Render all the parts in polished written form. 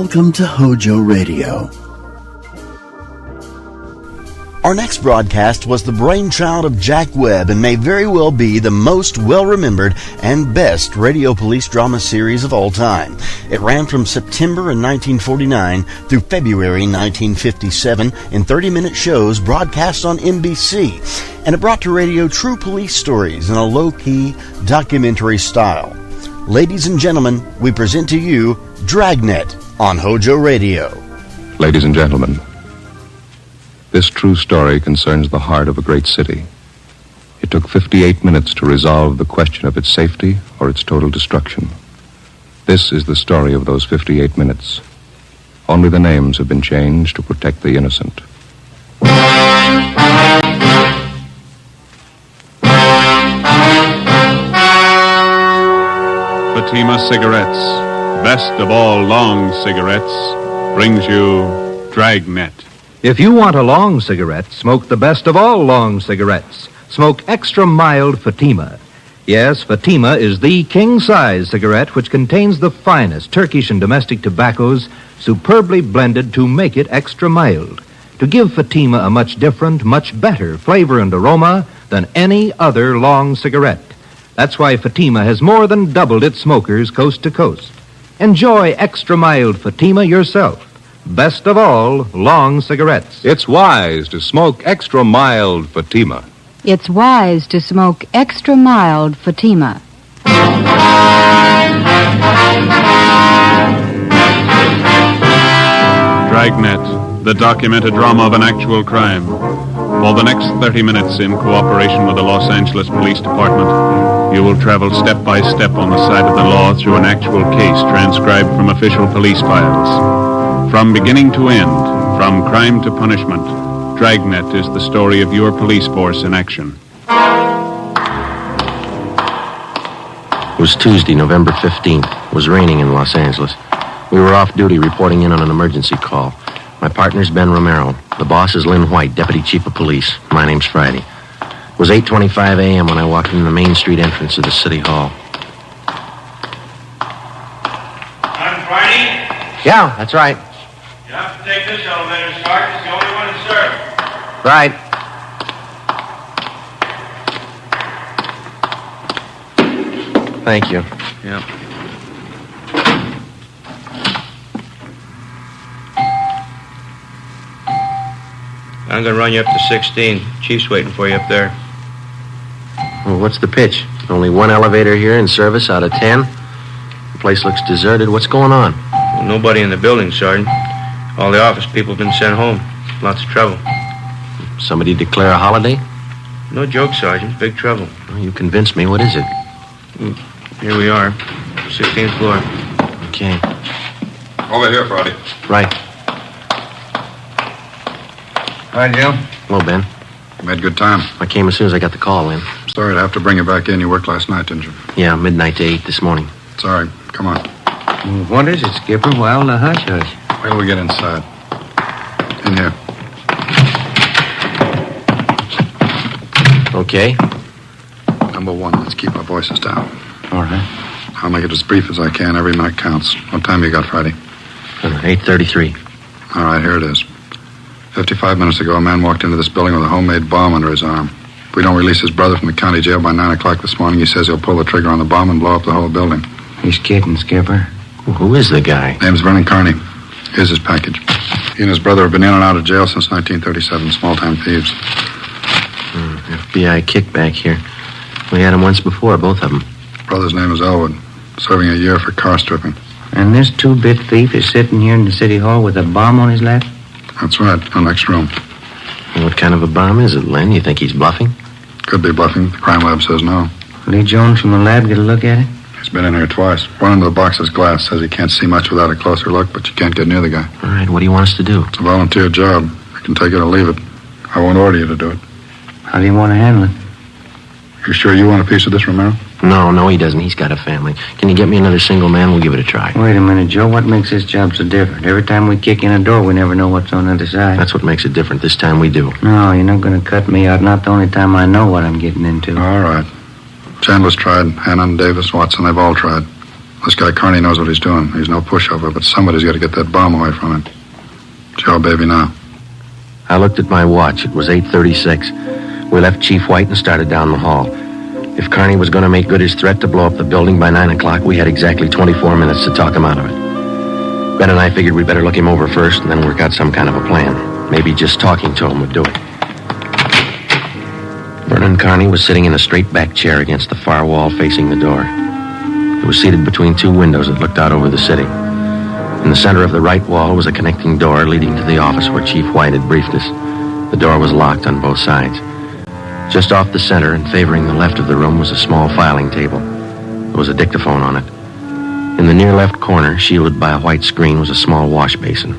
Welcome to HOJO Radio. Our next broadcast was the brainchild of Jack Webb and may very well be the most well-remembered and best radio police drama series of all time. It ran from September in 1949 through February 1957 in 30-minute shows broadcast on NBC, and it brought to radio true police stories in a low-key documentary style. Ladies and gentlemen, we present to you Dragnet on HOJO Radio. Ladies and gentlemen, this true story concerns the heart of a great city. It took 58 minutes to resolve the question of its safety or its total destruction. This is the story of those 58 minutes. Only the names have been changed to protect the innocent. Fatima Cigarettes, best of all long cigarettes, brings you Dragnet. If you want a long cigarette, smoke the best of all long cigarettes. Smoke extra mild Fatima. Yes, Fatima is the king-size cigarette which contains the finest Turkish and domestic tobaccos superbly blended to make it extra mild, to give Fatima a much different, much better flavor and aroma than any other long cigarette. That's why Fatima has more than doubled its smokers coast to coast. Enjoy extra mild Fatima yourself. Best of all, long cigarettes. It's wise to smoke extra mild Fatima. It's wise to smoke extra mild Fatima. Dragnet, the documented drama of an actual crime. For the next 30 minutes, in cooperation with the Los Angeles Police Department, you will travel step by step on the side of the law through an actual case transcribed from official police files. From beginning to end, from crime to punishment, Dragnet is the story of your police force in action. It was Tuesday, November 15th. It was raining in Los Angeles. We were off duty reporting in on an emergency call. My partner's Ben Romero. The boss is Lynn White, Deputy Chief of Police. My name's Friday. It was 8:25 a.m. when I walked in the Main Street entrance of the City Hall. I'm Friday? Yeah, that's right. You have to take this elevator, Sergeant. It's the only one to serve. Right. Thank you. Yep. I'm going to run you up to 16. Chief's waiting for you up there. Well, what's the pitch? Only one elevator here in service out of 10? The place looks deserted. What's going on? Well, nobody in the building, Sergeant. All the office people have been sent home. Lots of trouble. Somebody declare a holiday? No joke, Sergeant. Big trouble. Well, you convinced me. What is it? Here we are. 16th floor. Okay. Over here, Friday. Right. Hi, Joe. Hello, Ben. You made good time. I came as soon as I got the call in. Sorry to have to bring you back in. You worked last night, didn't you? Yeah, midnight to 8 this morning. Sorry. Come on. What is it, Skipper? Well, the hush-hush. Wait till we get inside. In here. Okay. Number one, let's keep our voices down. All right. I'll make it as brief as I can. Every minute counts. What time you got, Friday? 8:33. All right, here it is. 55 minutes ago, a man walked into this building with a homemade bomb under his arm. If we don't release his brother from the county jail by 9 o'clock this morning, he says he'll pull the trigger on the bomb and blow up the whole building. He's kidding, Skipper. Well, who is the guy? Name's Vernon Carney. Here's his package. He and his brother have been in and out of jail since 1937, small-time thieves. FBI kickback here. We had him once before, both of them. Brother's name is Elwood, serving a year for car stripping. And this two-bit thief is sitting here in the City Hall with a bomb on his lap? That's right, in the next room. And what kind of a bomb is it, Len? You think he's bluffing? Could be bluffing. The crime lab says no. Lee Jones from the lab get a look at it? He's been in here twice. One into the box is glass. Says he can't see much without a closer look, but you can't get near the guy. All right, what do you want us to do? It's a volunteer job. You can take it or leave it. I won't order you to do it. How do you want to handle it? You sure you want a piece of this, Romero? No, he doesn't. He's got a family. Can you get me another single man? We'll give it a try. Wait a minute, Joe. What makes this job so different? Every time we kick in a door, we never know what's on the other side. That's what makes it different. This time we do. No, you're not going to cut me out. Not the only time I know what I'm getting into. All right. Chandler's tried. Hannon, Davis, Watson, they've all tried. This guy Carney knows what he's doing. He's no pushover, but somebody's got to get that bomb away from him. It's your baby now. I looked at my watch. It was 8:36. We left Chief White and started down the hall. If Carney was going to make good his threat to blow up the building by 9 o'clock, we had exactly 24 minutes to talk him out of it. Ben and I figured we'd better look him over first and then work out some kind of a plan. Maybe just talking to him would do it. Vernon Carney was sitting in a straight-back chair against the far wall facing the door. He was seated between two windows that looked out over the city. In the center of the right wall was a connecting door leading to the office where Chief White had briefed us. The door was locked on both sides. Just off the center and favoring the left of the room was a small filing table. There was a dictaphone on it. In the near left corner, shielded by a white screen, was a small wash basin.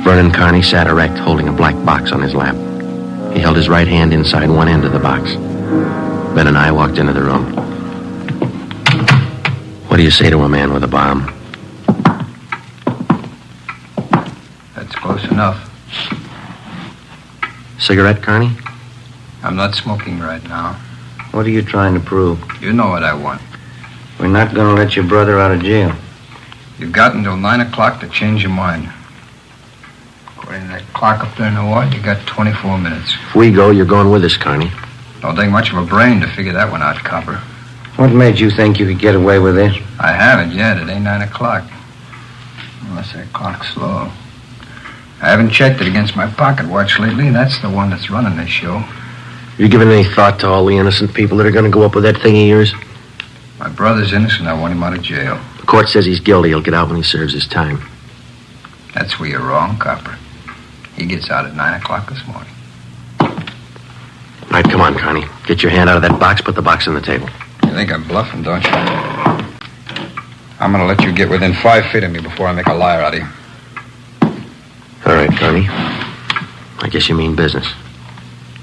Vernon Carney sat erect, holding a black box on his lap. He held his right hand inside one end of the box. Ben and I walked into the room. What do you say to a man with a bomb? That's close enough. Cigarette, Carney? I'm not smoking right now. What are you trying to prove? You know what I want. We're not going to let your brother out of jail. You've got until 9 o'clock to change your mind. According to that clock up there in the wall, you got 24 minutes. If we go, you're going with us, Carney. Don't take much of a brain to figure that one out, Copper. What made you think you could get away with this? I haven't yet. It ain't 9 o'clock. Unless that clock's slow. I haven't checked it against my pocket watch lately. That's the one that's running this show. Have you given any thought to all the innocent people that are going to go up with that thing of yours? My brother's innocent. I want him out of jail. The court says he's guilty. He'll get out when he serves his time. That's where you're wrong, Copper. He gets out at 9 o'clock this morning. All right, come on, Carney. Get your hand out of that box. Put the box on the table. You think I'm bluffing, don't you? I'm going to let you get within 5 feet of me before I make a liar out of you. All right, Carney. I guess you mean business.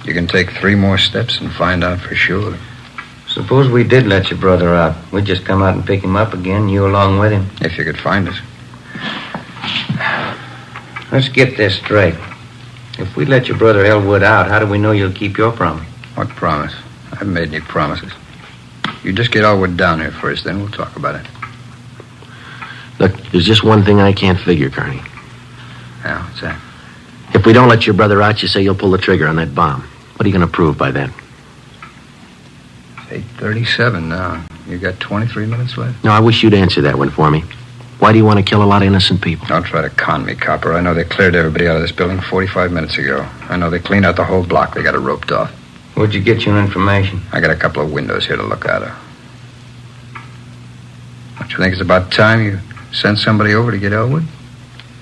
You can take 3 more steps and find out for sure. Suppose we did let your brother out. We'd just come out and pick him up again, you along with him. If you could find us. Let's get this straight. If we let your brother Elwood out, how do we know you'll keep your promise? What promise? I haven't made any promises. You just get Elwood down here first, then we'll talk about it. Look, there's just one thing I can't figure, Carney. Yeah, what's that? If we don't let your brother out, you say you'll pull the trigger on that bomb. What are you going to prove by then? It's 8:37 now. You got 23 minutes left? No, I wish you'd answer that one for me. Why do you want to kill a lot of innocent people? Don't try to con me, Copper. I know they cleared everybody out of this building 45 minutes ago. I know they cleaned out the whole block. They got it roped off. Where'd you get your information? I got a couple of windows here to look out of. Don't you think it's about time you sent somebody over to get Elwood?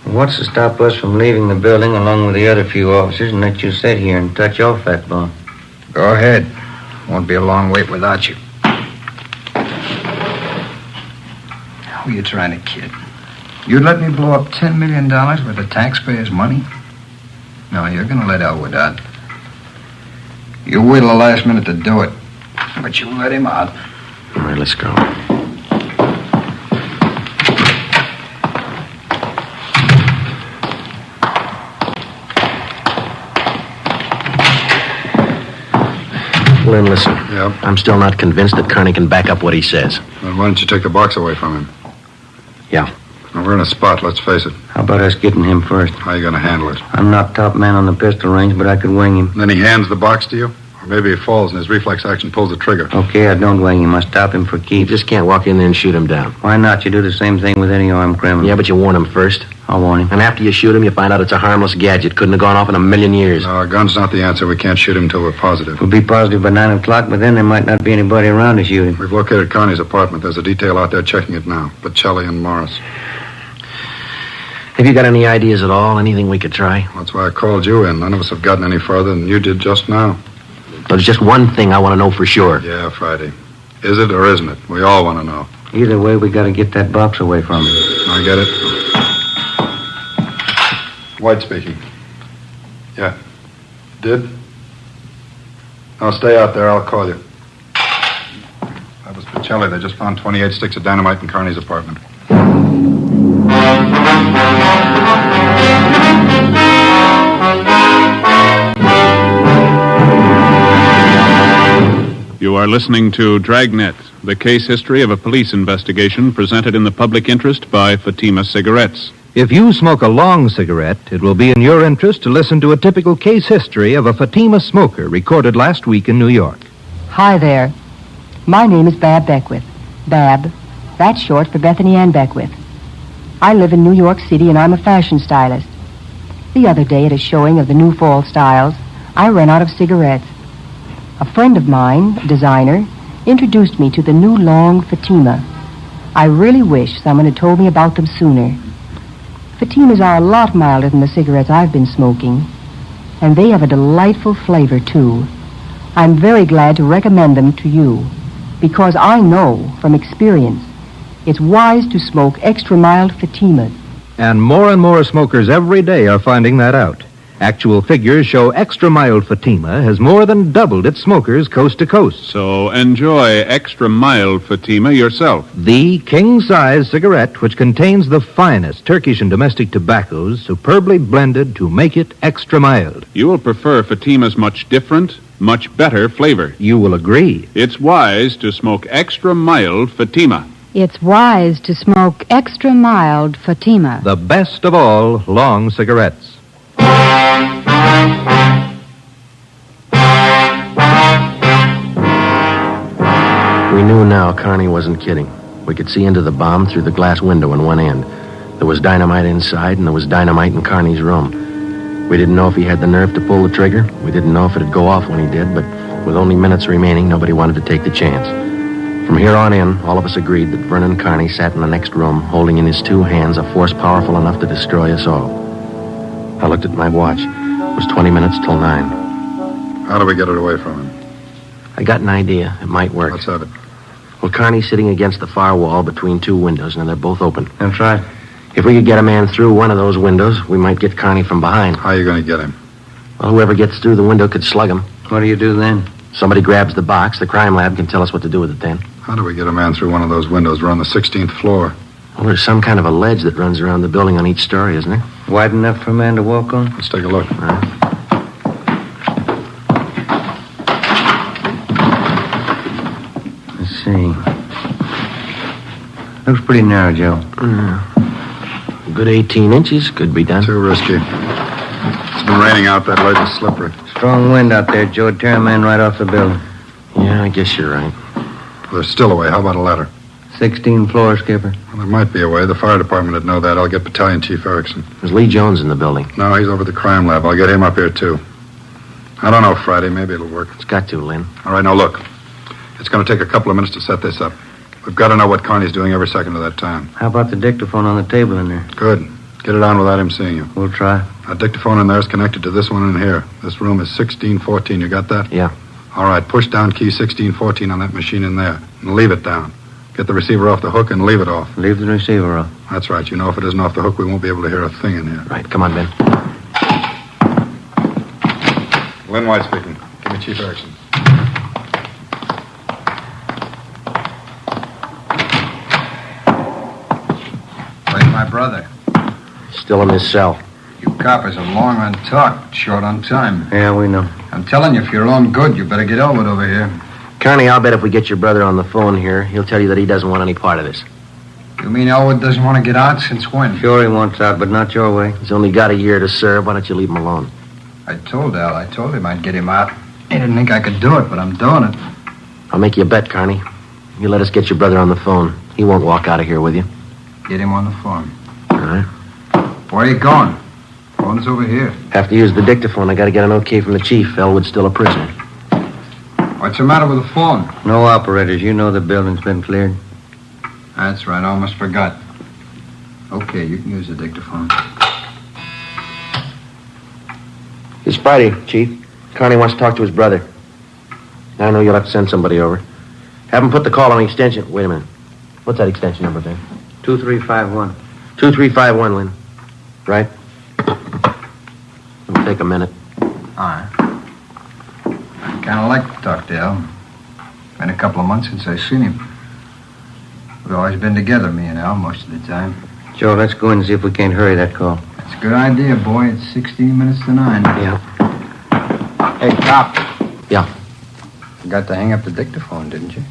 What's to stop us from leaving the building along with the other few officers and let you sit here and touch off that bomb? Go ahead. Won't be a long wait without you. Who are you trying to kid? You'd let me blow up $10 million worth of taxpayers' money? No, you're going to let Elwood out. You wait till the last minute to do it, but you let him out. All right, let's go. Lynn, listen. Yep. I'm still not convinced that Carney can back up what he says. Then why don't you take the box away from him? Yeah. Now, we're in a spot, let's face it. How about us getting him first? How are you going to handle it? I'm not top man on the pistol range, but I could wing him. And then he hands the box to you? Or maybe he falls and his reflex action pulls the trigger. Okay, I don't wing him. I stop him for You keeps. just can't walk in there and shoot him down. Why not? You do the same thing with any armed criminal. Yeah, but you warn him first. I'll warn him. And after you shoot him, you find out it's a harmless gadget. Couldn't have gone off in a million years. No, a gun's not the answer. We can't shoot him until we're positive. We'll be positive by 9 o'clock, but then there might not be anybody around to shoot him. We've located Carney's apartment. There's a detail out there checking it now. Bocelli and Morris. Have you got any ideas at all? Anything we could try? That's why I called you in. None of us have gotten any further than you did just now. There's just one thing I want to know for sure. Yeah, Friday. Is it or isn't it? We all want to know. Either way, we got to get that box away from him. I get it. White speaking. Yeah. Did? No, stay out there. I'll call you. That was Bocelli. They just found 28 sticks of dynamite in Carney's apartment. You are listening to Dragnet, the case history of a police investigation presented in the public interest by Fatima Cigarettes. If you smoke a long cigarette, it will be in your interest to listen to a typical case history of a Fatima smoker recorded last week in New York. Hi there. My name is Bab Beckwith. Bab. That's short for Bethany Ann Beckwith. I live in New York City and I'm a fashion stylist. The other day at a showing of the new fall styles, I ran out of cigarettes. A friend of mine, a designer, introduced me to the new long Fatima. I really wish someone had told me about them sooner. Fatimas are a lot milder than the cigarettes I've been smoking, and they have a delightful flavor, too. I'm very glad to recommend them to you, because I know from experience it's wise to smoke extra mild Fatimas. And more smokers every day are finding that out. Actual figures show extra mild Fatima has more than doubled its smokers coast to coast. So enjoy extra mild Fatima yourself. The king-size cigarette which contains the finest Turkish and domestic tobaccos superbly blended to make it extra mild. You will prefer Fatima's much different, much better flavor. You will agree. It's wise to smoke extra mild Fatima. It's wise to smoke extra mild Fatima. The best of all long cigarettes. We knew now Carney wasn't kidding. We could see into the bomb through the glass window in one end. There was dynamite inside, and there was dynamite in Carney's room. We didn't know if he had the nerve to pull the trigger. We didn't know if it'd go off when he did, but with only minutes remaining, nobody wanted to take the chance. From here on in, all of us agreed that Vernon Carney sat in the next room, holding in his two hands a force powerful enough to destroy us all. I looked at my watch. It was 20 minutes till 9. How do we get it away from him? I got an idea. It might work. Let's have it. Well, Carney's sitting against the far wall between two windows, and they're both open. That's right. If we could get a man through one of those windows, we might get Carney from behind. How are you going to get him? Well, whoever gets through the window could slug him. What do you do then? Somebody grabs the box. The crime lab can tell us what to do with it then. How do we get a man through one of those windows? We're on the 16th floor. Well, there's some kind of a ledge that runs around the building on each story, isn't there? Wide enough for a man to walk on? Let's take a look. All right. Let's see. Looks pretty narrow, Joe. A good 18 inches could be done. Too risky. It's been raining out. That ledge is slippery. Strong wind out there, Joe. It'd tear a man right off the building. Yeah, I guess you're right. Well, there's still a way. How about a ladder? 16 floors, Skipper. Well, there might be a way. The fire department would know that. I'll get Battalion Chief Erickson. There's Lee Jones in the building. No, he's over at the crime lab. I'll get him up here, too. I don't know, Friday. Maybe it'll work. It's got to, Lynn. All right, now look. It's going to take a couple of minutes to set this up. We've got to know what Carney's doing every second of that time. How about the dictaphone on the table in there? Good. Get it on without him seeing you. We'll try. That dictaphone in there is connected to this one in here. This room is 1614. You got that? Yeah. All right, push down key 1614 on that machine in there and leave it down. Get the receiver off the hook and leave it off. Leave the receiver off. That's right. You know if it isn't off the hook, we won't be able to hear a thing in here. Right. Come on, Ben. Lynn White speaking. Give me Chief Erickson. Where's my brother? Still in his cell. You coppers are long on talk, short on time. Yeah, we know. I'm telling you, if you're on good, you better get over it over here. Carney, I'll bet if we get your brother on the phone here, he'll tell you that he doesn't want any part of this. You mean Elwood doesn't want to get out? Since when? Sure he wants out, but not your way. He's only got a year to serve. Why don't you leave him alone? I told Al. I told him I'd get him out. He didn't think I could do it, but I'm doing it. I'll make you a bet, Carney. You let us get your brother on the phone. He won't walk out of here with you. Get him on the phone. All right. Where are you going? Phone's over here. Have to use the dictaphone. I got to get an okay from the chief. Elwood's still a prisoner. What's the matter with the phone? No operators. You know the building's been cleared. That's right. I almost forgot. Okay, you can use the dictaphone. It's Friday, Chief. Carney wants to talk to his brother. I know you'll have to send somebody over. Have him put the call on the extension. Wait a minute. What's that extension number, Ben? 2351. 2351, Lynn. Right? It'll take a minute. All right. I kind of like to talk to Al. Been a couple of months since I've seen him. We've always been together, me and Al, most of the time. Joe, let's go in and see if we can't hurry that call. That's a good idea, boy. It's 16 minutes to 9. Yeah. Hey, cop. Yeah. Forgot to hang up the dictaphone, didn't you?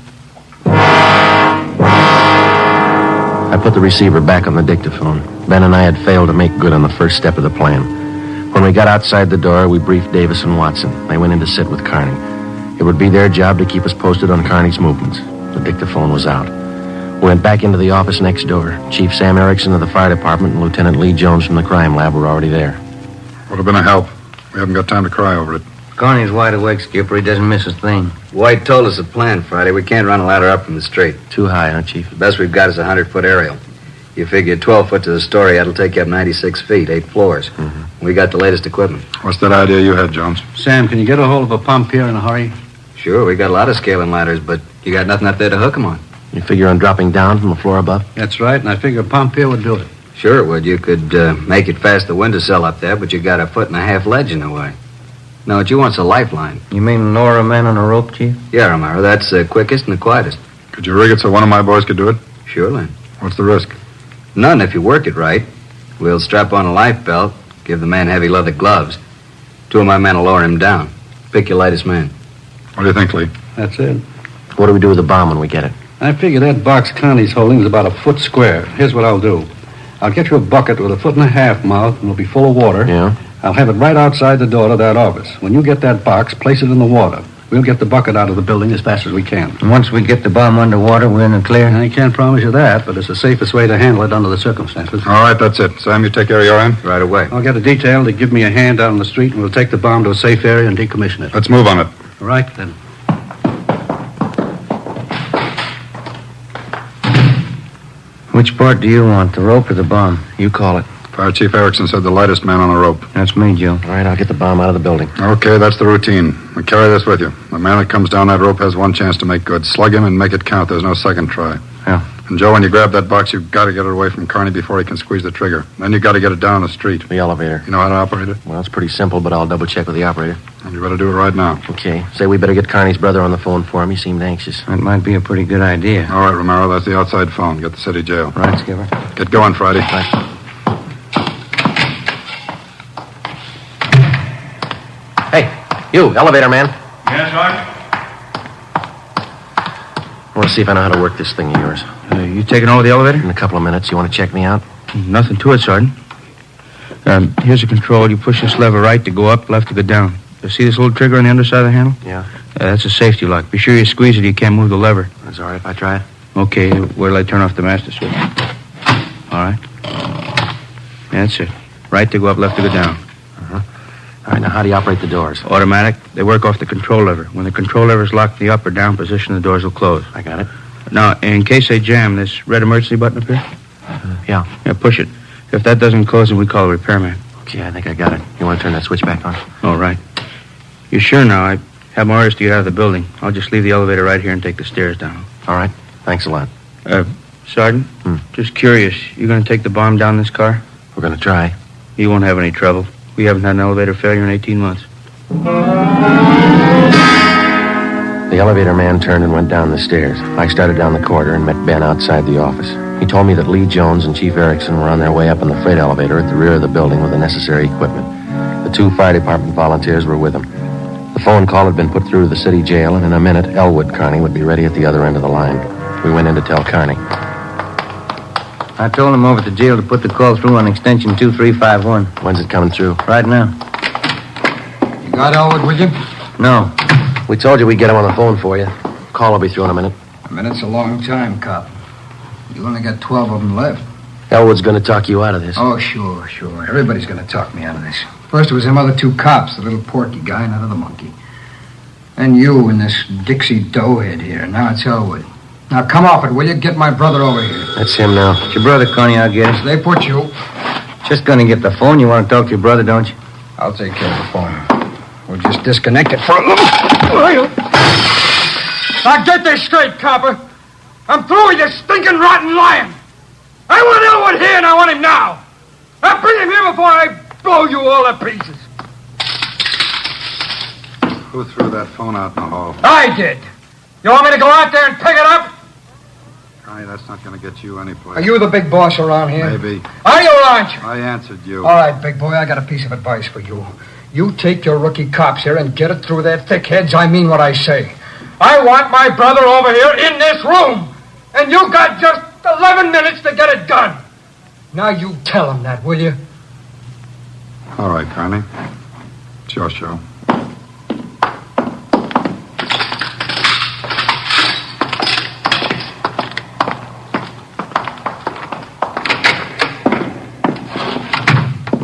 I put the receiver back on the dictaphone. Ben and I had failed to make good on the first step of the plan. When we got outside the door, we briefed Davis and Watson. They went in to sit with Carney. It would be their job to keep us posted on Carney's movements. The dictaphone was out. We went back into the office next door. Chief Sam Erickson of the fire department and Lieutenant Lee Jones from the crime lab were already there. Would have been a help. We haven't got time to cry over it. Carney's wide awake, Skipper. He doesn't miss a thing. White told us the plan Friday. We can't run a ladder up from the street. Too high, huh, Chief? The best we've got is a 100-foot aerial. You figure 12 foot to the story, that'll take you up 96 feet, 8 floors. Mm-hmm. We got the latest equipment. What's that idea you had, Jones? Sam, can you get a hold of a pump here in a hurry? Sure, we got a lot of scaling ladders, but you got nothing up there to hook them on. You figure on dropping down from the floor above? That's right, and I figure a pump here would do it. Sure it would. You could make it past the windowsill up there, but you got a 1.5 foot ledge in the way. No, what you want's a lifeline. You mean lower a man on a rope, Chief? Yeah, Romero, that's the quickest and the quietest. Could you rig it so one of my boys could do it? Sure, Lynn. What's the risk? None if you work it right. We'll strap on a life belt, give the man heavy leather gloves. 2 of my men will lower him down. Pick your lightest man. What do you think, Lee? That's it. What do we do with the bomb when we get it? I figure that box Connie's holding is about 1 foot square. Here's what I'll do. I'll get you a bucket with a 1.5 foot mouth, and it'll be full of water. Yeah? I'll have it right outside the door to that office. When you get that box, place it in the water. We'll get the bucket out of the building as fast as we can. And once we get the bomb underwater, we're in the clear? I can't promise you that, but it's the safest way to handle it under the circumstances. All right, that's it. Sam, you take care of your end? Right away. I'll get a detail to give me a hand out on the street, and we'll take the bomb to a safe area and decommission it. Let's move on it. All right, then. Which part do you want, the rope or the bomb? You call it. Fire Chief Erickson said the lightest man on a rope. That's me, Joe. All right, I'll get the bomb out of the building. Okay, that's the routine. And carry this with you. The man that comes down that rope has one chance to make good. Slug him and make it count. There's no second try. Yeah. And, Joe, when you grab that box, you've got to get it away from Carney before he can squeeze the trigger. Then you've got to get it down the street. The elevator. You know how to operate it? Well, it's pretty simple, but I'll double-check with the operator. And you better do it right now. Okay. Say we better get Carney's brother on the phone for him. He seemed anxious. That might be a pretty good idea. All right, Romero, that's the outside phone. Get the city jail. Right, Skipper. Get going, Friday. Right. Hey, you, elevator man. Yes, Sergeant? I want to see if I know how to work this thing of yours. You taking over the elevator? In a couple of minutes. You want to check me out? Nothing to it, Sergeant. Here's the control. You push this lever right to go up, left to go down. You see this little trigger on the underside of the handle? Yeah. That's a safety lock. Be sure you squeeze it. You can't move the lever. That's all right if I try it. Okay, where till I turn off the master switch? All right. That's it. Right to go up, left to go down. All right, now how do you operate the doors? Automatic. They work off the control lever. When the control lever is locked in the up or down position, the doors will close. I got it. Now, in case they jam, this red emergency button up here? Yeah. Yeah, push it. If that doesn't close, then we call a repairman. Okay, I think I got it. You want to turn that switch back on? All right. You sure now? I have my orders to get out of the building. I'll just leave the elevator right here and take the stairs down. All right. Thanks a lot. Sergeant, just curious. You going to take the bomb down this car? We're going to try. You won't have any trouble. We haven't had an elevator failure in 18 months. The elevator man turned and went down the stairs. I started down the corridor and met Ben outside the office. He told me that Lee Jones and Chief Erickson were on their way up in the freight elevator at the rear of the building with the necessary equipment. The 2 fire department volunteers were with them. The phone call had been put through to the city jail, and in a minute, Elwood Carney would be ready at the other end of the line. We went in to tell Carney. I told him over at the jail to put the call through on extension 2351. When's it coming through? Right now. You got Elwood with you? No. We told you we'd get him on the phone for you. Call will be through in a minute. A minute's a long time, cop. You only got 12 of them left. Elwood's going to talk you out of this. Oh, sure. Everybody's going to talk me out of this. First it was them other 2 cops, the little porky guy and that other monkey. And you and this Dixie doughhead here. Now it's Elwood. Now come off it, will you? Get my brother over here. That's him now. It's your brother, Connie, I'll get it. They put you. Just gonna get the phone. You want to talk to your brother, don't you? I'll take care of the phone. We'll just disconnect it for a little. Now get this straight, copper. I'm through with your stinking rotten lying. I want Elwood here and I want him now. Now bring him here before I blow you all to pieces. Who threw that phone out in the hall? I did. You want me to go out there and pick it up? Connie, that's not going to get you anyplace. Are you the big boss around here? Maybe. Are you or aren't you? I answered you. All right, big boy, I got a piece of advice for you. You take your rookie cops here and get it through their thick heads. I mean what I say. I want my brother over here in this room. And you got just 11 minutes to get it done. Now you tell him that, will you? All right, Carney. It's your show.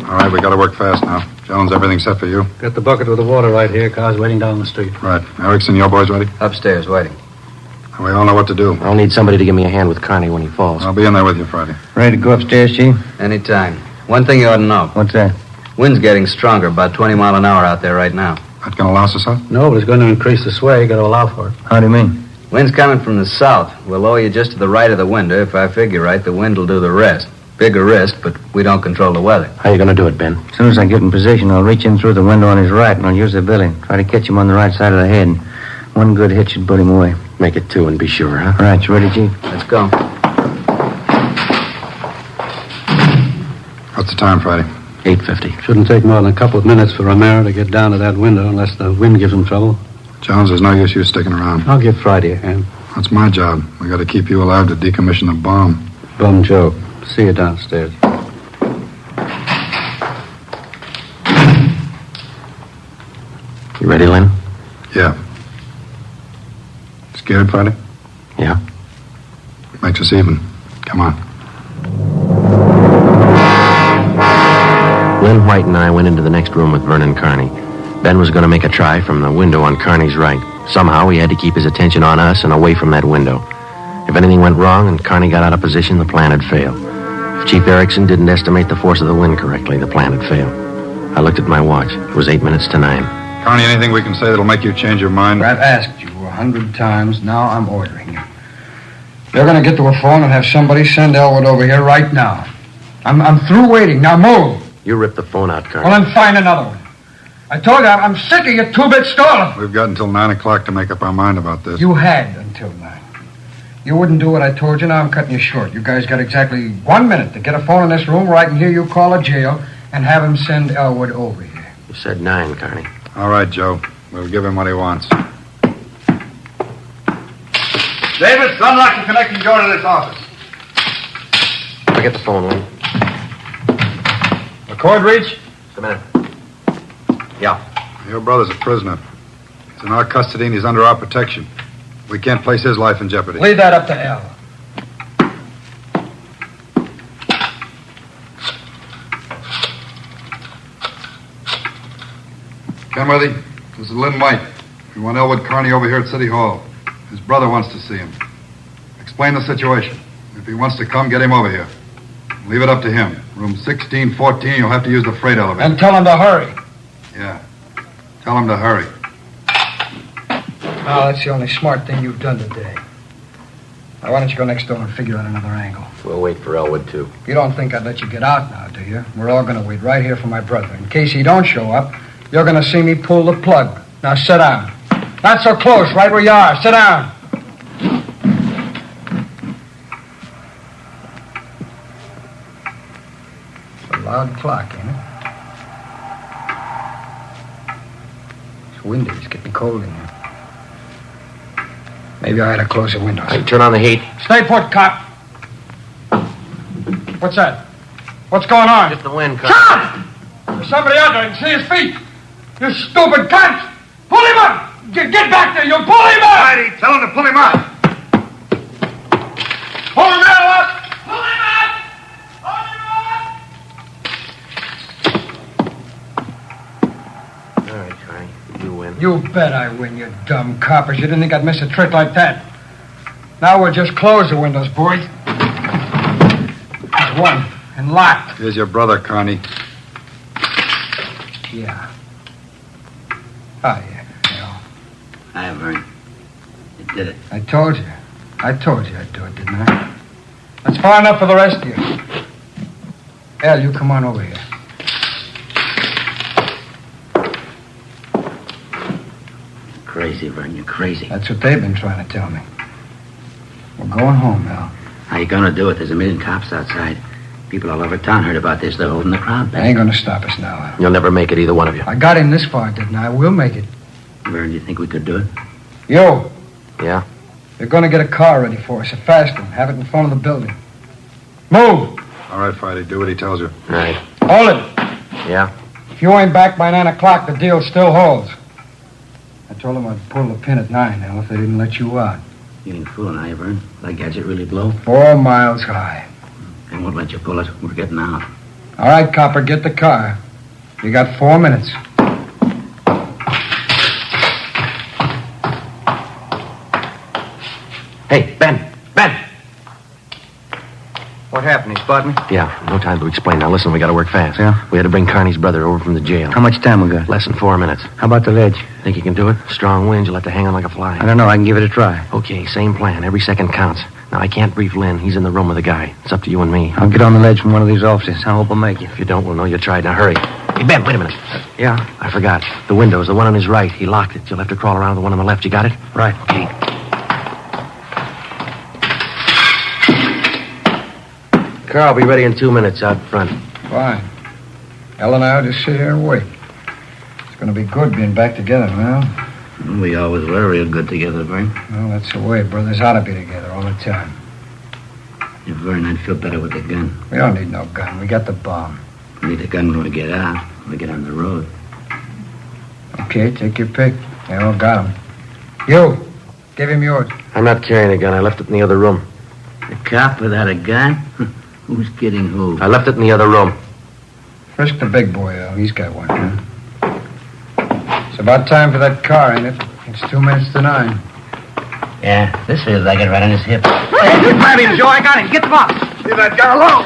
All right, we got to work fast now. Jones, everything set for you? Got the bucket with the water right here. Car's waiting down the street. Right. Erickson, your boys ready? Upstairs, waiting. We all know what to do. I'll need somebody to give me a hand with Carney when he falls. I'll be in there with you Friday. Ready to go upstairs, Chief? Anytime. One thing you ought to know. What's that? Wind's getting stronger, about 20 mile an hour out there right now. That gonna louse us up? No, but it's going to increase the sway. Got to allow for it. How do you mean? Wind's coming from the south. We'll lower you just to the right of the window. If I figure right, the wind will do the rest. Bigger risk, but we don't control the weather. How you going to do it, Ben? As soon as I get in position, I'll reach in through the window on his right, and I'll use the billy. Try to catch him on the right side of the head. One good hit should put him away. Make it 2 and be sure, huh? Right, you ready, Chief? Let's go. What's the time, Friday? 8:50. Shouldn't take more than a couple of minutes for Romero to get down to that window unless the wind gives him trouble. Jones, there's no use you sticking around. I'll give Friday a hand. That's my job. We got to keep you alive to decommission the bomb. Bum joke. See you downstairs. You ready, Lynn? Yeah. Scared, Friday? Yeah. Makes us even. Come on. Lynn White and I went into the next room with Vernon Carney. Ben was going to make a try from the window on Carney's right. Somehow he had to keep his attention on us and away from that window. If anything went wrong and Carney got out of position, the plan had failed. If Chief Erickson didn't estimate the force of the wind correctly, the plan had failed. I looked at my watch. It was 8 minutes to 9. Carney, anything we can say that'll make you change your mind? I've asked you 100 times. Now I'm ordering you. You're going to get to a phone and have somebody send Elwood over here right now. I'm through waiting. Now move. You ripped the phone out, Carney. Well, then find another one. I told you, I'm sick of your two-bit stalling. We've got until 9 o'clock to make up our mind about this. You had until 9. You wouldn't do what I told you. Now I'm cutting you short. You guys got exactly 1 minute to get a phone in this room where I can hear you call a jail and have him send Elwood over here. You said 9, Carney. All right, Joe. We'll give him what he wants. Davis, unlock the connecting door to this office. I'll get the phone, Lynn. The cord reach? Just a minute. Yeah. Your brother's a prisoner. He's in our custody and he's under our protection. We can't place his life in jeopardy. Leave that up to Al. Kenworthy, this is Lynn White. We want Elwood Carney over here at City Hall. His brother wants to see him. Explain the situation. If he wants to come, get him over here. Leave it up to him. Room 1614, you'll have to use the freight elevator. And tell him to hurry. Yeah. Tell him to hurry. Oh, that's the only smart thing you've done today. Now, why don't you go next door and figure out another angle? We'll wait for Elwood, too. You don't think I'd let you get out now, do you? We're all going to wait right here for my brother. In case he don't show up, you're going to see me pull the plug. Now, sit down. Not so close, right where you are. Sit down. It's a loud clock, ain't it? It's windy. It's getting cold in here. Maybe I ought to close the windows. Hey, turn on the heat. Stay put, cop. What's that? What's going on? Just the wind, Carney. Stop! There's somebody out there. I can see his feet. You stupid cunt! Pull him up! Get back there! You'll pull him up! Righty, tell him to pull him out. Pull him up! Pull him up! Pull him up! All right, Carney. You win. You bet I win, you dumb coppers. You didn't think I'd miss a trick like that. Now we'll just close the windows, boys. There's one, and locked. Here's your brother, Carney. Yeah. Oh, yeah. Hi, Vern. You did it. I told you. I'd do it, didn't I? That's far enough for the rest of you. Al, you come on over here. Crazy, Vern. You're crazy. That's what they've been trying to tell me. We're going home, Al. How you gonna do it? There's a million cops outside. People all over town heard about this. They're holding the crowd back. They ain't gonna stop us now, Al. You'll never make it, either one of you. I got him this far, didn't I? We'll make it. Vern, do you think we could do it? You. Yeah? You're going to get a car ready for us, a fast one. Have it in front of the building. Move! All right, Friday, do what he tells you. Right. Hold it. Yeah? If you ain't back by 9 o'clock, the deal still holds. I told them I'd pull the pin at 9 now if they didn't let you out. You ain't fooling, Ivern. That gadget really blow? 4 miles high. I won't let you pull it. We're getting out. All right, copper, get the car. You got 4 minutes. Hey, Ben! What happened? He spot me? Yeah, no time to explain. Now listen, we gotta work fast. Yeah? We had to bring Carney's brother over from the jail. How much time we got? Less than 4 minutes. How about the ledge? Think you can do it? Strong wind, you'll have to hang on like a fly. I don't know. I can give it a try. Okay, same plan. Every second counts. Now, I can't brief Lynn. He's in the room with the guy. It's up to you and me. I'll get on the ledge from one of these offices. I hope I'll make it. If you don't, we'll know you tried. Now, hurry. Hey, Ben, wait a minute. Yeah? I forgot. The window's the one on his right. He locked it. You'll have to crawl around the one on the left. You got it? Right. Okay. Car will be ready in 2 minutes out front. Fine. Ella and I'll just sit here and wait. It's going to be good being back together now. We always were real good together, Vern. Well, that's the way. Brothers ought to be together all the time. Yeah, Vern, I'd feel better with a gun. We don't need no gun. We got the bomb. We need a gun when we get out. When we get on the road. Okay, take your pick. They all got him. You, give him yours. I'm not carrying a gun. I left it in the other room. A cop without a gun? Who's kidding who? I left it in the other room. Frisk the big boy, though. He's got one, huh? It's about time for that car, ain't it? It's 2 minutes to 9. Yeah, this feels like it right on his hip. Grab him, Joe. I got him. Get the box. Leave that guy alone.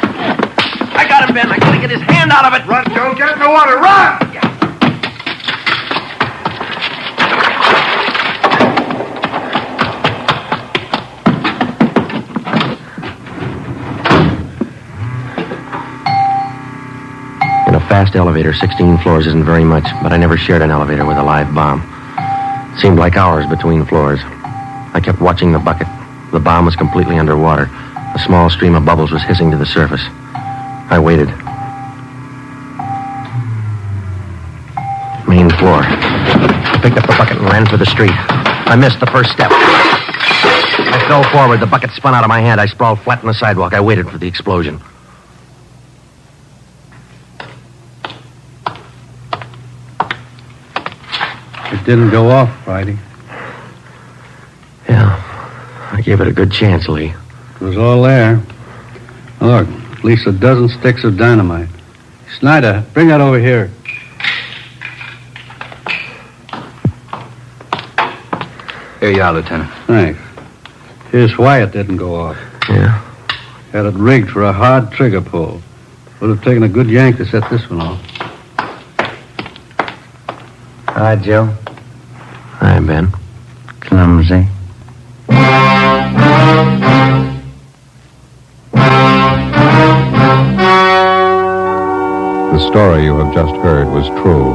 I got him, Ben. I gotta get his hand out of it. Run, Joe. Get in the water. Run! In a fast elevator, 16 floors isn't very much, but I never shared an elevator with a live bomb. It seemed like hours between floors. I kept watching the bucket. The bomb was completely underwater. A small stream of bubbles was hissing to the surface. I waited. Main floor. I picked up the bucket and ran for the street. I missed the first step. I fell forward. The bucket spun out of my hand. I sprawled flat on the sidewalk. I waited for the explosion. It didn't go off, Friday. Yeah. I gave it a good chance, Lee. It was all there. Look, at least a dozen sticks of dynamite. Snyder, bring that over here. Here you are, Lieutenant. Thanks. Here's why it didn't go off. Yeah? Had it rigged for a hard trigger pull. Would have taken a good yank to set this one off. Hi, Joe. Hi, Ben. Clumsy. The story you have just heard was true.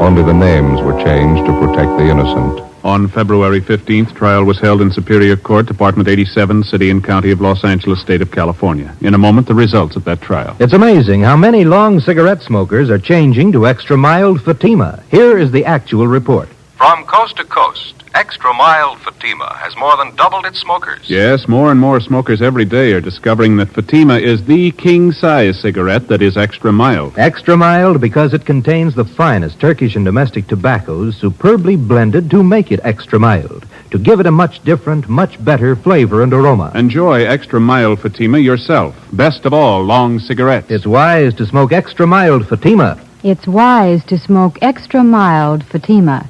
Only the names were changed to protect the innocent. On February 15th, trial was held in Superior Court, Department 87, City and County of Los Angeles, State of California. In a moment, the results of that trial. It's amazing how many long cigarette smokers are changing to extra mild Fatima. Here is the actual report. From coast to coast, extra mild Fatima has more than doubled its smokers. Yes, more and more smokers every day are discovering that Fatima is the king-size cigarette that is extra mild. Extra mild because it contains the finest Turkish and domestic tobaccos superbly blended to make it extra mild, to give it a much different, much better flavor and aroma. Enjoy extra mild Fatima yourself. Best of all, long cigarettes. It's wise to smoke extra mild Fatima. It's wise to smoke extra mild Fatima.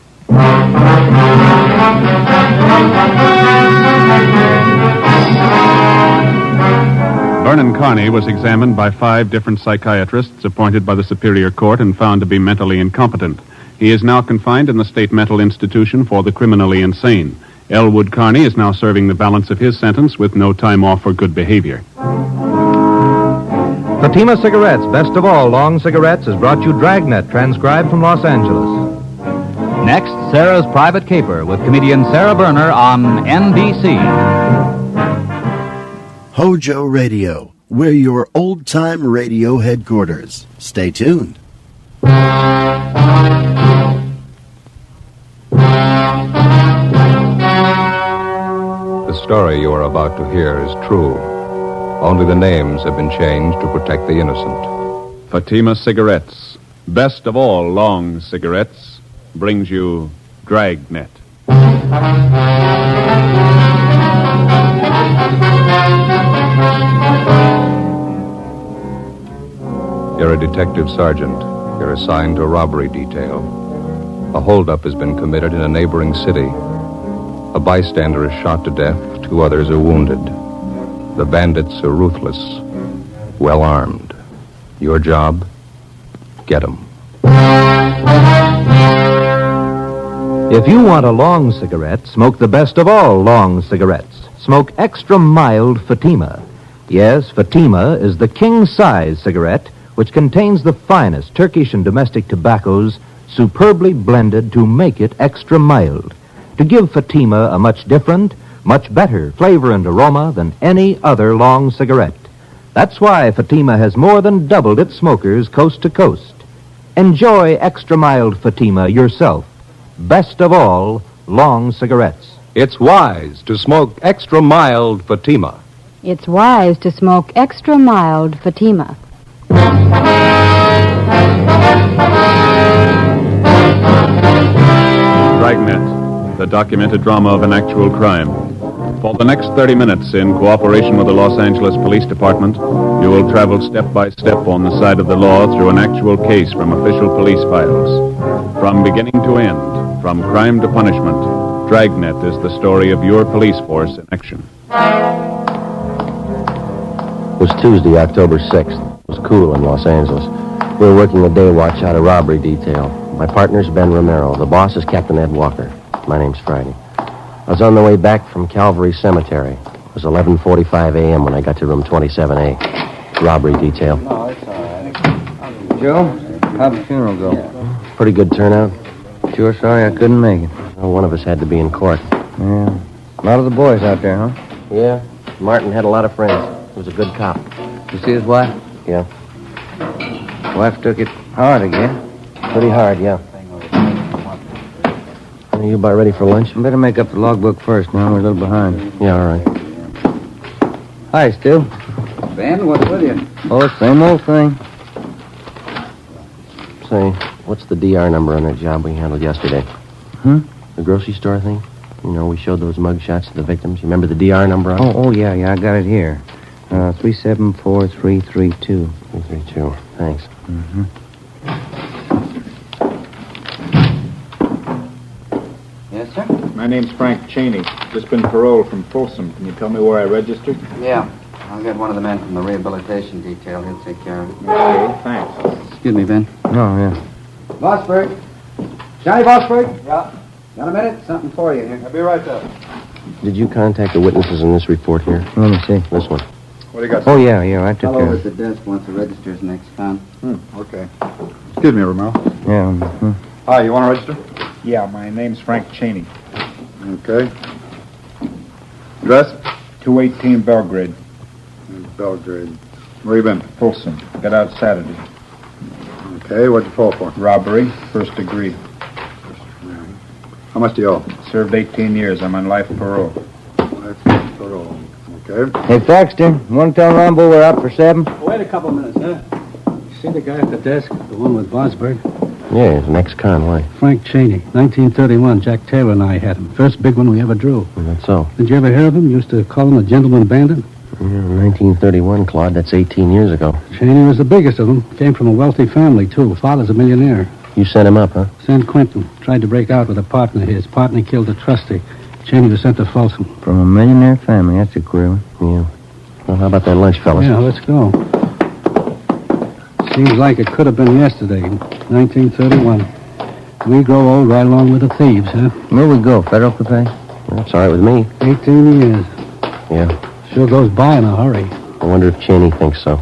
Vernon Carney was examined by 5 different psychiatrists appointed by the Superior Court and found to be mentally incompetent. He is now confined in the State Mental Institution for the Criminally Insane. Elwood Carney is now serving the balance of his sentence with no time off for good behavior. Fatima Cigarettes, best of all long cigarettes, has brought you Dragnet, transcribed from Los Angeles. Next, Sarah's Private Caper with comedian Sarah Berner on NBC. HOJO Radio, we're your old-time radio headquarters. Stay tuned. story you are about to hear is true. Only the names have been changed to protect the innocent. Fatima Cigarettes, best of all long cigarettes, brings you Dragnet. You're a detective sergeant. You're assigned to a robbery detail. A holdup has been committed in a neighboring city. A bystander is shot to death. 2 others are wounded. The bandits are ruthless, well armed. Your job? Get 'em. If you want a long cigarette, smoke the best of all long cigarettes. Smoke extra mild Fatima. Yes, Fatima is the king-size cigarette which contains the finest Turkish and domestic tobaccos superbly blended to make it extra mild, to give Fatima a much different, much better flavor and aroma than any other long cigarette. That's why Fatima has more than doubled its smokers coast to coast. Enjoy extra mild Fatima yourself. Best of all, long cigarettes. It's wise to smoke extra mild Fatima. It's wise to smoke extra mild Fatima. Dragnet, the documented drama of an actual crime. For the next 30 minutes, in cooperation with the Los Angeles Police Department, you will travel step by step on the side of the law through an actual case from official police files. From beginning to end, from crime to punishment, Dragnet is the story of your police force in action. It was Tuesday, October 6th. It was cool in Los Angeles. We were working a day watch out of robbery detail. My partner's Ben Romero. The boss is Captain Ed Walker. My name's Friday. I was on the way back from Calvary Cemetery. It was 11:45 a.m. when I got to room 27A. Robbery detail. No, it's all right. Joe, how'd the funeral go? Pretty good turnout. Sure sorry I couldn't make it. Well, one of us had to be in court. Yeah. A lot of the boys out there, huh? Yeah. Martin had a lot of friends. He was a good cop. You see his wife? Yeah. Wife took it hard again. Pretty hard, yeah. Are you about ready for lunch? I better make up the logbook first. Now we're a little behind. Yeah, all right. Hi, Stu. Ben, what's with you? Oh, same old thing. Say, what's the DR number on that job we handled yesterday? The grocery store thing? You know, we showed those mug shots to the victims. You remember the DR number on it? Oh, yeah, I got it here. 374332. 332. Thanks. Mm-hmm. Yes, sir? My name's Frank Cheney. Just been paroled from Folsom. Can you tell me where I registered? Yeah. I'll get one of the men from the rehabilitation detail. He'll take care of it. Okay, thanks. Excuse me, Ben. Oh, yeah. Bossberg. Johnny Bossberg? Yeah. Got a minute? Something for you here. I'll be right there. Did you contact the witnesses in this report here? Let me see. This one. What do you got? Oh, yeah, I took Hello care over of at it. the desk wants the registers next found. Okay. Excuse me, Romero. Yeah. Hi, you want to register? Yeah, my name's Frank Cheney. Okay. Address? 218 Belgrade. Belgrade. Where you been? Folsom. Got out Saturday. Okay, what'd you fall for? Robbery, first degree. How much do you owe? Served 18 years. I'm on life parole. Life parole. Okay. Hey, Thaxter, you want to tell Rambo we're out for 7? Wait a couple minutes, huh? You see the guy at the desk, the one with Bosberg? Yeah, he's an ex-con. Why? Frank Cheney, 1931. Jack Taylor and I had him. First big one we ever drew. Well, that's so. Did you ever hear of him? Used to call him a gentleman bandit. Yeah, 1931, Claude. That's 18 years ago. Cheney was the biggest of them. Came from a wealthy family, too. Father's a millionaire. You sent him up, huh? San Quentin. Tried to break out with a partner of his. Partner killed a trustee. Cheney was sent to Folsom. From a millionaire family. That's a queer one. Yeah. Well, how about that lunch, fellas? Yeah, let's go. Seems like it could have been yesterday, 1931. We grow old right along with the thieves, huh? Where we go? Federal Cafe? That's all right with me. 18 years. Yeah. Sure goes by in a hurry. I wonder if Cheney thinks so.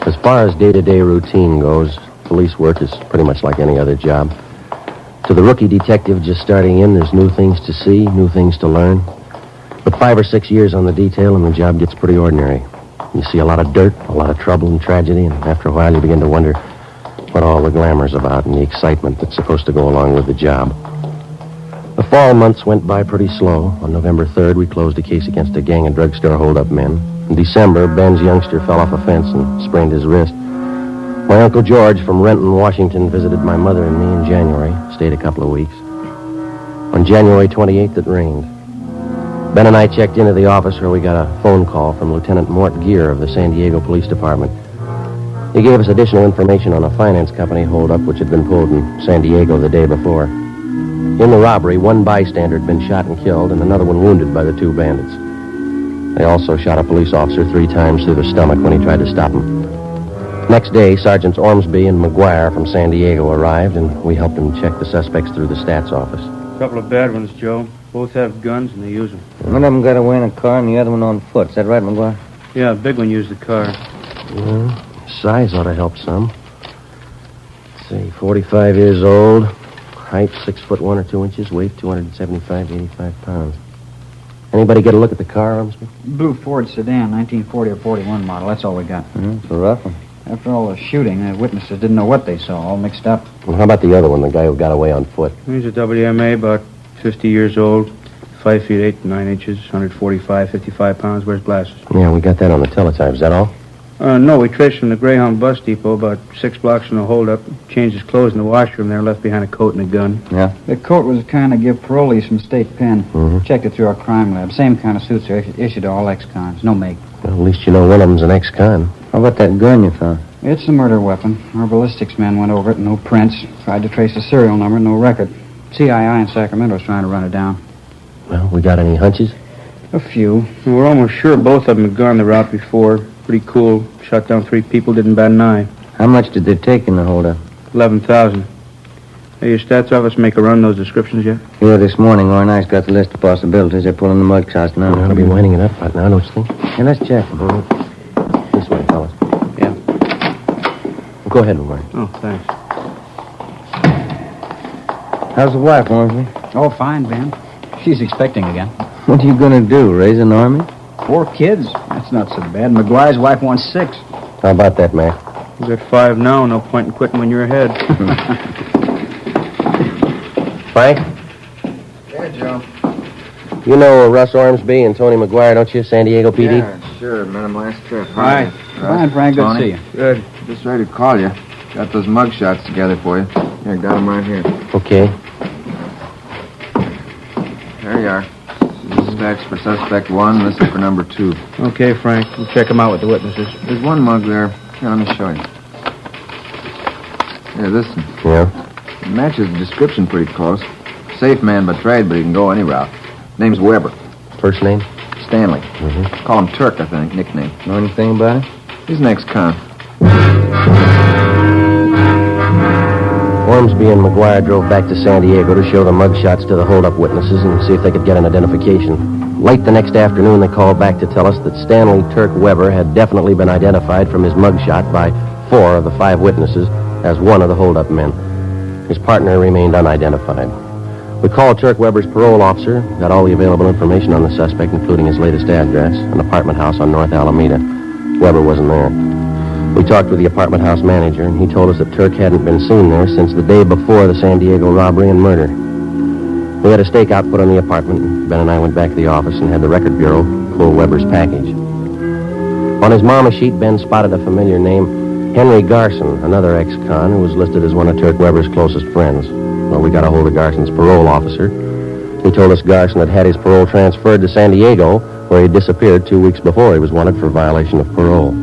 As far as day-to-day routine goes, police work is pretty much like any other job. To the rookie detective just starting in, there's new things to see, new things to learn. But 5 or 6 years on the detail and the job gets pretty ordinary. You see a lot of dirt, a lot of trouble and tragedy, and after a while you begin to wonder what all the glamour's about and the excitement that's supposed to go along with the job. A fall months went by pretty slow. On November 3rd, we closed a case against a gang of drugstore hold-up men. In December, Ben's youngster fell off a fence and sprained his wrist. My Uncle George from Renton, Washington, visited my mother and me in January, stayed a couple of weeks. On January 28th, it rained. Ben and I checked into the office where we got a phone call from Lieutenant Mort Gear of the San Diego Police Department. He gave us additional information on a finance company holdup which had been pulled in San Diego the day before. In the robbery, one bystander had been shot and killed and another one wounded by the two bandits. They also shot a police officer 3 times through the stomach when he tried to stop him. Next day, Sergeants Ormsby and McGuire from San Diego arrived, and we helped them check the suspects through the stats office. A couple of bad ones, Joe. Both have guns, and they use them. One of them got away in a car and the other one on foot. Is that right, McGuire? Yeah, the big one used the car. Well, size ought to help some. Let's see, 45 years old, height 6 foot 1 or 2 inches, weight 275 to 85 pounds. Anybody get a look at the car, Ormsby? Blue Ford sedan, 1940 or 41 model. That's all we got. It's a rough one. After all the shooting, the witnesses didn't know what they saw, all mixed up. Well, how about the other one, the guy who got away on foot? He's a WMA, about 50 years old, 5 feet 8 and 9 inches, 145, 55 pounds, wears glasses. Yeah, we got that on the teletype. Is that all? No, we traced from the Greyhound bus depot about 6 blocks from the holdup, changed his clothes in the washroom there, left behind a coat and a gun. Yeah. The coat was the kind of give parolees from State Pen. Checked it through our crime lab. Same kind of suits are issued to all ex-cons. No make. Well, at least you know one of them's an ex-con. How about that gun you found? It's a murder weapon. Our ballistics men went over it, no prints. Tried to trace the serial number, no record. CII in Sacramento's trying to run it down. Well, we got any hunches? A few. We're almost sure both of them had gone the route before. Pretty cool. Shot down 3 people, didn't bat an eye. How much did they take in the holdup? 11,000. Hey, your stats office make a run those descriptions yet? Yeah, this morning, Orr and I's got the list of possibilities. They're pulling the mud shots now. I'll be winding it up right now, don't you think? Yeah, let's check. This way, fellas. Yeah. Well, go ahead, McGuire. Oh, thanks. How's the wife, Ormsby? Oh, fine, Ben. She's expecting again. What are you going to do, raise an army? 4 kids. That's not so bad. McGuire's wife wants 6. How about that, Mac? You got 5 now. No point in quitting when you're ahead. Frank? Yeah, Joe. You know Russ Ormsby and Tony McGuire, don't you? San Diego PD? Yeah, sure. Met him last trip. Hi. Fine, Frank. Good to see you. Good. Just ready to call you. Got those mug shots together for you. Here, got them right here. Okay. There you are. This is Max for suspect 1. This is for number 2. Okay, Frank. We'll check them out with the witnesses. There's one mug there. Here, let me show you. Here, this one. Yeah? It matches the description pretty close. Safe man by trade, but he can go any route. Name's Weber. First name? Stanley. Call him Turk, I think, nickname. Know anything about it? He's an ex-con. Ormsby and McGuire drove back to San Diego to show the mugshots to the holdup witnesses and see if they could get an identification. Late the next afternoon, they called back to tell us that Stanley Turk Weber had definitely been identified from his mugshot by 4 of the 5 witnesses as one of the holdup men. His partner remained unidentified. We called Turk Weber's parole officer, got all the available information on the suspect, including his latest address, an apartment house on North Alameda. Weber wasn't there. We talked with the apartment house manager, and he told us that Turk hadn't been seen there since the day before the San Diego robbery and murder. We had a stakeout put on the apartment, and Ben and I went back to the office and had the record bureau pull Weber's package. On his mama sheet, Ben spotted a familiar name, Henry Garson, another ex-con who was listed as one of Turk Weber's closest friends. Well, we got a hold of Garson's parole officer. He told us Garson had had his parole transferred to San Diego, where he disappeared 2 weeks before he was wanted for violation of parole.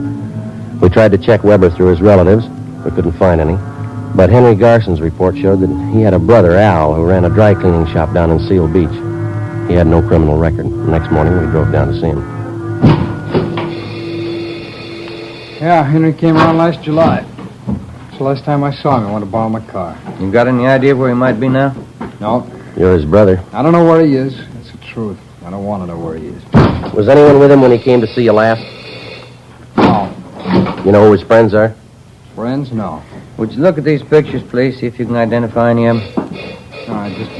We tried to check Weber through his relatives. We couldn't find any. But Henry Garson's report showed that he had a brother, Al, who ran a dry cleaning shop down in Seal Beach. He had no criminal record. The next morning, we drove down to see him. Yeah, Henry came around last July. It's the last time I saw him. I wanted to borrow my car. You got any idea where he might be now? No. You're his brother. I don't know where he is. That's the truth. I don't want to know where he is. Was anyone with him when he came to see you last? No. You know who his friends are? Friends? No. Would you look at these pictures, please, see if you can identify any of them? All right, just...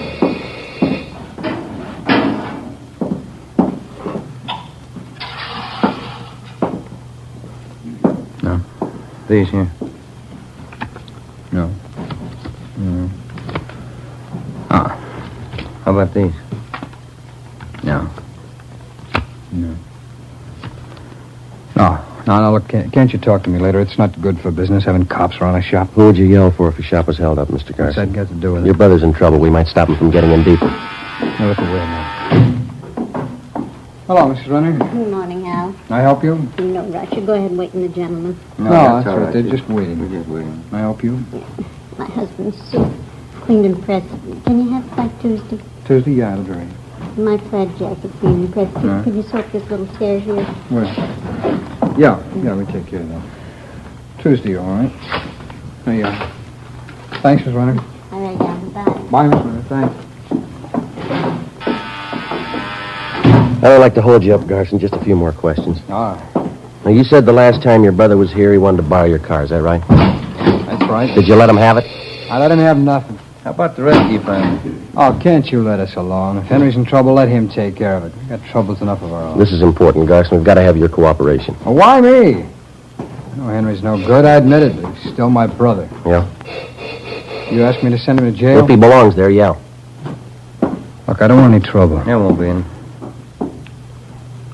No. These here? No. Ah. How about these? No. No, look, can't you talk to me later? It's not good for business having cops around a shop. Who would you yell for if your shop was held up, Mr. Garson? What's that got to do with it? Your brother's in trouble. We might stop him from getting in deeper. Now, look away now. Hello, Mrs. Runner. Good morning, Al. Can I help you? No rush. You go ahead and wait in the gentleman. No, that's all right. They're just waiting. We're just waiting. Can I help you? My husband's suit, cleaned and pressed. Can you have it by Tuesday? Tuesday, yeah, it'll be ready. My plaid jacket, cleaned and pressed. Yeah. Could you soak this little stairs here? Where? Yeah, we take care of that. Tuesday, all right. There you are. Thanks, Miss Runner. All right, Al. Bye. Bye, Miss Runner. Thanks. I would like to hold you up, Garson. Just a few more questions. All right. Now, you said the last time your brother was here, he wanted to borrow your car. Is that right? That's right. Did you let him have it? I let him have nothing. How about the rescue family? Oh, can't you let us alone? If Henry's in trouble, let him take care of it. We've got troubles enough of our own. This is important, Garson. We've got to have your cooperation. Well, why me? No, Henry's no good. I admit it. But he's still my brother. Yeah? You asked me to send him to jail? If he belongs there, yeah. Look, I don't want any trouble. There won't be any.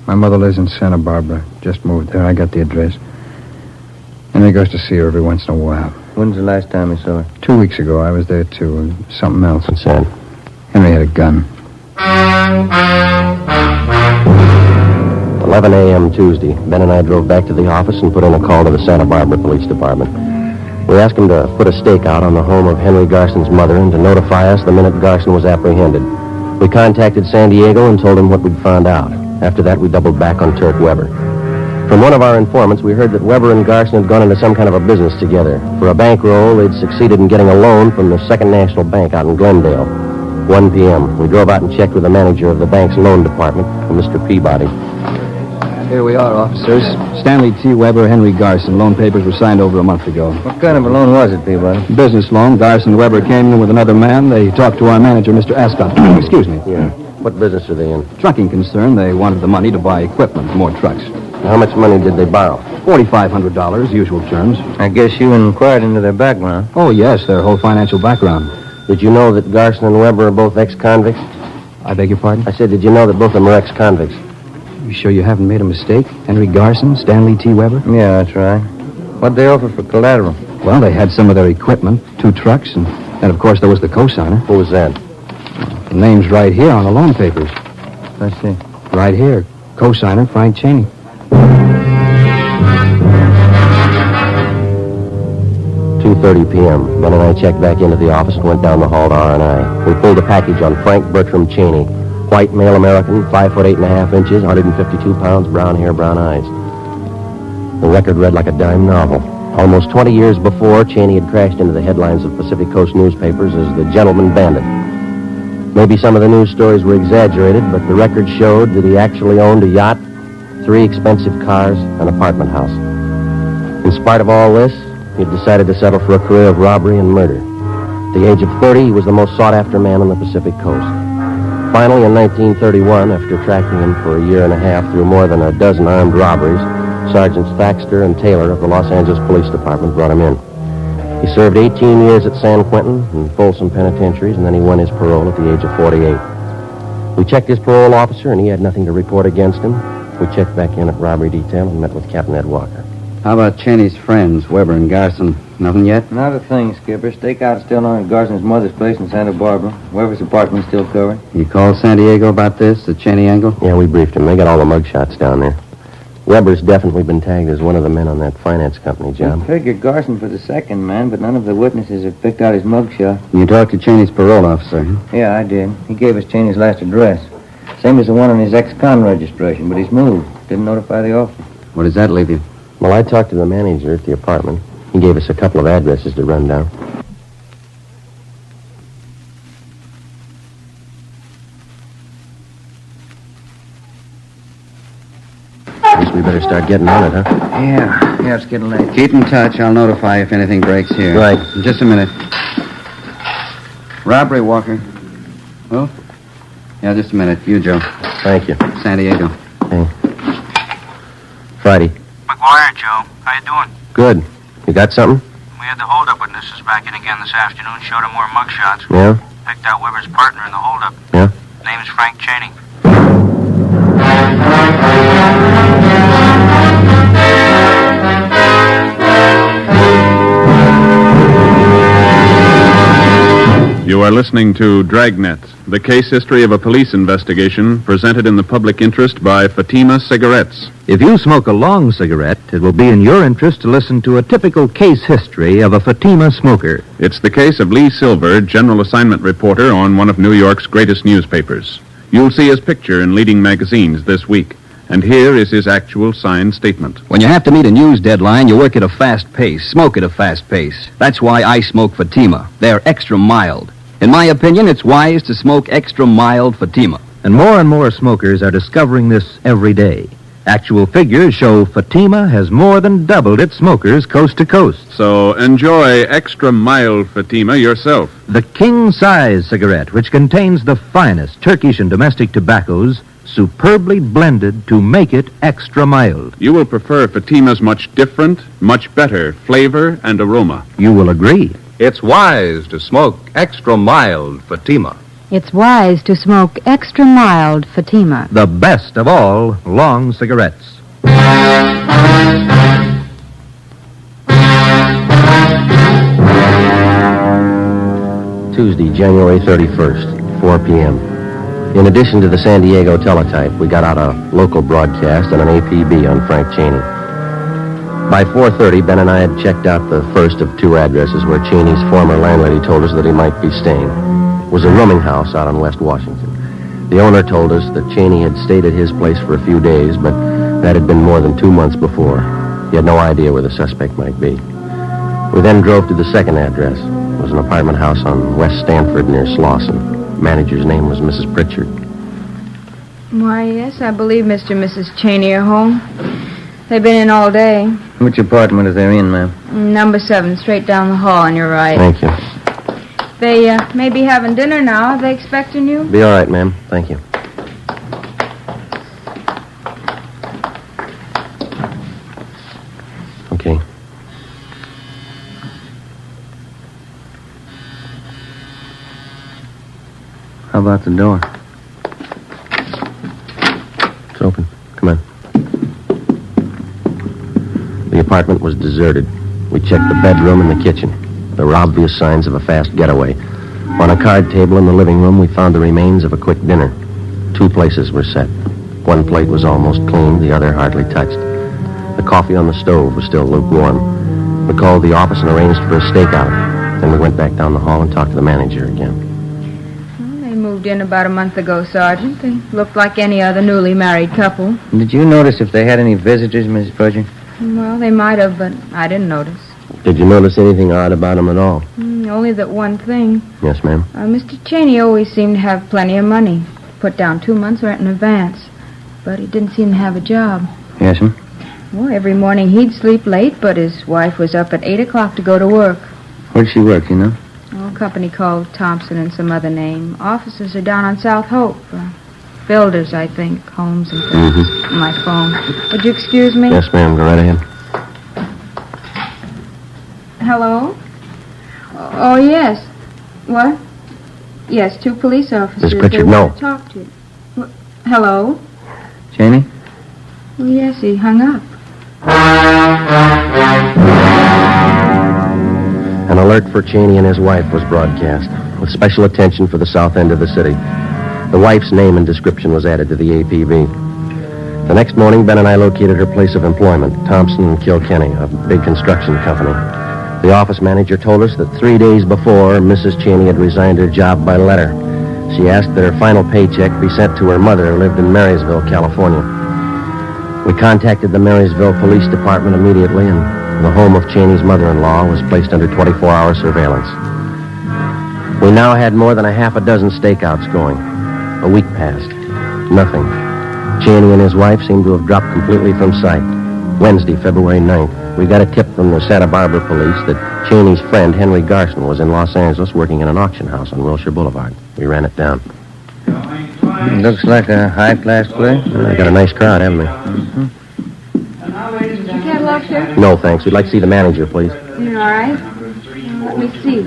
My mother lives in Santa Barbara. Just moved there. I got the address. Henry goes to see her every once in a while. When's the last time you saw her? 2 weeks ago, I was there, too, and something else. What's that? Henry had a gun. 11 a.m. Tuesday. Ben and I drove back to the office and put in a call to the Santa Barbara Police Department. We asked them to put a stake out on the home of Henry Garson's mother and to notify us the minute Garson was apprehended. We contacted San Diego and told him what we'd found out. After that, we doubled back on Turk Weber. From one of our informants, we heard that Weber and Garson had gone into some kind of a business together. For a bankroll, they'd succeeded in getting a loan from the Second National Bank out in Glendale. 1 p.m. We drove out and checked with the manager of the bank's loan department, Mr. Peabody. Here we are, officers. Stanley T. Weber, Henry Garson. Loan papers were signed over a month ago. What kind of a loan was it, Peabody? Business loan. Garson and Weber came in with another man. They talked to our manager, Mr. Ascot. Excuse me. Yeah. What business are they in? Trucking concern. They wanted the money to buy equipment, more trucks. How much money did they borrow? $4,500, usual terms. I guess you inquired into their background. Oh, yes, their whole financial background. Did you know that Garson and Weber are both ex-convicts? I beg your pardon? I said, did you know that both of them are ex-convicts? You sure you haven't made a mistake? Henry Garson, Stanley T. Weber? Yeah, that's right. What'd they offer for collateral? Well, they had some of their equipment, 2 trucks, and of course, there was the cosigner. Who was that? The name's right here on the loan papers. Let's see. Right here. Cosigner, Frank Cheney. 2:30 p.m. Ben and I checked back into the office and went down the hall to R&I. We pulled a package on Frank Bertram Cheney. White, male American, 5 foot 8.5 inches, 152 pounds, brown hair, brown eyes. The record read like a dime novel. Almost 20 years before, Cheney had crashed into the headlines of Pacific Coast newspapers as the gentleman bandit. Maybe some of the news stories were exaggerated, but the record showed that he actually owned a yacht, 3 expensive cars, an apartment house. In spite of all this, he had decided to settle for a career of robbery and murder. At the age of 30, he was the most sought-after man on the Pacific Coast. Finally, in 1931, after tracking him for a year and a half through more than a dozen armed robberies, Sergeants Thaxter and Taylor of the Los Angeles Police Department brought him in. He served 18 years at San Quentin and Folsom penitentiaries, and then he won his parole at the age of 48. We checked his parole officer, and he had nothing to report against him. We checked back in at robbery detail and met with Captain Ed Walker. How about Cheney's friends, Weber and Garson? Nothing yet? Not a thing, Skipper. Stakeout's still on at Garson's mother's place in Santa Barbara. Weber's apartment's still covered. You called San Diego about this, the Cheney angle? Yeah, we briefed him. They got all the mugshots down there. Weber's definitely been tagged as one of the men on that finance company job. We figured Garson for the second man, but none of the witnesses have picked out his mugshot. You talked to Cheney's parole officer, huh? Yeah, I did. He gave us Cheney's last address. Same as the one on his ex-con registration, but he's moved. Didn't notify the officer. Where does that leave you? Well, I talked to the manager at the apartment. He gave us a couple of addresses to run down. Guess we better start getting on it, huh? Yeah, it's getting late. Keep in touch. I'll notify you if anything breaks here. Right. In just a minute. Robbery, Walker. Oh? Yeah, just a minute. You, Joe. Thank you. San Diego. Hey. Friday. McGuire, Joe. How you doing? Good. You got something? We had the hold-up witnesses back in again this afternoon. Showed them more mugshots. Yeah? picked out Weber's partner in the holdup. Yeah? Name's Frank Cheney. You are listening to Dragnet, the case history of a police investigation presented in the public interest by Fatima Cigarettes. If you smoke a long cigarette, it will be in your interest to listen to a typical case history of a Fatima smoker. It's the case of Lee Silver, general assignment reporter on one of New York's greatest newspapers. You'll see his picture in leading magazines this week. And here is his actual signed statement. When you have to meet a news deadline, you work at a fast pace, smoke at a fast pace. That's why I smoke Fatima. They're extra mild. In my opinion, it's wise to smoke extra mild Fatima. And more smokers are discovering this every day. Actual figures show Fatima has more than doubled its smokers coast to coast. So enjoy extra mild Fatima yourself. The king-size cigarette, which contains the finest Turkish and domestic tobaccos, superbly blended to make it extra mild. You will prefer Fatima's much different, much better flavor and aroma. You will agree. It's wise to smoke extra mild Fatima. It's wise to smoke extra mild Fatima. The best of all long cigarettes. Tuesday, January 31st, 4 p.m. In addition to the San Diego teletype, we got out a local broadcast and an APB on Frank Cheney. By 4:30, Ben and I had checked out the first of two addresses where Cheney's former landlady told us that he might be staying. It was a rooming house out on West Washington. The owner told us that Cheney had stayed at his place for a few days, but that had been more than 2 months before. He had no idea where the suspect might be. We then drove to the second address. It was an apartment house on West Stanford near Slauson. Manager's name was Mrs. Pritchard. Why, yes, I believe Mr. and Mrs. Cheney are home. They've been in all day. Which apartment are they in, ma'am? Number 7, straight down the hall on your right. Thank you. They may be having dinner now. Are they expecting you? Be all right, ma'am. Thank you. Okay. How about the door? It's open. Come on. The apartment was deserted. We checked the bedroom and the kitchen. There were obvious signs of a fast getaway. On a card table in the living room, we found the remains of a quick dinner. 2 places were set. One plate was almost clean, the other hardly touched. The coffee on the stove was still lukewarm. We called the office and arranged for a stakeout. Then we went back down the hall and talked to the manager again. Well, they moved in about a month ago, Sergeant. They looked like any other newly married couple. Did you notice if they had any visitors, Mrs. Pritchard? Well, they might have, but I didn't notice. Did you notice anything odd about him at all? Only that one thing. Yes, ma'am. Mr. Cheney always seemed to have plenty of money. Put down 2 months' rent in advance. But he didn't seem to have a job. Yes, ma'am. Well, every morning he'd sleep late, but his wife was up at 8 o'clock to go to work. Where'd she work, you know? A company called Thompson and some other name. Offices are down on South Hope. Builders, I think. Homes and things. Mm-hmm. My phone. Would you excuse me? Yes, ma'am. Go right ahead. Hello? Oh, yes. What? Yes, 2 police officers. Miss Pritchard, They no. want to talk to you. Hello? Cheney? Well, yes, he hung up. An alert for Cheney and his wife was broadcast, with special attention for the south end of the city. The wife's name and description was added to the APB. The next morning, Ben and I located her place of employment, Thompson and Kilkenny, a big construction company. The office manager told us that 3 days before, Mrs. Cheney had resigned her job by letter. She asked that her final paycheck be sent to her mother, who lived in Marysville, California. We contacted the Marysville Police Department immediately, and the home of Cheney's mother-in-law was placed under 24-hour surveillance. We now had more than a half a dozen stakeouts going. A week passed. Nothing. Cheney and his wife seemed to have dropped completely from sight. Wednesday, February 9th, we got a tip from the Santa Barbara police that Cheney's friend, Henry Garson, was in Los Angeles working in an auction house on Wilshire Boulevard. We ran it down. Looks like a high-class place. They got a nice crowd, haven't they? Did you catalog, sir? No, thanks. We'd like to see the manager, please. You all right? Let me see.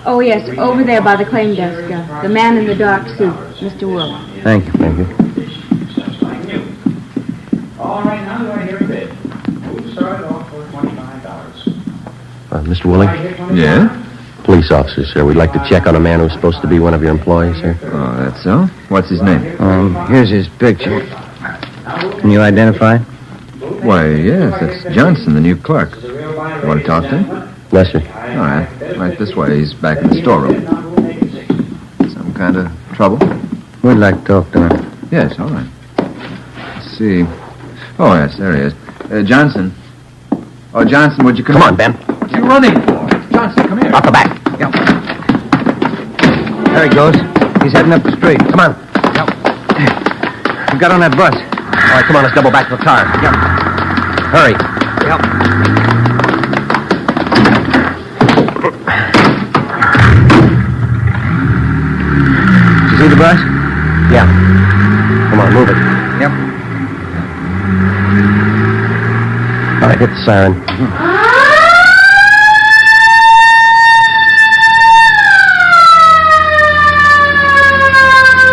Oh, yes, over there by the claim desk. The man in the dark suit, Mr. Will. Thank you, thank you. All right, now do I hear a bid? We'll start it off for $25. Mr. Willing? Yeah? Police officer, sir. We'd like to check on a man who's supposed to be one of your employees, sir. Oh, that's so? What's his name? Here's his picture. Can you identify? Why, yes, that's Johnson, the new clerk. You want to talk to him? Yes, sir. All right. Right this way. He's back in the storeroom. Some kind of trouble? We'd like to talk to him. Yes, all right. Let's see. Oh, yes, there he is. Johnson. Oh, Johnson, would you come on, Ben. What are you running for? Johnson, come here. Off the back. Yep. There he goes. He's heading up the street. Come on. Yep. We got on that bus. All right, come on, let's double back to the car. Yep. Hurry. Yep. Did you see the bus? Yeah. Come on, move it. Yep. All right, hit the siren.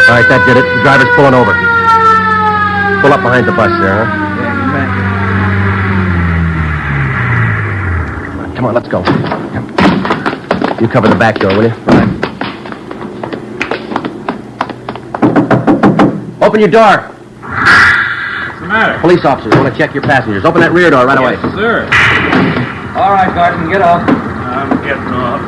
All right, that did it. The driver's pulling over. Pull up behind the bus there, huh? Yeah, Come on, let's go. You cover the back door, will you? Right. Open your door. What's the matter? Police officers want to check your passengers. Open that rear door right away. Yes, sir. All right, Garson, get off. I'm getting off.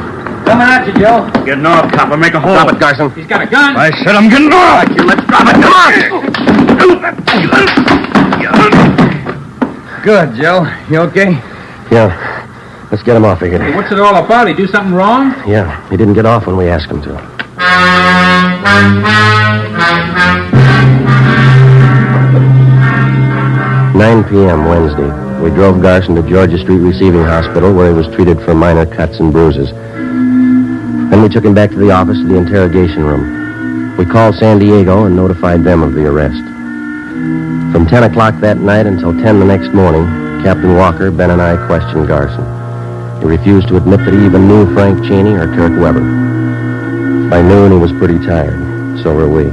Coming at you, Joe. Getting off, copper. Make a hole. Drop it, Garson. He's got a gun. I said I'm getting off. Right, you let's drop it. Come on. Good, Joe. You okay? Yeah. Let's get him off of here. Hey, what's it all about? He do something wrong? Yeah, he didn't get off when we asked him to. "9 p.m. Wednesday. We drove Garson to Georgia Street Receiving Hospital, where he was treated for minor cuts and bruises. Then we took him back to the office of the interrogation room. We called San Diego and notified them of the arrest. From 10 o'clock that night until 10 the next morning, Captain Walker, Ben, and I questioned Garson. He refused to admit that he even knew Frank Cheney or Turk Weber. By noon, he was pretty tired. So were we.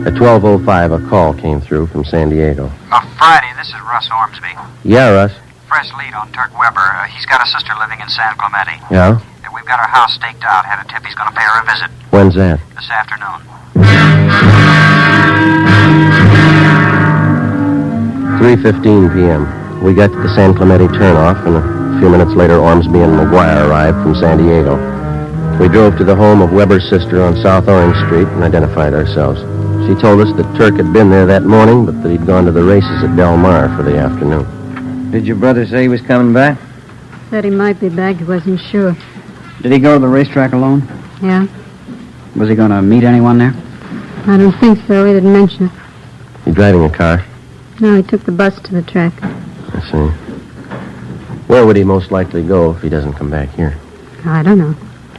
At 12:05, a call came through from San Diego. Friday, this is Russ Ormsby. Yeah, Russ. Fresh lead on Turk Weber. He's got a sister living in San Clemente. Yeah? We've got her house staked out. Had a tip he's going to pay her a visit When's that? this afternoon. 3:15 p.m. We got to the San Clemente turnoff, and a few minutes later, Ormsby and McGuire arrived from San Diego. We drove to the home of Weber's sister on South Orange Street and identified ourselves. She told us that Turk had been there that morning, but that he'd gone to the races at Del Mar for the afternoon. Did your brother say he was coming back? Said he might be back. He wasn't sure. Did he go to the racetrack alone? Yeah? Was he going to meet anyone there? I don't think so. He didn't mention it. You driving a car? No, he took the bus to the track. I see. Where would he most likely go if he doesn't come back here? I don't know.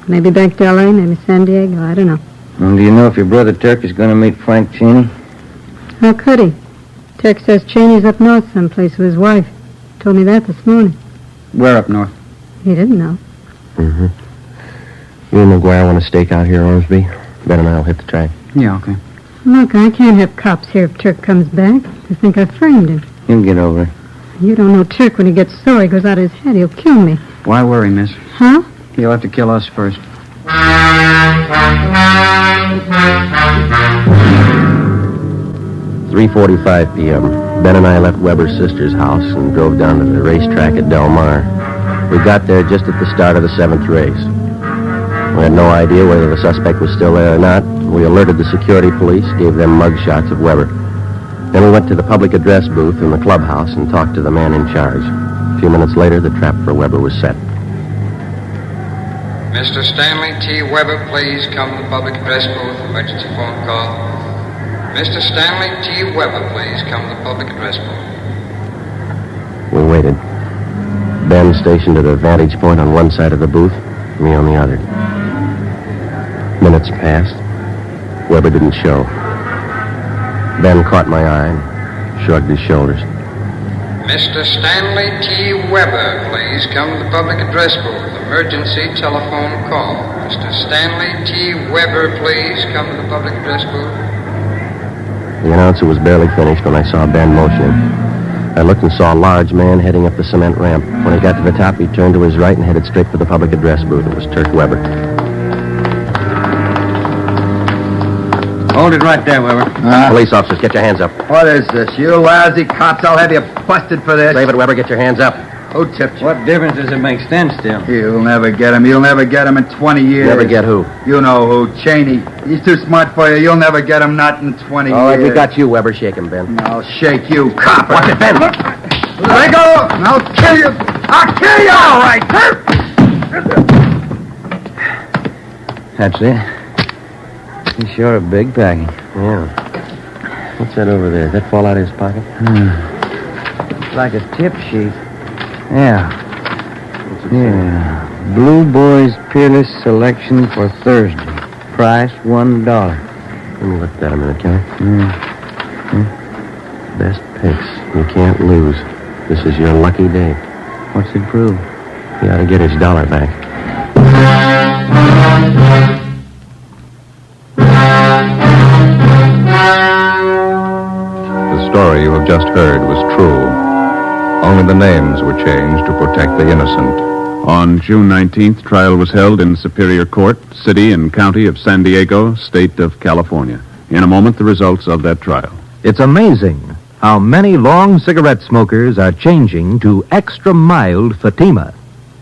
Maybe back to L.A., maybe San Diego. I don't know. Well, do you know if your brother Turk is going to meet Frank Cheney? How could he? Turk says Cheney's up north someplace with his wife. Told me that this morning. Where up north? He didn't know. Mm-hmm. You and McGuire want to stake out here, Ormsby? Ben and I'll hit the track. Yeah, okay. Look, I can't have cops here if Turk comes back. They think I framed him. He'll get over it. You don't know Turk. When he gets sore, he goes out of his head. He'll kill me. Why worry, miss? Huh? He'll have to kill us first. 3:45 p.m. Ben and I left Weber's sister's house and drove down to the racetrack at Del Mar. We got there just at the start of the 7th race. We had no idea whether the suspect was still there or not. We alerted the security police, gave them mug shots of Weber. Then we went to the public address booth in the clubhouse and talked to the man in charge. A few minutes later, the trap for Weber was set. Mr. Stanley T. Weber, please come to the public address booth. Emergency phone call. Mr. Stanley T. Weber, please come to the public address booth. We waited. Ben stationed at a vantage point on one side of the booth, me on the other. Minutes passed. Weber didn't show. Ben caught my eye and shrugged his shoulders. Mr. Stanley T. Weber, please come to the public address booth. Emergency telephone call. Mr. Stanley T. Weber, please come to the public address booth. The announcer was barely finished when I saw Ben motioning. I looked and saw a large man heading up the cement ramp. When he got to the top, he turned to his right and headed straight for the public address booth. It was Turk Weber. Hold it right there, Weber. Police officers, get your hands up. What is this? You lousy cops, I'll have you busted for this. Save it, Weber, get your hands up. Who tipped you? What difference does it make? Stand still. You'll never get him. You'll never get him in 20 years. Never get who? You know who. Cheney. He's too smart for you. You'll never get him, not in 20 All right, years. we got you, Weber. Shake him, Ben. I'll shake you, copper. Watch it, Ben. Let go, and I'll kill you. I'll kill you, all right. That's it. He's sure a big package. Yeah. What's that over there? Did that fall out of his pocket? It's like a tip sheet. Yeah. Yeah. Blue Boys Peerless Selection for Thursday. Price $1. Let me look at that a minute, can I? Best picks. You can't lose. This is your lucky day. What's it prove? He ought to get his dollar back. The story you have just heard was true. Only the names were changed to protect the innocent. On June 19th, trial was held in Superior Court, City and County of San Diego, State of California. In a moment, the results of that trial. It's amazing how many long cigarette smokers are changing to extra mild Fatima.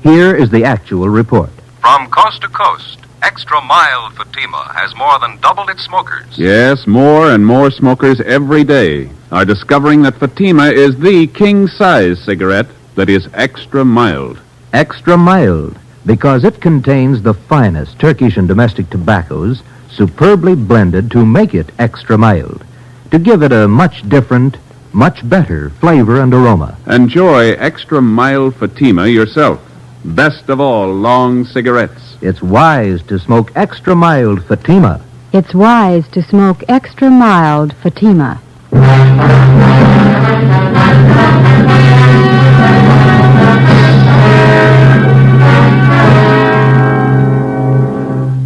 Here is the actual report. From coast to coast, extra mild Fatima has more than doubled its smokers. Yes, more and more smokers every day are discovering that Fatima is the king-size cigarette that is extra mild. Extra mild, because it contains the finest Turkish and domestic tobaccos superbly blended to make it extra mild, to give it a much different, much better flavor and aroma. Enjoy extra mild Fatima yourself. Best of all long cigarettes. It's wise to smoke extra mild Fatima. It's wise to smoke extra mild Fatima.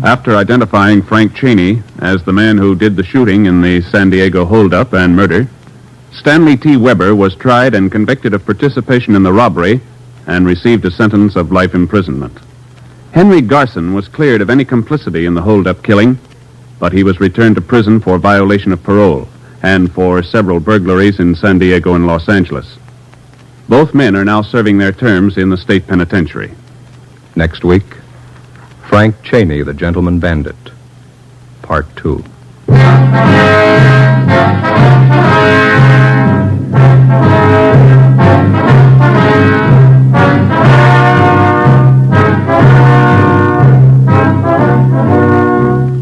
After identifying Frank Cheney as the man who did the shooting in the San Diego holdup and murder, Stanley T. Weber was tried and convicted of participation in the robbery and received a sentence of life imprisonment. Henry Garson was cleared of any complicity in the holdup killing, but he was returned to prison for violation of parole and for several burglaries in San Diego and Los Angeles. Both men are now serving their terms in the state penitentiary. Next week, Frank Cheney, the Gentleman Bandit, Part 2.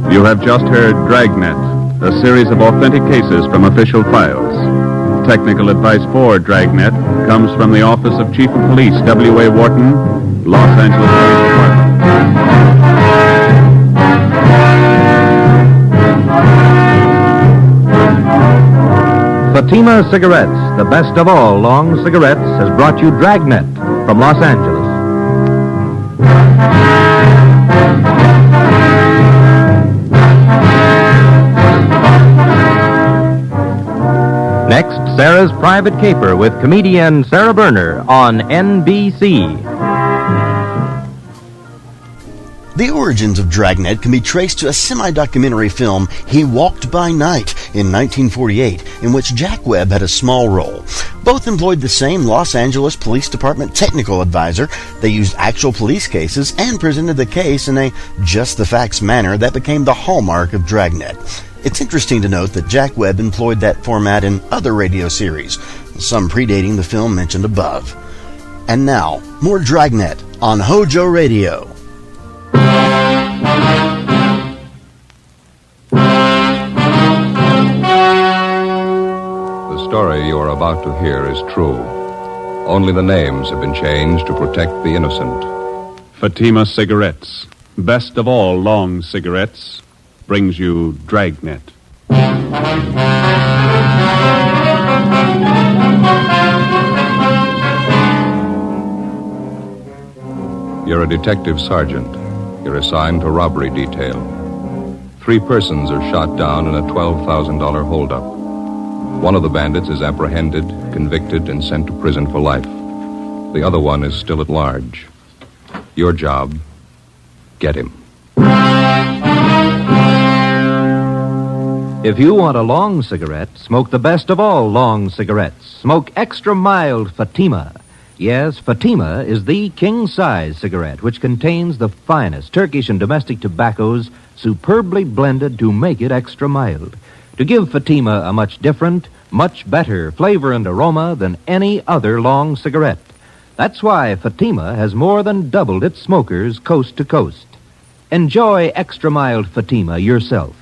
You have just heard Dragnet, a series of authentic cases from official files. Technical advice for Dragnet comes from the Office of Chief of Police W.A. Wharton, Los Angeles Police Department. Fatima Cigarettes, the best of all long cigarettes, has brought you Dragnet from Los Angeles. Next, Sarah's Private Caper with comedian Sarah Berner on NBC. The origins of Dragnet can be traced to a semi-documentary film, He Walked by Night, in 1948, in which Jack Webb had a small role. Both employed the same Los Angeles Police Department technical advisor. They used actual police cases and presented the case in a just-the-facts manner that became the hallmark of Dragnet. It's interesting to note that Jack Webb employed that format in other radio series, some predating the film mentioned above. And now, more Dragnet on HOJO Radio. The story you are about to hear is true. Only the names have been changed to protect the innocent. Fatima Cigarettes, best of all long cigarettes, brings you Dragnet. You're a detective sergeant. You're assigned to robbery detail. 3 persons are shot down in a $12,000 holdup. One of the bandits is apprehended, convicted, and sent to prison for life. The other one is still at large. Your job, get him. If you want a long cigarette, smoke the best of all long cigarettes. Smoke extra mild Fatima. Yes, Fatima is the king-size cigarette, which contains the finest Turkish and domestic tobaccos superbly blended to make it extra mild, to give Fatima a much different, much better flavor and aroma than any other long cigarette. That's why Fatima has more than doubled its smokers coast to coast. Enjoy extra mild Fatima yourself.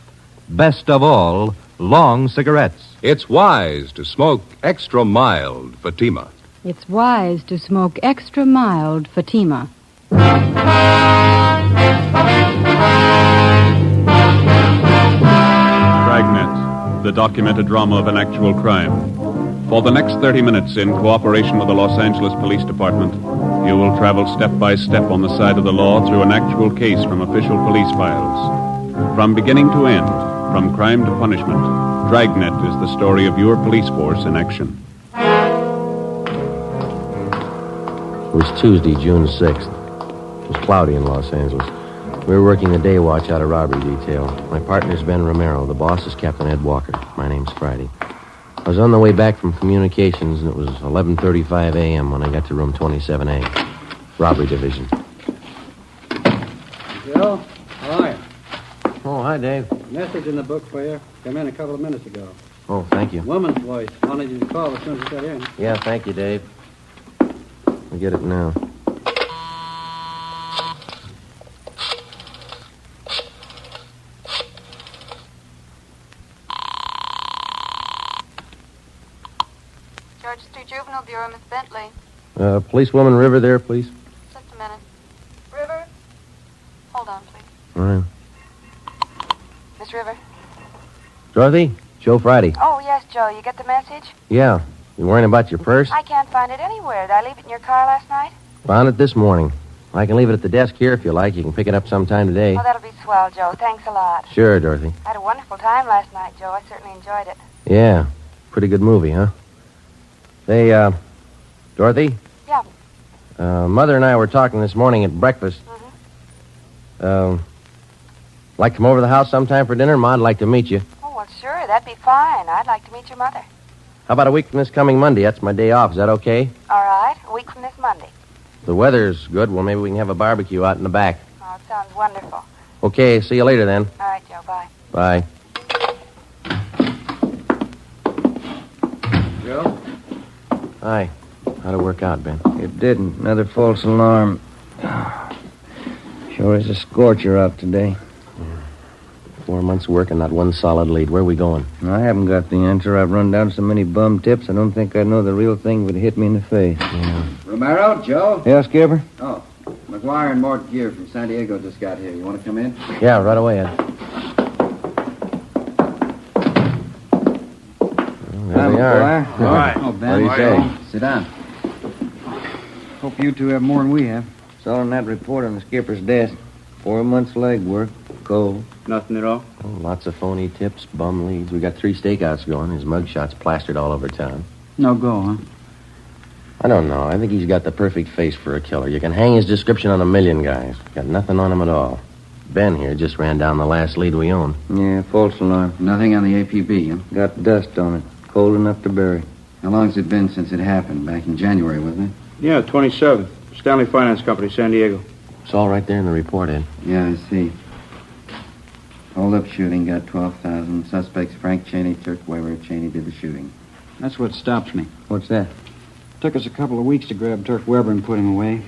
Best of all, long cigarettes. It's wise to smoke extra mild Fatima. It's wise to smoke extra mild Fatima. Dragnet, the documented drama of an actual crime. For the next 30 minutes, in cooperation with the Los Angeles Police Department, you will travel step by step on the side of the law through an actual case from official police files. From beginning to end, from crime to punishment, Dragnet is the story of your police force in action. It was Tuesday, June 6th. It was cloudy in Los Angeles. We were working the day watch out of robbery detail. My partner's Ben Romero. The boss is Captain Ed Walker. My name's Friday. I was on the way back from communications, and it was 11:35 a.m. when I got to room 27A, robbery division. Joe, how are you? Oh, hi, Dave. Message in the book for you. Came in a couple of minutes ago. Oh, thank you. Woman's voice. Wanted you to call as soon as you got in. Yeah, thank you, Dave. I'll get it now. Georgia Street Juvenile Bureau, Miss Bentley. Policewoman River there, please. Just a minute. River? Hold on, please. All right. Miss River? Dorothy? Joe Friday. Oh, yes, Joe. You get the message? Yeah. You worrying about your purse? I can't find it anywhere. Did I leave it in your car last night? Found it this morning. I can leave it at the desk here if you like. You can pick it up sometime today. Oh, that'll be swell, Joe. Thanks a lot. Sure, Dorothy. I had a wonderful time last night, Joe. I certainly enjoyed it. Yeah. Pretty good movie, huh? Hey, Dorothy? Yeah. Mother and I were talking this morning at breakfast. Like to come over to the house sometime for dinner? Ma'd like to meet you. Oh, well, sure. That'd be fine. I'd like to meet your mother. How about a week from this coming Monday? That's my day off. Is that okay? All right. A week from this Monday. The weather's good. Well, maybe we can have a barbecue out in the back. Oh, it sounds wonderful. Okay, see you later then. All right, Joe. Bye. Bye. Joe? Hi. How'd it work out, Ben? It didn't. Another false alarm. Sure is a scorcher out today. 4 months' work and not one solid lead. Where are we going? I haven't got the answer. I've run down so many bum tips, I don't think I know the real thing would hit me in the face. Yeah. Romero, Joe? Yeah, Skipper? Oh, McGuire and Mort Gear from San Diego just got here. You want to come in? Yeah, right away, Ed. There we are. All right. Oh, Ben. What do you say? Sit down. Hope you two have more than we have. It's all on that report on the skipper's desk. 4 months legwork. Cold. Nothing at all? Oh, lots of phony tips, bum leads. We got 3 stakeouts going. His mugshot's plastered all over town. No go, huh? I don't know. I think he's got the perfect face for a killer. You can hang his description on 1,000,000 guys. Got nothing on him at all. Ben here just ran down the last lead we own. Yeah, false alarm. Nothing on the APB, huh? Got dust on it. Cold enough to bury. How long's it been since it happened? Back in January, wasn't it? Yeah, 27th. Stanley Finance Company, San Diego. It's all right there in the report, Ed. Yeah, I see. Hold-up shooting got 12,000. Suspects Frank Cheney, Turk Weber. Cheney did the shooting. That's what stops me. What's that? Took us a couple of weeks to grab Turk Weber and put him away.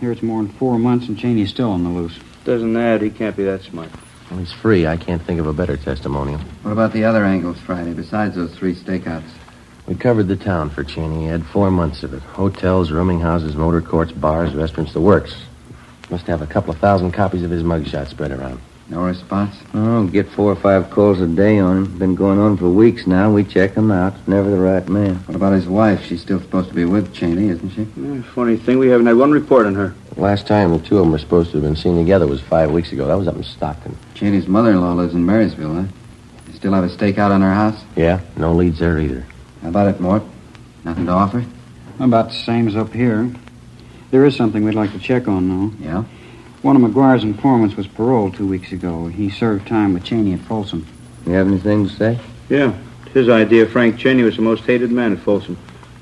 Here it's more than 4 months and Cheney's still on the loose. Doesn't that? He can't be that smart. Well, he's free. I can't think of a better testimonial. What about the other angles Friday, besides those 3 stakeouts? We covered the town for Cheney. He had 4 months of it. Hotels, rooming houses, motor courts, bars, restaurants, the works. Must have a couple of thousand copies of his mugshot spread around. No response? Oh, get 4 or 5 calls a day on him. Been going on for weeks now. We check him out. Never the right man. What about his wife? She's still supposed to be with Cheney, isn't she? Funny thing, we haven't had one report on her. Last time the two of them were supposed to have been seen together was 5 weeks ago. That was up in Stockton. Cheney's mother-in-law lives in Marysville, huh? You still have a stakeout on her house? Yeah, no leads there either. How about it, Mort? Nothing to offer? About the same as up here. There is something we'd like to check on, though. Yeah? One of McGuire's informants was paroled 2 weeks ago. He served time with Cheney at Folsom. You have anything to say? Yeah. It's his idea Frank Cheney was the most hated man at Folsom.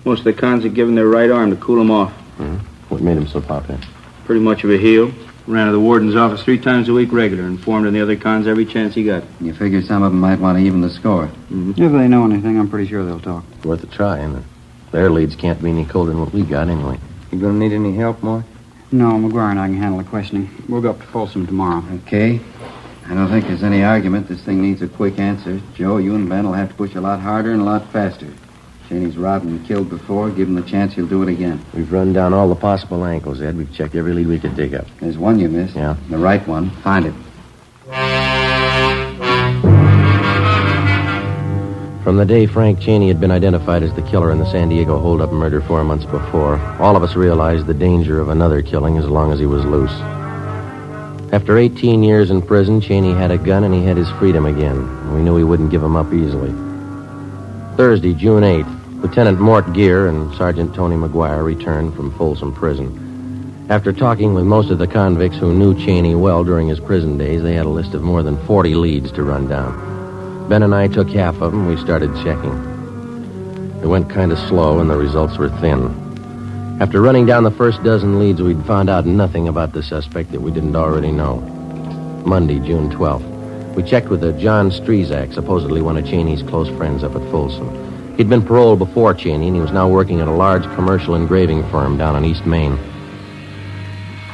Most of the cons had given their right arm to cool him off. Mm-hmm. What made him so popular? Pretty much of a heel. Ran to the warden's office 3 times a week regular and informed on the other cons every chance he got. You figure some of them might want to even the score. Mm-hmm. If they know anything, I'm pretty sure they'll talk. Worth a try, isn't it? Their leads can't be any colder than what we got anyway. You gonna need any help, Mort? No, McGuire and I can handle the questioning. We'll go up to Folsom tomorrow. Okay. I don't think there's any argument. This thing needs a quick answer. Joe, you and Ben will have to push a lot harder and a lot faster. Cheney's robbed and killed before. Give him the chance, he'll do it again. We've run down all the possible angles, Ed. We've checked every lead we could dig up. There's one you missed. Yeah? The right one. Find it. From the day Frank Cheney had been identified as the killer in the San Diego hold-up murder 4 months before, all of us realized the danger of another killing as long as he was loose. After 18 years in prison, Cheney had a gun and he had his freedom again. We knew he wouldn't give him up easily. Thursday, June 8th, Lieutenant Mort Gear and Sergeant Tony McGuire returned from Folsom Prison. After talking with most of the convicts who knew Cheney well during his prison days, they had a list of more than 40 leads to run down. Ben and I took half of them. We started checking. It went kind of slow, and the results were thin. After running down the first dozen leads, we'd found out nothing about the suspect that we didn't already know. Monday, June 12th. We checked with a John Strezak, supposedly one of Cheney's close friends up at Folsom. He'd been paroled before Cheney, and he was now working at a large commercial engraving firm down on East Main.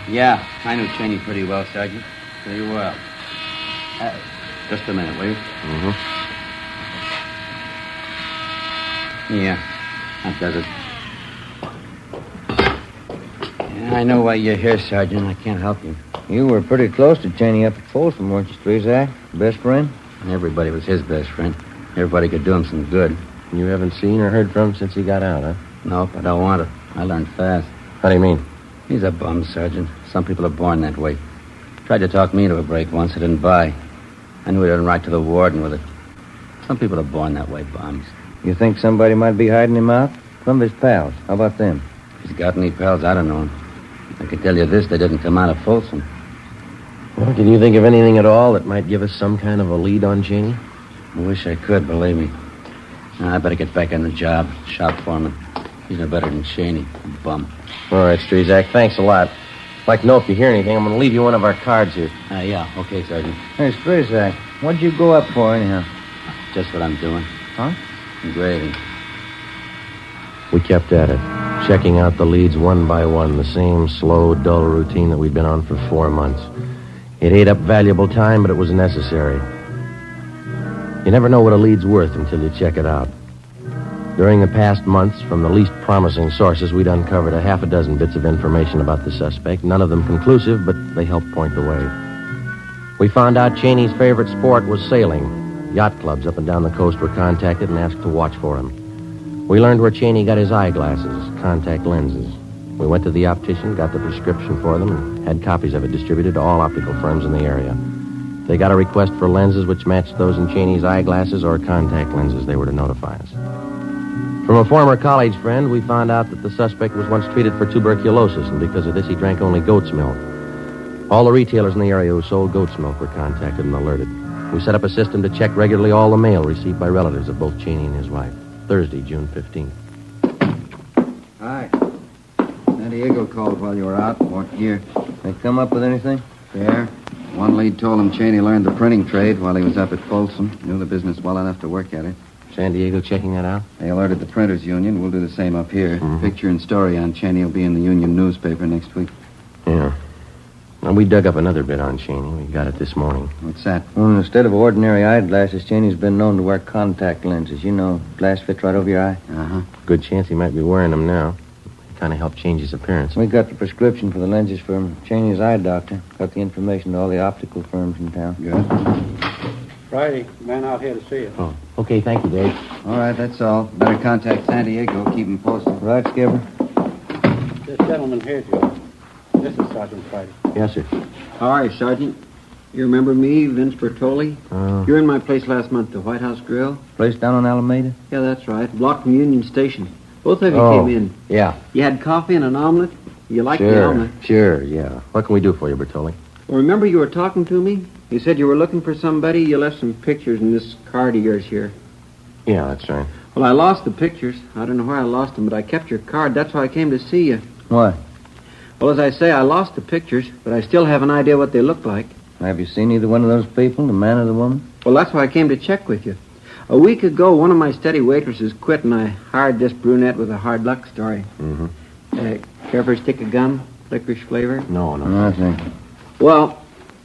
Yeah, I knew Cheney pretty well, Sergeant. Pretty well. Just a minute, will you? Mm-hmm. Yeah, that does it. Yeah, I know why you're here, Sergeant. I can't help you. You were pretty close to Cheney up at Folsom, weren't you, Strezak? Best friend? Everybody was his best friend. Everybody could do him some good. You haven't seen or heard from him since he got out, huh? Nope, I don't want to. I learned fast. How do you mean? He's a bum, Sergeant. Some people are born that way. Tried to talk me into a break once. I didn't buy. I knew he didn't write to the warden with it. Some people are born that way, bums. You think somebody might be hiding him out? Some of his pals. How about them? If he's got any pals, I don't know him. I can tell you this, they didn't come out of Folsom. Well, can you think of anything at all that might give us some kind of a lead on Cheney? I wish I could, believe me. I better get back on the job. Shop foreman. He's no better than Cheney. Bum. All right, Strezak, thanks a lot. I'd like to know if you hear anything. I'm going to leave you one of our cards here. Yeah, okay, Sergeant. Hey, Strezak, what'd you go up for, anyhow? Just what I'm doing. Huh? Engraving. We kept at it, checking out the leads one by one, the same slow, dull routine that we'd been on for 4 months. It ate up valuable time, but it was necessary. You never know what a lead's worth until you check it out. During the past months, from the least promising sources, we'd uncovered a half a dozen bits of information about the suspect, none of them conclusive, but they helped point the way. We found out Cheney's favorite sport was sailing. Yacht clubs up and down the coast were contacted and asked to watch for him. We learned where Cheney got his eyeglasses, contact lenses. We went to the optician, got the prescription for them, and had copies of it distributed to all optical firms in the area. They got a request for lenses which matched those in Cheney's eyeglasses or contact lenses. They were to notify us. From a former college friend, we found out that the suspect was once treated for tuberculosis, and because of this, he drank only goat's milk. All the retailers in the area who sold goat's milk were contacted and alerted. We set up a system to check regularly all the mail received by relatives of both Cheney and his wife. Thursday, June 15th. Hi. San Diego called while you were out. What gear? They come up with anything? Fair. One lead told him Cheney learned the printing trade while he was up at Folsom. Knew the business well enough to work at it. San Diego checking that out? They alerted the Printers Union. We'll do the same up here. Picture and story on Cheney will be in the Union newspaper next week. Yeah. Well, we dug up another bit on Cheney. We got it this morning. What's that? Well, instead of ordinary eyeglasses, Cheney's been known to wear contact lenses. You know, glass fits right over your eye. Uh-huh. Good chance he might be wearing them now. Kind of helped change his appearance. We got the prescription for the lenses from Cheney's eye doctor. Got the information to all the optical firms in town. Good. Friday, man out here to see you. Oh, okay, thank you, Dave. All right, that's all. Better contact San Diego. Keep him posted. Right, Skipper? This gentleman here, Joe. This is Sergeant Friday. Yes, sir. All right, Sergeant. You remember me, Vince Bertoli? You were in my place last month, the White House Grill. Place down on Alameda? Yeah, that's right. Block from Union Station. Both of you came in. Yeah. You had coffee and an omelet? You liked the Sure, omelet? sure, yeah. What can we do for you, Bertoli? Well, remember you were talking to me? You said you were looking for somebody. You left some pictures in this card of yours here. Yeah, that's right. Well, I lost the pictures. I don't know where I lost them, but I kept your card. That's why I came to see you. What? Well, as I say, I lost the pictures, but I still have an idea what they look like. Have you seen either one of those people, the man or the woman? Well, that's why I came to check with you. A week ago, one of my steady waitresses quit, and I hired this brunette with a hard luck story. Mm-hmm. Care for a stick of gum? Licorice flavor? No. Nothing. Well,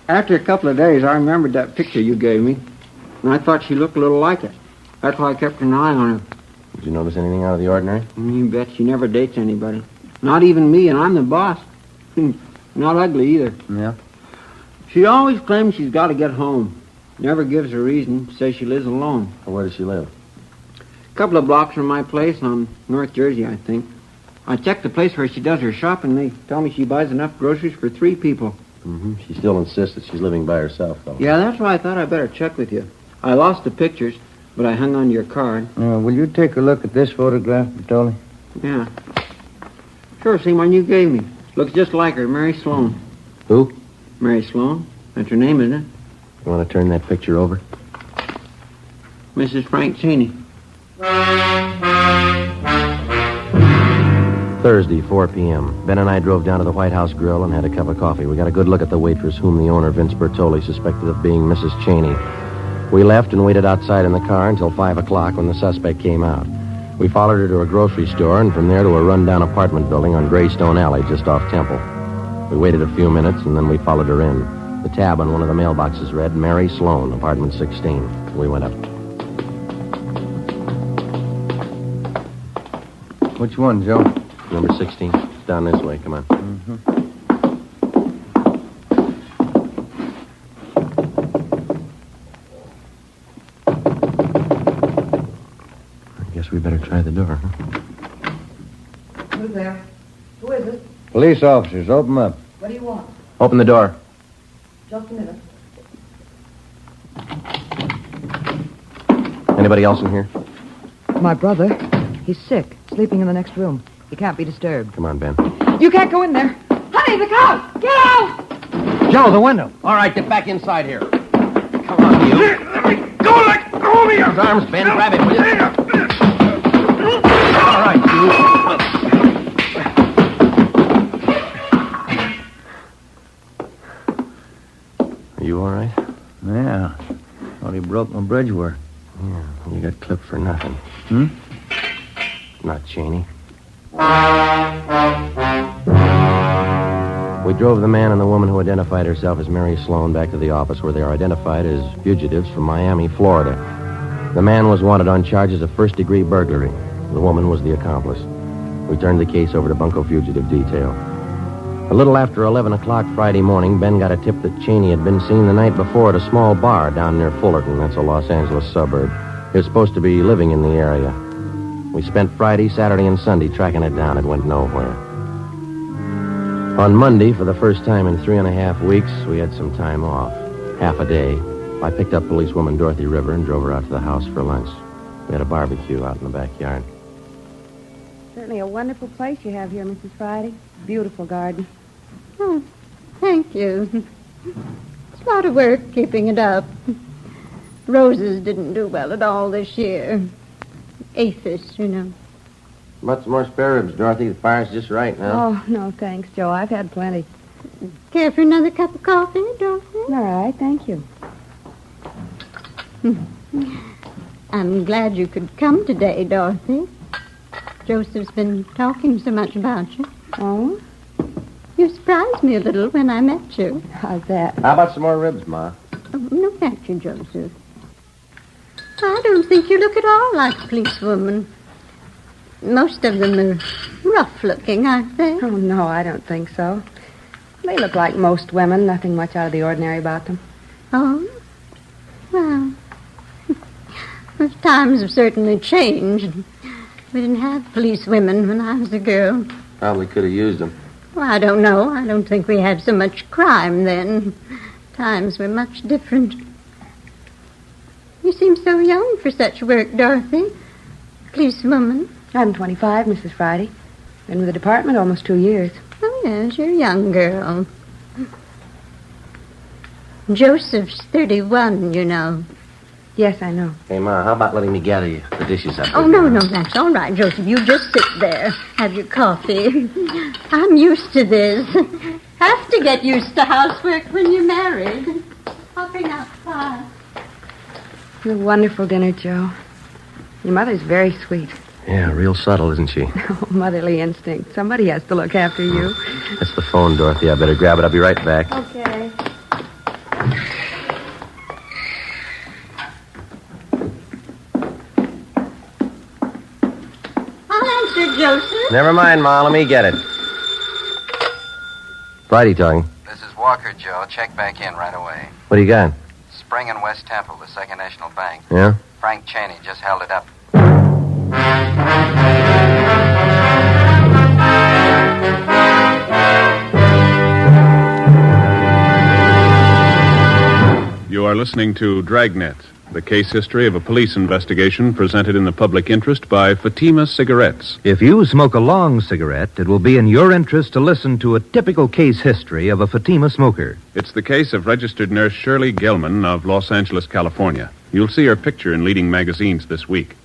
after a couple of days, I remembered that picture you gave me, and I thought she looked a little like it. That's why I kept an eye on her. Did you notice anything out of the ordinary? You bet she never dates anybody. Not even me, and I'm the boss. Not ugly either. Yeah? She always claims she's got to get home. Never gives a reason. Says she lives alone. Well, where does she live? A couple of blocks from my place on North Jersey, I think. I checked the place where she does her shopping. They tell me she buys enough groceries for 3 people. Mm-hmm. She still insists that she's living by herself, though. Yeah, that's why I thought I'd better check with you. I lost the pictures, but I hung on to your card. Will you take a look at this photograph, Bertoli? Yeah. Sure, same one you gave me. Looks just like her, Mary Sloan. Who? Mary Sloan. That's her name, isn't it? You want to turn that picture over? Mrs. Frank Cheney. Thursday, 4 p.m. Ben and I drove down to the White House Grill and had a cup of coffee. We got a good look at the waitress whom the owner, Vince Bertoli, suspected of being Mrs. Cheney. We left and waited outside in the car until 5 o'clock when the suspect came out. We followed her to a grocery store and from there to a rundown apartment building on Greystone Alley just off Temple. We waited a few minutes and then we followed her in. The tab on one of the mailboxes read, Mary Sloan, apartment 16. We went up. Which one, Joe? Number 16. It's down this way. Come on. I guess we better try the door, huh? Who's there? Who is it? Police officers, open up. What do you want? Open the door. Just a minute. Anybody else in here? My brother. He's sick, sleeping in the next room. He can't be disturbed. Come on, Ben. You can't go in there. Honey, the cow! Get out! Joe, the window. All right, get back inside here. Come on, you. Let me go! Let go of me! His arms, Ben. Grab it, will you? All right, you. Are you all right? Yeah. Thought he broke my bridge work. Yeah, you got clipped for nothing. Not Cheney. We drove the man and the woman who identified herself as Mary Sloan back to the office where they are identified as fugitives from Miami, Florida. The man was wanted on charges of first-degree burglary. The woman was the accomplice. We turned the case over to Bunko Fugitive Detail. A little after 11 o'clock Friday morning, Ben got a tip that Cheney had been seen the night before at a small bar down near Fullerton. That's a Los Angeles suburb. He was supposed to be living in the area. We spent Friday, Saturday, and Sunday tracking it down. It went nowhere. On Monday, for the first time in 3.5 weeks, we had some time off. Half a day. I picked up policewoman Dorothy River and drove her out to the house for lunch. We had a barbecue out in the backyard. Certainly a wonderful place you have here, Mrs. Friday. Beautiful garden. Oh, thank you. It's a lot of work keeping it up. Roses didn't do well at all this year. Aphis, you know. Much more spare ribs, Dorothy. The fire's just right now. Oh, no, thanks, Joe. I've had plenty. Care for another cup of coffee, Dorothy? All right, thank you. I'm glad you could come today, Dorothy. Joseph's been talking so much about you. Oh? You surprised me a little when I met you. How's that? How about some more ribs, Ma? Oh, no, thank you, Joseph. I don't think you look at all like a policewoman. Most of them are rough-looking, aren't they? Oh, no, I don't think so. They look like most women, nothing much out of the ordinary about them. Oh? Well, the times have certainly changed. We didn't have police women when I was a girl. Probably could have used them. Well, I don't know. I don't think we had so much crime then. Times were much different. You seem so young for such work, Dorothy. Policewoman. I'm 25, Mrs. Friday. Been with the department almost 2 years. Oh, yes, you're a young girl. Joseph's 31, you know. Yes, I know. Hey, Ma, how about letting me gather you the dishes up? Oh, no, that's all right, Joseph. You just sit there. Have your coffee. I'm used to this. Have to get used to housework when you're married. I'll bring out pie. A wonderful dinner, Joe. Your mother's very sweet. Yeah, real subtle, isn't she? Oh, motherly instinct. Somebody has to look after you. That's the phone, Dorothy. I better grab it. I'll be right back. Okay. I'll answer, Joseph. Never mind, Ma. Let me get it. Friday talking. This is Walker, Joe. Check back in right away. What do you got? Spring and West Temple, the Second National Bank. Yeah? Frank Cheney just held it up. You are listening to Dragnet, the case history of a police investigation presented in the public interest by Fatima Cigarettes. If you smoke a long cigarette, it will be in your interest to listen to a typical case history of a Fatima smoker. It's the case of registered nurse Shirley Gelman of Los Angeles, California. You'll see her picture in leading magazines this week.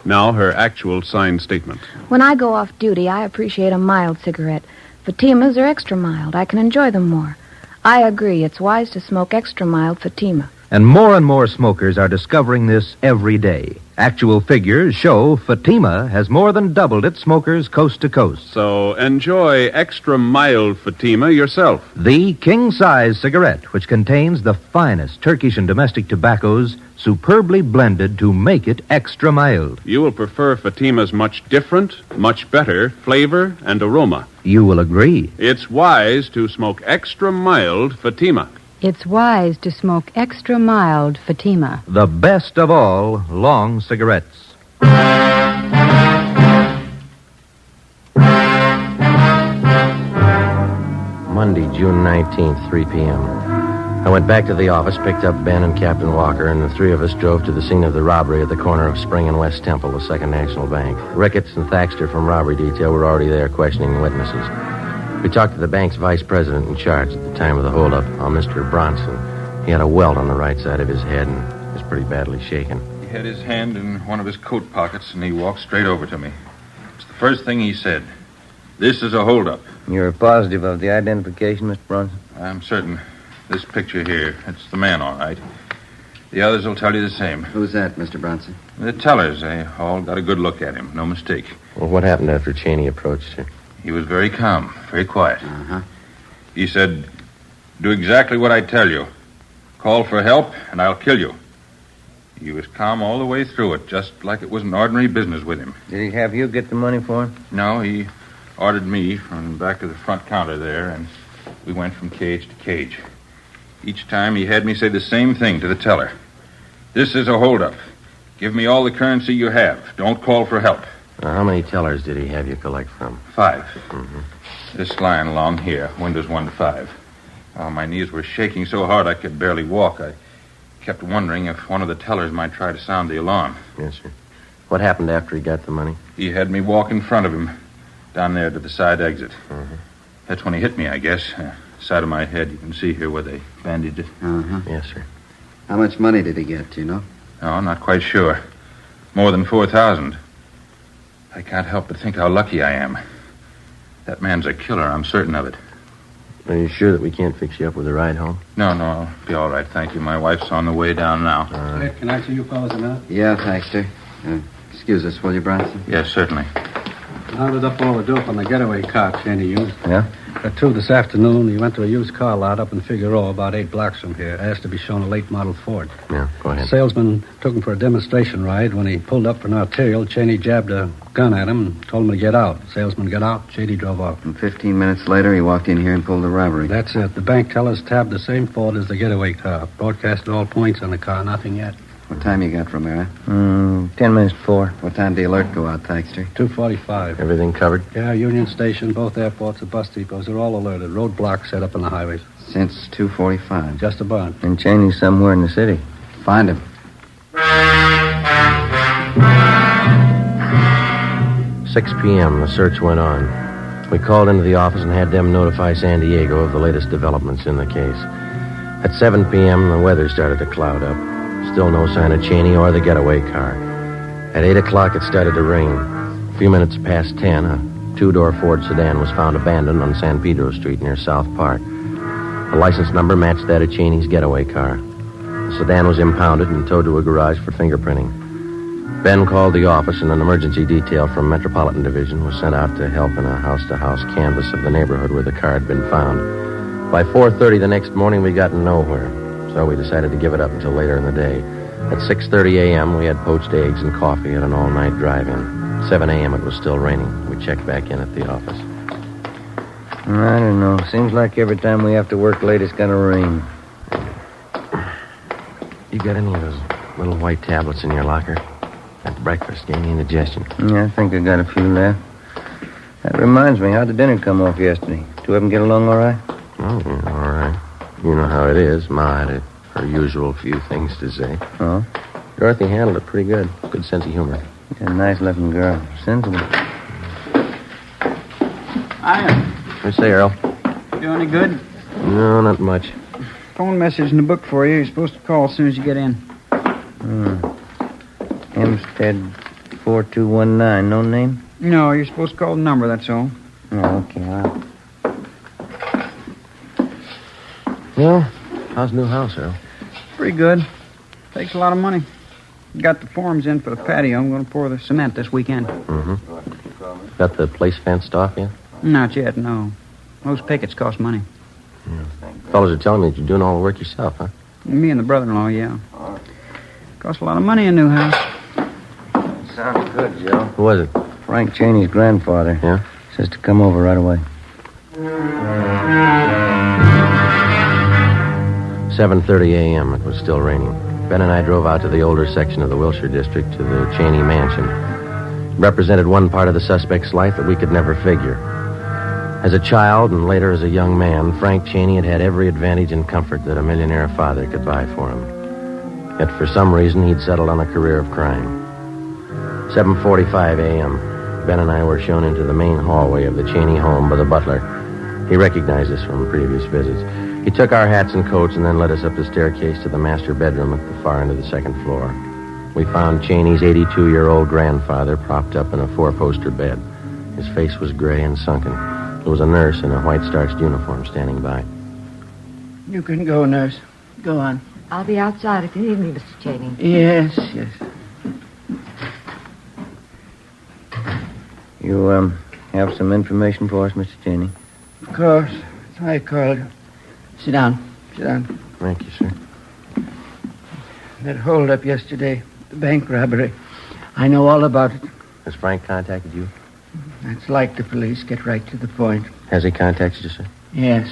Now, her actual signed statement. When I go off duty, I appreciate a mild cigarette. Fatimas are extra mild. I can enjoy them more. I agree. It's wise to smoke extra mild Fatima. And more smokers are discovering this every day. Actual figures show Fatima has more than doubled its smokers coast to coast. So enjoy extra mild Fatima yourself. The king-size cigarette, which contains the finest Turkish and domestic tobaccos, superbly blended to make it extra mild. You will prefer Fatima's much different, much better flavor and aroma. You will agree. It's wise to smoke extra mild Fatima. It's wise to smoke extra mild Fatima. The best of all long cigarettes. Monday, June 19th, 3 p.m. I went back to the office, picked up Ben and Captain Walker, and the three of us drove to the scene of the robbery at the corner of Spring and West Temple, the Second National Bank. Ricketts and Thaxter from robbery detail were already there questioning witnesses. We talked to the bank's vice president in charge at the time of the holdup, a Mr. Bronson. He had a welt on the right side of his head and was pretty badly shaken. He had his hand in one of his coat pockets, and he walked straight over to me. It's the first thing he said. This is a holdup. You're positive of the identification, Mr. Bronson? I'm certain. This picture here, it's the man, all right. The others will tell you the same. Who's that, Mr. Bronson? The tellers, they all got a good look at him. No mistake. Well, what happened after Cheney approached you? He was very calm, very quiet. Uh-huh. He said, do exactly what I tell you. Call for help, and I'll kill you. He was calm all the way through it, just like it was an ordinary business with him. Did he have you get the money for him? No, he ordered me from the back of the front counter there, and we went from cage to cage. Each time he had me say the same thing to the teller. This is a holdup. Give me all the currency you have. Don't call for help. How many tellers did he have you collect from? 5. Mm-hmm. This line along here, windows 1 to 5. My knees were shaking so hard I could barely walk. I kept wondering if one of the tellers might try to sound the alarm. Yes, sir. What happened after he got the money? He had me walk in front of him, down there to the side exit. Mm-hmm. That's when he hit me, I guess. Side of my head, you can see here where they bandaged it. Uh-huh. Yes, sir. How much money did he get, do you know? No, I'm not quite sure. More than 4,000. I can't help but think how lucky I am. That man's a killer, I'm certain of it. Are you sure that we can't fix you up with a ride home? No, I'll be all right, thank you. My wife's on the way down now. Can I see you fellas a minute? Yeah, Thaxter. Excuse us, will you, Bronson? Yes, certainly. Rounded up all the dope on the getaway car Cheney used. Yeah? At 2 this afternoon, he went to a used car lot up in Figueroa, about 8 blocks from here. Asked to be shown a late model Ford. Yeah, go ahead. Salesman took him for a demonstration ride. When he pulled up for an arterial, Cheney jabbed a gun at him and told him to get out. Salesman got out. Cheney drove off. And 15 minutes later, he walked in here and pulled the robbery. That's it. The bank tellers tabbed the same Ford as the getaway car. Broadcasted all points on the car. Nothing yet. What time you got, Romero? 10 minutes before. What time did the alert go out, Thaxter? 2:45. Everything covered? Yeah, Union Station, both airports, the bus depots, they're all alerted. Roadblocks set up on the highways. Since 2:45. Just about. And Cheney's somewhere in the city. Find him. 6 p.m., the search went on. We called into the office and had them notify San Diego of the latest developments in the case. At 7 p.m., the weather started to cloud up. Still no sign of Cheney or the getaway car. At 8 o'clock, it started to rain. A few minutes past 10, a two-door Ford sedan was found abandoned on San Pedro Street near South Park. The license number matched that of Cheney's getaway car. The sedan was impounded and towed to a garage for fingerprinting. Ben called the office, and an emergency detail from Metropolitan Division was sent out to help in a house-to-house canvass of the neighborhood where the car had been found. By 4:30 the next morning, we got nowhere, so we decided to give it up until later in the day. At 6:30 a.m., we had poached eggs and coffee at an all-night drive-in. 7 a.m., it was still raining. We checked back in at the office. I don't know. Seems like every time we have to work late, it's gonna rain. You got any of those little white tablets in your locker? At breakfast, gave me indigestion. Yeah, I think I got a few left. That reminds me, how'd the dinner come off yesterday? Two of them get along all right? Oh, yeah, all right. You know how it is. Ma had her usual few things to say. Oh? Dorothy handled it pretty good. Good sense of humor. She's a nice-looking girl. Sensible. Hiya. I say, Earl. Do any good? No, not much. Phone message in the book for you. You're supposed to call as soon as you get in. Hempstead 4219. No name? No, you're supposed to call the number, that's all. Oh, okay. Well, how's new house, Earl? Pretty good. Takes a lot of money. Got the forms in for the patio. I'm going to pour the cement this weekend. Mm-hmm. Got the place fenced off yet? Not yet, no. Those pickets cost money. Yeah. Fellas are telling me that you're doing all the work yourself, huh? Me and the brother-in-law, yeah. Costs a lot of money in a new house. Sounds good, Joe. Who was it? Frank Cheney's grandfather. Yeah? Says to come over right away. 7:30 a.m. It was still raining. Ben and I drove out to the older section of the Wilshire district to the Cheney mansion. It represented one part of the suspect's life that we could never figure. As a child and later as a young man, Frank Cheney had had every advantage and comfort that a millionaire father could buy for him. Yet for some reason, he'd settled on a career of crime. 7:45 a.m. Ben and I were shown into the main hallway of the Cheney home by the butler. He recognized us from previous visits. He took our hats and coats and then led us up the staircase to the master bedroom at the far end of the second floor. We found Cheney's 82-year-old grandfather propped up in a four-poster bed. His face was gray and sunken. There was a nurse in a white-starched uniform standing by. You can go, nurse. Go on. I'll be outside if you need me, Mr. Cheney. Yes, yes. You, have some information for us, Mr. Cheney? Of course. That's why I called. Sit down. Sit down. Thank you, sir. That hold-up yesterday, the bank robbery. I know all about it. Has Frank contacted you? That's like the police. Get right to the point. Has he contacted you, sir? Yes.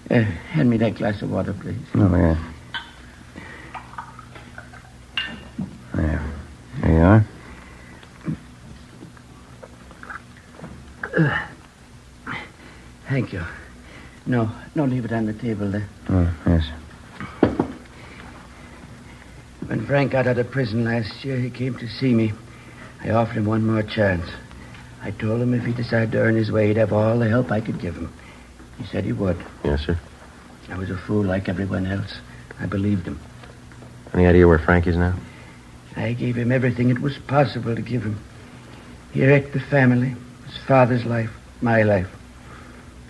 Hand me that glass of water, please. Oh, yeah. There. There you are. Thank you. No, leave it on the table there. Oh, yes. When Frank got out of prison last year, he came to see me. I offered him one more chance. I told him if he decided to earn his way, he'd have all the help I could give him. He said he would. Yes, sir. I was a fool like everyone else. I believed him. Any idea where Frank is now? I gave him everything it was possible to give him. He wrecked the family, his father's life, my life.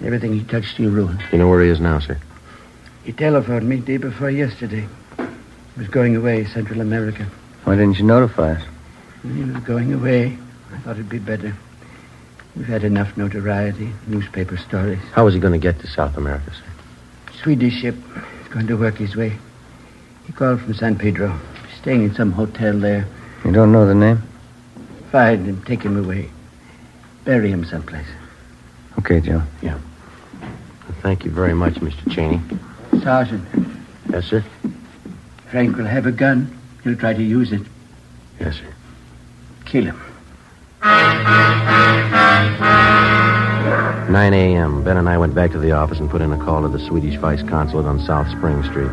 Everything he touched, he ruined. You know where he is now, sir? He telephoned me day before yesterday. He was going away, Central America. Why didn't you notify us? When he was going away, I thought it'd be better. We've had enough notoriety, newspaper stories. How was he going to get to South America, sir? Swedish ship. He's going to work his way. He called from San Pedro. Staying in some hotel there. You don't know the name? Find him, take him away. Bury him someplace. Okay, Joe. Yeah. Well, thank you very much, Mr. Cheney. Sergeant. Yes, sir? Frank will have a gun. He'll try to use it. Yes, sir. Kill him. 9 a.m. Ben and I went back to the office and put in a call to the Swedish Vice Consulate on South Spring Street.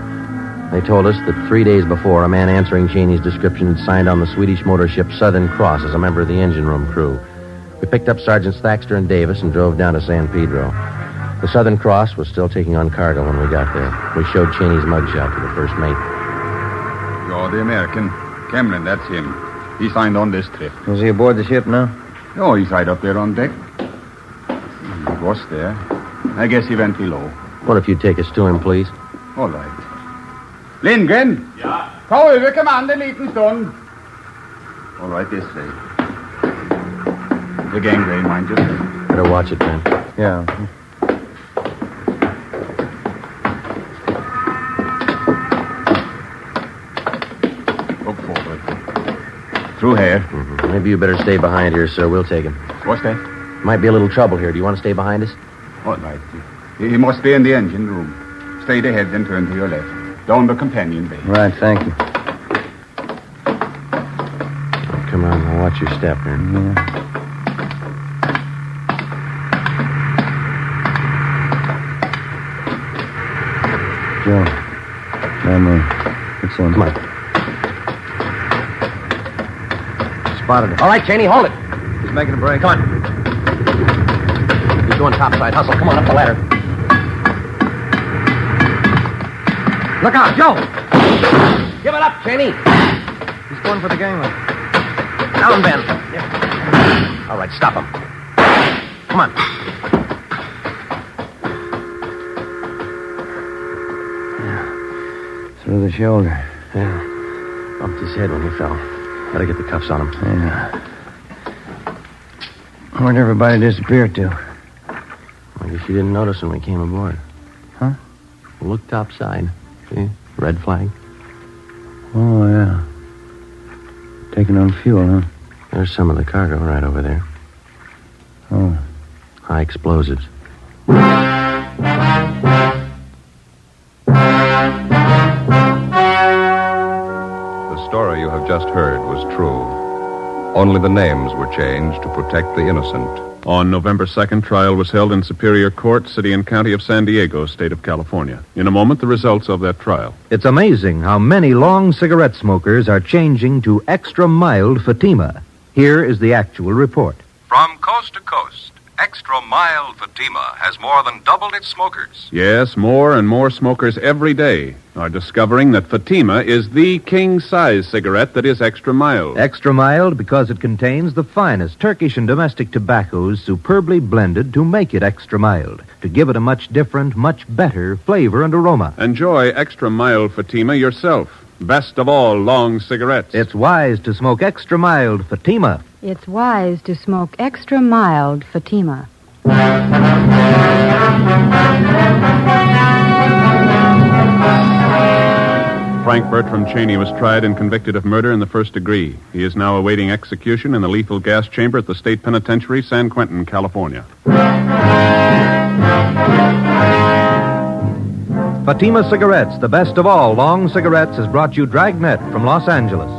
They told us that 3 days before, a man answering Cheney's description had signed on the Swedish motor ship Southern Cross as a member of the engine room crew. We picked up Sergeants Thaxter and Davis and drove down to San Pedro. The Southern Cross was still taking on cargo when we got there. We showed Cheney's mugshot to the first mate. You're the American. Cameron, that's him. He signed on this trip. Is he aboard the ship now? Oh, he's right up there on deck. He was there. I guess he went below. What if you take us to him, please? All right. Lindgren! Ja? Ta över kommando en liten stund. All right, this way. The gangway, mind you. Better watch it, Ben. Yeah. Look forward. Through here. Mm-hmm. Maybe you better stay behind here, sir. We'll take him. What's that? Might be a little trouble here. Do you want to stay behind us? All right. He must be in the engine room. Straight ahead, then turn to your left. Down the companion bay. Right, thank you. Come on, now watch your step here. Yeah. Joe. It's in. Come on. Spotted it. All right, Cheney, hold it. He's making a break. Come on. He's going topside. Hustle. Come on, up the ladder. Look out, Joe! Give it up, Cheney. He's going for the gangway. Down, Ben. Yeah. All right, stop him. Come on. Through the shoulder. Yeah. Bumped his head when he fell. Better get the cuffs on him. Yeah. Where'd everybody disappear to? I guess you didn't notice when we came aboard. Huh? Look topside. See? Red flag. Oh, yeah. Taking on fuel, huh? There's some of the cargo right over there. Oh. High explosives. The story you have just heard was true. Only the names were changed to protect the innocent. On November 2nd, trial was held in Superior Court, City and County of San Diego, State of California. In a moment, the results of that trial. It's amazing how many long cigarette smokers are changing to extra mild Fatima. Here is the actual report. From coast to coast, extra mild Fatima has more than doubled its smokers. Yes, more and more smokers every day are discovering that Fatima is the king-size cigarette that is extra mild. Extra mild because it contains the finest Turkish and domestic tobaccos superbly blended to make it extra mild, to give it a much different, much better flavor and aroma. Enjoy extra mild Fatima yourself. Best of all long cigarettes. It's wise to smoke extra mild Fatima. It's wise to smoke extra mild Fatima. Frank Bertram Cheney was tried and convicted of murder in the first degree. He is now awaiting execution in the lethal gas chamber at the State Penitentiary, San Quentin, California. Fatima Cigarettes, the best of all long cigarettes, has brought you Dragnet from Los Angeles.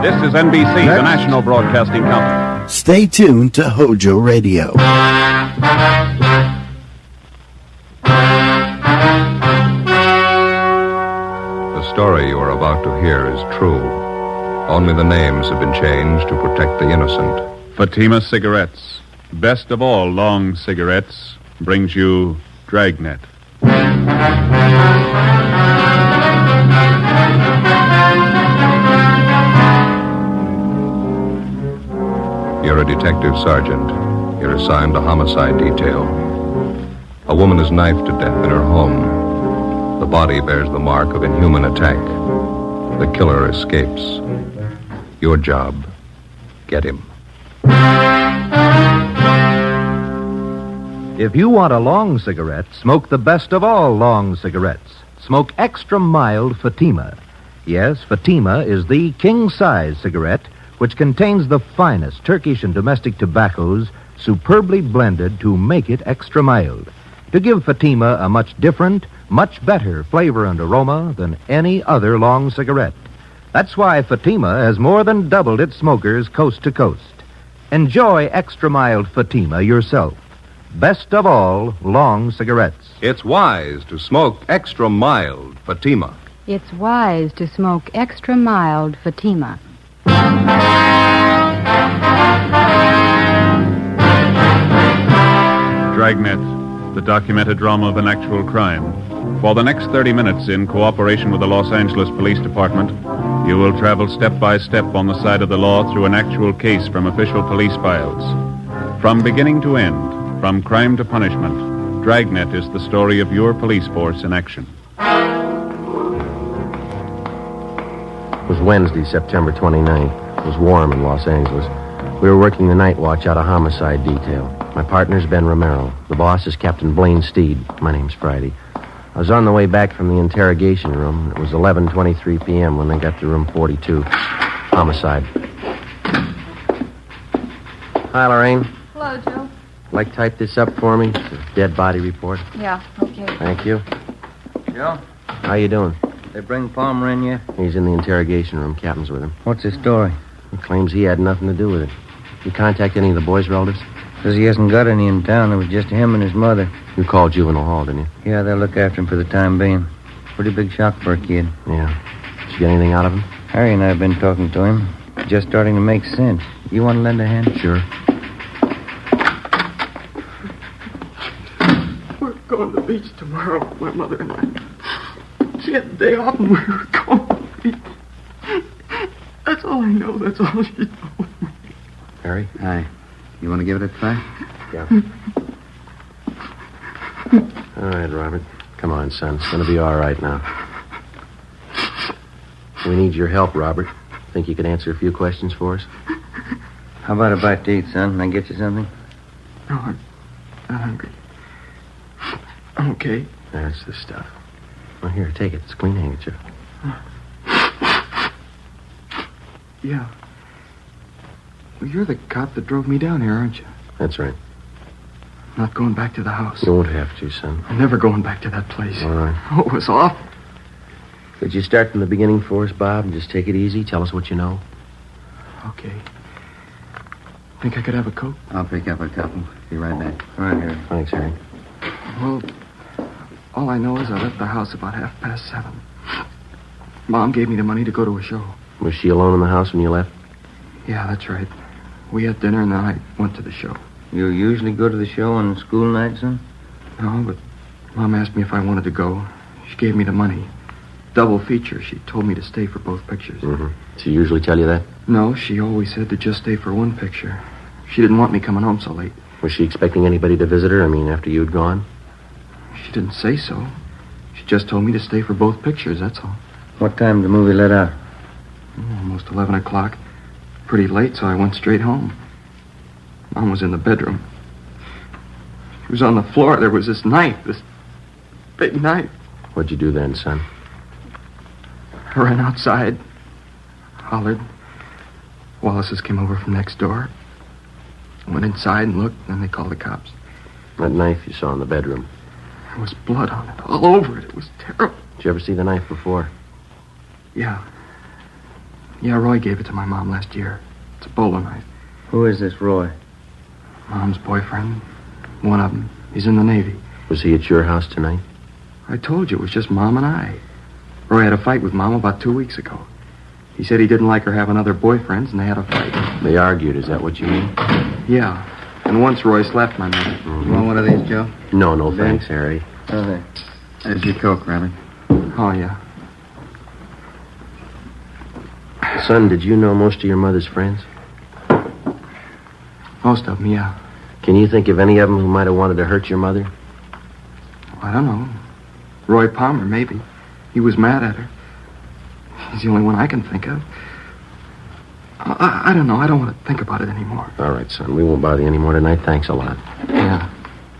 This is NBC, the national broadcasting company. Stay tuned to HOJO Radio. The story you are about to hear is true. Only the names have been changed to protect the innocent. Fatima Cigarettes, best of all long cigarettes, brings you Dragnet. You're a detective sergeant. You're assigned to homicide detail. A woman is knifed to death in her home. The body bears the mark of inhuman attack. The killer escapes. Your job, get him. If you want a long cigarette, smoke the best of all long cigarettes. Smoke extra mild Fatima. Yes, Fatima is the king-size cigarette which contains the finest Turkish and domestic tobaccos superbly blended to make it extra mild, to give Fatima a much different, Much better flavor and aroma than any other long cigarette. That's why Fatima has more than doubled its smokers coast to coast. Enjoy extra mild Fatima yourself. Best of all, long cigarettes. It's wise to smoke extra mild Fatima. It's wise to smoke extra mild Fatima. Dragnet, the documented drama of an actual crime. For the next 30 minutes, in cooperation with the Los Angeles Police Department, you will travel step by step on the side of the law through an actual case from official police files. From beginning to end, from crime to punishment, Dragnet is the story of your police force in action. It was Wednesday, September 29th. It was warm in Los Angeles. We were working the night watch out of homicide detail. My partner's Ben Romero. The boss is Captain Blaine Steed. My name's Friday. I was on the way back from the interrogation room. It was 11:23 p.m. when they got to room 42. Homicide. Hi, Lorraine. Hello, Joe. Like type this up for me? It's a dead body report. Yeah, okay. Thank you. Joe, How you doing? they bring Palmer in yet? He's in the interrogation room. Captain's with him. What's his story? He claims he had nothing to do with it. You contact any of the boys' relatives? Says he hasn't got any in town. There was just him and his mother. You called Juvenile Hall, didn't you? Yeah, they'll look after him for the time being. Pretty big shock for a kid. Yeah. Did you get anything out of him? Harry and I have been talking to him. Just starting to make sense. You want to lend a hand? Sure. We're going to the beach tomorrow, my mother and I. She had the day off and we were going to the beach. That's all I know. That's all she told me. Harry? Hi. You want to give it a try? Yeah. All right, Robert. Come on, son. It's going to be all right now. We need your help, Robert. Think you could answer a few questions for us? How about a bite to eat, son? Can I get you something? No, I'm not hungry. I'm okay. That's the stuff. Well, here, take it. It's a clean handkerchief. Yeah. Well, you're the cop that drove me down here, aren't you? That's right. Not going back to the house. You won't have to, son. I'm never going back to that place. All right. Oh, it was awful. Could you start from the beginning for us, Bob, and just take it easy? Tell us what you know. Okay. Think I could have a Coke? I'll pick up a couple. Be right back. All right, Harry. Thanks, Harry. Well, all I know is I left the house about 7:30. Mom gave me the money to go to a show. Was she alone in the house when you left? Yeah, that's right. We had dinner and then I went to the show. You usually go to the show on school night, son? No, but Mom asked me if I wanted to go. She gave me the money. Double feature. She told me to stay for both pictures. Mm-hmm. She usually tell you that? No, she always said to just stay for one picture. She didn't want me coming home so late. Was she expecting anybody to visit her? I mean, after you'd gone? She didn't say so. She just told me to stay for both pictures, that's all. What time did the movie let out? Almost 11 o'clock. Pretty late, so I went straight home. Mom was in the bedroom. She was on the floor. There was this knife, this big knife. What'd you do then, son? I ran outside, hollered. Wallace's came over from next door. I went inside and looked, and then they called the cops. That knife you saw in the bedroom. There was blood on it, all over it. It was terrible. Did you ever see the knife before? Yeah. Yeah, Roy gave it to my mom last year. It's a bowler knife. Who is this Roy? Mom's boyfriend. One of them. He's in the Navy. Was he at your house tonight? I told you, it was just Mom and I. Roy had a fight with Mom about 2 weeks ago. He said he didn't like her having other boyfriends, and they had a fight. They argued, is that what you mean? Yeah. And once Roy slapped my mother. Mm-hmm. You want one of these, Joe? No, thanks, Harry. Okay. There's your Coke, Robert. Oh, yeah. Son, did you know most of your mother's friends? Most of them, yeah. Can you think of any of them who might have wanted to hurt your mother? I don't know. Roy Palmer, maybe. He was mad at her. He's the only one I can think of. I don't know. I don't want to think about it anymore. All right, son. We won't bother you anymore tonight. Thanks a lot. Yeah.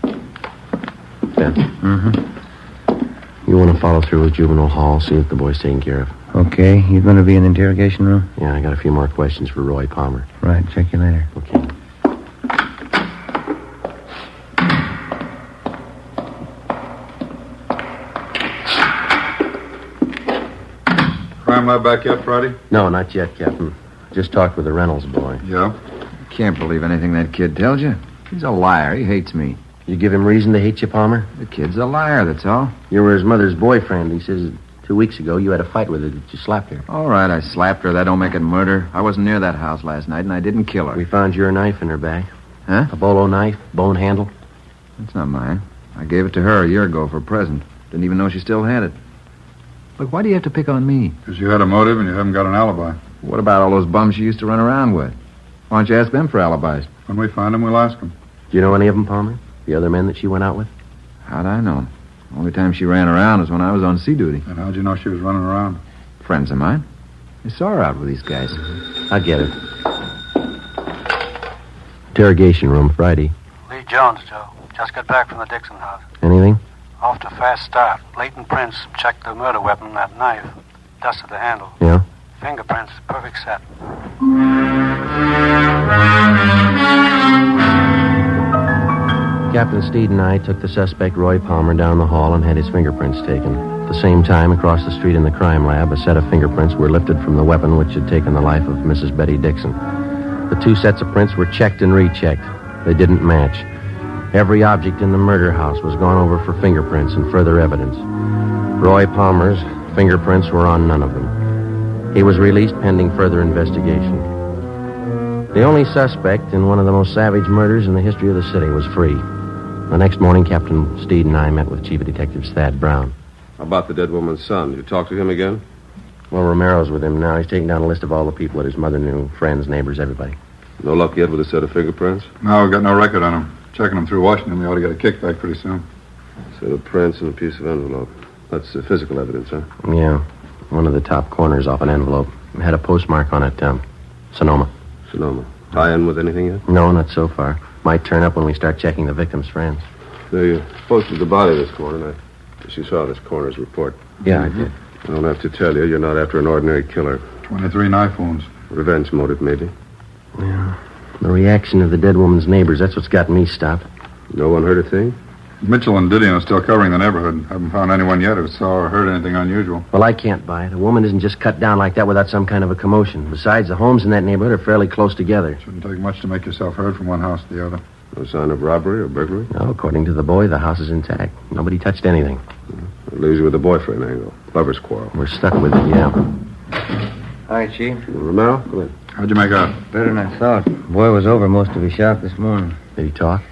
Ben. Mm-hmm. You want to follow through with Juvenile Hall, see if the boy's taken care of. Okay. You going to be in the interrogation room? Yeah, I got a few more questions for Roy Palmer. Right. Check you later. Okay. that back yet, Friday? No, not yet, Captain. Just talked with the Reynolds boy. Yeah? Can't believe anything that kid tells you. He's a liar. He hates me. You give him reason to hate you, Palmer? The kid's a liar, that's all. You were his mother's boyfriend. He says 2 weeks ago you had a fight with her that you slapped her. All right, I slapped her. That don't make it murder. I wasn't near that house last night, and I didn't kill her. We found your knife in her bag. Huh? A bolo knife, bone handle. That's not mine. I gave it to her a year ago for a present. Didn't even know she still had it. Look, why do you have to pick on me? Because you had a motive and you haven't got an alibi. What about all those bums you used to run around with? Why don't you ask them for alibis? When we find them, we'll ask them. Do you know any of them, Palmer? The other men that she went out with? How'd I know? The only time she ran around was when I was on sea duty. And how'd you know she was running around? Friends of mine. I saw her out with these guys. I get it. Interrogation room, Friday. Lee Jones, Joe. Just got back from the Dixon house. Anything? Off to a fast start. Leighton Prince checked the murder weapon, that knife. Dusted the handle. Yeah? Fingerprints, perfect set. Captain Steed and I took the suspect, Roy Palmer, down the hall and had his fingerprints taken. At the same time, across the street in the crime lab, a set of fingerprints were lifted from the weapon which had taken the life of Mrs. Betty Dixon. The 2 sets of prints were checked and rechecked. They didn't match. Every object in the murder house was gone over for fingerprints and further evidence. Roy Palmer's fingerprints were on none of them. He was released pending further investigation. The only suspect in one of the most savage murders in the history of the city was free. The next morning, Captain Steed and I met with Chief of Detectives Thad Brown. How about the dead woman's son? Did you talk to him again? Well, Romero's with him now. He's taking down a list of all the people that his mother knew, friends, neighbors, everybody. No luck yet with a set of fingerprints? No, we've got no record on him. Checking them through Washington, we ought to get a kickback pretty soon. Set of prints and a piece of envelope. That's physical evidence, huh? Yeah. One of the top corners off an envelope. It had a postmark on it, Sonoma. Sonoma. Tie in with anything yet? No, not so far. Might turn up when we start checking the victim's friends. They posted the body this morning. I guess you saw this coroner's report. Yeah, I did. I don't have to tell you, you're not after an ordinary killer. 23 knife wounds. Revenge motive, maybe. Yeah. The reaction of the dead woman's neighbors, that's what's got me stopped. No one heard a thing? Mitchell and Didion are still covering the neighborhood. Haven't found anyone yet who saw or heard anything unusual. Well, I can't buy it. A woman isn't just cut down like that without some kind of a commotion. Besides, the homes in that neighborhood are fairly close together. Shouldn't take much to make yourself heard from one house to the other. No sign of robbery or burglary? No, according to the boy, the house is intact. Nobody touched anything. It leaves you with the boyfriend angle. Lover's quarrel. We're stuck with it, yeah. Hi, Chief. Romero, go ahead. How'd you make out? Better than I thought. Boy was over most of his shop this morning. Did he talk?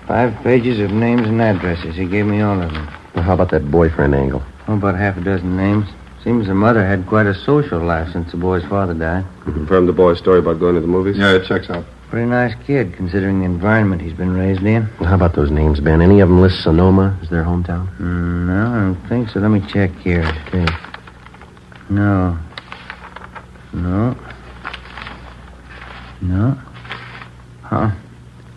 5 pages of names and addresses. He gave me all of them. Well, how about that boyfriend angle? Oh, about half a dozen names. Seems the mother had quite a social life since the boy's father died. You confirmed the boy's story about going to the movies? Yeah, it checks out. Pretty nice kid, considering the environment he's been raised in. Well, how about those names, Ben? Any of them list Sonoma as their hometown? No, I don't think so. Let me check here. Okay. No. Huh?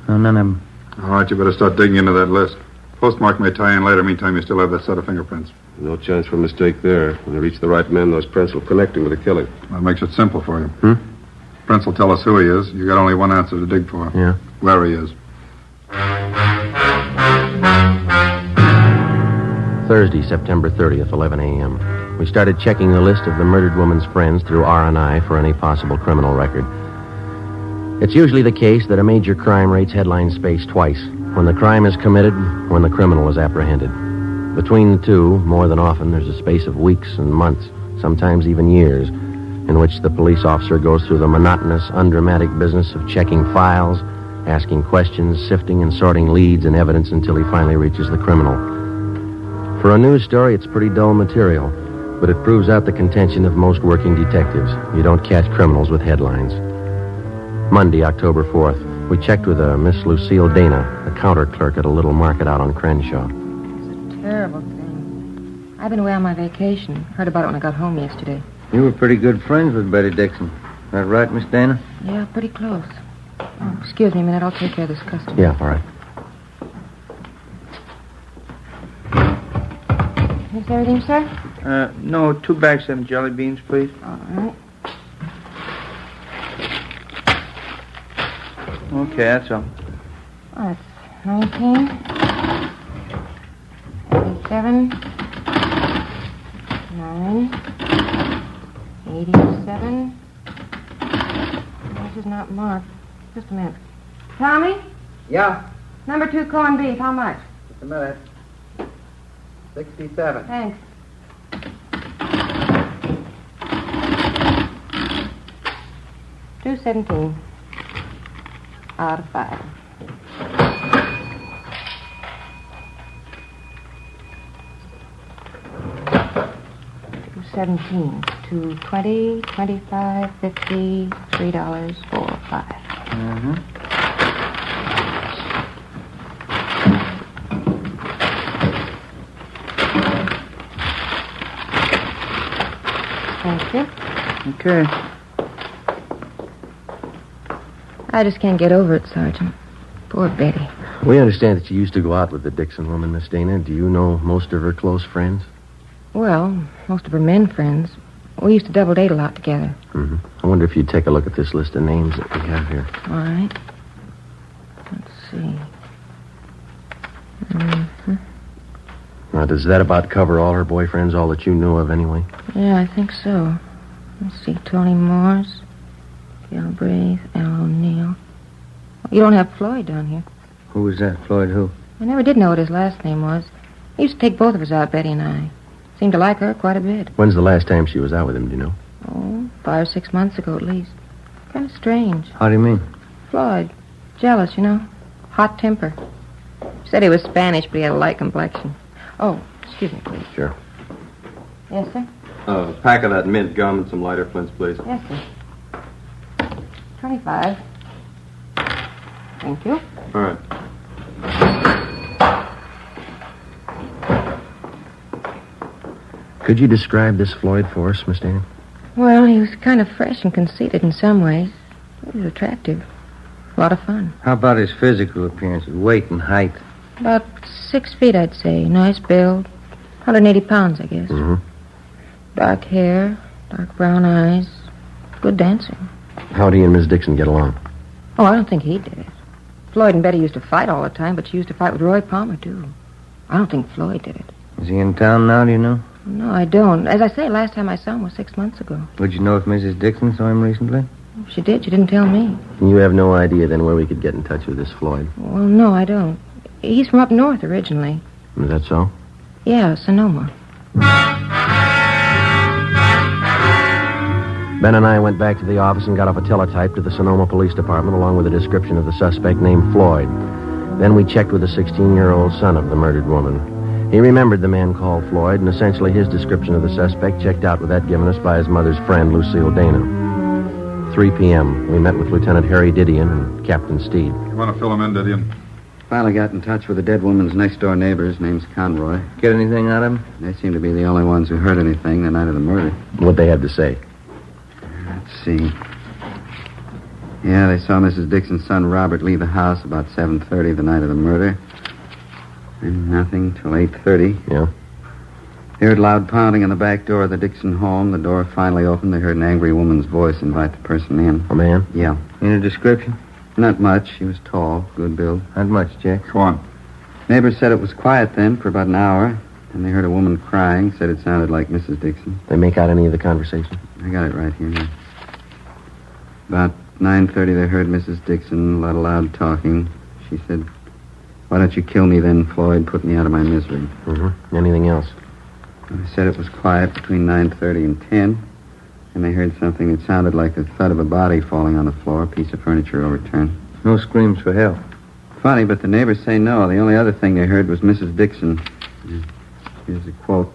No, none of them. All right, you better start digging into that list. Postmark may tie in later. Meantime, you still have that set of fingerprints. No chance for a mistake there. When you reach the right men, those prints will connect him with the killing. That makes it simple for you. Prince will tell us who he is. You got only one answer to dig for. Yeah. Where he is. Thursday, September 30th, 11 a.m. We started checking the list of the murdered woman's friends through R&I for any possible criminal record. It's usually the case that a major crime rates headline space twice. When the crime is committed, when the criminal is apprehended. Between the two, more than often, there's a space of weeks and months, sometimes even years, in which the police officer goes through the monotonous, undramatic business of checking files, asking questions, sifting and sorting leads and evidence until he finally reaches the criminal. For a news story, it's pretty dull material, but it proves out the contention of most working detectives. You don't catch criminals with headlines. Monday, October 4th, we checked with a Miss Lucille Dana, a counter clerk at a little market out on Crenshaw. It's a terrible thing. I've been away on my vacation. Heard about it when I got home yesterday. You were pretty good friends with Betty Dixon. That right, Miss Dana? Yeah, pretty close. Oh, excuse me a minute. I'll take care of this customer. Yeah, all right. Is there everything, sir? No, 2 bags of jelly beans, please. All right. Okay, that's all. Oh, that's 19. 87. 9. 87. This is not marked. Just a minute. Tommy? Yeah, Number 2 corned beef. How much? just a minute. 67. Thanks. $2.17 out of 5. $2.17, $2.20, $25, $50, $3, $4, $5. Mm-hmm. Thank you. Okay. I just can't get over it, Sergeant. Poor Betty. We understand that you used to go out with the Dixon woman, Miss Dana. Do you know most of her close friends? Well, most of her men friends. We used to double date a lot together. Mm-hmm. I wonder if you'd take a look at this list of names that we have here. All right. Let's see. Mm-hmm. Now, does that about cover all her boyfriends, all that you knew of anyway? Yeah, I think so. Let's see. Tony Morse, Galbraith, Al O'Neill. You don't have Floyd down here. Who was that? Floyd who? I never did know what his last name was. He used to take both of us out, Betty and I. Seemed to like her quite a bit. When's the last time she was out with him, do you know? Oh, 5 or 6 months ago at least. Kind of strange. How do you mean? Floyd. Jealous, you know. Hot temper. Said he was Spanish, but he had a light complexion. Oh, excuse me, please. Sure. Yes, sir? A pack of that mint gum and some lighter flints, please. Yes, sir. 25. Thank you. All right. Could you describe this Floyd for us, Miss Dana? Well, he was kind of fresh and conceited in some ways. He was attractive. A lot of fun. How about his physical appearance, weight and height? About 6 feet, I'd say. Nice build. 180 pounds, I guess. Mm-hmm. Dark hair, dark brown eyes. Good dancer. How'd he and Miss Dixon get along? Oh, I don't think he did. Floyd and Betty used to fight all the time, but she used to fight with Roy Palmer, too. I don't think Floyd did it. Is he in town now, do you know? No, I don't. As I say, last time I saw him was 6 months ago. Would you know if Mrs. Dixon saw him recently? She did. She didn't tell me. You have no idea, then, where we could get in touch with this Floyd? Well, no, I don't. He's from up north originally. Is that so? Yeah, Sonoma. Ben and I went back to the office and got off a teletype to the Sonoma Police Department along with a description of the suspect named Floyd. Then we checked with the 16-year-old son of the murdered woman. He remembered the man called Floyd, and essentially his description of the suspect checked out with that given us by his mother's friend, Lucille Dana. 3 p.m. We met with Lieutenant Harry Didion and Captain Steed. You want to fill him in, Didion? Finally got in touch with the dead woman's next-door neighbors. Name's Conroy. Get anything out of him? They seem to be the only ones who heard anything the night of the murder. What'd they have to say? Let's see. Yeah, they saw Mrs. Dixon's son, Robert, leave the house about 7:30 the night of the murder. And nothing till 8:30. Yeah? They heard loud pounding on the back door of the Dixon home. The door finally opened. They heard an angry woman's voice invite the person in. A man? Yeah. Any description? Not much. She was tall, good build. Not much, Jack. Go on. Neighbors said it was quiet then for about an hour. And they heard a woman crying, said it sounded like Mrs. Dixon. They make out any of the conversation? I got it right here. Yeah. About 9:30, they heard Mrs. Dixon, a lot of loud talking. She said, "Why don't you kill me then, Floyd? Put me out of my misery." Mm-hmm. Anything else? They said it was quiet between 9:30 and 10. And they heard something that sounded like the thud of a body falling on the floor, a piece of furniture overturned. No screams for help. Funny, but the neighbors say no. The only other thing they heard was Mrs. Dixon. Here's a quote.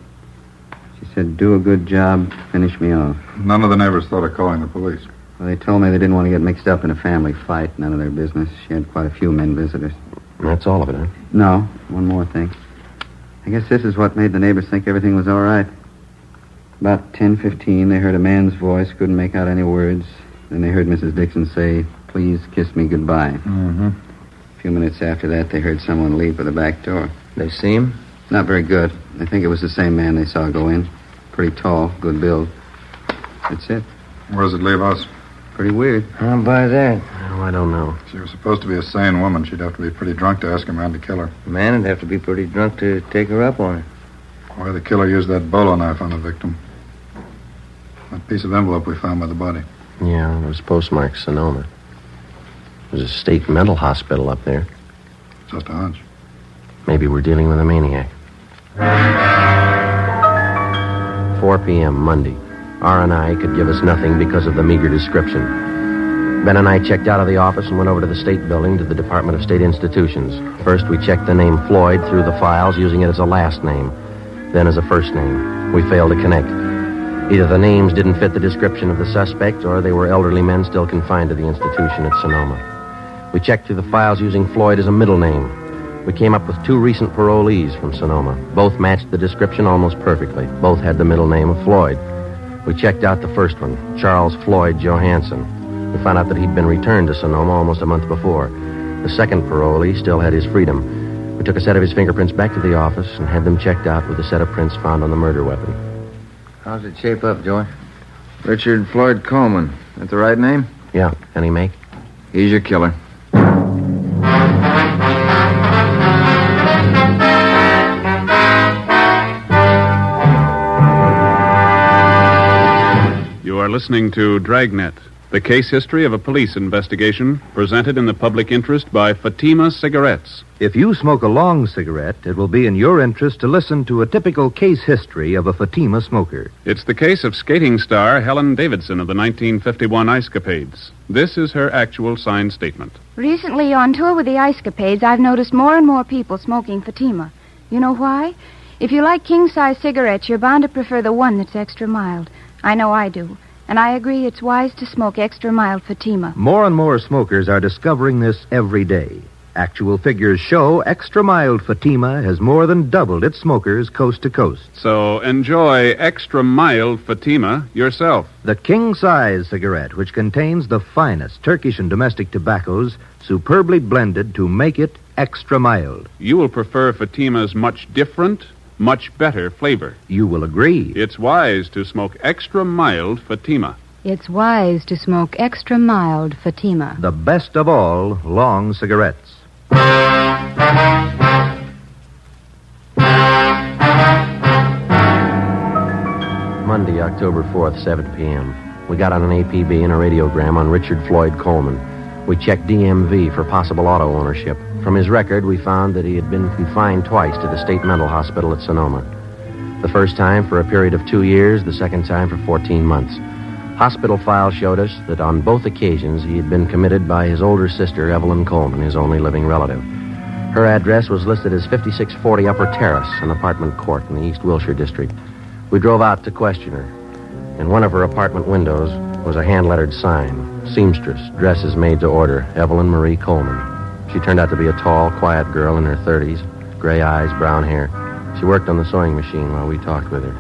She said, "Do a good job, finish me off." None of the neighbors thought of calling the police. Well, they told me they didn't want to get mixed up in a family fight. None of their business. She had quite a few men visitors. That's all of it, huh? No, one more thing. I guess this is what made the neighbors think everything was all right. About 10:15, they heard a man's voice, couldn't make out any words. Then they heard Mrs. Dixon say, "Please kiss me goodbye." Mm-hmm. A few minutes after that, they heard someone leave for the back door. They see him? Not very good. I think it was the same man they saw go in. Pretty tall, good build. That's it. Where does it leave us? Pretty weird. I'll buy that. Oh, I don't know. She was supposed to be a sane woman. She'd have to be pretty drunk to ask a man to kill her. The man would have to be pretty drunk to take her up on it. Why the killer used that bolo knife on the victim. That piece of envelope we found by the body. Yeah, it was postmarked Sonoma. There's a state mental hospital up there. Just a hunch. Maybe we're dealing with a maniac. 4 p.m. Monday. R&I could give us nothing because of the meager description. Ben and I checked out of the office and went over to the state building to the Department of State Institutions. First, we checked the name Floyd through the files, using it as a last name, then as a first name. We failed to connect. Either the names didn't fit the description of the suspect, or they were elderly men still confined to the institution at Sonoma. We checked through the files using Floyd as a middle name. We came up with 2 recent parolees from Sonoma. Both matched the description almost perfectly. Both had the middle name of Floyd. We checked out the first one, Charles Floyd Johansson. We found out that he'd been returned to Sonoma almost a month before. The second parolee still had his freedom. We took a set of his fingerprints back to the office and had them checked out with a set of prints found on the murder weapon. How's it shape up, Joey? Richard Floyd Coleman. That the right name? Yeah. Any make? He's your killer. You are listening to Dragnet, the case history of a police investigation presented in the public interest by Fatima Cigarettes. If you smoke a long cigarette, it will be in your interest to listen to a typical case history of a Fatima smoker. It's the case of skating star Helen Davidson of the 1951 Ice Capades. This is her actual signed statement. Recently, on tour with the Ice Capades, I've noticed more and more people smoking Fatima. You know why? If you like king-size cigarettes, you're bound to prefer the one that's extra mild. I know I do. And I agree it's wise to smoke extra mild Fatima. More and more smokers are discovering this every day. Actual figures show extra mild Fatima has more than doubled its smokers coast to coast. So enjoy extra mild Fatima yourself. The king-size cigarette, which contains the finest Turkish and domestic tobaccos, superbly blended to make it extra mild. You will prefer Fatima's much different, much better flavor. You will agree. It's wise to smoke extra mild Fatima. It's wise to smoke extra mild Fatima. The best of all long cigarettes. Monday, October 4th, 7 p.m. We got on an APB and a radiogram on Richard Floyd Coleman. We checked DMV for possible auto ownership. From his record, we found that he had been confined twice to the state mental hospital at Sonoma. The first time for a period of 2 years, the second time for 14 months. Hospital files showed us that on both occasions he had been committed by his older sister, Evelyn Coleman, his only living relative. Her address was listed as 5640 Upper Terrace, an apartment court in the East Wilshire district. We drove out to question her. In one of her apartment windows was a hand-lettered sign, seamstress, dresses made to order, Evelyn Marie Coleman. She turned out to be a tall, quiet girl in her 30s, gray eyes, brown hair. She worked on the sewing machine while we talked with her.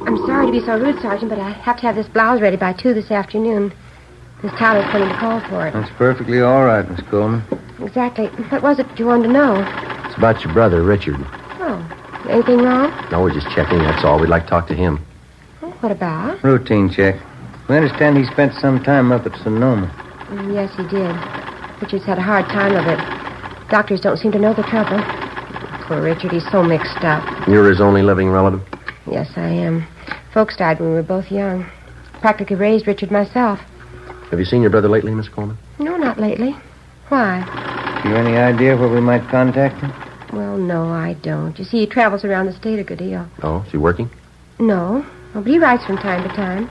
I'm sorry to be so rude, Sergeant, but I have to have this blouse ready by 2 this afternoon. Miss Tyler's coming to call for it. That's perfectly all right, Miss Coleman. Exactly. What was it you wanted to know? It's about your brother, Richard. Oh, anything wrong? No, we're just checking, that's all. We'd like to talk to him. Oh, what about? Routine check. We understand he spent some time up at Sonoma. Yes, he did. Richard's had a hard time of it. Doctors don't seem to know the trouble. Poor Richard, he's so mixed up. You're his only living relative? Yes, I am. Folks died when we were both young. Practically raised Richard myself. Have you seen your brother lately, Miss Coleman? No, not lately. Why? You any idea where we might contact him? Well, no, I don't. You see, he travels around the state a good deal. Oh, is he working? No. Oh, but he writes from time to time.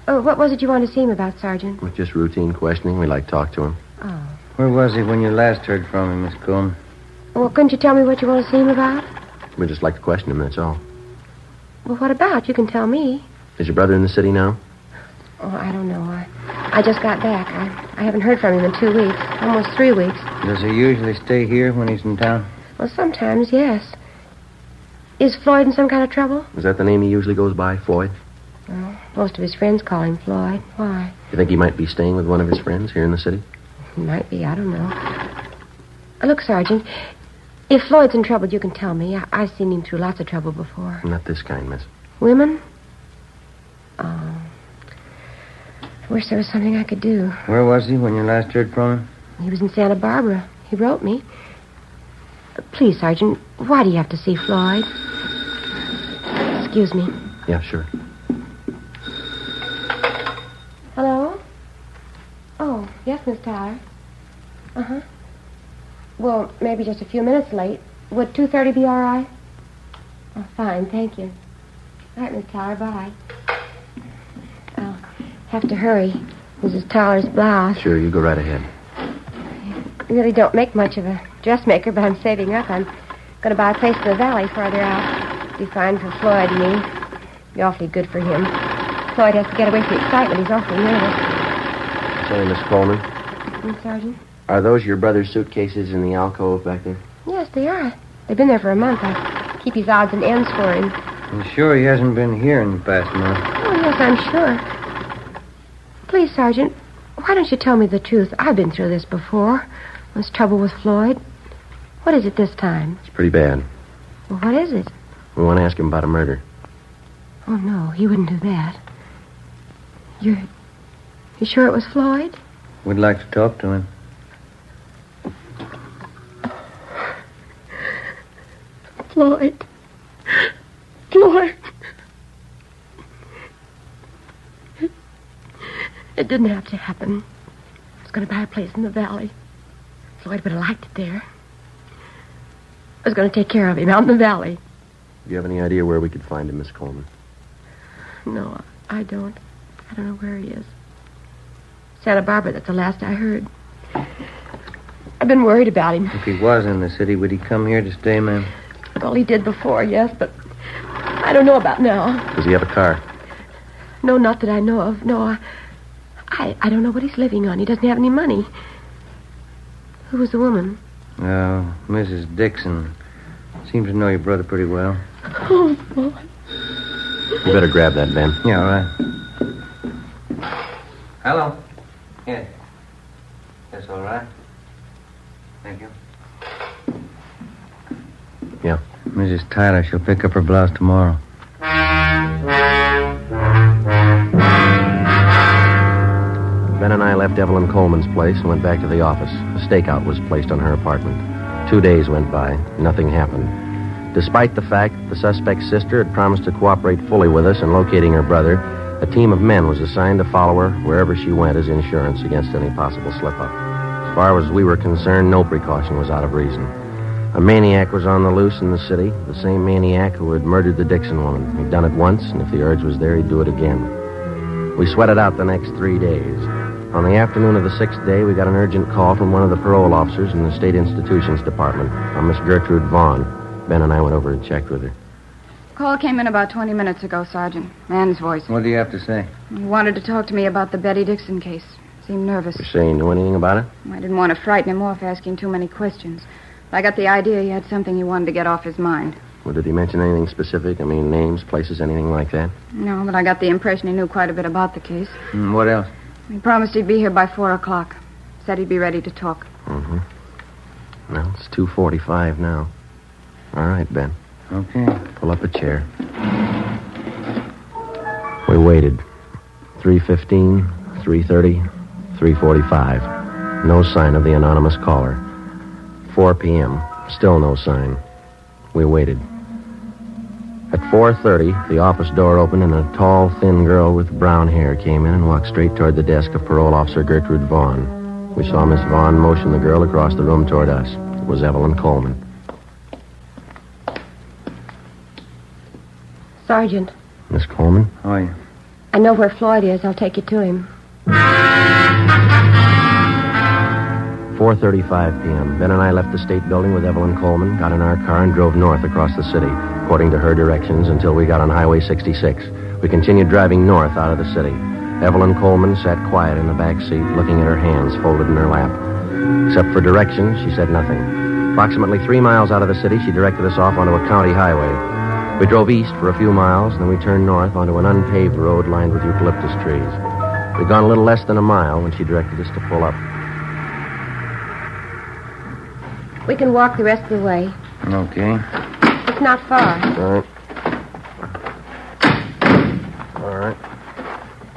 Oh, what was it you wanted to see him about, Sergeant? With just routine questioning. We'd like to talk to him. Oh. Where was he when you last heard from him, Miss Coleman? Well, couldn't you tell me what you want to see him about? We'd just like to question him, that's all. Well, what about? You can tell me. Is your brother in the city now? Oh, I don't know. I just got back. I haven't heard from him in 2 weeks. Almost 3 weeks. Does he usually stay here when he's in town? Well, sometimes, yes. Is Floyd in some kind of trouble? Is that the name he usually goes by, Floyd? Well, most of his friends call him Floyd. Why? You think he might be staying with one of his friends here in the city? He might be. I don't know. Look, Sergeant, if Floyd's in trouble, you can tell me. I've seen him through lots of trouble before. Not this kind, miss. Women? Oh. I wish there was something I could do. Where was he when you last heard from him? He was in Santa Barbara. He wrote me. Please, Sergeant, why do you have to see Floyd? Excuse me. Yeah, sure. Hello? Oh, yes, Miss Tyler. Uh-huh. Well, maybe just a few minutes late. Would 2:30 be all right? Oh, fine, thank you. All right, Miss Tyler, bye. I'll have to hurry. Mrs. Tyler's blouse. Sure, you go right ahead. I really don't make much of a dressmaker, but I'm saving up. I'm going to buy a place in the valley farther out. Be fine for Floyd and me. Be awfully good for him. Floyd has to get away from the excitement. He's awfully nervous. Say, Miss Coleman, Sergeant? are those your brother's suitcases in the alcove back there? Yes, they are. They've been there for a month. I keep his odds and ends for him. You sure he hasn't been here in the past month? Oh, yes, I'm sure. Please, Sergeant, why don't you tell me the truth? I've been through this before. This trouble with Floyd. What is it this time? It's pretty bad. Well, what is it? We want to ask him about a murder. Oh, no, he wouldn't do that. You sure it was Floyd? We'd like to talk to him. Floyd. Floyd. It didn't have to happen. I was going to buy a place in the valley. Floyd would have liked it there. I was going to take care of him out in the valley. Do you have any idea where we could find him, Miss Coleman? No, I don't. I don't know where he is. Santa Barbara, that's the last I heard. I've been worried about him. If he was in the city, would he come here to stay, ma'am? Well, he did before, yes, but I don't know about now. Does he have a car? No, not that I know of. No, I don't know what he's living on. He doesn't have any money. Who was the woman? Mrs. Dixon. Seems to know your brother pretty well. Oh, boy. You better grab that, Ben. Yeah, all right. Hello. Yes. That's all right. Thank you. Yeah. Mrs. Tyler, she'll pick up her blouse tomorrow. Ben and I left Evelyn Coleman's place and went back to the office. A stakeout was placed on her apartment. 2 days went by. Nothing happened. Despite the fact that the suspect's sister had promised to cooperate fully with us in locating her brother, a team of men was assigned to follow her wherever she went as insurance against any possible slip-up. As far as we were concerned, no precaution was out of reason. A maniac was on the loose in the city, the same maniac who had murdered the Dixon woman. He'd done it once, and if the urge was there, he'd do it again. We sweated out the next 3 days. On the afternoon of the 6th day, we got an urgent call from one of the parole officers in the State Institutions Department, a Miss Gertrude Vaughn. Ben and I went over and checked with her. Call came in about 20 minutes ago, Sergeant. Man's voice. What do you have to say? He wanted to talk to me about the Betty Dixon case. Seemed nervous. You say you knew anything about it? I didn't want to frighten him off asking too many questions. I got the idea he had something he wanted to get off his mind. Well, did he mention anything specific? I mean, names, places, anything like that? No, but I got the impression he knew quite a bit about the case. What else? He promised he'd be here by 4 o'clock. Said he'd be ready to talk. Mm-hmm. Well, it's 2:45 now. All right, Ben. Okay. Pull up a chair. We waited. 3:15, 3:30, 3:45. No sign of the anonymous caller. 4 p.m. Still no sign. We waited. At 4:30, the office door opened and a tall, thin girl with brown hair came in and walked straight toward the desk of Parole Officer Gertrude Vaughn. We saw Miss Vaughn motion the girl across the room toward us. It was Evelyn Coleman. Sergeant. Miss Coleman? How are you? I know where Floyd is. I'll take you to him. 4:35 p.m. Ben and I left the state building with Evelyn Coleman, got in our car, and drove north across the city, according to her directions, until we got on Highway 66. We continued driving north out of the city. Evelyn Coleman sat quiet in the back seat, looking at her hands folded in her lap. Except for directions, she said nothing. Approximately 3 miles out of the city, she directed us off onto a county highway. We drove east for a few miles, and then we turned north onto an unpaved road lined with eucalyptus trees. We'd gone a little less than a mile when she directed us to pull up. We can walk the rest of the way. Okay. It's not far. All right. All right.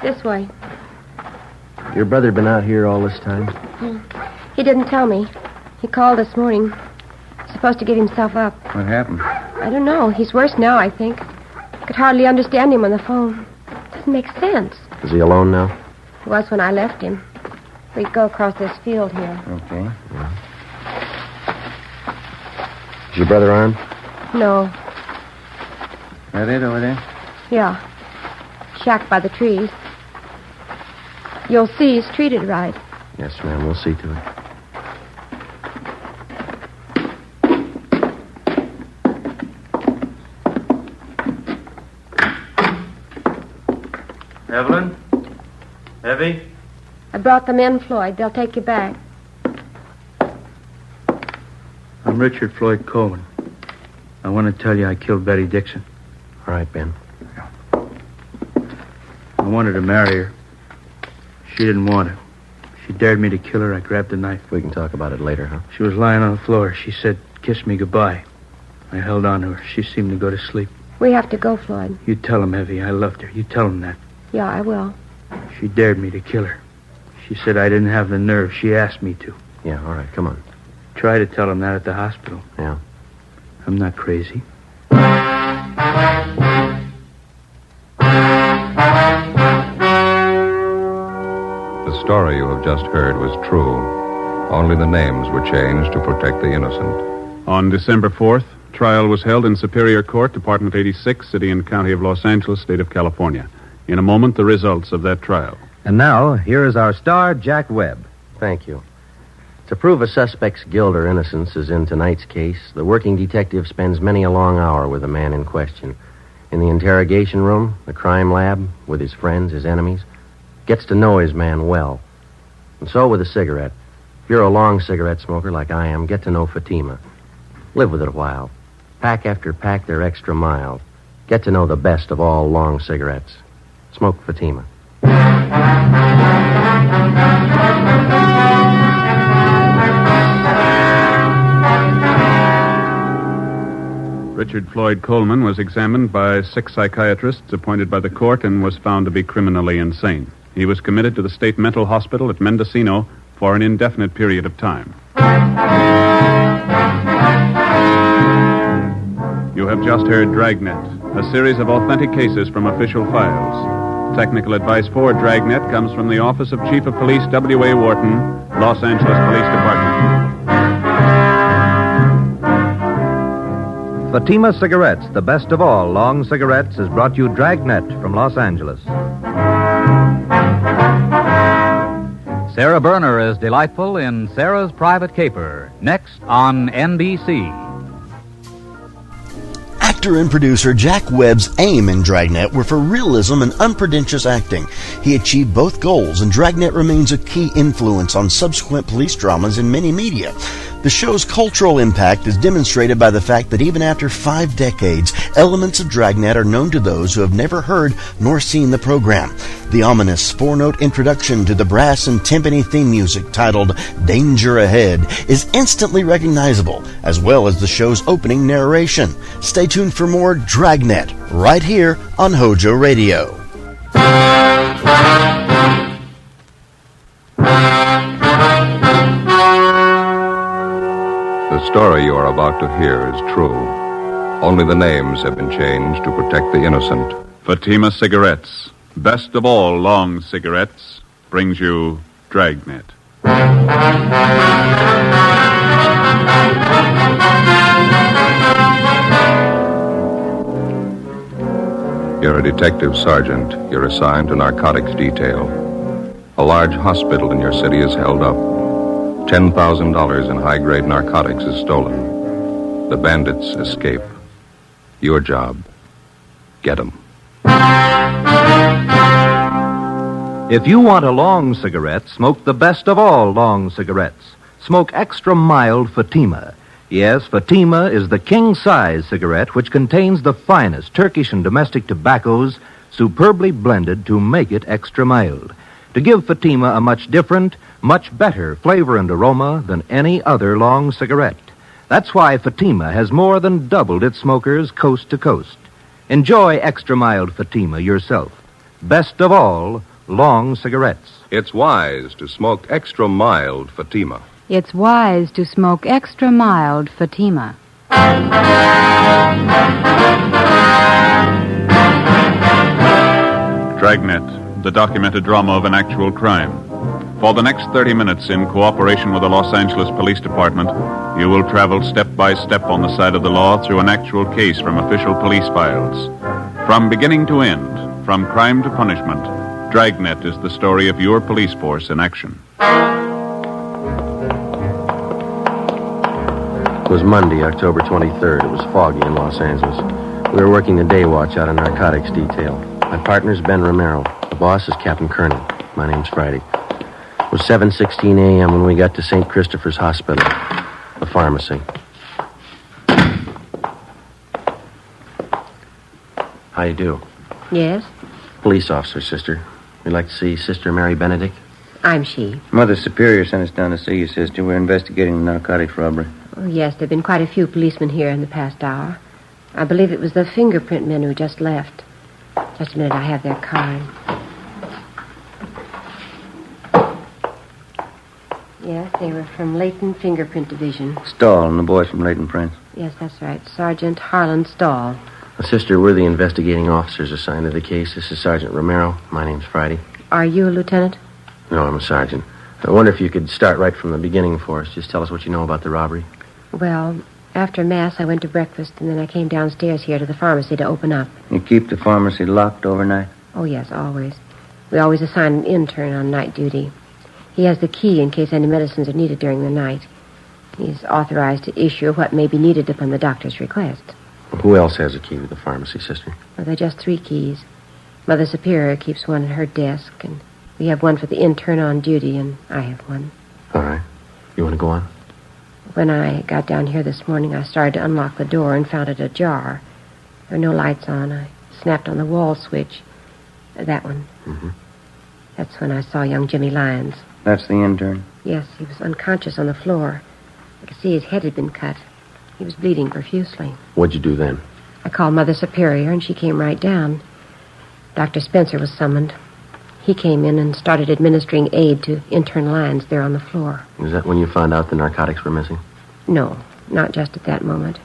This way. Your brother been out here all this time? He didn't tell me. He called this morning. He's supposed to give himself up. What happened? I don't know. He's worse now, I think. could hardly understand him on the phone. Doesn't make sense. Is he alone now? He was when I left him. We go across this field here. Okay. Yeah. Is your brother armed? No. That it over there? Yeah. Shack by the trees. You'll see he's treated right. Yes, ma'am. We'll see to it. Evelyn? Evie? I brought them in, Floyd. They'll take you back. I'm Richard Floyd Coleman. I want to tell you I killed Betty Dixon. All right, Ben. I wanted to marry her. She didn't want it. She dared me to kill her. I grabbed the knife. We can talk about it later, huh? She was lying on the floor. She said, "Kiss me goodbye." I held on to her. She seemed to go to sleep. We have to go, Floyd. You tell him, Evie, I loved her. You tell him that. Yeah, I will. She dared me to kill her. She said I didn't have the nerve. She asked me to. Yeah, all right, come on. Try to tell him that at the hospital. Yeah. I'm not crazy. The story you have just heard was true. Only the names were changed to protect the innocent. On December 4th, trial was held in Superior Court, Department 86, City and County of Los Angeles, State of California. In a moment, the results of that trial. And now, here is our star, Jack Webb. Thank you. To prove a suspect's guilt or innocence, as in tonight's case, the working detective spends many a long hour with the man in question. In the interrogation room, the crime lab, with his friends, his enemies, gets to know his man well. And so with a cigarette. If you're a long cigarette smoker like I am, get to know Fatima. Live with it a while. Pack after pack, they're extra mild. Get to know the best of all long cigarettes. Smoke Fatima. Richard Floyd Coleman was examined by 6 psychiatrists appointed by the court and was found to be criminally insane. He was committed to the state mental hospital at Mendocino for an indefinite period of time. You have just heard Dragnet, a series of authentic cases from official files. Technical advice for Dragnet comes from the Office of Chief of Police W.A. Wharton, Los Angeles Police Department. Fatima Cigarettes, the best of all long cigarettes, has brought you Dragnet from Los Angeles. Sarah Berner is delightful in Sarah's Private Caper, next on NBC. Actor and producer Jack Webb's aim in Dragnet were for realism and unpretentious acting. He achieved both goals, and Dragnet remains a key influence on subsequent police dramas in many media. The show's cultural impact is demonstrated by the fact that even after 5 decades, elements of Dragnet are known to those who have never heard nor seen the program. The ominous 4-note introduction to the brass and timpani theme music titled Danger Ahead is instantly recognizable, as well as the show's opening narration. Stay tuned for more Dragnet right here on HOJO Radio. The story you are about to hear is true. Only the names have been changed to protect the innocent. Fatima Cigarettes, best of all long cigarettes, brings you Dragnet. You're a detective sergeant. You're assigned to narcotics detail. A large hospital in your city is held up. $10,000 in high-grade narcotics is stolen. The bandits escape. Your job, get them. If you want a long cigarette, smoke the best of all long cigarettes. Smoke extra mild Fatima. Yes, Fatima is the king-size cigarette which contains the finest Turkish and domestic tobaccos superbly blended to make it extra mild, to give Fatima a much different, much better flavor and aroma than any other long cigarette. That's why Fatima has more than doubled its smokers coast to coast. Enjoy extra mild Fatima yourself. Best of all, long cigarettes. It's wise to smoke extra mild Fatima. It's wise to smoke extra mild Fatima. Dragnet, the documented drama of an actual crime. For the next 30 minutes, in cooperation with the Los Angeles Police Department, you will travel step by step on the side of the law through an actual case from official police files. From beginning to end, from crime to punishment, Dragnet is the story of your police force in action. It was Monday, October 23rd. It was foggy in Los Angeles. We were working the day watch out of narcotics detail. My partner's Ben Romero. The boss is Captain Kernan. My name's Friday. It was 7:16 a.m. when we got to St. Christopher's Hospital, the pharmacy. How you do? Yes? Police officer, sister. We'd like to see Sister Mary Benedict. I'm she. Mother Superior sent us down to see you, sister. We're investigating the narcotics robbery. Oh, yes, there have been quite a few policemen here in the past hour. I believe it was the fingerprint men who just left. Just a minute, I have their card. Yes, they were from Leighton Fingerprint Division. Stahl and the boys from Leighton Prince. Yes, that's right. Sergeant Harlan Stahl. Sister, we're the investigating officers assigned to the case. This is Sergeant Romero. My name's Friday. Are you a lieutenant? No, I'm a sergeant. I wonder if you could start right from the beginning for us. Just tell us what you know about the robbery. Well, after Mass, I went to breakfast, and then I came downstairs here to the pharmacy to open up. You keep the pharmacy locked overnight? Oh, yes, always. We always assign an intern on night duty. He has the key in case any medicines are needed during the night. He's authorized to issue what may be needed upon the doctor's request. Who else has a key to the pharmacy, sister? Well, there are just 3 keys. Mother Superior keeps one at her desk, and we have one for the intern on duty, and I have one. All right. You want to go on? When I got down here this morning, I started to unlock the door and found it ajar. There were no lights on. I snapped on the wall switch. That one. Mm-hmm. That's when I saw young Jimmy Lyons. That's the intern? Yes, he was unconscious on the floor. I could see his head had been cut. He was bleeding profusely. What'd you do then? I called Mother Superior, and she came right down. Dr. Spencer was summoned. He came in and started administering aid to intern Lyons there on the floor. Was that when you found out the narcotics were missing? No, not just at that moment.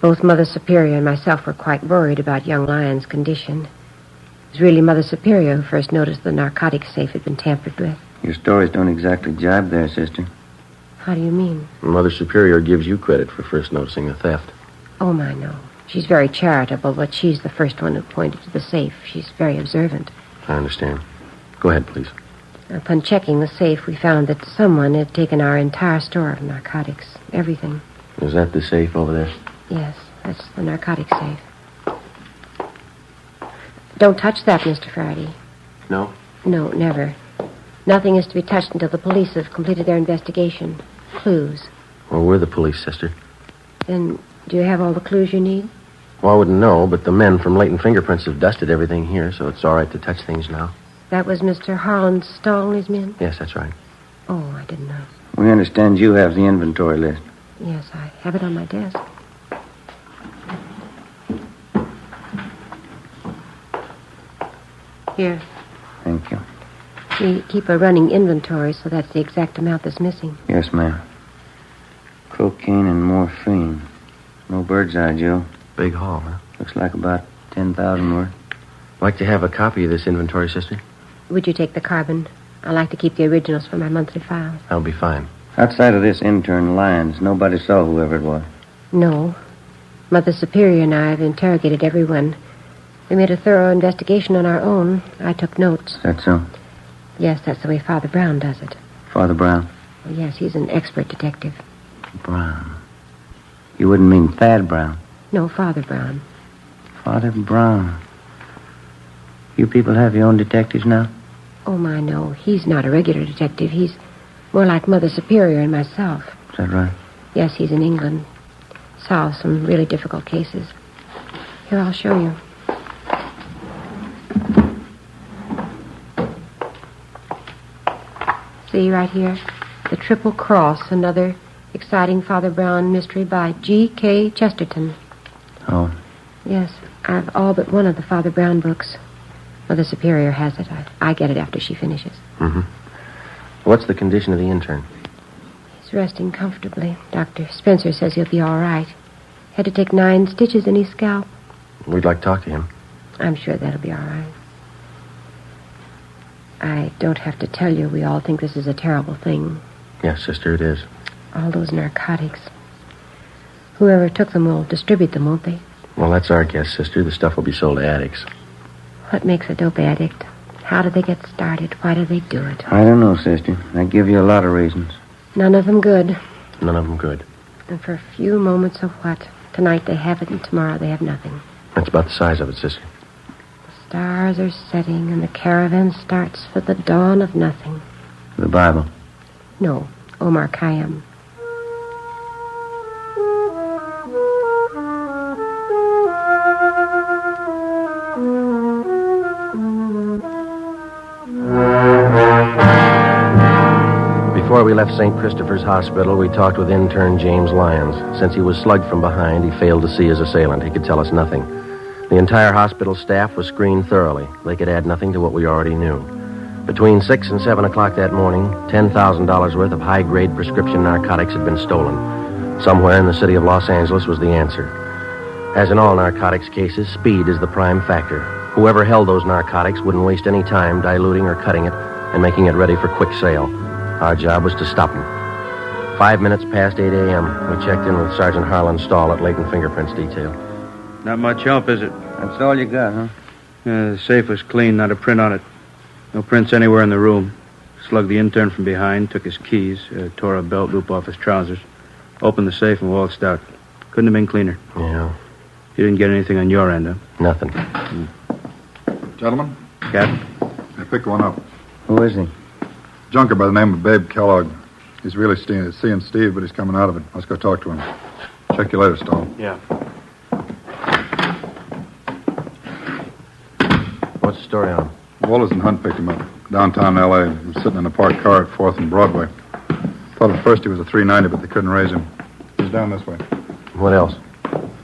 Both Mother Superior and myself were quite worried about young Lyons' condition. It was really Mother Superior who first noticed the narcotics safe had been tampered with. Your stories don't exactly jibe there, sister. How do you mean? Mother Superior gives you credit for first noticing the theft. Oh, my, no. She's very charitable, but she's the first one who pointed to the safe. She's very observant. I understand. Go ahead, please. Upon checking the safe, we found that someone had taken our entire store of narcotics. Everything. Is that the safe over there? Yes, that's the narcotic safe. Don't touch that, Mr. Friday. No? No, never. Nothing is to be touched until the police have completed their investigation. Clues. Well, we're the police, sister. Then, do you have all the clues you need? Well, I wouldn't know, but the men from Leighton Fingerprints have dusted everything here, so it's all right to touch things now. That was Mr. Harlan Stahl and his men? Yes, that's right. Oh, I didn't know. We understand you have the inventory list. Yes, I have it on my desk. Here. Thank you. We keep a running inventory, so that's the exact amount that's missing. Yes, ma'am. Cocaine and morphine. No bird's eye, Joe. Big haul, huh? Looks like about 10,000 worth. Like to have a copy of this inventory, sister? Would you take the carbon? I like to keep the originals for my monthly files. That'll be fine. Outside of this intern, Lyons, nobody saw whoever it was. No. Mother Superior and I have interrogated everyone. We made a thorough investigation on our own. I took notes. Is that so? Yes, that's the way Father Brown does it. Father Brown? Oh, yes, he's an expert detective. Brown. You wouldn't mean Thad Brown? No, Father Brown. Father Brown. You people have your own detectives now? Oh, my, no. He's not a regular detective. He's more like Mother Superior and myself. Is that right? Yes, he's in England. Solves some really difficult cases. Here, I'll show you. See right here? The Triple Cross, another exciting Father Brown mystery by G.K. Chesterton. Oh. Yes, I've all but one of the Father Brown books. Mother Superior has it. I get it after she finishes. Mm-hmm. What's the condition of the intern? He's resting comfortably. Dr. Spencer says he'll be all right. Had to take 9 stitches in his scalp. We'd like to talk to him. I'm sure that'll be all right. I don't have to tell you, we all think this is a terrible thing. Yes, sister, it is. All those narcotics. Whoever took them will distribute them, won't they? Well, that's our guess, sister. The stuff will be sold to addicts. What makes a dope addict? How do they get started? Why do they do it? I don't know, sister. I give you a lot of reasons. None of them good. None of them good. And for a few moments of what? Tonight they have it and tomorrow they have nothing. That's about the size of it, sister. The stars are setting and the caravan starts for the dawn of nothing. The Bible. No, Omar Khayyam. Before we left St. Christopher's Hospital, we talked with intern James Lyons. Since he was slugged from behind, he failed to see his assailant. He could tell us nothing. The entire hospital staff was screened thoroughly. They could add nothing to what we already knew. Between 6 and 7 o'clock that morning, $10,000 worth of high-grade prescription narcotics had been stolen. Somewhere in the city of Los Angeles was the answer. As in all narcotics cases, speed is the prime factor. Whoever held those narcotics wouldn't waste any time diluting or cutting it and making it ready for quick sale. Our job was to stop them. 5 minutes past 8 a.m., we checked in with Sergeant Harlan Stahl at Layton Fingerprints Detail. Not much help, is it? That's all you got, huh? Yeah, the safe was clean, not a print on it. No prints anywhere in the room. Slugged the intern from behind, took his keys, tore a belt loop off his trousers, opened the safe and waltzed out. Couldn't have been cleaner. Yeah. You didn't get anything on your end, huh? Nothing. Gentlemen? Captain? I picked one up. Who is he? Junker by the name of Babe Kellogg. He's really seeing Steve, but he's coming out of it. Let's go talk to him. Check you later, Stahl. Yeah. What's the story on him? Wallace and Hunt picked him up. Downtown L.A. He was sitting in a parked car at 4th and Broadway. Thought at first he was a 390, but they couldn't raise him. He's down this way. What else?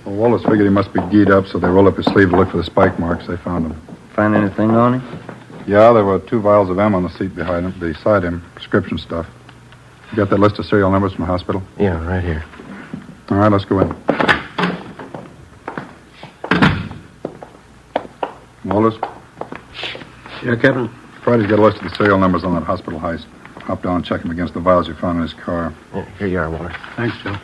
Well, Wallace figured he must be geed up, so they rolled up his sleeve to look for the spike marks. They found him. Find anything on him? Yeah, there were 2 vials of M on the seat beside him, prescription stuff. You got that list of serial numbers from the hospital? Yeah, right here. All right, let's go in. Wallace? Yeah, Captain? Friday's got a list of the serial numbers on that hospital heist. Hop down and check them against the vials you found in his car. Yeah, here you are, Walter. Thanks, Joe.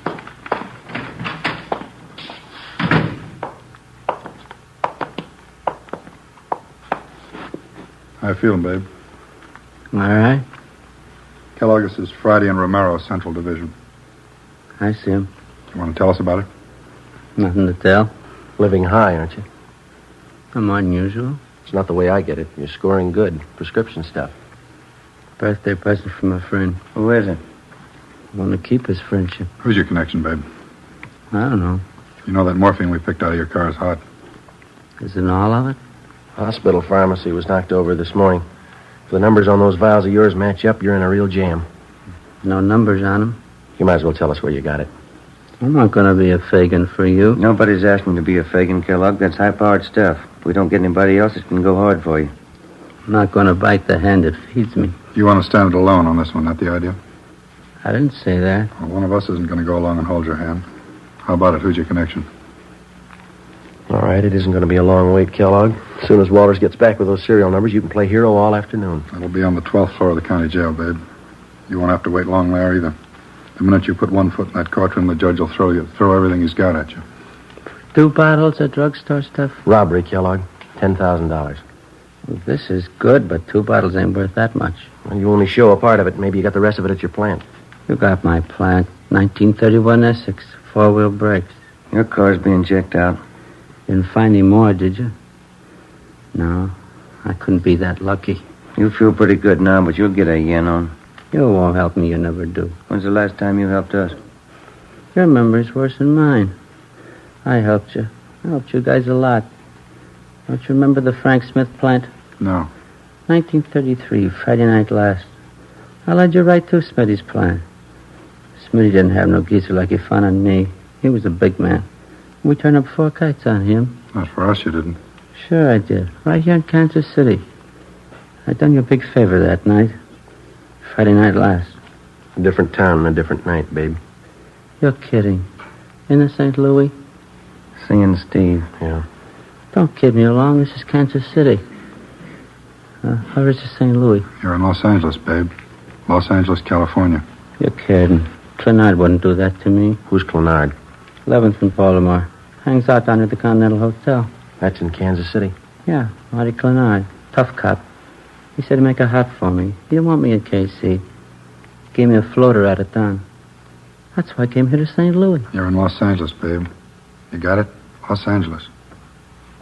How you feeling, babe? All right. Kellogg, this is Friday and Romero, Central Division. I see him. You want to tell us about it? Nothing to tell. Living high, aren't you? I'm unusual. It's not the way I get it. You're scoring good. Prescription stuff. Birthday present from a friend. Who is it? I want to keep his friendship. Who's your connection, babe? I don't know. You know that morphine we picked out of your car is hot. Isn't all of it? Hospital pharmacy was knocked over this morning. If the numbers on those vials of yours match up, you're in a real jam. No numbers on them? You might as well tell us where you got it. I'm not going to be a Fagin for you. Nobody's asking to be a Fagin, Kellogg. That's high-powered stuff. If we don't get anybody else, it can go hard for you. I'm not going to bite the hand that feeds me. You want to stand it alone on this one, not the idea? I didn't say that. Well, one of us isn't going to go along and hold your hand. How about it? Who's your connection? All right, it isn't going to be a long wait, Kellogg. As soon as Walters gets back with those serial numbers, you can play hero all afternoon. That'll be on the 12th floor of the county jail, babe. You won't have to wait long there either. The minute you put one foot in that courtroom, the judge will throw everything he's got at you. 2 bottles of drugstore stuff? Robbery, Kellogg. $10,000. Well, this is good, but 2 bottles ain't worth that much. Well, you only show a part of it. Maybe you got the rest of it at your plant. You got my plant. 1931 Essex. 4-wheel brakes. Your car's being checked out. Didn't find any more, did you? No, I couldn't be that lucky. You feel pretty good now, but you'll get a yen on. You won't help me, you never do. When's the last time you helped us? Your memory's worse than mine. I helped you. I helped you guys a lot. Don't you remember the Frank Smith plant? No. 1933, Friday night last. I led you right to Smitty's plant. Smitty didn't have no geezer like he found on me. He was a big man. We turned up 4 kites on him. Not for us, you didn't. Sure I did. Right here in Kansas City. I done you a big favor that night. Friday night last. A different town and a different night, babe. You're kidding. In the St. Louis? Seeing Steve. Yeah. Don't kid me along. This is Kansas City. Where is St. Louis? You're in Los Angeles, babe. Los Angeles, California. You're kidding. Clenard wouldn't do that to me. Who's Clenard? 11th and Baltimore. Hangs out down at the Continental Hotel. That's in Kansas City. Yeah, Marty Clenard. Tough cop. He said he'd make a hot for me. He didn't want me in KC. Gave me a floater out of town. That's why I came here to St. Louis. You're in Los Angeles, babe. You got it? Los Angeles.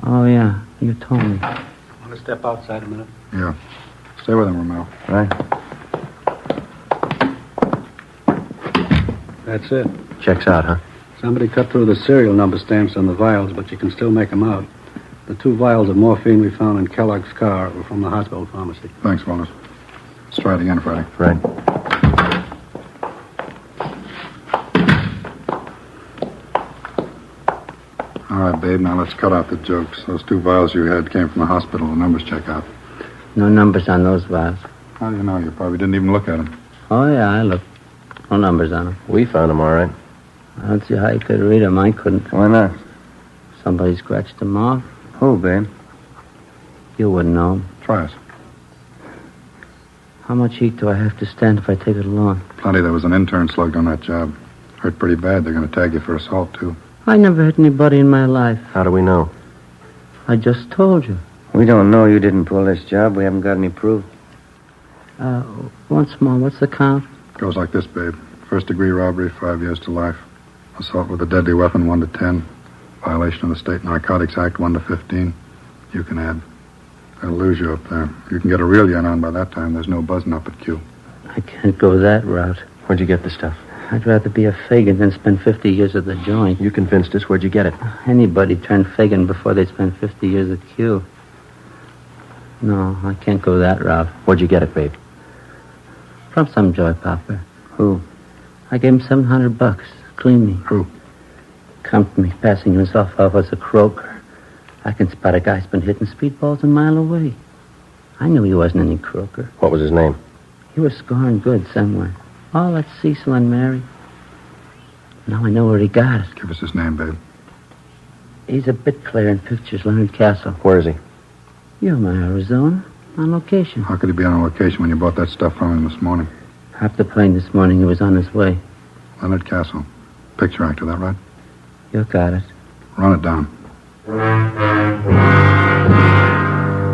Oh, yeah. You told me. Want to step outside a minute? Yeah. Stay with him, Romero. Right. That's it. Checks out, huh? Somebody cut through the serial number stamps on the vials, but you can still make them out. The 2 vials of morphine we found in Kellogg's car were from the hospital pharmacy. Thanks, Wallace. Let's try it again, Freddie. Right. All right, babe, now let's cut out the jokes. Those 2 vials you had came from the hospital. The numbers check out. No numbers on those vials. How do you know? You probably didn't even look at them. Oh, yeah, I looked. No numbers on them. We found them, all right. I don't see how you could read them. I couldn't. Why not? Somebody scratched them off. Who, babe? You wouldn't know 'em. Try us. How much heat do I have to stand if I take it along? Plenty. There was an intern slugged on that job. Hurt pretty bad. They're going to tag you for assault, too. I never hit anybody in my life. How do we know? I just told you. We don't know you didn't pull this job. We haven't got any proof. Once more, what's the count? Goes like this, babe. First-degree robbery, 5 years to life. Assault with a deadly weapon, 1 to 10. Violation of the State Narcotics Act, 1 to 15. You can add. They'll lose you up there. You can get a real yen on by that time. There's no buzzing up at Q. I can't go that route. Where'd you get the stuff? I'd rather be a Fagin than spend 50 years at the joint. You convinced us. Where'd you get it? Anybody turned Fagin before they spend 50 years at Q. No, I can't go that route. Where'd you get it, babe? From some joy popper. Who? I gave him $700. Clean me. Who? Company, passing himself off as a croaker. I can spot a guy's been hitting speedballs a mile away. I knew he wasn't any croaker. What was his name? He was scoring good somewhere. Oh, that's Cecil and Mary. Now I know where he got it. Give us his name, babe. He's a bit clear in pictures, Leonard Castle. Where is he? Yuma, Arizona. On location. How could he be on location when you bought that stuff from him this morning? Hopped the plane this morning. He was on his way. Leonard Castle. Picture actor, that right? You got it. Run it down.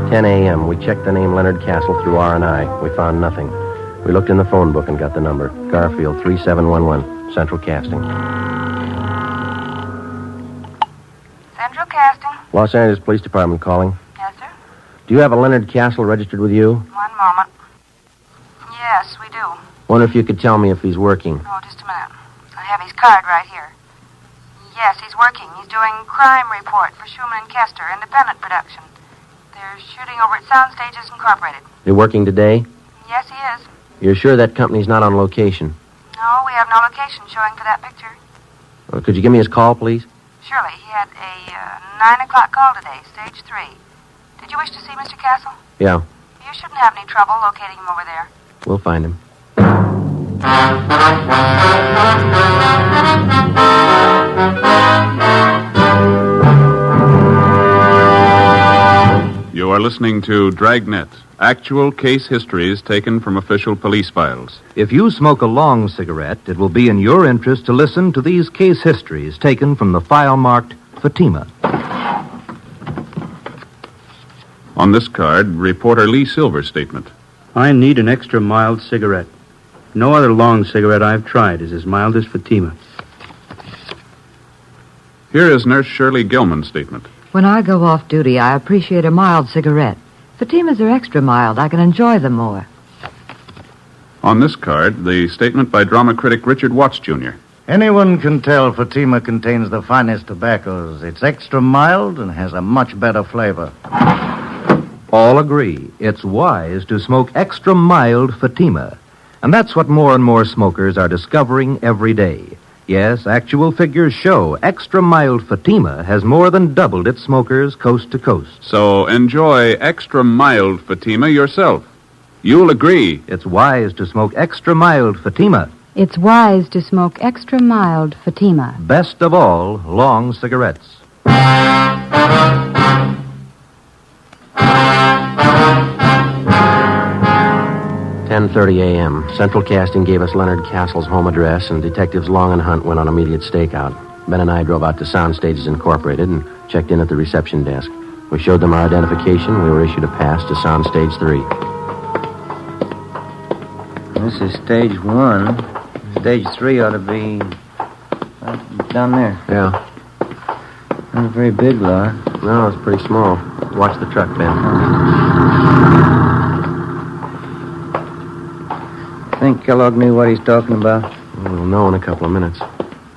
10 a.m. We checked the name Leonard Castle through R&I. We found nothing. We looked in the phone book and got the number. Garfield 3711, Central Casting. Central Casting. Los Angeles Police Department calling. Yes, sir. Do you have a Leonard Castle registered with you? One moment. Yes, we do. Wonder if you could tell me if he's working. Oh, just a minute. I have his card right here. Yes, he's working. He's doing crime report for Schumann and Kester, independent production. They're shooting over at Soundstages Incorporated. They're working today? Yes, he is. You're sure that company's not on location? No, we have no location showing for that picture. Could you give me his call, please? Surely. He had a 9 o'clock call today, stage 3. Did you wish to see Mr. Castle? Yeah, You shouldn't have any trouble locating him over there. we'll find him. You are listening to Dragnet, actual case histories taken from official police files. If you smoke a long cigarette, it will be in your interest to listen to these case histories taken from the file marked Fatima. On this card, reporter Lee Silver's statement. I need an extra mild cigarette. No other long cigarette I've tried is as mild as Fatima. Here is Nurse Shirley Gilman's statement. When I go off duty, I appreciate a mild cigarette. Fatimas are extra mild. I can enjoy them more. On this card, the statement by drama critic Richard Watts, Jr. Anyone can tell Fatima contains the finest tobaccos. It's extra mild and has a much better flavor. All agree it's wise to smoke extra mild Fatima. And that's what more and more smokers are discovering every day. Yes, actual figures show extra mild Fatima has more than doubled its smokers coast to coast. So enjoy extra mild Fatima yourself. You'll agree. It's wise to smoke extra mild Fatima. It's wise to smoke extra mild Fatima. Best of all, long cigarettes. 10:30 a.m. Central Casting gave us Leonard Castle's home address, and Detectives Long and Hunt went on immediate stakeout. Ben and I drove out to Sound Stages Incorporated and checked in at the reception desk. We showed them our identification. We were issued a pass to Sound Stage 3. This is stage 1. Stage 3 ought to be down there. Yeah. Not a very big lot. No, it's pretty small. Watch the truck, Ben. Think Kellogg knew what he's talking about? We'll know in a couple of minutes.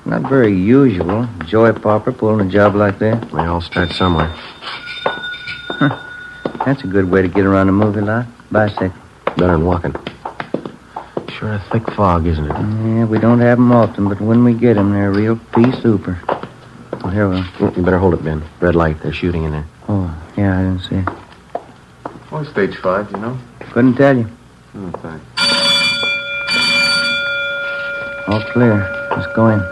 Not very usual. Joy Popper pulling a job like that. They all start somewhere. That's a good way to get around a movie lot. Bicycle. Better than walking. Sure a thick fog, isn't it? Yeah, we don't have 'em often, but when we get 'em, they're a real pea super. Oh, here we are. You better hold it, Ben. Red light. They're shooting in there. Oh, yeah, I didn't see it. Oh, stage 5, you know? Couldn't tell you. Oh, thanks. All clear. Let's go in.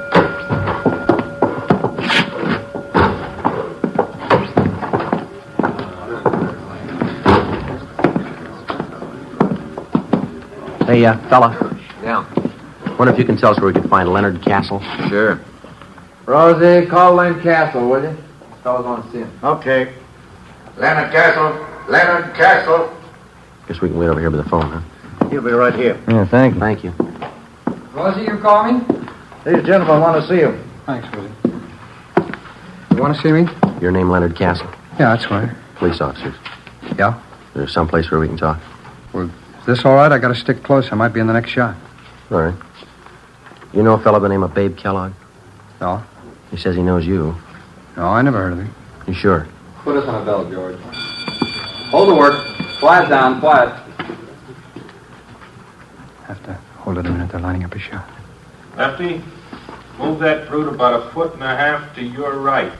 Hey, fella. Yeah. Wonder if you can tell us where we can find Leonard Castle? Sure. Rosie, call Len Castle, will you? These fellas want to see him. Okay. Leonard Castle! Leonard Castle! Guess we can wait over here by the phone, huh? He'll be right here. Yeah, thank you. Thank you. Rosie, you call me? These gentlemen want to see you. Thanks, Rosie. You want to see me? Your name, Leonard Castle? Yeah, that's right. Police officers. Yeah? There's someplace where we can talk. Well, is this all right? I got to stick close. I might be in the next shot. All right. You know a fellow by the name of Babe Kellogg? No? He says he knows you. No, I never heard of him. You sure? Put us on a bell, George. Hold the work. Quiet down, quiet. Have to hold it a minute. They're lining up a shot. Lefty, move that fruit about 1.5 feet to your right.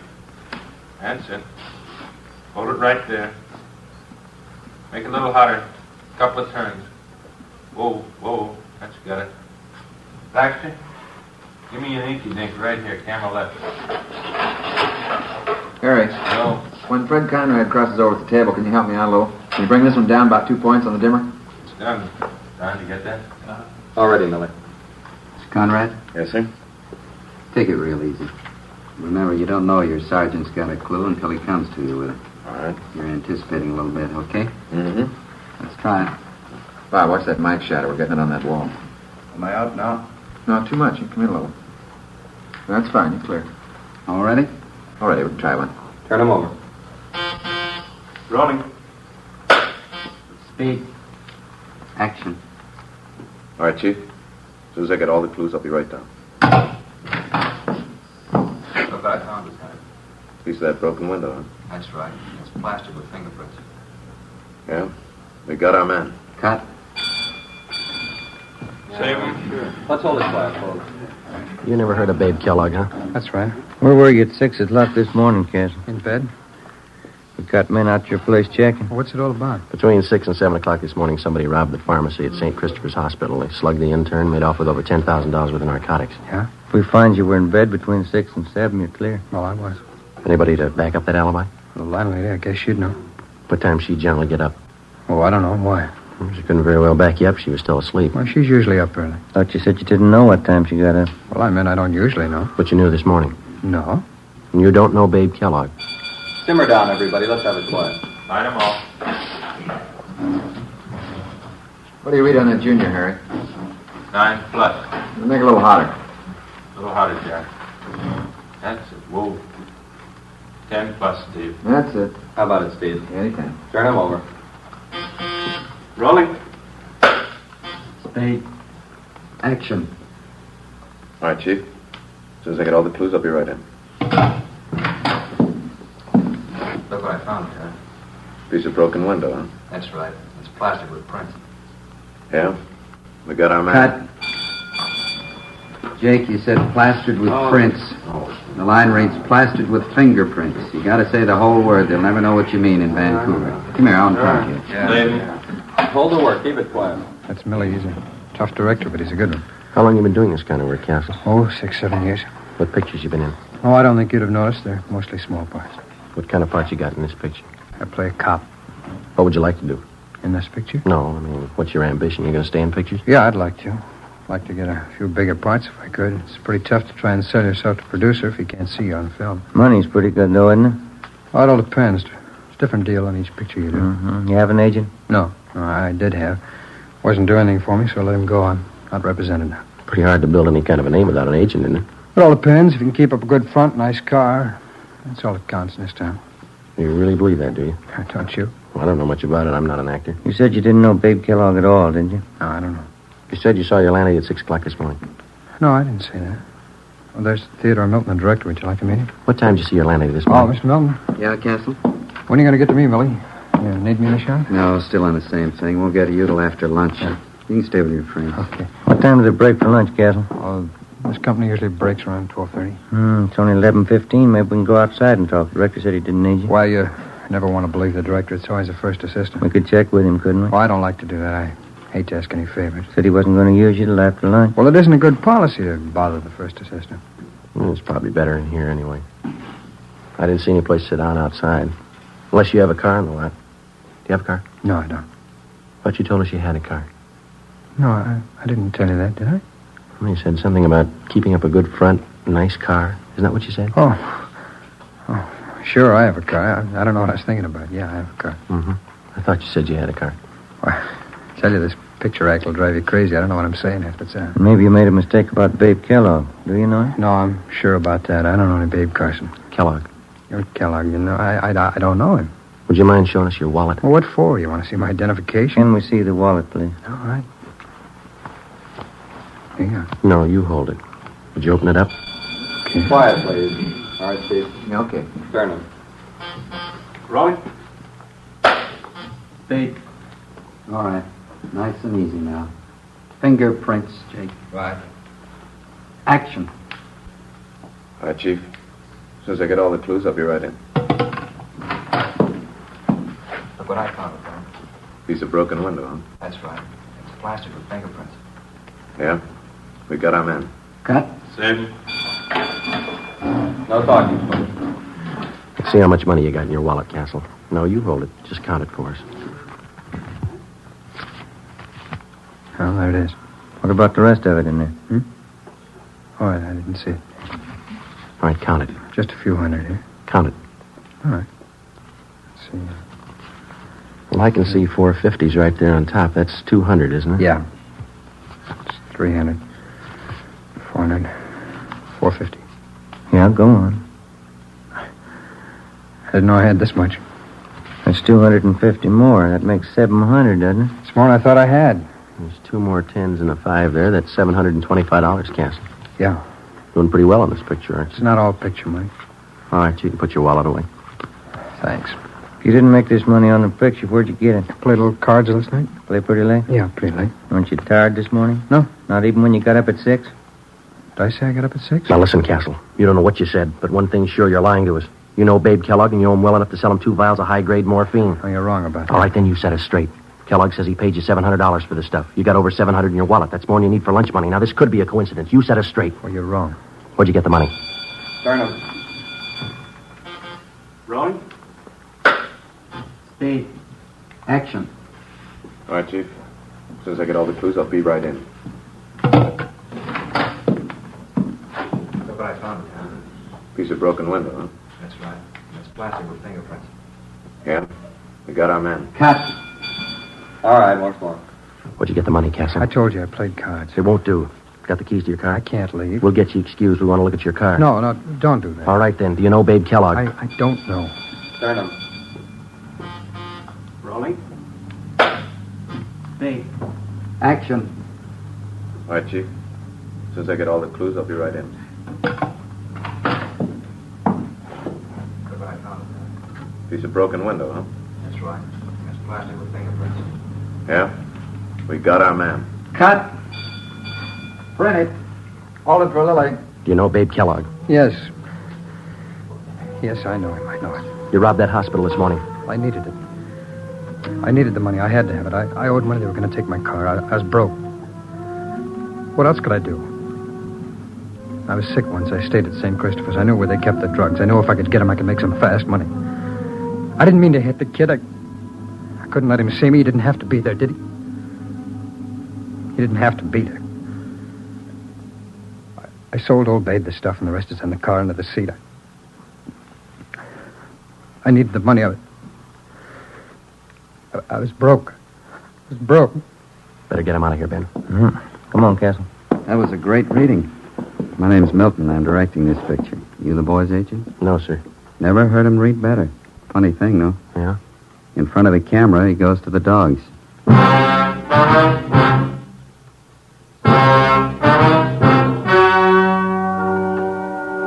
That's it. Hold it right there. Make it a little hotter. Couple of turns. Whoa, whoa. That's got it. Baxter, give me an inky dink right here. Camera left. Harry. No. When Fred Conrad crosses over at the table, can you help me out a little? Can you bring this one down about 2 points on the dimmer? It's done. Time to get that? All ready, Millie. Conrad? Yes, sir. Take it real easy. Remember, you don't know your sergeant's got a clue until he comes to you with it. All right. You're anticipating a little bit, okay? Mm-hmm. Let's try it. Wow, watch that mic shadow. We're getting it on that wall. Am I out now? Not too much. You come in a little. That's fine. You're clear. All ready? All right, we can try one. Turn him over. Rolling. Speed. Action. All right, Chief. As soon as I get all the clues, I'll be right down. Look what I found this time. Piece of that broken window, huh? That's right. It's plastered with fingerprints. Yeah? We got our man. Cut. Save him. Sure. Let's hold it quiet, folks. You never heard of Babe Kellogg, huh? That's right. Where were you at 6 o'clock this morning, Castle? In bed? We got men out your place checking. What's it all about? Between 6 and 7 o'clock this morning, somebody robbed the pharmacy at St. Christopher's Hospital. They slugged the intern, made off with over $10,000 worth of narcotics. Yeah? If we find you were in bed between 6 and 7, you're clear. Well, I was. Anybody to back up that alibi? The landlady, I guess you'd know. What time she generally get up? Oh, I don't know. Why? She couldn't very well back you up. She was still asleep. Well, she's usually up early. Thought you said you didn't know what time she got up. Well, I meant I don't usually know. But you knew this morning. No. And you don't know Babe Kellogg. Simmer down, everybody. Let's have it quiet. Line them all. What do you read on that junior, Harry? 9 plus. Make it a little hotter. A little hotter, Jack. That's it. Whoa. 10 plus, Steve. That's it. How about it, Steve? Anytime. Turn him over. Rolling. Speed. Action. All right, Chief. As soon as I get all the clues, I'll be right in. Look what I found, Jack. Piece of broken window, huh? That's right. It's plastered with prints. Yeah? We got our man. Cut. Jake, you said plastered with prints. The line reads plastered with fingerprints. You gotta say the whole word. They'll never know what you mean in Vancouver. Come here, I'll talk to you. Hold the work. Keep it quiet. That's Millie. He's a tough director, but he's a good one. How long you been doing this kind of work, Castle? Oh, 6, 7 years. What pictures you been in? Oh, I don't think you'd have noticed. They're mostly small parts. What kind of part you got in this picture? I play a cop. What would you like to do? In this picture? No, I mean, what's your ambition? You going to stay in pictures? Yeah, I'd like to. Like to get a few bigger parts if I could. It's pretty tough to try and sell yourself to producer if you can't see you on film. Money's pretty good, though, isn't it? Oh, it all depends. It's a different deal on each picture you do. Mm-hmm. You have an agent? No, I did have. Wasn't doing anything for me, so I let him go. I'm not represented now. Pretty hard to build any kind of a name without an agent, isn't it? It all depends. If you can keep up a good front, nice car, that's all that counts in this town. You really believe that, do you? Don't you? Well, I don't know much about it. I'm not an actor. You said you didn't know Babe Kellogg at all, didn't you? No, I don't know. You said you saw your landlady at 6 o'clock this morning. No, I didn't say that. Well, there's Theodore Milton, the director. Would you like to meet him? What time did you see your landlady this Oh, morning? Mr. Milton. Yeah, Castle? When are you going to get to me, Millie? You need me in the shop? No, still on the same thing. Won't get to you till after lunch. You can stay with your friends. Okay. What time does it break for lunch, Castle? Oh, this company usually breaks around 12:30. It's only 11:15. Maybe we can go outside and talk. The director said he didn't need you. Why, you never want to believe the director. It's always the first assistant. We could check with him, couldn't we? Oh, I don't like to do that. I hate to ask any favors. Said he wasn't going to use you till after lunch. Well, it isn't a good policy to bother the first assistant. Well, it's probably better in here anyway. I didn't see any place to sit down outside. Unless you have a car in the lot. Do you have a car? No, I don't. But you told us you had a car. No, I didn't tell you that, did I? Well, you said something about keeping up a good front, nice car. Isn't that what you said? Oh, sure, I have a car. I don't know what I was thinking about. Yeah, I have a car. Mm-hmm. I thought you said you had a car. Well, I tell you, this picture act will drive you crazy. I don't know what I'm saying half the time. Maybe you made a mistake about Babe Kellogg. Do you know him? No, I'm sure about that. I don't know any Babe Carson. Kellogg. You're Kellogg, you know. I don't know him. Would you mind showing us your wallet? Well, what for? You want to see my identification? Can we see the wallet, please? All right. Here you go. No, you hold it. Would you open it up? Okay. Quiet, please. All right, Steve. Yeah, okay. Turn him. Rolling? Speed. All right. Nice and easy now. Fingerprints, Jake. Right. Action. All right, Chief. As soon as I get all the clues, I'll be right in. Look what I found, Frank. Piece of broken window, huh? That's right. It's plastered with fingerprints. Yeah? We got our man. Cut. Same. No talking. Let's see how much money you got in your wallet, Castle. No, you hold it. Just count it for us. Oh, there it is. What about the rest of it in there? Oh, I didn't see it. All right, count it. Just a few hundred here. Count it. All right. Let's see. Well, I can see 450s right there on top. That's 200, isn't it? Yeah. It's 300, 400, 450. Yeah, go on. I didn't know I had this much. That's 250 more. That makes 700, doesn't it? It's more than I thought I had. There's 2 more 10s and a 5 there. That's $725, Castle. Yeah. Doing pretty well on this picture, aren't It's you? not all picture money. All right, you can put your wallet away. Thanks. If you didn't make this money on the picture, where'd you get it? Played a little cards last night. Play pretty late? Yeah, pretty late. Weren't you tired this morning? No. Not even when you got up at 6? Did I say I got up at 6? Now, listen, Castle. You don't know what you said, but one thing's sure, you're lying to us. You know Babe Kellogg, and you know him well enough to sell him 2 vials of high-grade morphine. Oh, you're wrong about that. All right, then you set us straight. Kellogg says he paid you $700 for this stuff. You got over $700 in your wallet. That's more than you need for lunch money. Now, this could be a coincidence. You set us straight. Well, you're wrong. Where'd you get the money? Turn him. Rolling? Speed. Action. All right, Chief. As soon as I get all the clues, I'll be right in. Look what I found, Tom. Piece of broken window, huh? That's right. It's plastered with fingerprints. Yeah? We got our man. Cut. All right, once more. Where'd you get the money, Castle? I told you I played cards. It won't do. Got the keys to your car? I can't leave. We'll get you excused. We want to look at your car. No, don't do that. All right, then. Do you know Babe Kellogg? I don't know. Turn him. Rolling? Speed. Action. All right, Chief. As soon as I get all the clues, I'll be right in. Look what I found, Tom. Piece of broken window, huh? That's right. It's plastered with fingerprints. Yeah? We got our man. Cut. Print it. Hold it for Lily. Do you know Babe Kellogg? Yes. Yes, I know him. I know it. You robbed that hospital this morning. I needed it. I needed the money. I had to have it. I owed money. They were going to take my car. I was broke. What else could I do? I was sick once. I stayed at St. Christopher's. I knew where they kept the drugs. I knew if I could get them, I could make some fast money. I didn't mean to hit the kid. I couldn't let him see me. He didn't have to be there, did he? He didn't have to be there. I sold old Babe the stuff, and the rest is in the car under the seat. I needed the money. I was broke. I was broke. Better get him out of here, Ben. Mm-hmm. Come on, Castle. That was a great reading. My name's Milton. I'm directing this picture. You the boy's agent? No, sir. Never heard him read better. Funny thing, no? Yeah? In front of the camera, he goes to the dogs.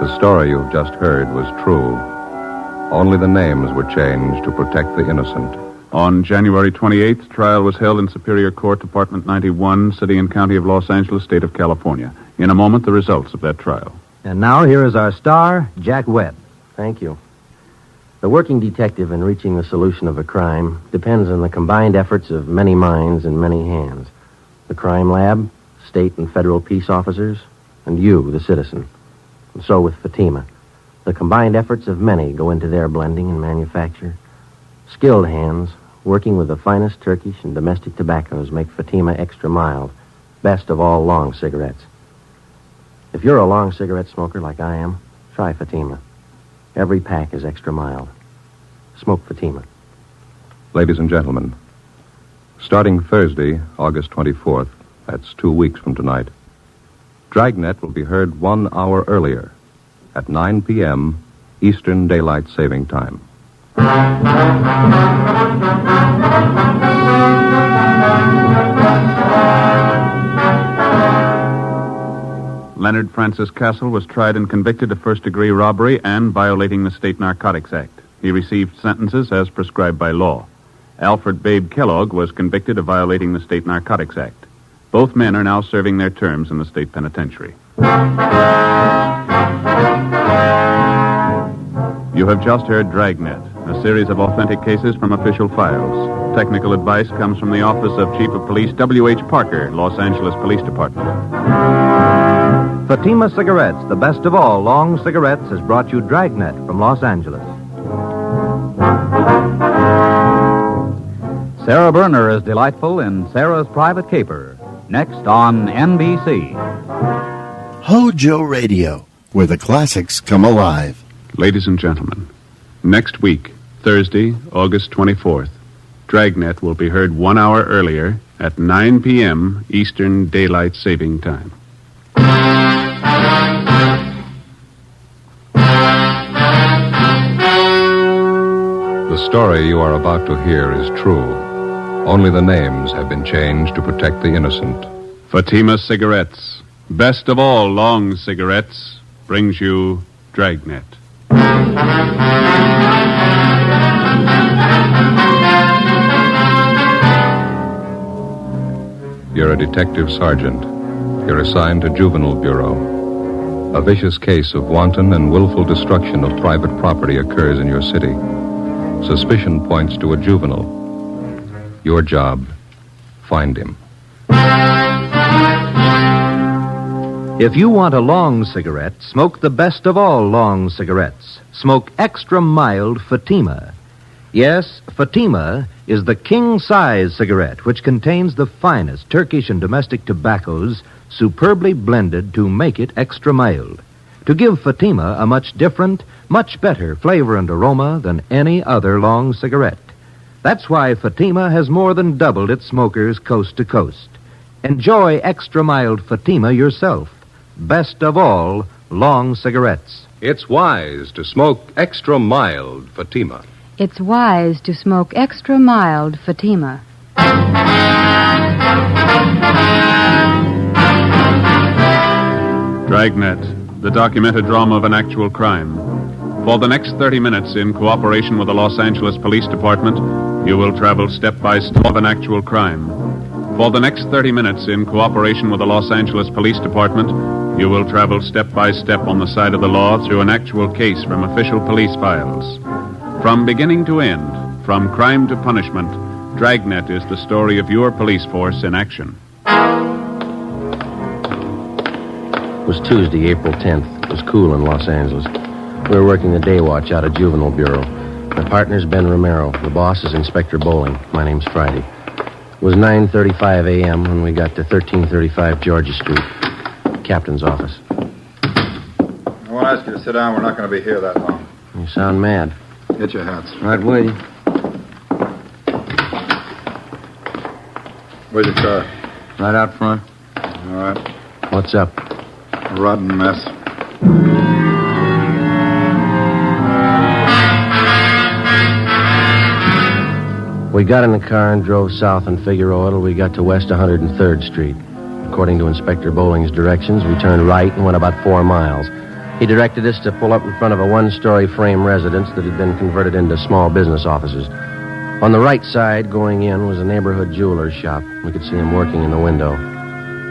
The story you've just heard was true. Only the names were changed to protect the innocent. On January 28th, trial was held in Superior Court, Department 91, City and County of Los Angeles, State of California. In a moment, the results of that trial. And now here is our star, Jack Webb. Thank you. The working detective in reaching the solution of a crime depends on the combined efforts of many minds and many hands. The crime lab, state and federal peace officers, and you, the citizen. And so with Fatima. The combined efforts of many go into their blending and manufacture. Skilled hands, working with the finest Turkish and domestic tobaccos, make Fatima extra mild, best of all long cigarettes. If you're a long cigarette smoker like I am, try Fatima. Every pack is extra mild. Smoke Fatima. Ladies and gentlemen, starting Thursday, August 24th, that's 2 weeks from tonight, Dragnet will be heard 1 hour earlier at 9 p.m. Eastern Daylight Saving Time. Leonard Francis Castle was tried and convicted of first-degree robbery and violating the State Narcotics Act. He received sentences as prescribed by law. Alfred Babe Kellogg was convicted of violating the State Narcotics Act. Both men are now serving their terms in the state penitentiary. You have just heard Dragnet, a series of authentic cases from official files. Technical advice comes from the Office of Chief of Police W.H. Parker, Los Angeles Police Department. Fatima Cigarettes, the best of all long cigarettes, has brought you Dragnet from Los Angeles. Sarah Berner is delightful in Sarah's Private Caper. Next on NBC. HOJO Radio, where the classics come alive. Ladies and gentlemen, next week, Thursday, August 24th, Dragnet will be heard 1 hour earlier at 9 p.m. Eastern Daylight Saving Time. The story you are about to hear is true. Only the names have been changed to protect the innocent. Fatima Cigarettes, best of all long cigarettes, brings you Dragnet. You're a detective sergeant. You're assigned to Juvenile Bureau. A vicious case of wanton and willful destruction of private property occurs in your city. Suspicion points to a juvenile. Your job, find him. If you want a long cigarette, smoke the best of all long cigarettes. Smoke extra mild Fatima. Yes, Fatima is the king-size cigarette which contains the finest Turkish and domestic tobaccos superbly blended to make it extra mild, to give Fatima a much different, much better flavor and aroma than any other long cigarette. That's why Fatima has more than doubled its smokers coast to coast. Enjoy extra mild Fatima yourself. Best of all, long cigarettes. It's wise to smoke extra mild Fatima. It's wise to smoke extra mild Fatima. Dragnet, the documented drama of an actual crime. For the next 30 minutes, in cooperation with the Los Angeles Police Department, you will travel step by step of an actual crime. For the next 30 minutes, in cooperation with the Los Angeles Police Department, you will travel step by step on the side of the law through an actual case from official police files. From beginning to end, from crime to punishment, Dragnet is the story of your police force in action. It was Tuesday, April 10th. It was cool in Los Angeles. We were working the day watch out of Juvenile Bureau. My partner's Ben Romero. The boss is Inspector Bowling. My name's Friday. It was 9:35 a.m. when we got to 1335 Georgia Street. Captain's office. I won't ask you to sit down. We're not going to be here that long. You sound mad. Get your hats. Right with you. Where's your car? Right out front. All right. What's up? A rotten mess. We got in the car and drove south on Figueroa till we got to West 103rd Street. According to Inspector Bowling's directions, we turned right and went about 4 miles. He directed us to pull up in front of a one-story frame residence that had been converted into small business offices. On the right side, going in, was a neighborhood jeweler's shop. We could see him working in the window.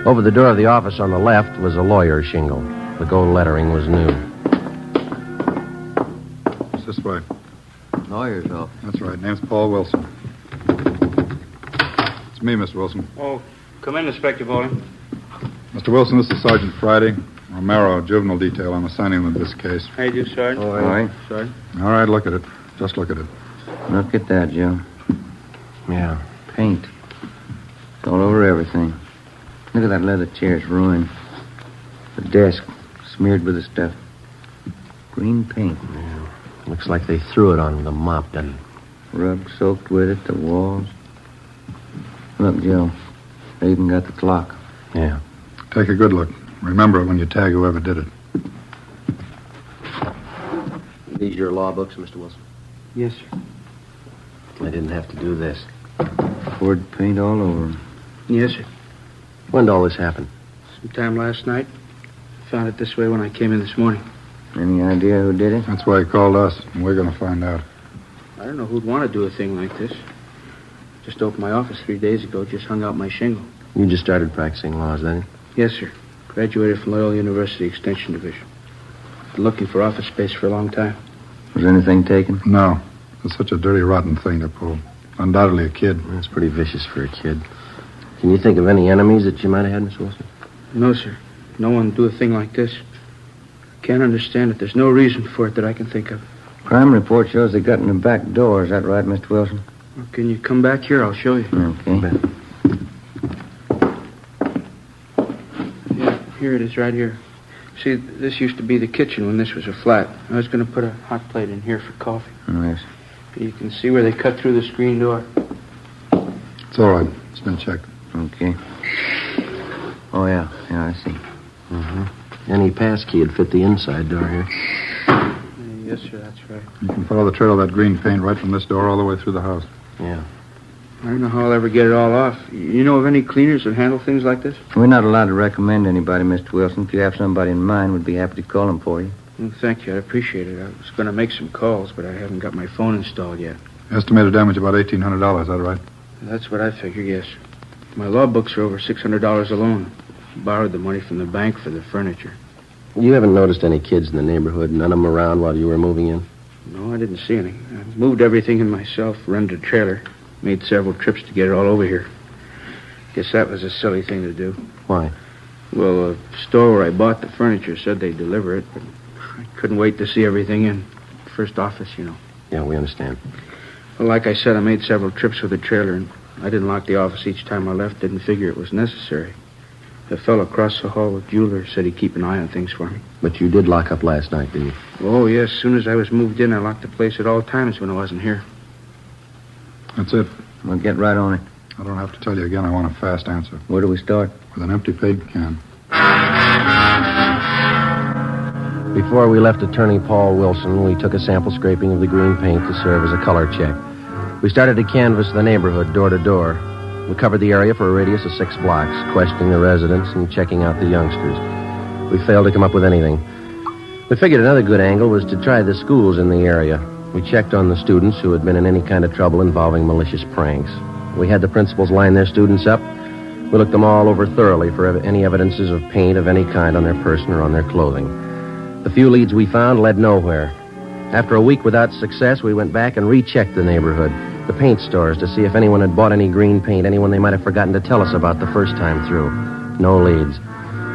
Over the door of the office on the left was a lawyer's shingle. The gold lettering was new. It's this way. Lawyer's office. That's right. Name's Paul Wilson. It's me, Mr. Wilson. Oh, come in, Inspector Bowling. Mr. Wilson, this is Sergeant Friday. Romero, juvenile detail. I'm assigning them this case. How you do, Sergeant? All right. Sergeant. All right, look at it. Just look at it. Look at that, Joe. Yeah. Paint. It's all over everything. Look at that leather chair. It's ruined. The desk smeared with the stuff. Green paint. Yeah. Looks like they threw it on the mop, doesn't it? Rug soaked with it, the walls. Look, Joe. They even got the clock. Yeah. Take a good look. Remember it when you tag whoever did it. These your law books, Mr. Wilson? Yes, sir. I didn't have to do this. Poured paint all over them. Yes, sir. When did all this happen? Sometime last night. Found it this way when I came in this morning. Any idea who did it? That's why he called us, and we're going to find out. I don't know who'd want to do a thing like this. Just opened my office 3 days ago, just hung out my shingle. You just started practicing laws, then? Yes, sir. Graduated from Loyola University Extension Division. Been looking for office space for a long time. Was anything taken? No. It's such a dirty, rotten thing to pull. Undoubtedly a kid. That's pretty vicious for a kid. Can you think of any enemies that you might have had, Miss Wilson? No, sir. No one would do a thing like this. Can't understand it. There's no reason for it that I can think of. Crime report shows they got in the back door. Is that right, Mr. Wilson? Well, can you come back here? I'll show you. Okay. Yeah, here it is right here. See, this used to be the kitchen when this was a flat. I was going to put a hot plate in here for coffee. Yes. You can see where they cut through the screen door. It's all right. It's been checked. Okay. Oh, yeah. Yeah, I see. Mm-hmm. Any pass key would fit the inside door here. Yes, sir, that's right. You can follow the trail of that green paint right from this door all the way through the house. Yeah. I don't know how I'll ever get it all off. You know of any cleaners that handle things like this? We're not allowed to recommend anybody, Mr. Wilson. If you have somebody in mind, we'd be happy to call them for you. Well, thank you. I appreciate it. I was going to make some calls, but I haven't got my phone installed yet. Estimated damage about $1,800, is that right? That's what I figure, yes. My law books are over $600 alone. Borrowed the money from the bank for the furniture. You haven't noticed any kids in the neighborhood, none of them around while you were moving in? No, I didn't see any. I moved everything in myself, rented a trailer, made several trips to get it all over here. Guess that was a silly thing to do. Why? Well, the store where I bought the furniture said they'd deliver it, but I couldn't wait to see everything in. First office, you know. Yeah, we understand. Well, like I said, I made several trips with the trailer, and I didn't lock the office each time I left. Didn't figure it was necessary. The fellow across the hall with jeweler said he'd keep an eye on things for me. But you did lock up last night, didn't you? Oh, yes. As soon as I was moved in, I locked the place at all times when I wasn't here. That's it. We'll get right on it. I don't have to tell you again. I want a fast answer. Where do we start? With an empty paint can. Before we left Attorney Paul Wilson, we took a sample scraping of the green paint to serve as a color check. We started to canvass the neighborhood door to door. We covered the area for a radius of 6 blocks, questioning the residents and checking out the youngsters. We failed to come up with anything. We figured another good angle was to try the schools in the area. We checked on the students who had been in any kind of trouble involving malicious pranks. We had the principals line their students up. We looked them all over thoroughly for any evidences of paint of any kind on their person or on their clothing. The few leads we found led nowhere. After a week without success, we went back and rechecked the neighborhood, the paint stores, to see if anyone had bought any green paint, anyone they might have forgotten to tell us about the first time through. No leads.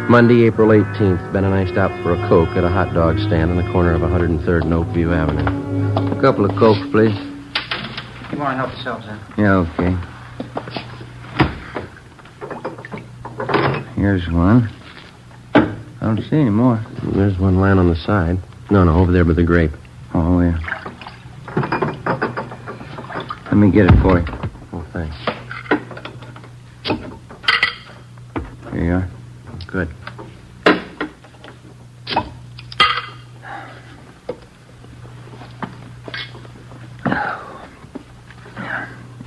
Monday, April 18th. Ben and I stopped for a Coke at a hot dog stand on the corner of 103rd and Oakview Avenue. A couple of Cokes, please. You want to help yourselves in? Yeah, okay. Here's one. I don't see any more. There's one lying on the side. No, over there by the grape. Oh, yeah. Let me get it for you. Oh, thanks. Here you are. Good.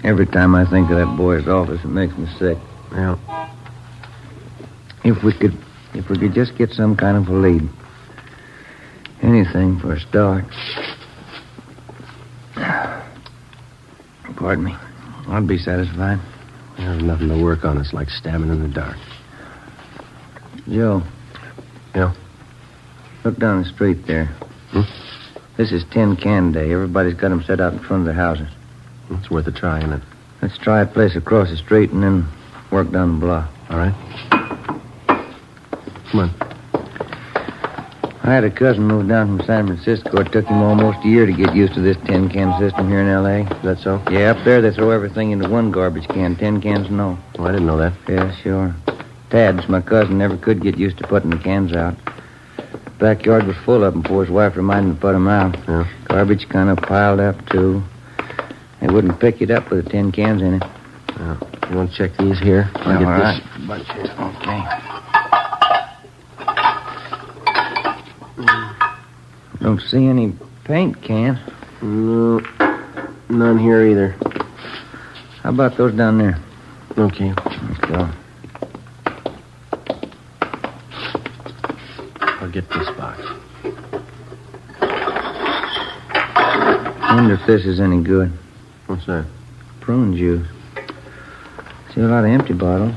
Every time I think of that boy's office, it makes me sick. Yeah. If we could just get some kind of a lead. Anything for a start. Pardon me. I'd be satisfied. There's nothing to work on. It's like stabbing in the dark. Joe. Yeah? Look down the street there. Hmm? This is tin can day. Everybody's got them set out in front of their houses. It's worth a try, isn't it? Let's try a place across the street and then work down the block. All right. Come on. I had a cousin move down from San Francisco. It took him almost a year to get used to this tin can system here in L.A. Is that so? Yeah, up there they throw everything into one garbage can. Tin cans, no. Oh, I didn't know that. Yeah, sure. Tads, my cousin, never could get used to putting the cans out. Backyard was full of them before his wife reminded him to put them out. Yeah. Garbage kind of piled up, too. They wouldn't pick it up with the tin cans in it. Yeah. You want to check these here? I'll Yeah, get all this right. bunch here. Okay. Don't see any paint cans. No, none here either. How about those down there? Okay. Let's go. I'll get this box. I wonder if this is any good. What's that? Prune juice. See a lot of empty bottles.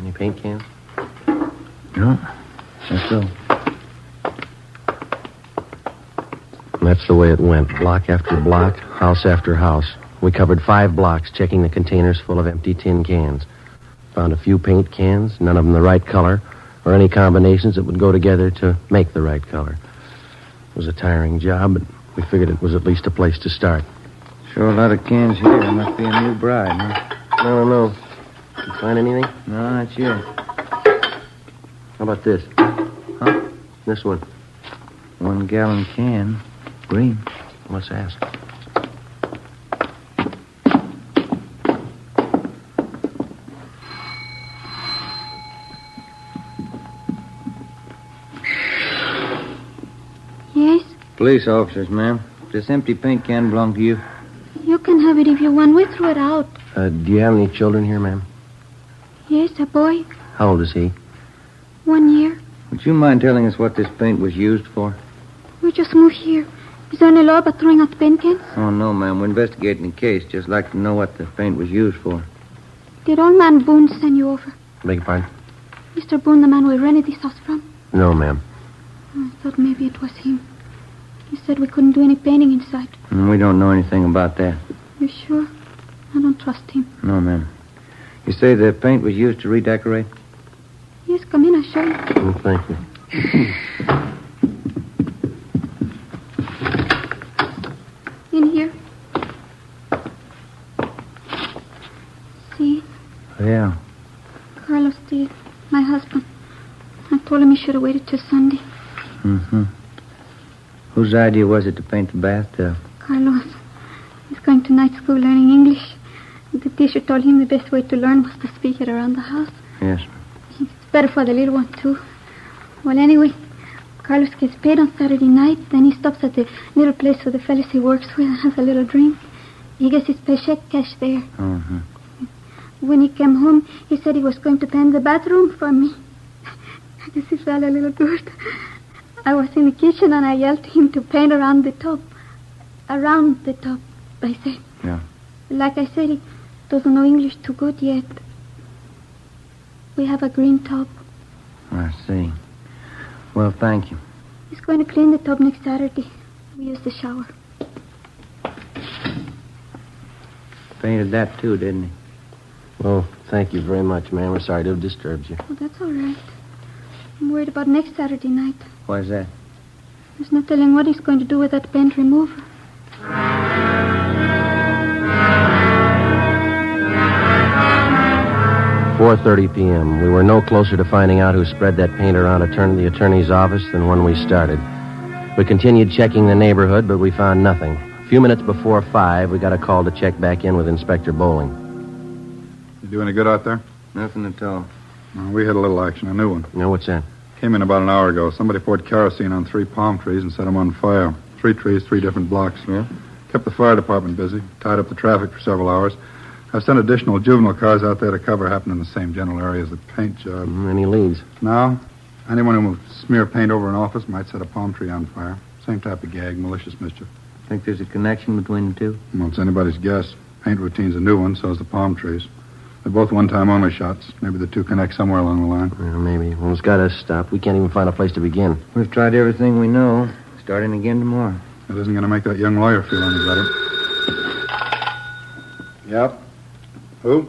Any paint cans? No. Let's go. That's the way it went. Block after block, house after house. We covered 5 blocks, checking the containers full of empty tin cans. Found a few paint cans, none of them the right color, or any combinations that would go together to make the right color. It was a tiring job, but we figured it was at least a place to start. Sure a lot of cans here. There must be a new bride, huh? No. Did you find anything? No, not yet. How about this? Huh? This one. 1 gallon can. Green. Let's ask. Yes? Police officers, ma'am. This empty paint can belong to you? You can have it if you want. We threw it out. Do you have any children here, ma'am? Yes, a boy. How old is he? 1 year. Would you mind telling us what this paint was used for? We just moved here. Is there any law about throwing out paint cans? Oh, no, ma'am. We're investigating the case. Just like to know what the paint was used for. Did old man Boone send you over? Beg your pardon? Mr. Boone, the man we rented this house from? No, ma'am. I thought maybe it was him. He said we couldn't do any painting inside. We don't know anything about that. You sure? I don't trust him. No, ma'am. You say the paint was used to redecorate? Yes, come in, I'll show you. Oh, thank you. In here. See? Yeah. Carlos did. My husband. I told him he should have waited till Sunday. Mm-hmm. Whose idea was it to paint the bathtub? Carlos. He's going to night school learning English. The teacher told him the best way to learn was to speak it around the house. Yes. It's better for the little one, too. Well, anyway, Carlos gets paid on Saturday night. Then he stops at the little place where the fellas he works with and has a little drink. He gets his paycheck cash there. Mm-hmm. When he came home, he said he was going to paint the bathroom for me. I guess he felt a little good. I was in the kitchen and I yelled to him to paint around the top. Around the top, I said. Yeah. Like I said, he doesn't know English too good yet. We have a green tub. I see. Well, thank you. He's going to clean the tub next Saturday. We use the shower. Painted that, too, didn't he? Oh, thank you very much, ma'am. We're sorry to have disturbed you. Oh, that's all right. I'm worried about next Saturday night. Why is that? There's no telling what he's going to do with that paint remover. 4:30 p.m. We were no closer to finding out who spread that paint around the attorney's office than when we started. We continued checking the neighborhood, but we found nothing. A few minutes before 5, we got a call to check back in with Inspector Bowling. You do any good out there? Nothing at all. Well, we had a little action, a new one. Now, what's that? Came in about an hour ago. Somebody poured kerosene on 3 palm trees and set them on fire. 3 trees, 3 different blocks. Yeah? Kept the fire department busy. Tied up the traffic for several hours. I've sent additional juvenile cars out there to cover. Happened in the same general area as the paint job. Any leads? No. Anyone who will smear paint over an office might set a palm tree on fire. Same type of gag, malicious mischief. Think there's a connection between the two? Well, it's anybody's guess. Paint routine's a new one, so is the palm trees. They're both one-time only shots. Maybe the two connect somewhere along the line. Well, maybe. Well, it's got us stopped. We can't even find a place to begin. We've tried everything we know. Starting again tomorrow. That isn't going to make that young lawyer feel any better. Yep. Who?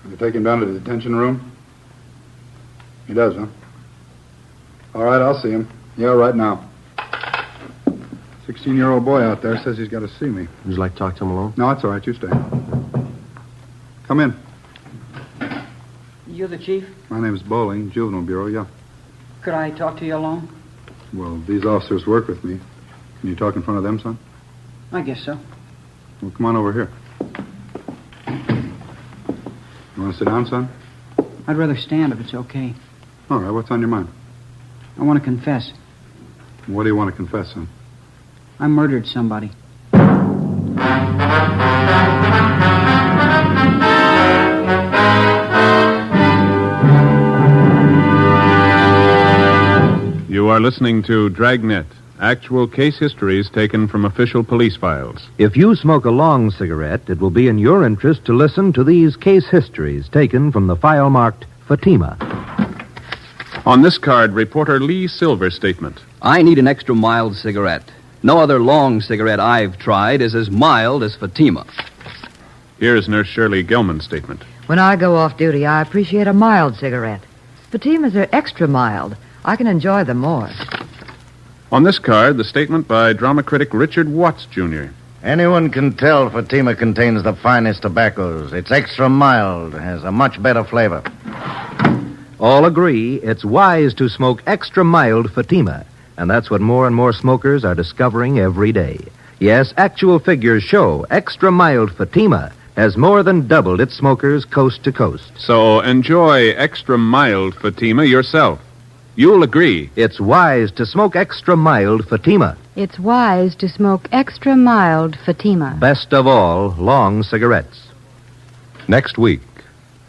Will you take him down to the detention room? He does, huh? All right, I'll see him. Yeah, right now. 16-year-old boy out there says he's got to see me. Would you like to talk to him alone? No, it's all right. You stay. Come in. You're the chief? My name's Bowling, Juvenile Bureau, yeah. Could I talk to you alone? Well, these officers work with me. Can you talk in front of them, son? I guess so. Well, come on over here. You want to sit down, son? I'd rather stand if it's okay. All right, what's on your mind? I want to confess. What do you want to confess, son? I murdered somebody. You are listening to Dragnet, actual case histories taken from official police files. If you smoke a long cigarette, it will be in your interest to listen to these case histories taken from the file marked Fatima. On this card, reporter Lee Silver's statement. I need an extra mild cigarette. No other long cigarette I've tried is as mild as Fatima. Here's Nurse Shirley Gilman's statement. When I go off duty, I appreciate a mild cigarette. Fatimas are extra mild. I can enjoy them more. On this card, the statement by drama critic Richard Watts, Jr. Anyone can tell Fatima contains the finest tobaccos. It's extra mild, has a much better flavor. All agree it's wise to smoke extra mild Fatima, and that's what more and more smokers are discovering every day. Yes, actual figures show extra mild Fatima has more than doubled its smokers coast to coast. So enjoy extra mild Fatima yourself. You'll agree. It's wise to smoke extra mild Fatima. It's wise to smoke extra mild Fatima. Best of all, long cigarettes. Next week,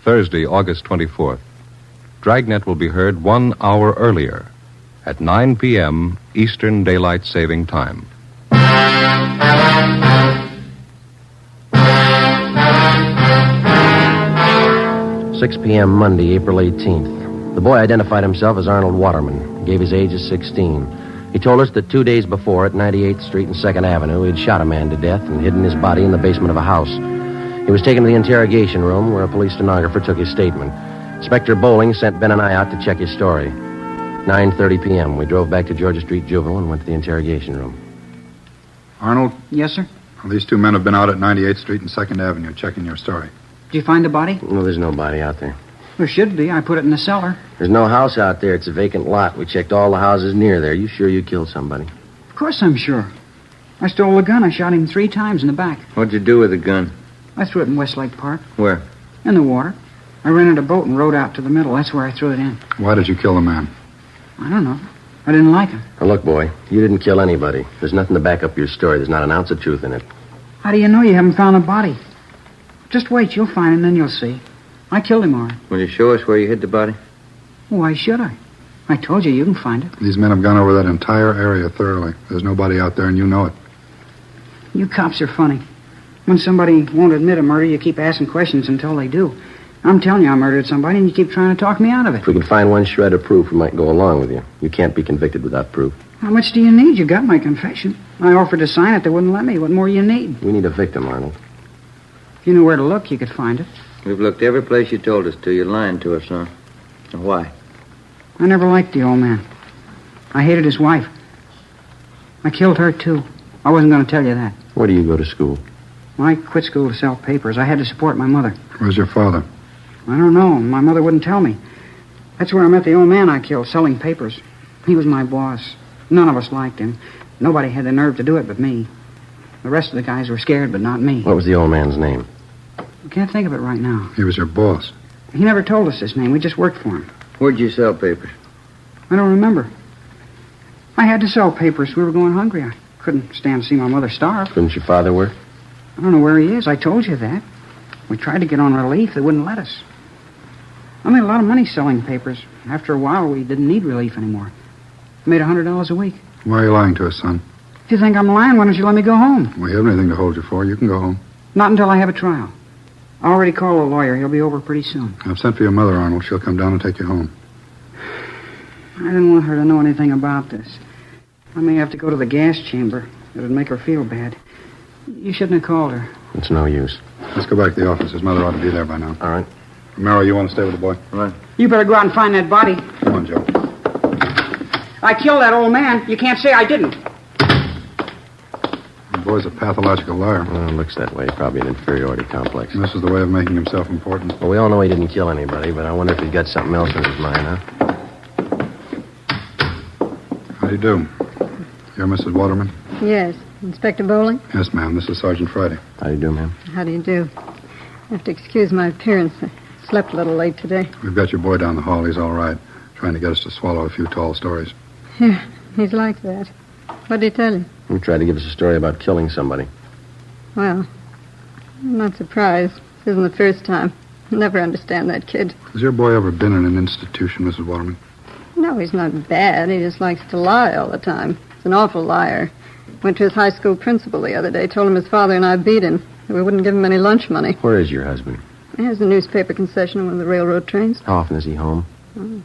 Thursday, August 24th, Dragnet will be heard 1 hour earlier at 9 p.m. Eastern Daylight Saving Time. 6 p.m. Monday, April 18th. The boy identified himself as Arnold Waterman, gave his age as 16. He told us that 2 days before at 98th Street and 2nd Avenue, he'd shot a man to death and hidden his body in the basement of a house. He was taken to the interrogation room where a police stenographer took his statement. Inspector Bowling sent Ben and I out to check his story. 9:30 p.m. We drove back to Georgia Street Juvenile and went to the interrogation room. Arnold? Yes, sir? Well, these 2 men have been out at 98th Street and 2nd Avenue checking your story. Did you find the body? No, there's no body out there. There should be. I put it in the cellar. There's no house out there. It's a vacant lot. We checked all the houses near there. You sure you killed somebody? Of course I'm sure. I stole the gun. I shot him 3 times in the back. What'd you do with the gun? I threw it in Westlake Park. Where? In the water. I rented a boat and rowed out to the middle. That's where I threw it in. Why did you kill the man? I don't know. I didn't like him. Now, look, boy, you didn't kill anybody. There's nothing to back up your story. There's not an ounce of truth in it. How do you know you haven't found the body? Just wait. You'll find him, then you'll see. I killed him, all right. Will you show us where you hid the body? Why should I? I told you can find it. These men have gone over that entire area thoroughly. There's nobody out there, and you know it. You cops are funny. When somebody won't admit a murder, you keep asking questions until they do. I'm telling you I murdered somebody, and you keep trying to talk me out of it. If we can find one shred of proof, we might go along with you. You can't be convicted without proof. How much do you need? You got my confession. I offered to sign it. They wouldn't let me. What more you need? We need a victim, Arnold. If you knew where to look, you could find it. We've looked every place you told us to. You're lying to us, huh? And why? I never liked the old man. I hated his wife. I killed her, too. I wasn't going to tell you that. Where do you go to school? Well, I quit school to sell papers. I had to support my mother. Where's your father? I don't know. My mother wouldn't tell me. That's where I met the old man I killed, selling papers. He was my boss. None of us liked him. Nobody had the nerve to do it but me. The rest of the guys were scared, but not me. What was the old man's name? I can't think of it right now. He was your boss. He never told us his name. We just worked for him. Where'd you sell papers? I don't remember. I had to sell papers. We were going hungry. I couldn't stand to see my mother starve. Couldn't your father work? I don't know where he is. I told you that. We tried to get on relief. They wouldn't let us. I made a lot of money selling papers. After a while, we didn't need relief anymore. I made $100 a week. Why are you lying to us, son? If you think I'm lying, why don't you let me go home? We haven't anything to hold you for. You can go home. Not until I have a trial. I already called a lawyer. He'll be over pretty soon. I've sent for your mother, Arnold. She'll come down and take you home. I didn't want her to know anything about this. I may have to go to the gas chamber. It'd make her feel bad. You shouldn't have called her. It's no use. Let's go back to the office. His mother ought to be there by now. All right. Romero, you want to stay with the boy? All right. You better go out and find that body. Come on, Joe. I killed that old man. You can't say I didn't. The boy's a pathological liar. Well, it looks that way. Probably an inferiority complex. And this is the way of making himself important. Well, we all know he didn't kill anybody, but I wonder if he's got something else in his mind, huh? How do you do? You're Mrs. Waterman? Yes. Inspector Bowling? Yes, ma'am. This is Sergeant Friday. How do you do, ma'am? How do you do? I have to excuse my appearance. I slept a little late today. We've got your boy down the hall. He's all right. Trying to get us to swallow a few tall stories. Yeah, he's like that. What did he tell you? He tried to give us a story about killing somebody. Well, I'm not surprised. This isn't the first time. I'll never understand that kid. Has your boy ever been in an institution, Mrs. Waterman? No, he's not bad. He just likes to lie all the time. He's an awful liar. Went to his high school principal the other day, told him his father and I beat him. We wouldn't give him any lunch money. Where is your husband? He has a newspaper concession on one of the railroad trains. How often is he home? Oh,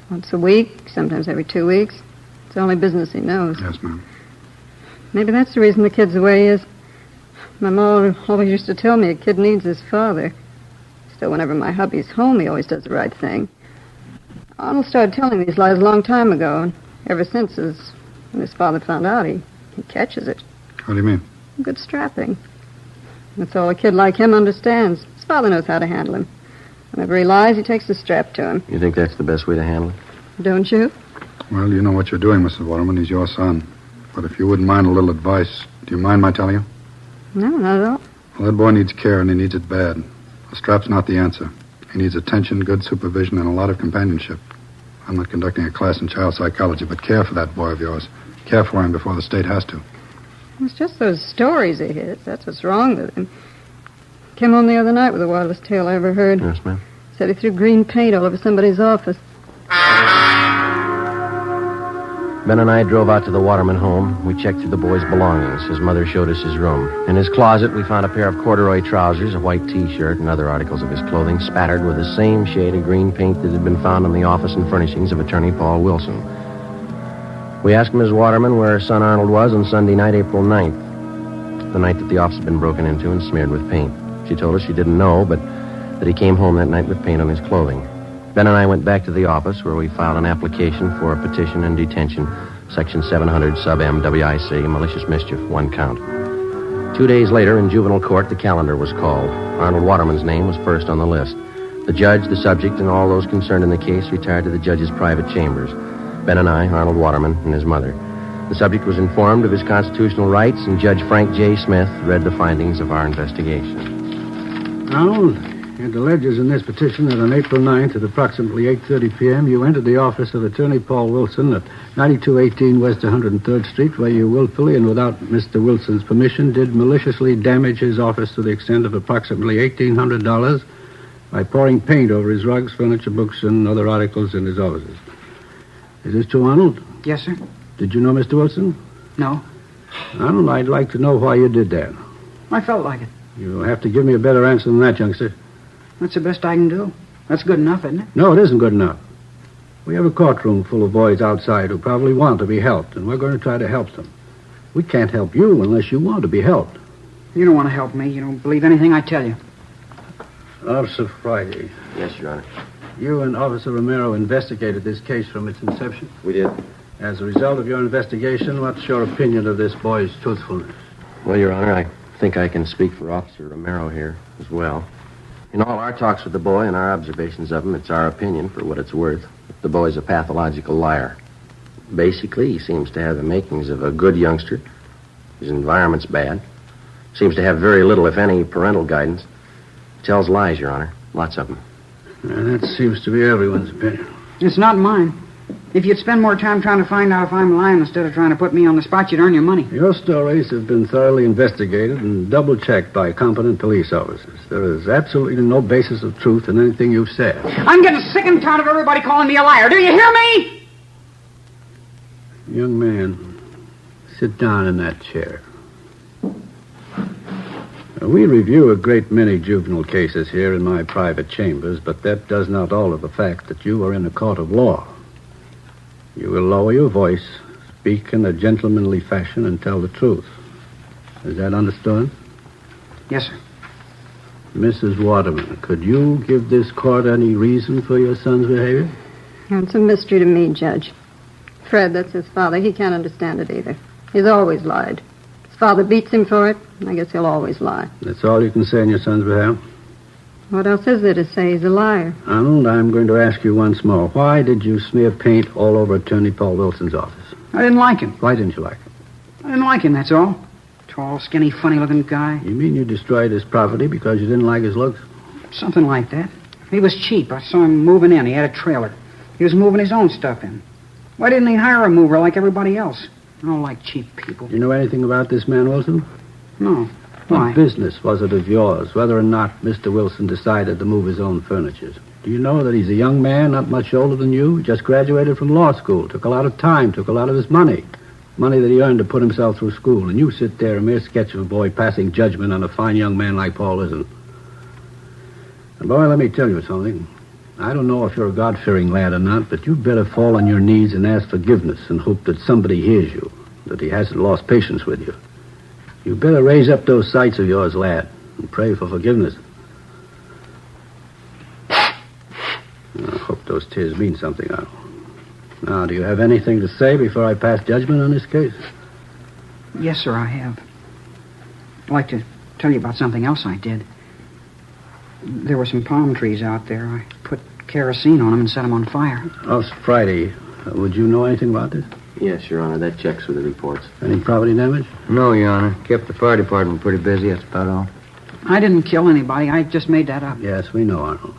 once a week, sometimes every 2 weeks. It's the only business he knows. Yes, ma'am. Maybe that's the reason the kid's the way he is. My mom always used to tell me a kid needs his father. Still, whenever my hubby's home, he always does the right thing. Arnold started telling these lies a long time ago, and ever since, when his father found out, he catches it. What do you mean? Good strapping. That's all a kid like him understands. His father knows how to handle him. Whenever he lies, he takes the strap to him. You think that's the best way to handle it? Don't you? Well, you know what you're doing, Mrs. Waterman. He's your son. But if you wouldn't mind a little advice, do you mind my telling you? No, not at all. Well, that boy needs care, and he needs it bad. A strap's not the answer. He needs attention, good supervision, and a lot of companionship. I'm not conducting a class in child psychology, but care for that boy of yours. Care for him before the state has to. It's just those stories he hears. That's what's wrong with him. Came home the other night with the wildest tale I ever heard. Yes, ma'am. Said he threw green paint all over somebody's office. Ben and I drove out to the Waterman home. We checked through the boy's belongings. His mother showed us his room. In his closet, we found a pair of corduroy trousers, a white T-shirt, and other articles of his clothing spattered with the same shade of green paint that had been found in the office and furnishings of attorney Paul Wilson. We asked Ms. Waterman where her son Arnold was on Sunday night, April 9th, the night that the office had been broken into and smeared with paint. She told us she didn't know, but that he came home that night with paint on his clothing. Ben and I went back to the office where we filed an application for a petition and detention, Section 700, sub-M, WIC, malicious mischief, 1 count. 2 days later, in juvenile court, the calendar was called. Arnold Waterman's name was first on the list. The judge, the subject, and all those concerned in the case retired to the judge's private chambers. Ben and I, Arnold Waterman, and his mother. The subject was informed of his constitutional rights, and Judge Frank J. Smith read the findings of our investigation. Arnold, it alleges in this petition that on April 9th at approximately 8:30 p.m., you entered the office of Attorney Paul Wilson at 9218 West 103rd Street, where you willfully and without Mr. Wilson's permission did maliciously damage his office to the extent of approximately $1,800 by pouring paint over his rugs, furniture, books, and other articles in his offices. Is this true, Arnold? Yes, sir. Did you know Mr. Wilson? No. Arnold, I'd like to know why you did that. I felt like it. You'll have to give me a better answer than that, youngster. That's the best I can do. That's good enough, isn't it? No, it isn't good enough. We have a courtroom full of boys outside who probably want to be helped, and we're going to try to help them. We can't help you unless you want to be helped. You don't want to help me. You don't believe anything I tell you. Officer Friday. Yes, Your Honor. You and Officer Romero investigated this case from its inception. We did. As a result of your investigation, what's your opinion of this boy's truthfulness? Well, Your Honor, I think I can speak for Officer Romero here as well. In all our talks with the boy and our observations of him, it's our opinion, for what it's worth, that the boy's a pathological liar. Basically, he seems to have the makings of a good youngster. His environment's bad. Seems to have very little, if any, parental guidance. Tells lies, Your Honor. Lots of them. And that seems to be everyone's opinion. It's not mine. If you'd spend more time trying to find out if I'm lying instead of trying to put me on the spot, you'd earn your money. Your stories have been thoroughly investigated and double-checked by competent police officers. There is absolutely no basis of truth in anything you've said. I'm getting sick and tired of everybody calling me a liar. Do you hear me? Young man, sit down in that chair. We review a great many juvenile cases here in my private chambers, but that does not alter the fact that you are in a court of law. You will lower your voice, speak in a gentlemanly fashion, and tell the truth. Is that understood? Yes, sir. Mrs. Waterman, could you give this court any reason for your son's behavior? It's a mystery to me, Judge. Fred, that's his father. He can't understand it either. He's always lied. His father beats him for it, and I guess he'll always lie. That's all you can say in your son's behalf? What else is there to say? He's a liar. Arnold, I'm going to ask you once more. Why did you smear paint all over Attorney Paul Wilson's office? I didn't like him. Why didn't you like him? I didn't like him, that's all. Tall, skinny, funny-looking guy. You mean you destroyed his property because you didn't like his looks? Something like that. He was cheap. I saw him moving in. He had a trailer. He was moving his own stuff in. Why didn't he hire a mover like everybody else? I don't like cheap people. You know anything about this man, Wilson? No. What Why? business was it of yours, whether or not Mr. Wilson decided to move his own furniture? Do you know that he's a young man, not much older than you, just graduated from law school, took a lot of time, took a lot of his money that he earned to put himself through school, and you sit there, a mere sketch of a boy passing judgment on a fine young man like Paul Wilson. And boy, let me tell you something. I don't know if you're a God-fearing lad or not, but you'd better fall on your knees and ask forgiveness and hope that somebody hears you, that he hasn't lost patience with you. You better raise up those sights of yours, lad, and pray for forgiveness. I hope those tears mean something. Now, do you have anything to say before I pass judgment on this case? Yes, sir, I have. I'd like to tell you about something else I did. There were some palm trees out there. I put kerosene on them and set them on fire. Officer Friday, would you know anything about this? Yes, Your Honor, that checks with the reports. Any property damage? No, Your Honor. Kept the fire department pretty busy, that's about all. I didn't kill anybody. I just made that up. Yes, we know, Arnold.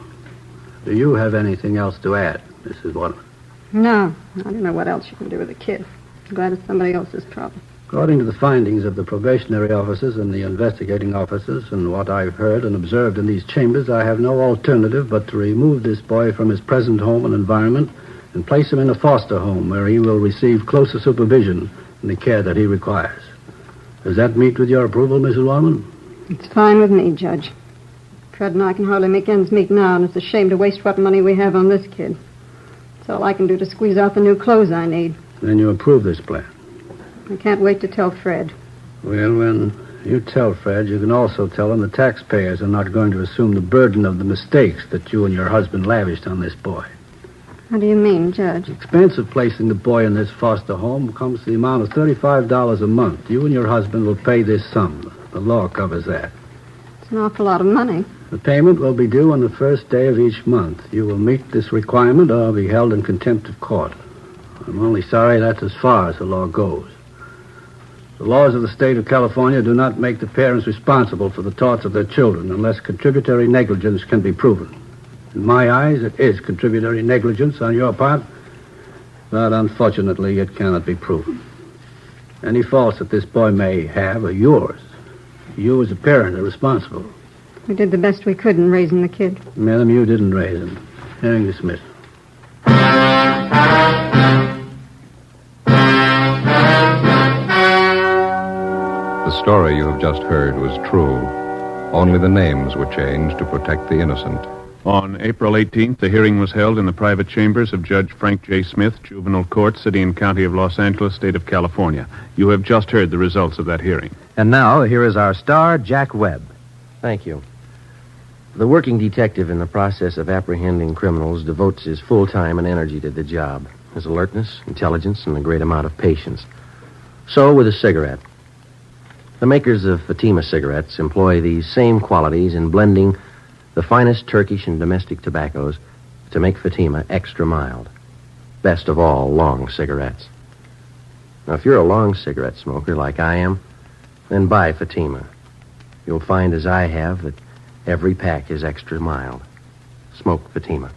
Do you have anything else to add, Mrs. Waterman? No, I don't know what else you can do with a kid. I'm glad it's somebody else's problem. According to the findings of the probationary officers and the investigating officers and what I've heard and observed in these chambers, I have no alternative but to remove this boy from his present home and environment and place him in a foster home where he will receive closer supervision and the care that he requires. Does that meet with your approval, Mrs. Waterman? It's fine with me, Judge. Fred and I can hardly make ends meet now, and it's a shame to waste what money we have on this kid. It's all I can do to squeeze out the new clothes I need. Then you approve this plan? I can't wait to tell Fred. Well, when you tell Fred, you can also tell him the taxpayers are not going to assume the burden of the mistakes that you and your husband lavished on this boy. What do you mean, Judge? The expense of placing the boy in this foster home comes to the amount of $35 a month. You and your husband will pay this sum. The law covers that. It's an awful lot of money. The payment will be due on the first day of each month. You will meet this requirement or be held in contempt of court. I'm only sorry that's as far as the law goes. The laws of the state of California do not make the parents responsible for the torts of their children unless contributory negligence can be proven. In my eyes, it is contributory negligence on your part, but unfortunately, it cannot be proven. Any faults that this boy may have are yours. You as a parent are responsible. We did the best we could in raising the kid. Madam, you didn't raise him. Hearing dismissed. The story you have just heard was true. Only the names were changed to protect the innocent. On April 18th, the hearing was held in the private chambers of Judge Frank J. Smith, Juvenile Court, City and County of Los Angeles, State of California. You have just heard the results of that hearing. And now, here is our star, Jack Webb. Thank you. The working detective in the process of apprehending criminals devotes his full time and energy to the job. His alertness, intelligence, and a great amount of patience. So with a cigarette. The makers of Fatima Cigarettes employ these same qualities in blending the finest Turkish and domestic tobaccos to make Fatima extra mild. Best of all, long cigarettes. Now, if you're a long cigarette smoker like I am, then buy Fatima. You'll find, as I have, that every pack is extra mild. Smoke Fatima.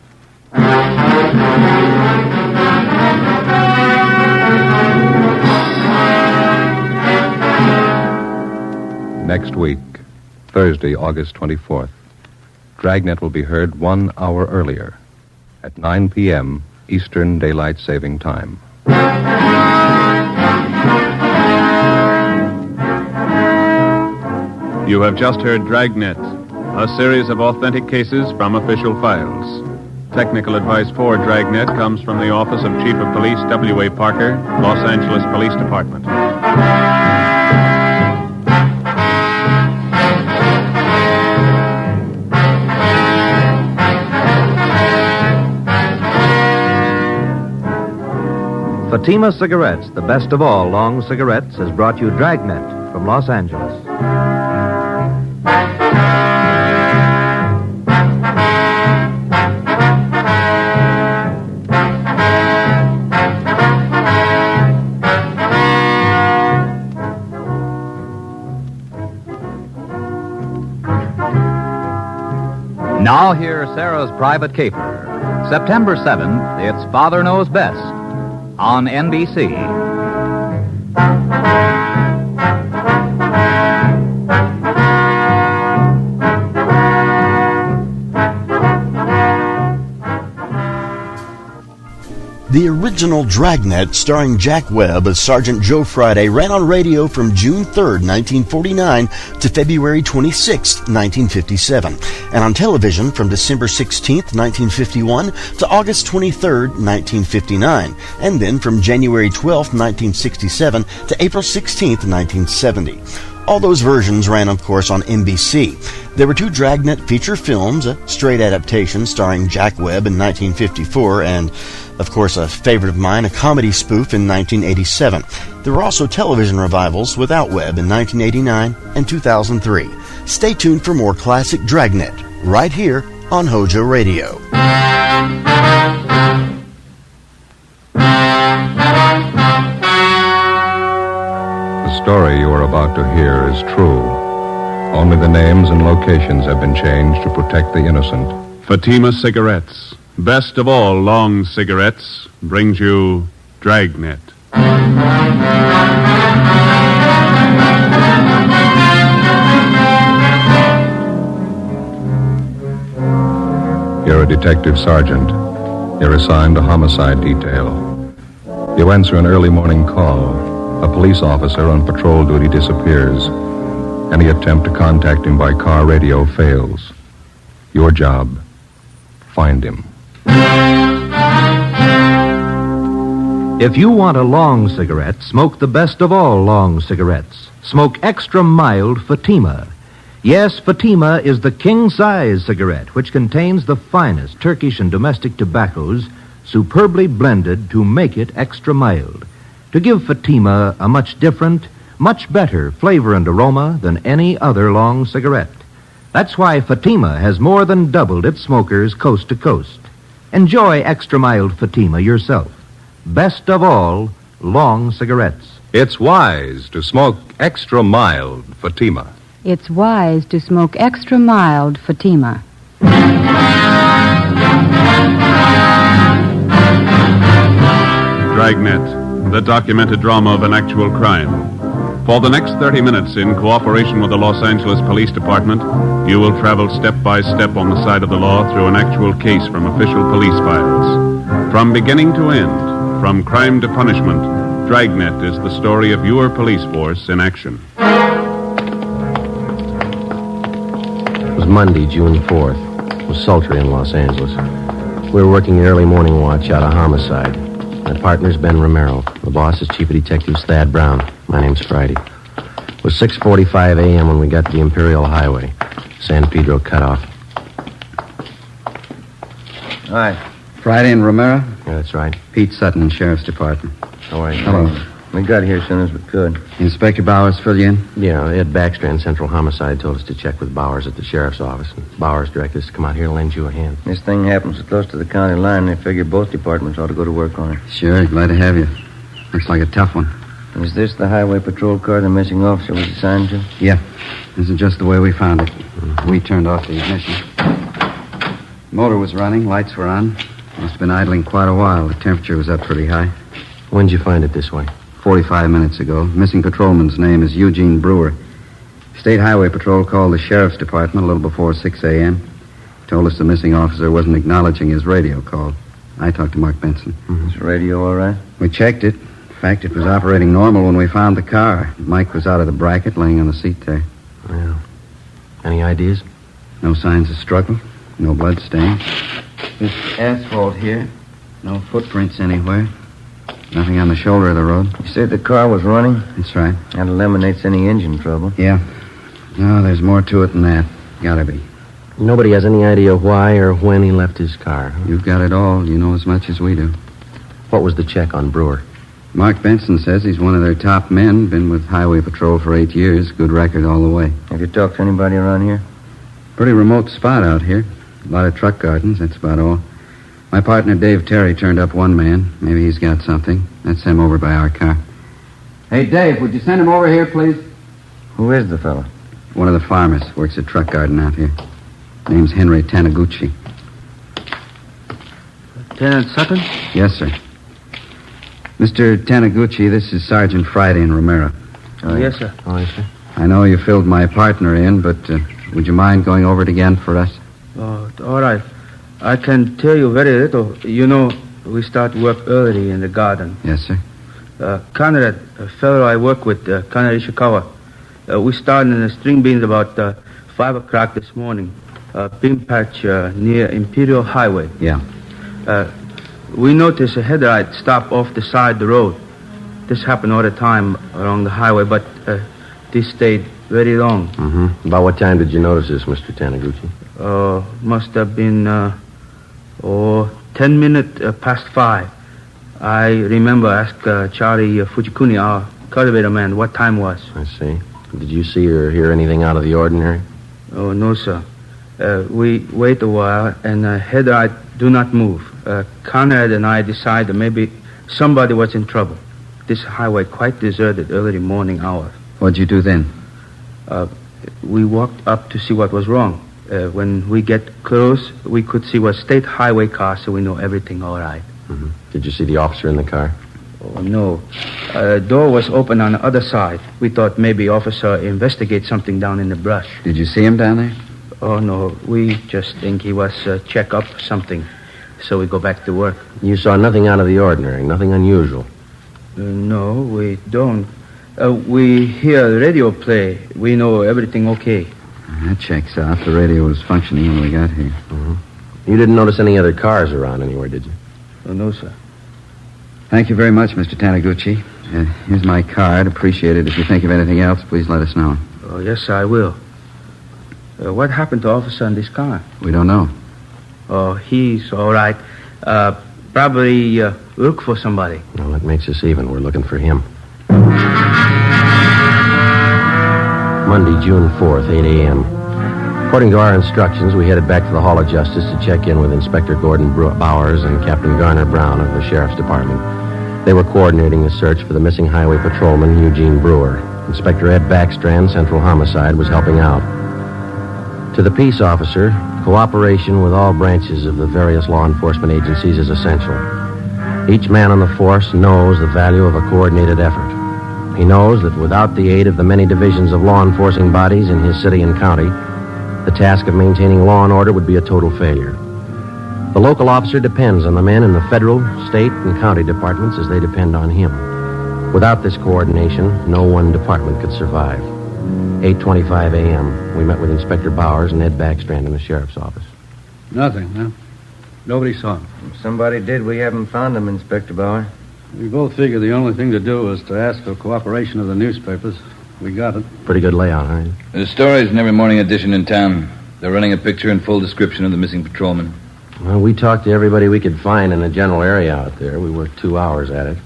Next week, Thursday, August 24th, Dragnet will be heard 1 hour earlier at 9 p.m. Eastern Daylight Saving Time. You have just heard Dragnet, a series of authentic cases from official files. Technical advice for Dragnet comes from the Office of Chief of Police W.A. Parker, Los Angeles Police Department. Fatima Cigarettes, the best of all long cigarettes, has brought you Dragnet from Los Angeles. Now hear Sarah's Private Caper. September 7th, it's Father Knows Best on NBC. The original Dragnet, starring Jack Webb as Sergeant Joe Friday, ran on radio from June 3rd, 1949 to February 26th, 1957, and on television from December 16th, 1951 to August 23rd, 1959, and then from January 12th, 1967 to April 16th, 1970. All those versions ran, of course, on NBC. There were 2 Dragnet feature films, a straight adaptation starring Jack Webb in 1954, and, of course, a favorite of mine, a comedy spoof in 1987. There were also television revivals without Webb in 1989 and 2003. Stay tuned for more classic Dragnet, right here on HOJO Radio. The story you are about to hear is true. Only the names and locations have been changed to protect the innocent. Fatima Cigarettes, best of all long cigarettes, brings you Dragnet. You're a detective sergeant. You're assigned to homicide detail. You answer an early morning call. A police officer on patrol duty disappears. Any attempt to contact him by car radio fails. Your job, find him. If you want a long cigarette, smoke the best of all long cigarettes. Smoke extra mild Fatima. Yes, Fatima is the king-size cigarette, which contains the finest Turkish and domestic tobaccos, superbly blended to make it extra mild, to give Fatima a much different, much better flavor and aroma than any other long cigarette. That's why Fatima has more than doubled its smokers coast to coast. Enjoy extra mild Fatima yourself. Best of all, long cigarettes. It's wise to smoke extra mild Fatima. It's wise to smoke extra mild Fatima. Dragnet, the documented drama of an actual crime. For the next 30 minutes, in cooperation with the Los Angeles Police Department, you will travel step by step on the side of the law through an actual case from official police files. From beginning to end, from crime to punishment, Dragnet is the story of your police force in action. It was Monday, June 4th. It was was sultry in Los Angeles. We were working the early morning watch out of Homicide. My partner's Ben Romero. The boss is Chief of Detectives Thad Brown. My name's Friday. It was 6:45 a.m. when we got to the Imperial Highway. San Pedro cutoff. Hi. Friday and Romero? Yeah, that's right. Pete Sutton in Sheriff's Department. How are you? Hello. We got here as soon as we could. Inspector Bowers fill you in? Yeah, Ed Backstrand, Central Homicide, told us to check with Bowers at the sheriff's office. And Bowers directed us to come out here and lend you a hand. This thing happens so close to the county line, they figure both departments ought to go to work on it. Sure, glad to have you. Looks like a tough one. Is this the highway patrol car the missing officer was assigned to? Yeah. This is just the way we found it. We turned off the ignition. Motor was running, lights were on. Must have been idling quite a while. The temperature was up pretty high. When'd you find it this way? 45 minutes ago. Missing patrolman's name is Eugene Brewer. State Highway Patrol called the Sheriff's Department a little before 6 a.m. Told us the missing officer wasn't acknowledging his radio call. I talked to Mark Benson. Is the radio all right? We checked it. In fact, it was operating normal when we found the car. Mike was out of the bracket, laying on the seat there. Yeah. Any ideas? No signs of struggle. No blood stains. This asphalt here. No footprints anywhere. Nothing on the shoulder of the road. You said the car was running? That's right. That eliminates any engine trouble. Yeah. No, there's more to it than that. Gotta be. Nobody has any idea why or when he left his car. Huh? You've got it all. You know as much as we do. What was the check on Brewer? Mark Benson says he's one of their top men. Been with Highway Patrol for 8 years. Good record all the way. Have you talked to anybody around here? Pretty remote spot out here. A lot of truck gardens, that's about all. My partner, Dave Terry, turned up one man. Maybe he's got something. That's him over by our car. Hey, Dave, would you send him over here, please? Who is the fellow? One of the farmers. Works at truck garden out here. Name's Henry Taniguchi. Lieutenant Sutton? Yes, sir. Mr. Taniguchi, this is Sergeant Friday in Romero. Yes, sir. Oh, yes, sir. I know you filled my partner in, but would you mind going over it again for us? Oh, all right. I can tell you very little. You know, we start work early in the garden. Yes, sir. Conrad, a fellow I work with, Conrad Ishikawa, we started in the string beans about 5 o'clock this morning. Bean patch near Imperial Highway. Yeah. We noticed a headlight stop off the side of the road. This happened all the time along the highway, but this stayed very long. Mm-hmm. About what time did you notice this, Mr. Taniguchi? Must have been 10 minutes past 5. I remember ask Charlie Fujikuni, our cultivator man, what time was. I see. Did you see or hear anything out of the ordinary? Oh, no, sir. We wait a while, and headlight do not move. Conrad and I decided maybe somebody was in trouble. This highway quite deserted early morning hours. What'd you do then? We walked up to see what was wrong. When we get close, we could see was state highway car, so we know everything all right. Mm-hmm. Did you see the officer in the car? Oh, no. Door was open on the other side. We thought maybe officer investigate something down in the brush. Did you see him down there? Oh, no. We just think he was check up something. So we go back to work. You saw nothing out of the ordinary, nothing unusual? No, we don't. We hear the radio play. We know everything okay. That checks out. The radio was functioning when we got here. Mm-hmm. You didn't notice any other cars around anywhere, did you? Oh, no, sir. Thank you very much, Mr. Taniguchi. Here's my card. Appreciate it. If you think of anything else, please let us know. Oh, yes, sir, I will. What happened to officer in this car? We don't know. Oh, he's all right. Probably look for somebody. Well, that makes us even. We're looking for him. Monday, June 4th, 8 a.m. According to our instructions, we headed back to the Hall of Justice to check in with Inspector Gordon Bowers and Captain Garner Brown of the Sheriff's Department. They were coordinating the search for the missing highway patrolman, Eugene Brewer. Inspector Ed Backstrand, Central Homicide, was helping out. To the peace officer, cooperation with all branches of the various law enforcement agencies is essential. Each man on the force knows the value of a coordinated effort. He knows that without the aid of the many divisions of law enforcing bodies in his city and county, the task of maintaining law and order would be a total failure. The local officer depends on the men in the federal, state, and county departments as they depend on him. Without this coordination, no one department could survive. 8:25 a.m., we met with Inspector Bowers and Ed Backstrand in the sheriff's office. Nothing, huh? Nobody saw him. If somebody did, we haven't found him, Inspector Bauer. We both figured the only thing to do was to ask for cooperation of the newspapers. We got it. Pretty good layout, huh? The story's in every morning edition in town. They're running a picture and full description of the missing patrolman. Well, we talked to everybody we could find in the general area out there. We worked 2 hours at it.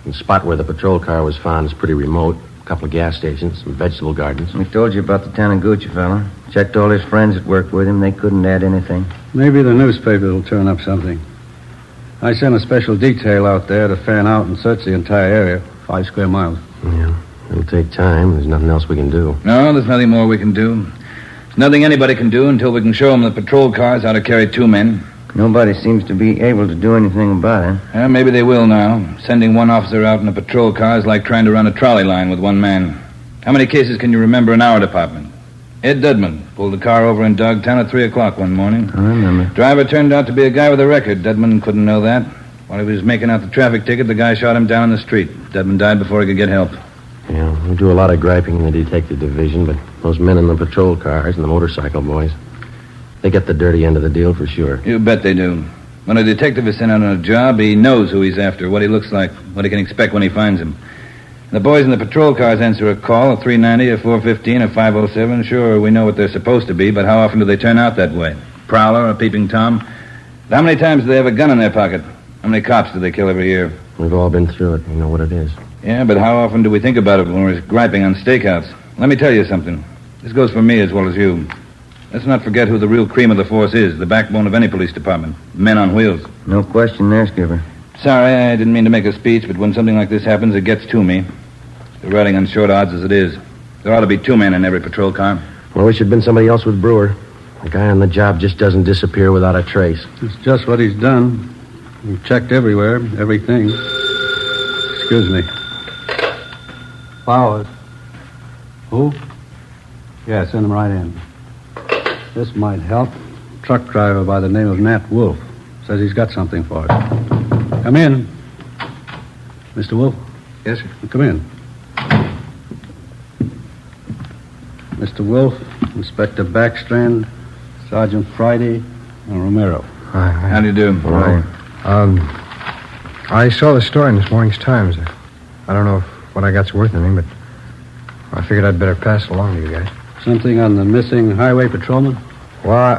The spot where the patrol car was found is pretty remote. A couple of gas stations, some vegetable gardens. We told you about the Taniguchi fella. Checked all his friends that worked with him. They couldn't add anything. Maybe the newspapers will turn up something. I sent a special detail out there to fan out and search the entire area, 5 square miles. Yeah, it'll take time. There's nothing else we can do. No, there's nothing more we can do. There's nothing anybody can do until we can show them the patrol cars how to carry 2 men. Nobody seems to be able to do anything about it. Maybe they will now. Sending one officer out in a patrol car is like trying to run a trolley line with 1 man. How many cases can you remember in our department? Ed Dudman pulled the car over in Dogtown at 3 o'clock one morning. I remember. Driver turned out to be a guy with a record. Dudman couldn't know that. While he was making out the traffic ticket, the guy shot him down in the street. Dudman died before he could get help. Yeah, we do a lot of griping in the detective division, but those men in the patrol cars and the motorcycle boys, they get the dirty end of the deal for sure. You bet they do. When a detective is sent out on a job, he knows who he's after, what he looks like, what he can expect when he finds him. The boys in the patrol cars answer a call, a 390, a 415, a 507. Sure, we know what they're supposed to be, but how often do they turn out that way? Prowler, a peeping Tom? How many times do they have a gun in their pocket? How many cops do they kill every year? We've all been through it. We know what it is. Yeah, but how often do we think about it when we're griping on stakeouts? Let me tell you something. This goes for me as well as you. Let's not forget who the real cream of the force is, the backbone of any police department. Men on wheels. No question there, Skipper. Sorry, I didn't mean to make a speech, but when something like this happens, it gets to me. They're riding on short odds as it is. There ought to be 2 men in every patrol car. Well, we should have been somebody else with Brewer. The guy on the job just doesn't disappear without a trace. It's just what he's done. We've checked everywhere, everything. Excuse me. Powers. Who? Yeah, send him right in. This might help. Truck driver by the name of Nat Wolf. Says he's got something for us. Come in. Mr. Wolf? Yes, sir. Come in. Mr. Wolf, Inspector Backstrand, Sergeant Friday, and Romero. Hi. How do you do? Right. I saw the story in this morning's Times. I don't know if what I got's worth anything, but I figured I'd better pass it along to you guys. Something on the missing highway patrolman? Well,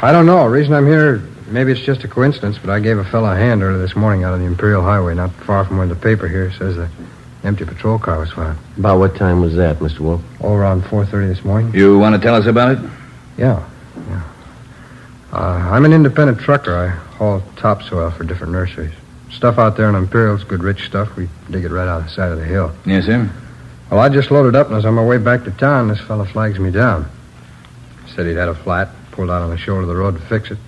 I don't know. The reason I'm here, maybe it's just a coincidence, but I gave a fella a hand earlier this morning out on the Imperial Highway, not far from where the paper here says the empty patrol car was found. About what time was that, Mr. Wolf? Oh, around 4:30 this morning. You want to tell us about it? Yeah. I'm an independent trucker. I haul topsoil for different nurseries. Stuff out there in Imperial's good rich stuff. We dig it right out the side of the hill. Yes, sir. Well, I just loaded up, and as on my way back to town, this fella flags me down. Said he'd had a flat, pulled out on the shoulder of the road to fix it.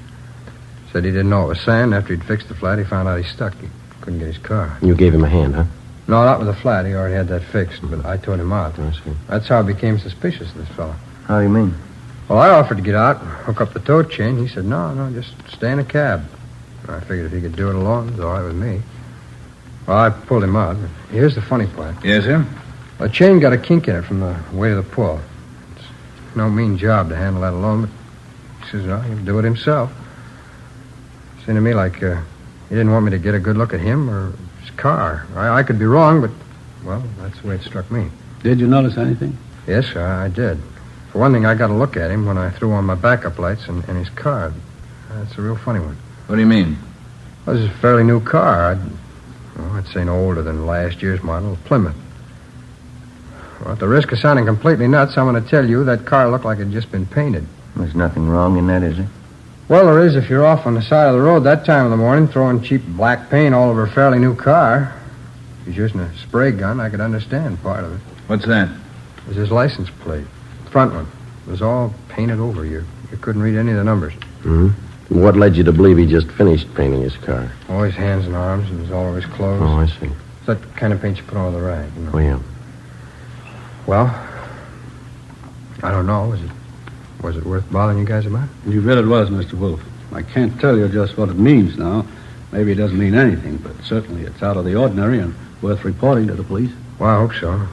Said he didn't know it was sand. After he'd fixed the flat, he found out he's stuck. He couldn't get his car. You gave him a hand, huh? No, not with the flat. He already had that fixed, but I towed him out. I see. That's how I became suspicious of this fella. How do you mean? Well, I offered to get out, hook up the tow chain. He said, no, just stay in a cab. I figured if he could do it alone, it was all right with me. Well, I pulled him out. Here's the funny part. Yes, sir? The chain got a kink in it from the weight of the pull. It's no mean job to handle that alone, but he says, no, he'll do it himself. Seemed to me like he didn't want me to get a good look at him or his car. I could be wrong, but, well, that's the way it struck me. Did you notice anything? Yes, sir, I did. For one thing, I got a look at him when I threw on my backup lights and his car. That's a real funny one. What do you mean? Well, this is a fairly new car. I'd say no older than last year's model, Plymouth. Well, at the risk of sounding completely nuts, I'm going to tell you that car looked like it had just been painted. There's nothing wrong in that, is there? Well, there is if you're off on the side of the road that time of the morning throwing cheap black paint all over a fairly new car. If he's using a spray gun, I could understand part of it. What's that? It was his license plate. The front one. It was all painted over. You couldn't read any of the numbers. Mm-hmm. What led you to believe he just finished painting his car? Oh, his hands and arms, and it was all over his clothes. Oh, I see. It's that kind of paint you put on the rag, you know. Oh, yeah. Well, I don't know. Was it worth bothering you guys about? You bet it was, Mr. Wolf. I can't tell you just what it means now. Maybe it doesn't mean anything, but certainly it's out of the ordinary and worth reporting to the police. Well, I hope so.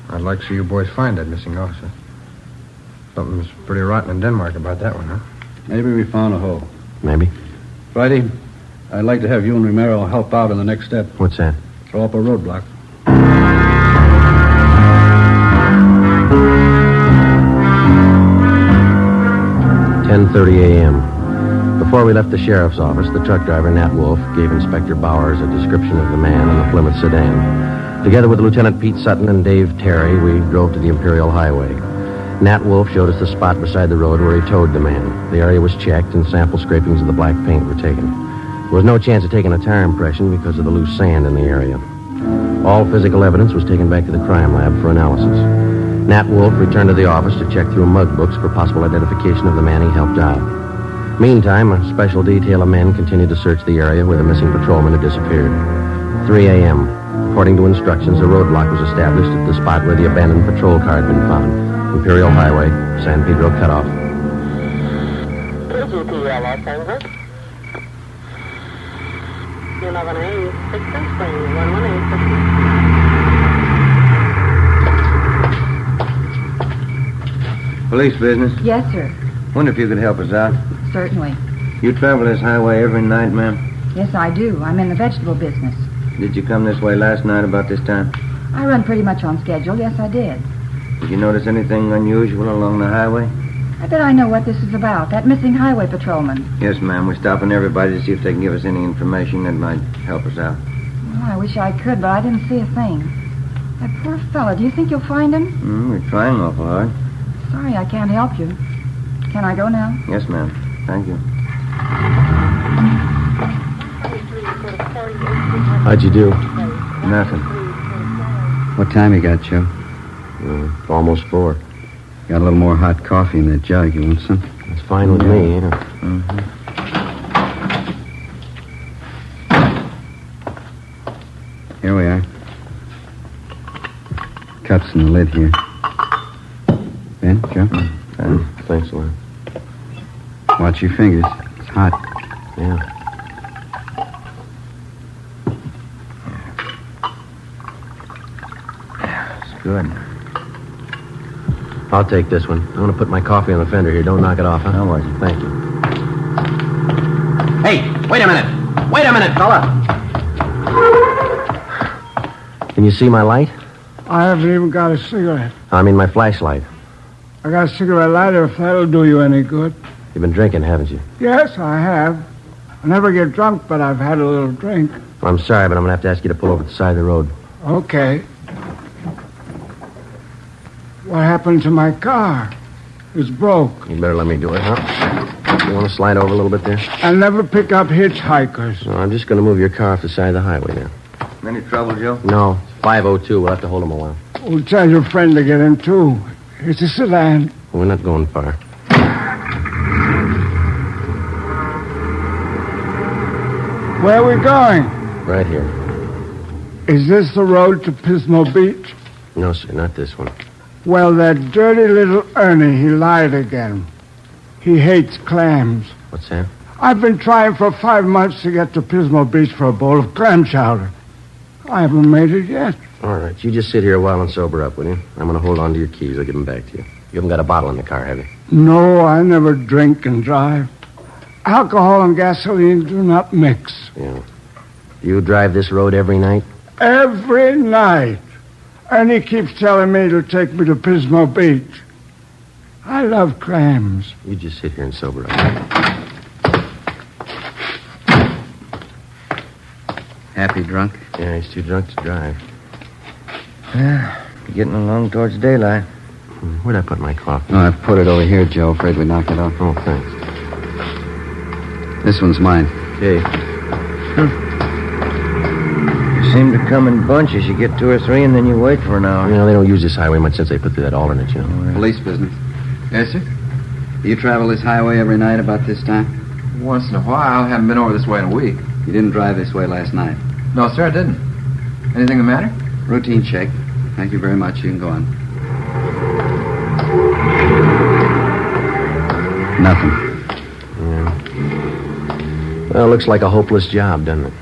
I'd like to see you boys find that missing officer. Something's pretty rotten in Denmark about that one, huh? Maybe we found a hole. Maybe. Friday, I'd like to have you and Romero help out in the next step. What's that? Throw up a roadblock. 10:30 a.m. Before we left the sheriff's office, the truck driver, Nat Wolf, gave Inspector Bowers a description of the man in the Plymouth sedan. Together with Lieutenant Pete Sutton and Dave Terry, we drove to the Imperial Highway. Nat Wolf showed us the spot beside the road where he towed the man. The area was checked, and sample scrapings of the black paint were taken. There was no chance of taking a tire impression because of the loose sand in the area. All physical evidence was taken back to the crime lab for analysis. Nat Wolf returned to the office to check through mug books for possible identification of the man he helped out. Meantime, a special detail of men continued to search the area where the missing patrolman had disappeared. 3 a.m. According to instructions, a roadblock was established at the spot where the abandoned patrol car had been found. Imperial Highway, San Pedro cutoff. KGPL Los Angeles. 11A, 6th and Spring, 118. Police business. Yes, sir. Wonder if you could help us out. Certainly. You travel this highway every night, ma'am? Yes, I do. I'm in the vegetable business. Did you come this way last night about this time? I run pretty much on schedule. Yes, I did. Did you notice anything unusual along the highway? I bet I know what this is about. That missing highway patrolman. Yes, ma'am. We're stopping everybody to see if they can give us any information that might help us out. Well, I wish I could, but I didn't see a thing. That poor fella. Do you think you'll find him? We're trying awful hard. Sorry, I can't help you. Can I go now? Yes, ma'am. Thank you. How'd you do? Nothing. What time you got, Joe? Almost 4. Got a little more hot coffee in that jug. You want some? That's fine with me, ain't it? Mm-hmm. Here we are. Cups in the lid here. Ben, Joe? Thanks, Lou. Watch your fingers. It's hot. Yeah. It's good. I'll take this one. I'm going to put my coffee on the fender here. Don't knock it off, huh? How was it? Thank you. Hey, wait a minute. Wait a minute, fella. Can you see my light? I haven't even got a cigarette. I mean my flashlight. I got a cigarette lighter if that'll do you any good. You've been drinking, haven't you? Yes, I have. I never get drunk, but I've had a little drink. I'm sorry, but I'm going to have to ask you to pull over to the side of the road. Okay. What happened to my car? It's broke. You better let me do it, huh? You want to slide over a little bit there? I never pick up hitchhikers. No, I'm just going to move your car off the side of the highway there. Any trouble, Joe? No, it's 502. We'll have to hold him a while. Well, tell your friend to get in, too. It's a sedan. We're not going far. Where are we going? Right here. Is this the road to Pismo Beach? No, sir, not this one. Well, that dirty little Ernie, he lied again. He hates clams. What's that? I've been trying for 5 months to get to Pismo Beach for a bowl of clam chowder. I haven't made it yet. All right, you just sit here a while and sober up, will you? I'm going to hold on to your keys. I'll give them back to you. You haven't got a bottle in the car, have you? No, I never drink and drive. Alcohol and gasoline do not mix. Yeah. Do you drive this road every night? Every night. And he keeps telling me to take me to Pismo Beach. I love clams. You just sit here and sober up. Happy drunk? Yeah, he's too drunk to drive. Yeah, getting along towards daylight. Where'd I put my coffee? Oh, I put it over here, Joe. Afraid we knocked it off. Oh, thanks. This one's mine. Okay. You seem to come in bunches. You get 2 or 3, and then you wait for an hour. You know, they don't use this highway much since they put through that alternate, you know. Police business. Yes, sir? Do you travel this highway every night about this time? Once in a while. Haven't been over this way in a week. You didn't drive this way last night? No, sir, I didn't. Anything the matter? Routine check. Thank you very much. You can go on. Nothing. Yeah. Well, looks like a hopeless job, doesn't it?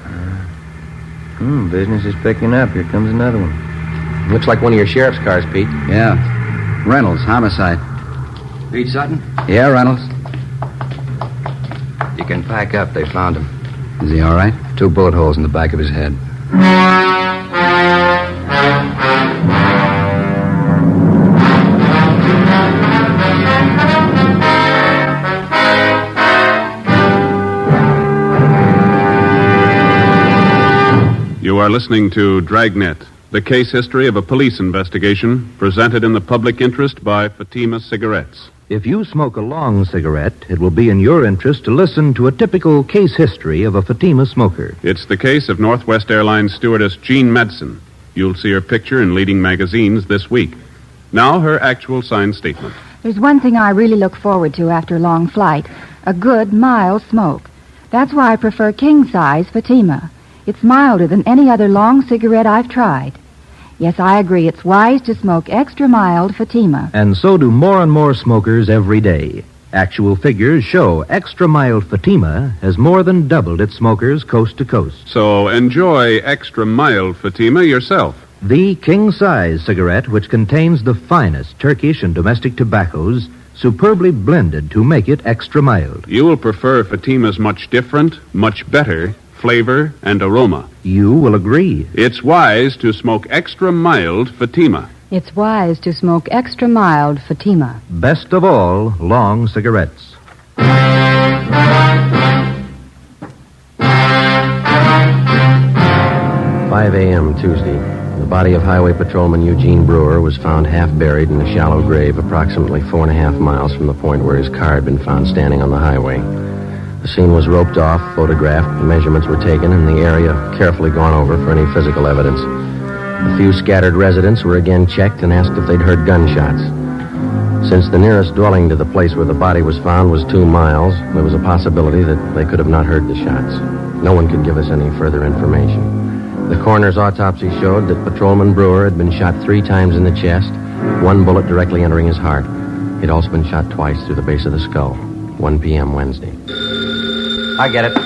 Business is picking up. Here comes another one. Looks like one of your sheriff's cars, Pete. Yeah. Reynolds, homicide. Pete Sutton? Yeah, Reynolds. You can pack up. They found him. Is he all right? 2 bullet holes in the back of his head. You are listening to Dragnet, the case history of a police investigation presented in the public interest by Fatima Cigarettes. If you smoke a long cigarette, it will be in your interest to listen to a typical case history of a Fatima smoker. It's the case of Northwest Airlines stewardess Jean Madsen. You'll see her picture in leading magazines this week. Now, her actual signed statement. There's one thing I really look forward to after a long flight, a good, mild smoke. That's why I prefer king-size Fatima. It's milder than any other long cigarette I've tried. Yes, I agree. It's wise to smoke extra mild Fatima. And so do more and more smokers every day. Actual figures show extra mild Fatima has more than doubled its smokers coast to coast. So enjoy extra mild Fatima yourself. The king-size cigarette, which contains the finest Turkish and domestic tobaccos, superbly blended to make it extra mild. You will prefer Fatima's much different, much better flavor and aroma. You will agree. It's wise to smoke extra mild Fatima. It's wise to smoke extra mild Fatima. Best of all, long cigarettes. 5 a.m. Tuesday. The body of Highway Patrolman Eugene Brewer was found half buried in a shallow grave approximately 4.5 miles from the point where his car had been found standing on the highway. The scene was roped off, photographed, measurements were taken, and the area carefully gone over for any physical evidence. A few scattered residents were again checked and asked if they'd heard gunshots. Since the nearest dwelling to the place where the body was found was 2 miles, there was a possibility that they could have not heard the shots. No one could give us any further information. The coroner's autopsy showed that Patrolman Brewer had been shot 3 times in the chest, 1 bullet directly entering his heart. He'd also been shot twice through the base of the skull. 1 p.m. Wednesday. I get it.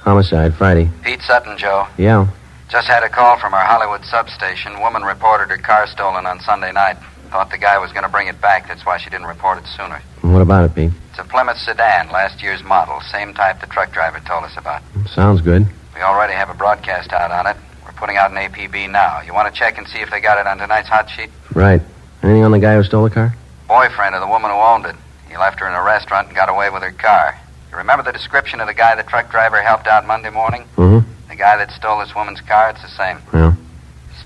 Homicide, Friday. Pete Sutton, Joe. Yeah. Just had a call from our Hollywood substation. Woman reported her car stolen on Sunday night. Thought the guy was going to bring it back. That's why she didn't report it sooner. What about it, Pete? It's a Plymouth sedan, last year's model. Same type the truck driver told us about. Sounds good. We already have a broadcast out on it. We're putting out an APB now. You want to check and see if they got it on tonight's hot sheet? Right. Anything on the guy who stole the car? Boyfriend of the woman who owned it. He left her in a restaurant and got away with her car. You remember the description of the guy the truck driver helped out Monday morning? Mm-hmm. The guy that stole this woman's car, it's the same. Yeah.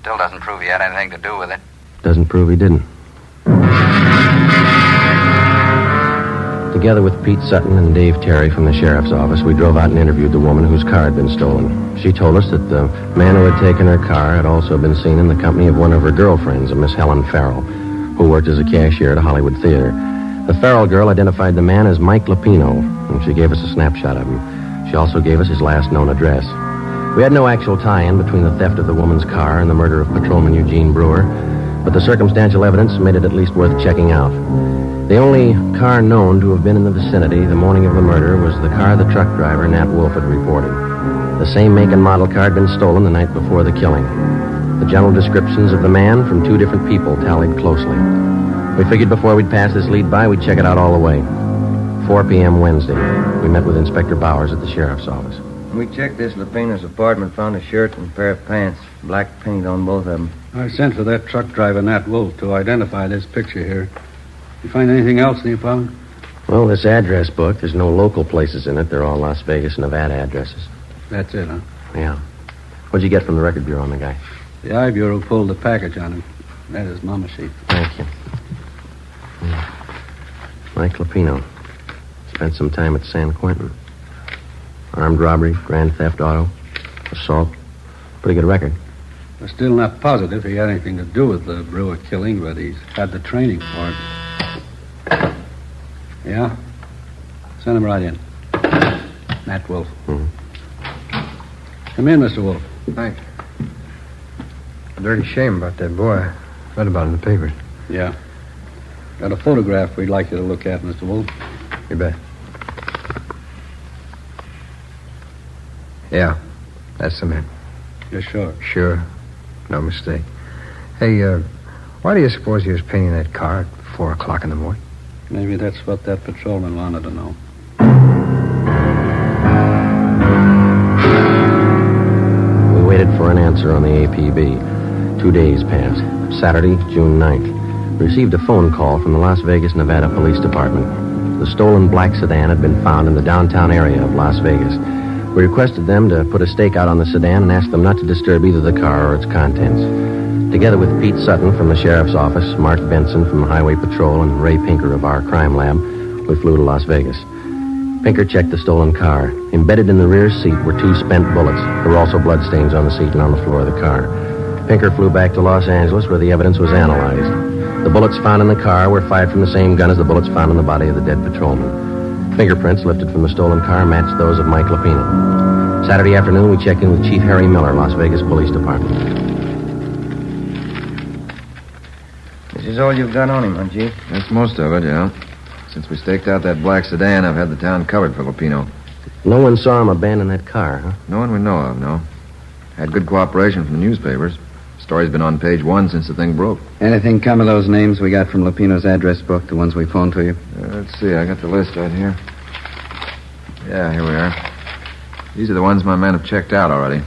Still doesn't prove he had anything to do with it. Doesn't prove he didn't. Together with Pete Sutton and Dave Terry from the sheriff's office, we drove out and interviewed the woman whose car had been stolen. She told us that the man who had taken her car had also been seen in the company of one of her girlfriends, a Miss Helen Farrell, who worked as a cashier at a Hollywood theater. The Farrell girl identified the man as Mike Lapino, and she gave us a snapshot of him. She also gave us his last known address. We had no actual tie-in between the theft of the woman's car and the murder of Patrolman Eugene Brewer, but the circumstantial evidence made it at least worth checking out. The only car known to have been in the vicinity the morning of the murder was the car the truck driver, Nat Wolf, had reported. The same make and model car had been stolen the night before the killing. The general descriptions of the man from 2 different people tallied closely. We figured before we'd pass this lead by, we'd check it out all the way. 4 p.m. Wednesday. We met with Inspector Bowers at the sheriff's office. We checked this Lapino's apartment, found a shirt and a pair of pants. Black paint on both of them. I sent for that truck driver, Nat Wolf, to identify this picture here. You find anything else in the apartment? Well, this address book, there's no local places in it. They're all Las Vegas, Nevada addresses. That's it, huh? Yeah. What'd you get from the record bureau on the guy? The I Bureau pulled the package on him. That is Mama sheet. Thank you. Mike Lapino. Spent some time at San Quentin. Armed robbery, grand theft auto, assault. Pretty good record. We're still not positive he had anything to do with the Brewer killing, but he's had the training for it. Yeah? Send him right in. Nat Wolf. Mm-hmm. Come in, Mr. Wolf. Thanks. A dirty shame about that boy. I read about it in the papers. Yeah. Got a photograph we'd like you to look at, Mr. Wolf. You bet. Yeah, that's the man. You're sure? Sure. No mistake. Hey, why do you suppose he was painting that car at 4 o'clock in the morning? Maybe that's what that patrolman wanted to know. answer on the APB. 2 days passed. Saturday, June 9th. We received a phone call from the Las Vegas, Nevada Police Department. The stolen black sedan had been found in the downtown area of Las Vegas. We requested them to put a stake out on the sedan and asked them not to disturb either the car or its contents. Together with Pete Sutton from the sheriff's office, Mark Benson from the Highway Patrol, and Ray Pinker of our crime lab, we flew to Las Vegas. Pinker checked the stolen car. Embedded in the rear seat were 2 spent bullets. There were also bloodstains on the seat and on the floor of the car. Pinker flew back to Los Angeles where the evidence was analyzed. The bullets found in the car were fired from the same gun as the bullets found in the body of the dead patrolman. Fingerprints lifted from the stolen car matched those of Mike Lupino. Saturday afternoon, we checked in with Chief Harry Miller, Las Vegas Police Department. This is all you've got on him, huh, Chief? That's most of it, yeah. Since we staked out that black sedan, I've had the town covered for Lupino. No one saw him abandon that car, huh? No one we know of, no. Had good cooperation from the newspapers. Story's been on page 1 since the thing broke. Anything come of those names we got from Lupino's address book, the ones we phoned to you? Let's see, I got the list right here. Yeah, here we are. These are the ones my men have checked out already.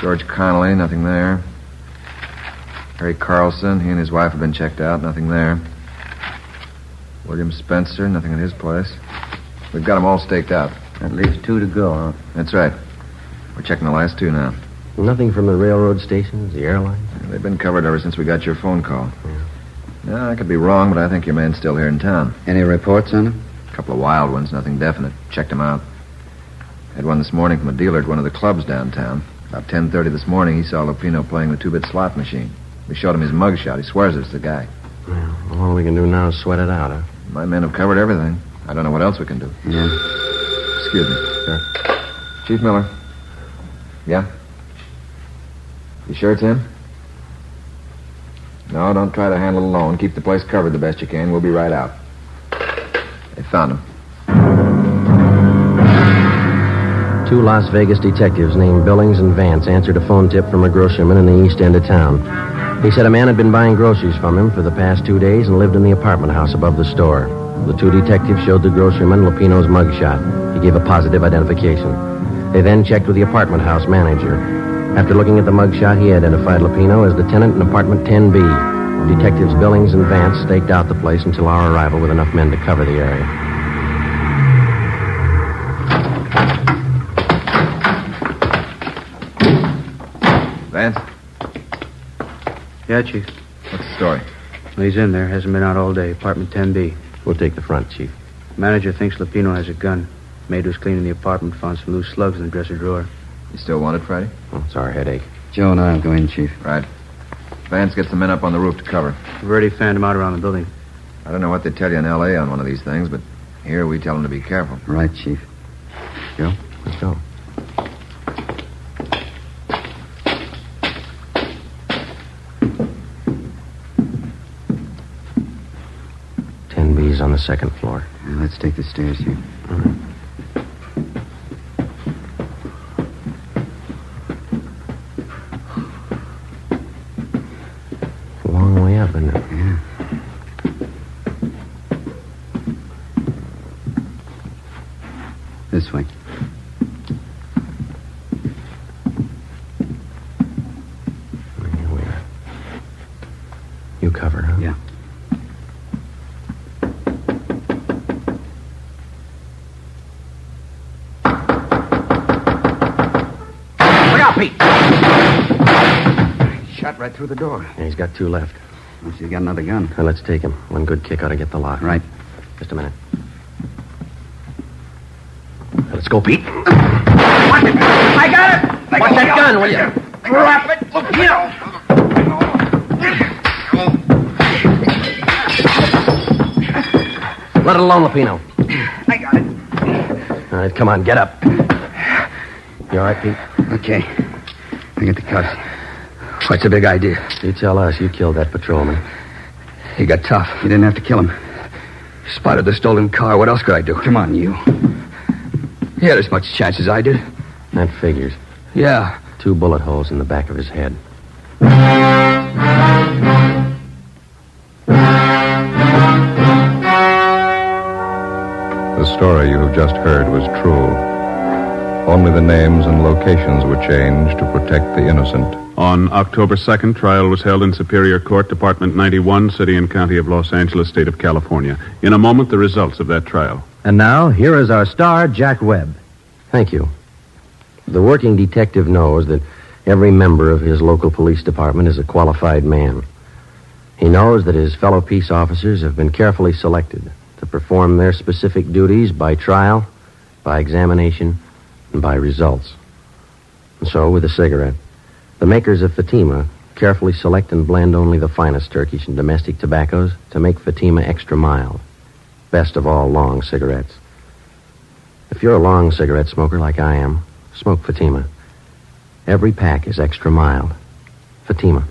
George Connolly, nothing there. Harry Carlson, he and his wife have been checked out, nothing there. William Spencer, nothing at his place. We've got them all staked out. That leaves 2 to go, huh? That's right. We're checking the last 2 now. Nothing from the railroad stations, the airlines? They've been covered ever since we got your phone call. Yeah, I could be wrong, but I think your man's still here in town. Any reports on him? A couple of wild ones, nothing definite. Checked him out. Had one this morning from a dealer at one of the clubs downtown. About 10:30 this morning, he saw Lupino playing the 2-bit slot machine. We showed him his mugshot. He swears it's the guy. Well, all we can do now is sweat it out, huh? My men have covered everything. I don't know what else we can do. Yeah. Excuse me. Sure. Chief Miller. Yeah? You sure it's him? No, don't try to handle it alone. Keep the place covered the best you can. We'll be right out. They found him. 2 Las Vegas detectives named Billings and Vance answered a phone tip from a grocerman in the east end of town. He said a man had been buying groceries from him for the past 2 days and lived in the apartment house above the store. The 2 detectives showed the grocerman Lupino's mugshot. He gave a positive identification. They then checked with the apartment house manager. After looking at the mugshot, he identified Lupino as the tenant in apartment 10B. Detectives Billings and Vance staked out the place until our arrival with enough men to cover the area. Vance? Yeah, Chief. What's the story? Well, he's in there. Hasn't been out all day. Apartment 10B. We'll take the front, Chief. Manager thinks Lupino has a gun. Maid was cleaning the apartment, found some loose slugs in the dresser drawer. You still want it, Friday? Oh, it's our headache. Joe and I'll go in, Chief. Right. Vance gets the men up on the roof to cover. We've already fanned him out around the building. I don't know what they tell you in L.A. on one of these things, but here we tell them to be careful. Right, Chief. Joe? Let's go. B's on the second floor. Let's take the stairs here. All right. A long way up, isn't it? Yeah. This way. Here we are. You cover, huh? Yeah. Shot right through the door. Yeah, he's got 2 left. Well, she's got another gun. Now, let's take him. One good kick ought to get the lot. Right. Just a minute. Now, let's go, Pete. Watch it! I got it! Watch that gun, will you? Drop it! Look, Let it alone, Lupino. I got it. All right, come on, get up. You all right, Pete? Okay. I get the cuffs. What's the big idea? You tell us. You killed that patrolman. He got tough. You didn't have to kill him. Spotted the stolen car. What else could I do? Come on, you. He had as much chance as I did. That figures. Yeah. 2 bullet holes in the back of his head. The story you have just heard was true. Only the names and locations were changed to protect the innocent. On October 2nd, trial was held in Superior Court, Department 91, City and County of Los Angeles, State of California. In a moment, the results of that trial. And now, here is our star, Jack Webb. Thank you. The working detective knows that every member of his local police department is a qualified man. He knows that his fellow peace officers have been carefully selected to perform their specific duties by trial, by examination, and by results. And so, with a cigarette, the makers of Fatima carefully select and blend only the finest Turkish and domestic tobaccos to make Fatima extra mild. Best of all long cigarettes. If you're a long cigarette smoker like I am, smoke Fatima. Every pack is extra mild. Fatima.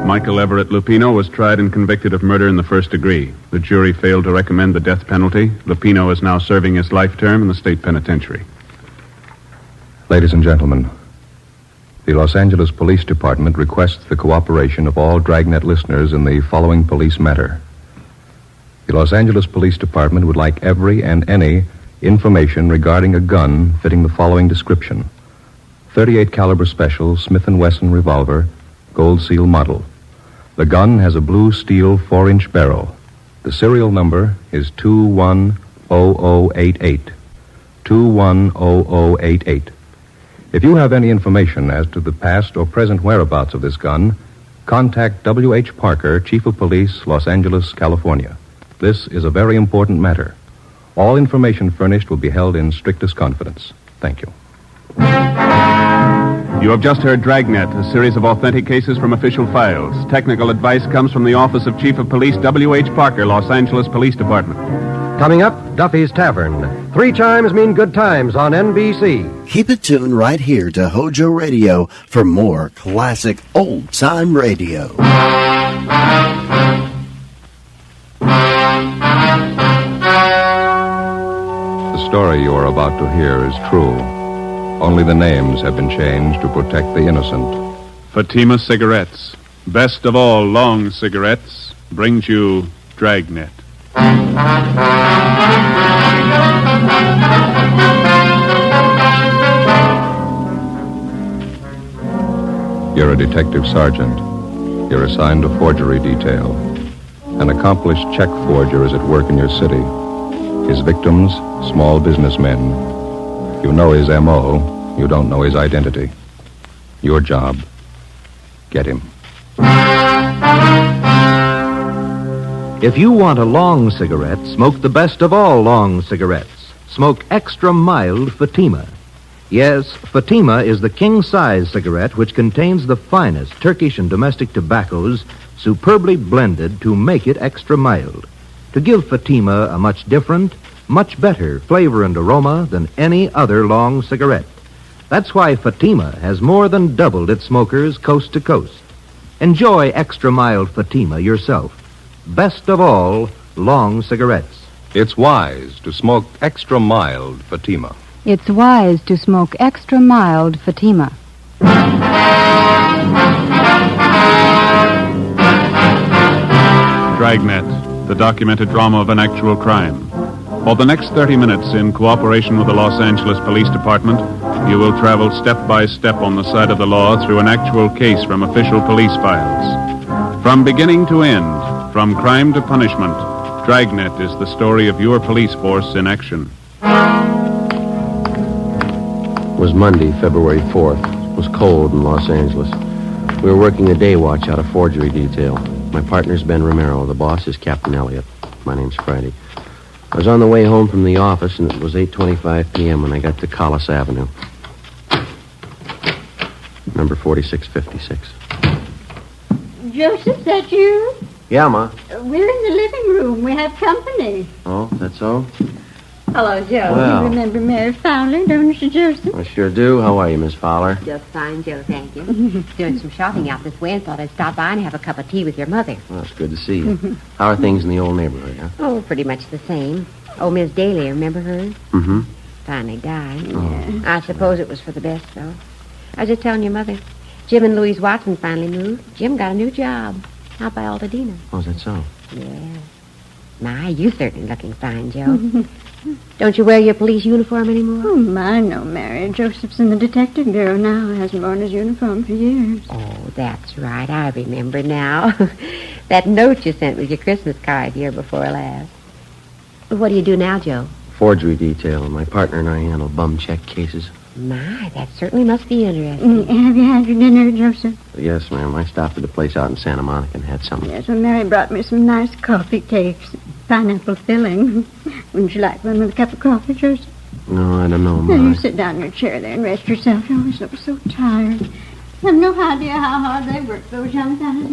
Michael Everett Lupino was tried and convicted of murder in the first degree. The jury failed to recommend the death penalty. Lupino is now serving his life term in the state penitentiary. Ladies and gentlemen, the Los Angeles Police Department requests the cooperation of all Dragnet listeners in the following police matter. The Los Angeles Police Department would like every and any information regarding a gun fitting the following description. .38 caliber special Smith & Wesson revolver, gold seal model. The gun has a blue steel 4-inch barrel. The serial number is 210088. 210088. If you have any information as to the past or present whereabouts of this gun, contact W.H. Parker, Chief of Police, Los Angeles, California. This is a very important matter. All information furnished will be held in strictest confidence. Thank you. You have just heard Dragnet, a series of authentic cases from official files. Technical advice comes from the Office of Chief of Police W.H. Parker, Los Angeles Police Department. Coming up, Duffy's Tavern. 3 chimes mean good times on NBC. Keep it tuned right here to HOJO Radio for more classic old-time radio. The story you are about to hear is true. Only the names have been changed to protect the innocent. Fatima Cigarettes, best of all long cigarettes, brings you Dragnet. You're a detective sergeant. You're assigned a forgery detail. An accomplished check forger is at work in your city. His victims, small businessmen. You know his M.O., you don't know his identity. Your job, get him. If you want a long cigarette, smoke the best of all long cigarettes. Smoke extra mild Fatima. Yes, Fatima is the king-size cigarette which contains the finest Turkish and domestic tobaccos superbly blended to make it extra mild, to give Fatima a much different, much better flavor and aroma than any other long cigarette. That's why Fatima has more than doubled its smokers coast to coast. Enjoy extra mild Fatima yourself. Best of all, long cigarettes. It's wise to smoke extra mild Fatima. It's wise to smoke extra mild Fatima. Dragnet, the documented drama of an actual crime. For the next 30 minutes, in cooperation with the Los Angeles Police Department, you will travel step by step on the side of the law through an actual case from official police files. From beginning to end, from crime to punishment, Dragnet is the story of your police force in action. It was Monday, February 4th. It was cold in Los Angeles. We were working the day watch out of forgery detail. My partner's Ben Romero. The boss is Captain Elliott. My name's Friday. I was on the way home from the office, and it was 8:25 p.m. when I got to Collis Avenue. Number 4656. Joseph, that you? Yeah, Ma. We're in the living room. We have company. Oh, that's so? Hello, Joe. Well. You remember Mary Fowler, don't you, Joseph? I sure do. How are you, Miss Fowler? Just fine, Joe, thank you. Doing some shopping out this way and thought I'd stop by and have a cup of tea with your mother. Well, it's good to see you. How are things in the old neighborhood, huh? Oh, pretty much the same. Oh, Miss Daly, remember her? Mm-hmm. Finally died. Oh. I suppose it was for the best, though. I was just telling your mother. Jim and Louise Watson finally moved. Jim got a new job. Out by Altadena. Oh, is that so? Yeah. My, you certainly looking fine, Joe. Don't you wear your police uniform anymore? Oh, my, no, Mary. Joseph's in the detective bureau now. Hasn't worn his uniform for years. Oh, that's right. I remember now. That note you sent with your Christmas card year before last. What do you do now, Joe? Forgery detail. My partner and I handle bum check cases. My, that certainly must be interesting. Have you had your dinner, Joseph? Yes, ma'am. I stopped at a place out in Santa Monica and had something. Yes, well, Mary brought me some nice coffee cakes. Pineapple filling. Wouldn't you like one with a cup of coffee, Joseph? No, I don't know, Now, Ma. you sit down in your chair there and rest yourself. You always look so tired. You have no idea how hard they work, those young fellas,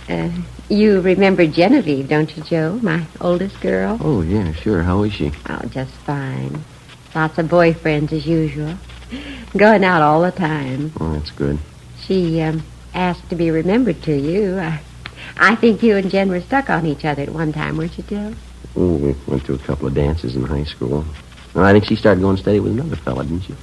Mary. You remember Genevieve, don't you, Joe? My oldest girl? Oh, yeah, sure. How is she? Oh, just fine. Lots of boyfriends as usual. Going out all the time. Oh, that's good. She asked to be remembered to you. I think you and Jen were stuck on each other at one time, weren't you, Joe? Oh, we went to a couple of dances in high school. Well, I think she started going steady with another fella, didn't she?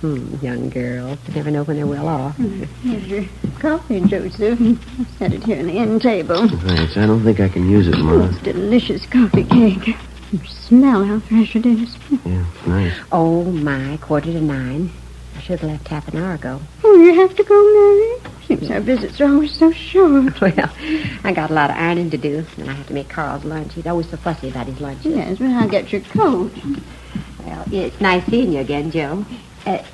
Young girls. You never know when they're well off. Here's your coffee, Joseph. I've set it here on the end table. Thanks. I don't think I can use it, Ma. It's delicious coffee cake. You smell how fresh it is. Yeah, it's nice. Oh, my, 8:45. I should have left half an hour ago. Oh, you have to go, Mary? Seems our visits are always so short. Well, I got a lot of ironing to do, and I have to make Carl's lunch. He's always so fussy about his lunches. Yes, well, I'll get your coat. Well, it's nice seeing you again, Joe.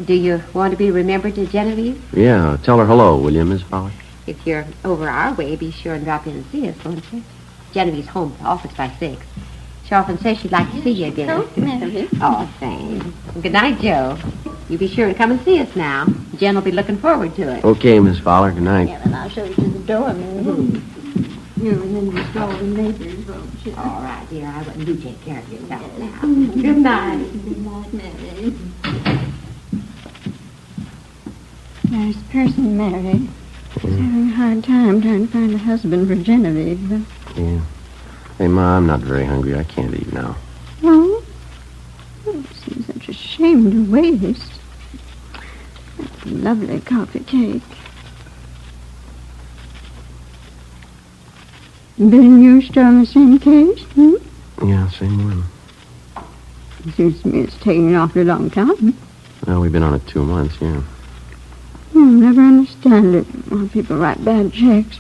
Do you want to be remembered to Genevieve? Yeah, tell her hello, will you, Miss Fowler? If you're over our way, be sure and drop in and see us, won't you? Genevieve's home at the office by 6. She often says she'd like to see you again. Oh, thanks. Good night, Joe. You be sure and come and see us now. Jen will be looking forward to it. Okay, Miss Fowler. Good night. Yeah, and I'll show you to the door, Mary. You remember the all the neighbors, won't you? All right, dear. I wouldn't you take care of yourself now. Good night. Good night, Mary. There's a person married. She's having a hard time trying to find a husband for Genevieve. Yeah. Hey, Ma, I'm not very hungry. I can't eat now. Oh? It seems such a shame to waste. That's a lovely coffee cake. Bill and you still in the same case, Yeah, same one. It seems to me it's taking an awfully long time. Well, we've been on it 2 months, yeah. I'll never understand it. Why people write bad checks.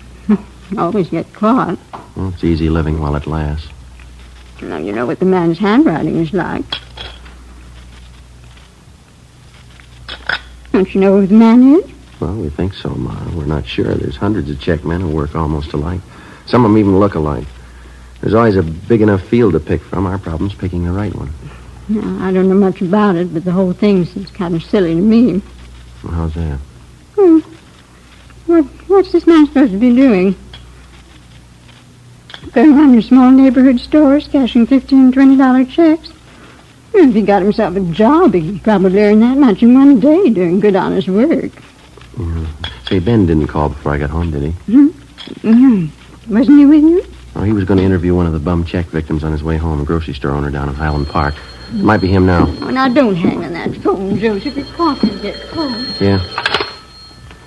Always get caught. Well, it's easy living while it lasts. Now you know what the man's handwriting is like. Don't you know who the man is? Well, we think so, Ma. We're not sure. There's hundreds of check men who work almost alike. Some of them even look alike. There's always a big enough field to pick from. Our problem's picking the right one. Now, I don't know much about it, but the whole thing seems kind of silly to me. Well, how's that? What's this man supposed to be doing? Going around your small neighborhood stores, cashing $15 and $20 checks? Well, if he got himself a job, he could probably earn that much in one day doing good, honest work. Yeah. Say, Ben didn't call before I got home, did he? Wasn't he with you? Oh, he was going to interview one of the bum check victims on his way home, a grocery store owner down in Highland Park. It might be him now. Oh, now, don't hang on that phone, Joseph. Your coffee gets cold. Yeah.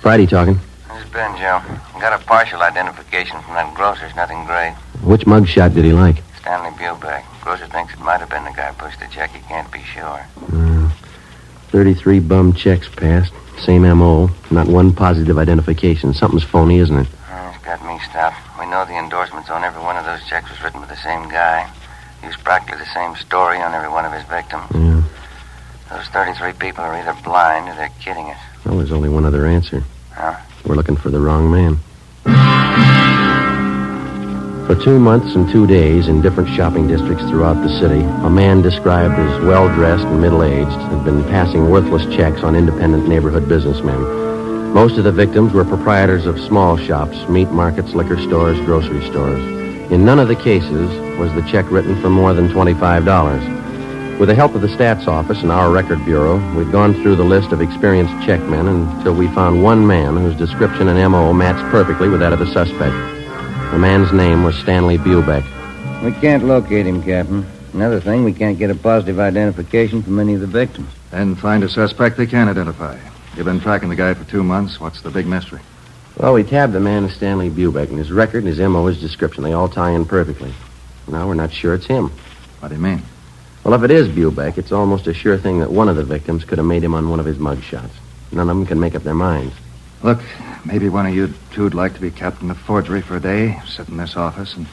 Friday talking. This is Ben, Joe. Got a partial identification from that grocer's. Nothing great. Which mugshot did he like? Stanley Bubeck. Grocer thinks it might have been the guy who pushed the check. He can't be sure. 33 bum checks passed. Same M.O. Not one positive identification. Something's phony, isn't it? It's got me stopped. We know the endorsements on every one of those checks was written by the same guy. Used practically the same story on every one of his victims. Yeah. Those 33 people are either blind or they're kidding us. Well, there's only one other answer. Huh? We're looking for the wrong man. For 2 months and 2 days in different shopping districts throughout the city, a man described as well-dressed and middle-aged had been passing worthless checks on independent neighborhood businessmen. Most of the victims were proprietors of small shops, meat markets, liquor stores, grocery stores. In none of the cases was the check written for more than $25. With the help of the stats office and our record bureau, we've gone through the list of experienced checkmen until we found one man whose description and M.O. matched perfectly with that of the suspect. The man's name was Stanley Bubeck. We can't locate him, Captain. Another thing, we can't get a positive identification from any of the victims. And find a suspect they can identify. You've been tracking the guy for 2 months. What's the big mystery? Well, we tabbed the man as Stanley Bubeck, and his record and his M.O., his description, they all tie in perfectly. Now we're not sure it's him. What do you mean? Well, if it is Bubeck, it's almost a sure thing that one of the victims could have made him on one of his mug shots. None of them can make up their minds. Look, maybe one of you two'd like to be captain of forgery for a day, sit in this office and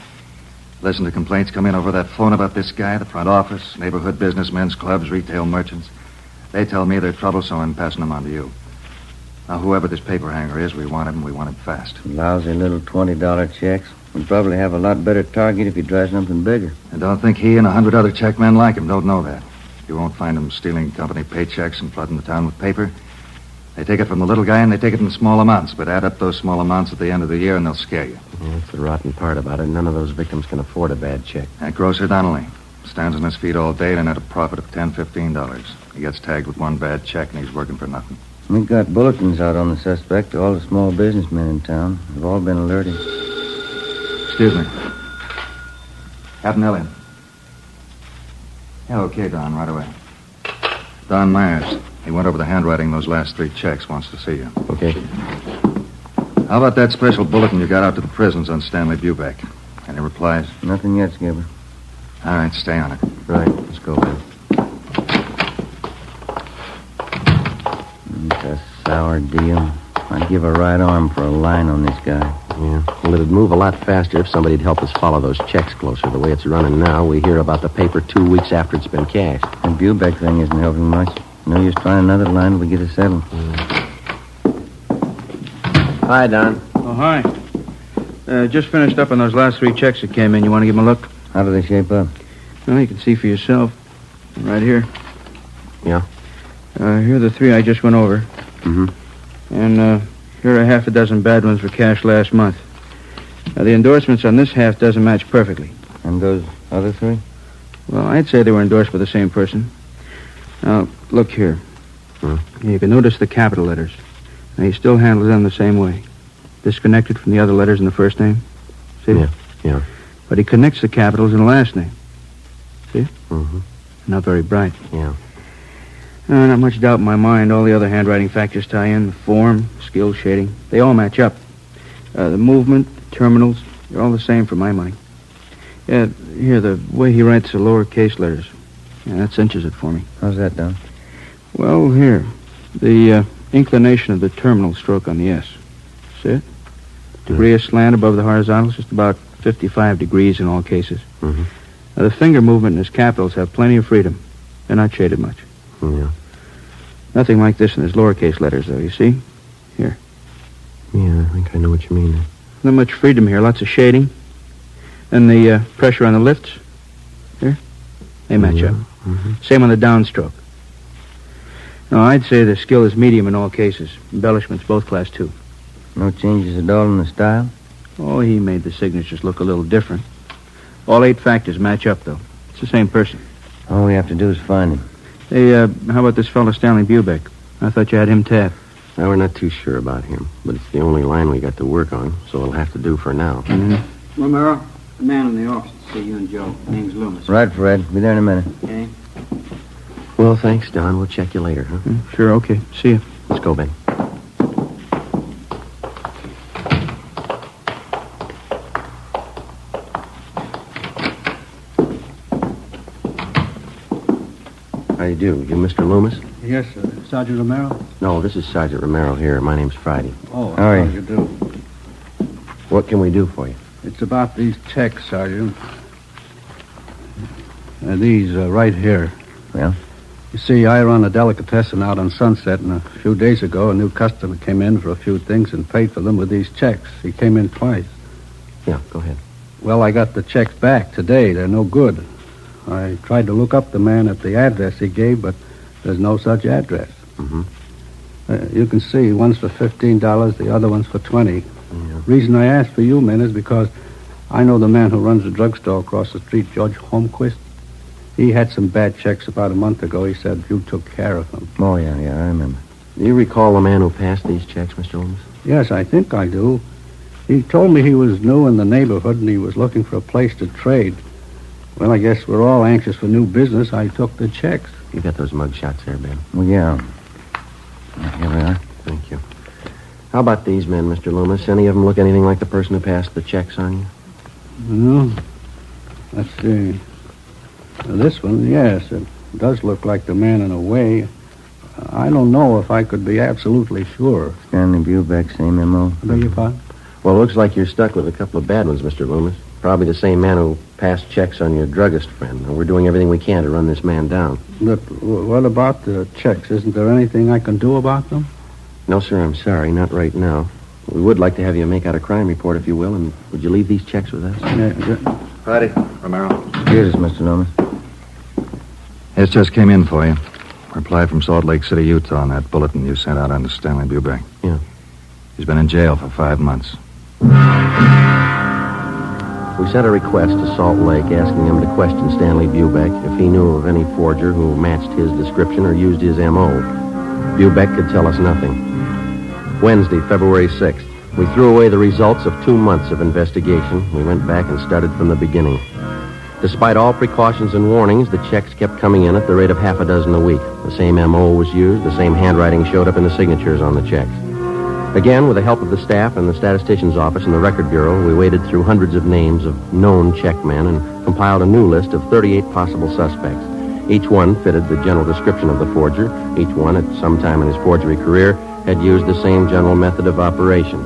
listen to complaints come in over that phone about this guy, the front office, neighborhood businessmen's clubs, retail merchants. They tell me they're troublesome and passing them on to you. Now, whoever this paper hanger is, we want him, and we want him fast. Lousy little $20 checks. We'd probably have a lot better target if he tries something bigger. And don't think he and 100 other check men like him don't know that. You won't find him stealing company paychecks and flooding the town with paper. They take it from the little guy, and they take it in small amounts, but add up those small amounts at the end of the year, and they'll scare you. Yeah, that's the rotten part about it. None of those victims can afford a bad check. That grocer Donnelly stands on his feet all day to net a profit of $10, $15. He gets tagged with one bad check, and he's working for nothing. We got bulletins out on the suspect. All the small businessmen in town have all been alerted. Excuse me. Captain Elliott. Yeah, okay, Don, right away. Don Myers. He went over the handwriting of those last 3 checks, wants to see you. Okay. How about that special bulletin you got out to the prisons on Stanley Bubeck? Any replies? Nothing yet, Skipper. All right, stay on it. Right, let's go, Ben. It's a sour deal. I'd give a right arm for a line on this guy. Yeah, well, it'd move a lot faster if somebody'd help us follow those checks closer. The way it's running now, we hear about the paper 2 weeks after it's been cashed. The Bubeck thing isn't helping much. No use trying another line till we get it settled. Hi, Don. Oh, hi. Just finished up on those last 3 checks that came in. You want to give them a look? How do they shape up? Well, you can see for yourself. Right here. Yeah? Here are the 3 I just went over. Mm-hmm. And here are half a dozen bad ones for cash last month. Now, the endorsements on this half doesn't match perfectly. And those other 3? Well, I'd say they were endorsed by the same person. Now, look here. You can notice the capital letters. Now, he still handles them the same way. Disconnected from the other letters in the first name. See? Yeah. But he connects the capitals in the last name. See? Mm-hmm. Not very bright. Yeah. Not much doubt in my mind. All the other handwriting factors tie in. The form, skill, shading. They all match up. The movement, the terminals, they're all the same for my money. Yeah, here, the way he writes the lowercase letters. Yeah, that cinches it for me. How's that done? Well, here. The inclination of the terminal stroke on the S. See it? Degree of slant above the horizontal is just about 55 degrees in all cases. Mm-hmm. Now, the finger movement and his capitals have plenty of freedom. They're not shaded much. Yeah. Nothing like this in his lowercase letters, though, you see? Here. Yeah, I think I know what you mean. Not much freedom here. Lots of shading. And the pressure on the lifts. Here. They match up. Mm-hmm. Same on the downstroke. No, I'd say the skill is medium in all cases. Embellishments, both class 2. No changes at all in the style? Oh, he made the signatures look a little different. All 8 factors match up, though. It's the same person. All we have to do is find him. Hey, how about this fellow Stanley Bubeck? I thought you had him tapped. Well, we're not too sure about him, but it's the only line we got to work on, so it'll have to do for now. Mm-hmm. Romero, the man in the office to see you and Joe. Name's Loomis. Right, Fred. Be there in a minute. Okay. Well, thanks, Don. We'll check you later, huh? Sure, okay. See you. Let's go, Ben. How do you do? You Mr. Loomis? Yes, sir. Sergeant Romero? No, this is Sergeant Romero here. My name's Friday. Oh, How are you do? What can we do for you? It's about these checks, Sergeant. These right here. Yeah? You see, I run a delicatessen out on Sunset, and a few days ago, a new customer came in for a few things and paid for them with these checks. He came in twice. Yeah, go ahead. Well, I got the checks back today. They're no good. I tried to look up the man at the address he gave, but there's no such address. Mm-hmm. You can see, one's for $15, the other one's for $20. Yeah. Reason I asked for you men is because I know the man who runs the drugstore across the street, George Holmquist. He had some bad checks about a month ago. He said you took care of them. Oh, yeah, I remember. Do you recall the man who passed these checks, Mr. Loomis? Yes, I think I do. He told me he was new in the neighborhood and he was looking for a place to trade. Well, I guess we're all anxious for new business. I took the checks. You got those mug shots there, Ben? Well, yeah. Here we are. Thank you. How about these men, Mr. Loomis? Any of them look anything like the person who passed the checks on you? No. Let's see. This one, yes, it does look like the man in a way. I don't know if I could be absolutely sure. Stanley Bubeck, same M.O. Beg your pardon? Well, it looks like you're stuck with a couple of bad ones, Mr. Loomis. Probably the same man who passed checks on your druggist friend. And we're doing everything we can to run this man down. But what about the checks? Isn't there anything I can do about them? No, sir, I'm sorry. Not right now. We would like to have you make out a crime report, if you will, and would you leave these checks with us? Yeah. Friday, Romero. Here's Mr. Loomis. This just came in for you. Reply from Salt Lake City, Utah on that bulletin you sent out on Stanley Bubeck. Yeah. He's been in jail for 5 months. We sent a request to Salt Lake asking him to question Stanley Bubeck if he knew of any forger who matched his description or used his M.O. Bubeck could tell us nothing. Wednesday, February 6th. We threw away the results of 2 months of investigation. We went back and started from the beginning. Despite all precautions and warnings, the checks kept coming in at the rate of half a dozen a week. The same M.O. was used. The same handwriting showed up in the signatures on the checks. Again, with the help of the staff and the statistician's office and the record bureau, we waded through hundreds of names of known checkmen and compiled a new list of 38 possible suspects. Each one fitted the general description of the forger. Each one, at some time in his forgery career, had used the same general method of operation.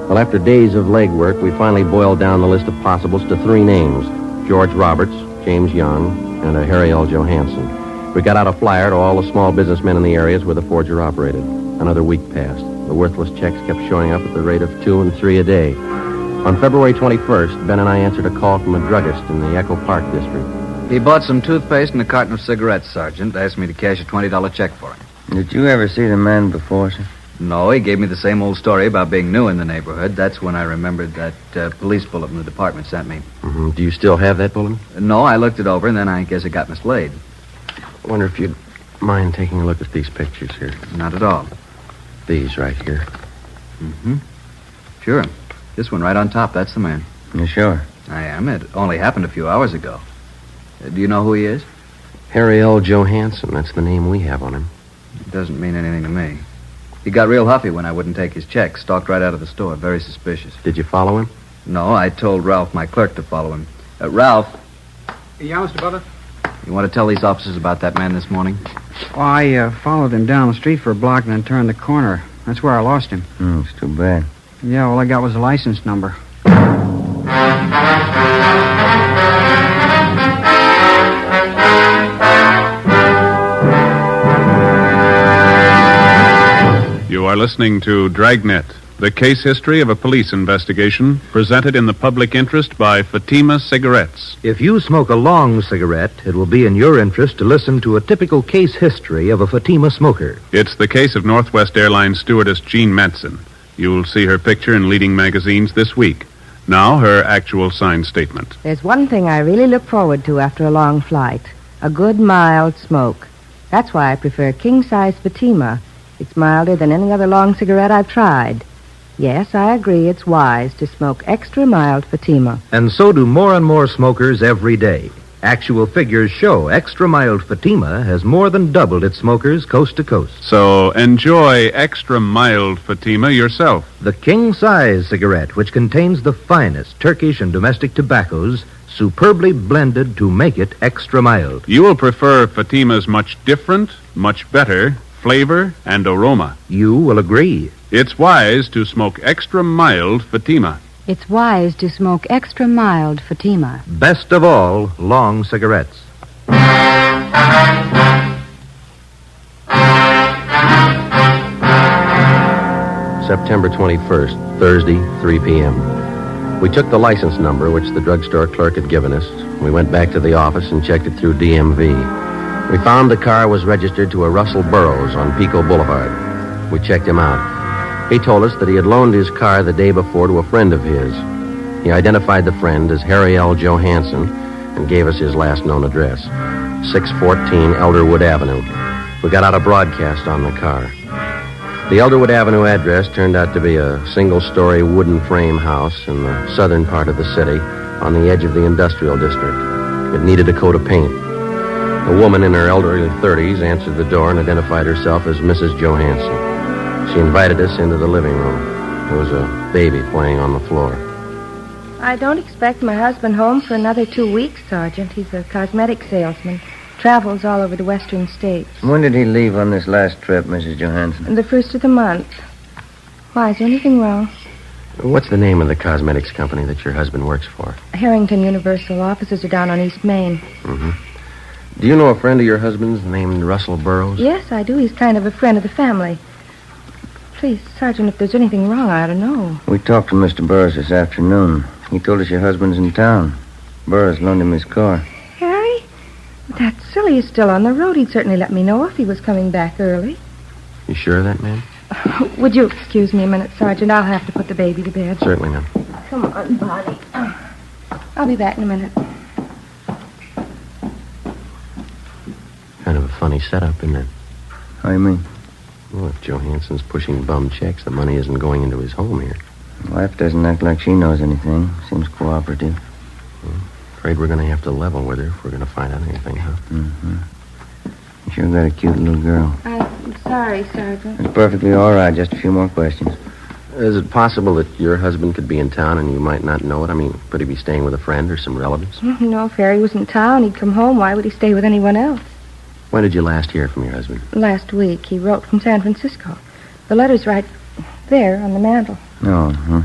Well, after days of legwork, we finally boiled down the list of possibles to 3 names: George Roberts, James Young, and a Harry L. Johansson. We got out a flyer to all the small businessmen in the areas where the forger operated. Another week passed. The worthless checks kept showing up at the rate of 2 and 3 a day. On February 21st, Ben and I answered a call from a druggist in the Echo Park district. He bought some toothpaste and a carton of cigarettes, Sergeant. Asked me to cash a $20 check for him. Did you ever see the man before, sir? No, he gave me the same old story about being new in the neighborhood. That's when I remembered that police bulletin the department sent me. Mm-hmm. Do you still have that bulletin? No, I looked it over, and then I guess it got mislaid. I wonder if you'd mind taking a look at these pictures here. Not at all. These right here. Mm-hmm. Sure. This one right on top, that's the man. You sure? I am. It only happened a few hours ago. Do you know who he is? Harry L. Johansson. That's the name we have on him. It doesn't mean anything to me. He got real huffy when I wouldn't take his check. Stalked right out of the store. Very suspicious. Did you follow him? No, I told Ralph, my clerk, to follow him. Ralph. Yeah, Mr. Butler? You want to tell these officers about that man this morning? Well, I followed him down the street for a block and then turned the corner. That's where I lost him. It's too bad. Yeah, all I got was a license number. You are listening to Dragnet, the case history of a police investigation, presented in the public interest by Fatima Cigarettes. If you smoke a long cigarette, it will be in your interest to listen to a typical case history of a Fatima smoker. It's the case of Northwest Airlines stewardess Jean Metzen. You'll see her picture in leading magazines this week. Now, her actual signed statement. There's one thing I really look forward to after a long flight. A good, mild smoke. That's why I prefer king-size Fatima. It's milder than any other long cigarette I've tried. Yes, I agree it's wise to smoke extra mild Fatima. And so do more and more smokers every day. Actual figures show extra mild Fatima has more than doubled its smokers coast to coast. So enjoy extra mild Fatima yourself. The king-size cigarette, which contains the finest Turkish and domestic tobaccos, superbly blended to make it extra mild. You will prefer Fatima's much different, much better flavor and aroma. You will agree. It's wise to smoke extra mild Fatima. It's wise to smoke extra mild Fatima. Best of all, long cigarettes. September 21st, Thursday, 3 p.m. We took the license number which the drugstore clerk had given us. We went back to the office and checked it through DMV. We found the car was registered to a Russell Burroughs on Pico Boulevard. We checked him out. He told us that he had loaned his car the day before to a friend of his. He identified the friend as Harry L. Johansson and gave us his last known address, 614 Elderwood Avenue. We got out a broadcast on the car. The Elderwood Avenue address turned out to be a single-story wooden frame house in the southern part of the city on the edge of the industrial district. It needed a coat of paint. A woman in her elderly 30s answered the door and identified herself as Mrs. Johansson. She invited us into the living room. There was a baby playing on the floor. I don't expect my husband home for another 2 weeks, Sergeant. He's a cosmetic salesman. Travels all over the western states. When did he leave on this last trip, Mrs. Johansson? The first of the month. Why, is there anything wrong? What's the name of the cosmetics company that your husband works for? Harrington Universal. Offices are down on East Main. Mm-hmm. Do you know a friend of your husband's named Russell Burroughs? Yes, I do. He's kind of a friend of the family. Please, Sergeant, if there's anything wrong, I ought to know. We talked to Mr. Burroughs this afternoon. He told us your husband's in town. Burroughs loaned him his car. Harry? That's silly. He's still on the road. He'd certainly let me know if he was coming back early. You sure of that, ma'am? Would you excuse me a minute, Sergeant? I'll have to put the baby to bed. Certainly, ma'am. Come on, Bonnie. I'll be back in a minute. Kind of a funny setup, isn't it? How do you mean? Well, if Johansson's pushing bum checks, the money isn't going into his home here. Wife doesn't act like she knows anything. Seems cooperative. Afraid we're going to have to level with her if we're going to find out anything, huh? Mm-hmm. You sure got a cute little girl. I'm sorry, Sergeant. It's perfectly all right. Just a few more questions. Is it possible that your husband could be in town and you might not know it? I mean, could he be staying with a friend or some relatives? No, if Harry was in town, he'd come home. Why would he stay with anyone else? When did you last hear from your husband? Last week. He wrote from San Francisco. The letter's right there on the mantel. Oh, huh.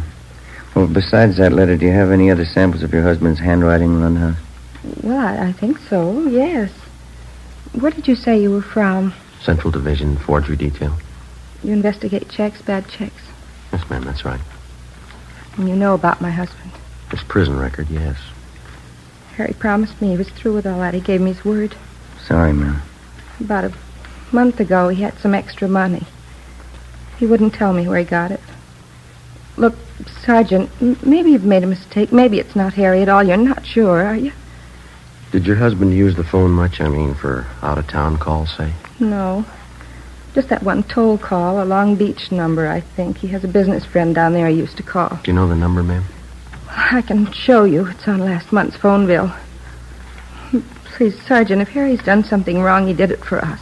Well, besides that letter, do you have any other samples of your husband's handwriting around the house? Well, I think so, yes. Where did you say you were from? Central Division, Forgery Detail. You investigate checks, bad checks. Yes, ma'am, that's right. And you know about my husband. His prison record, yes. Harry promised me he was through with all that. He gave me his word. Sorry, ma'am. About a month ago, he had some extra money. He wouldn't tell me where he got it. Look, Sergeant, maybe you've made a mistake. Maybe it's not Harry at all. You're not sure, are you? Did your husband use the phone much? I mean, for out-of-town calls, say? No. Just that one toll call, a Long Beach number, I think. He has a business friend down there he used to call. Do you know the number, ma'am? I can show you. It's on last month's phone bill. Please, Sergeant, if Harry's done something wrong, he did it for us.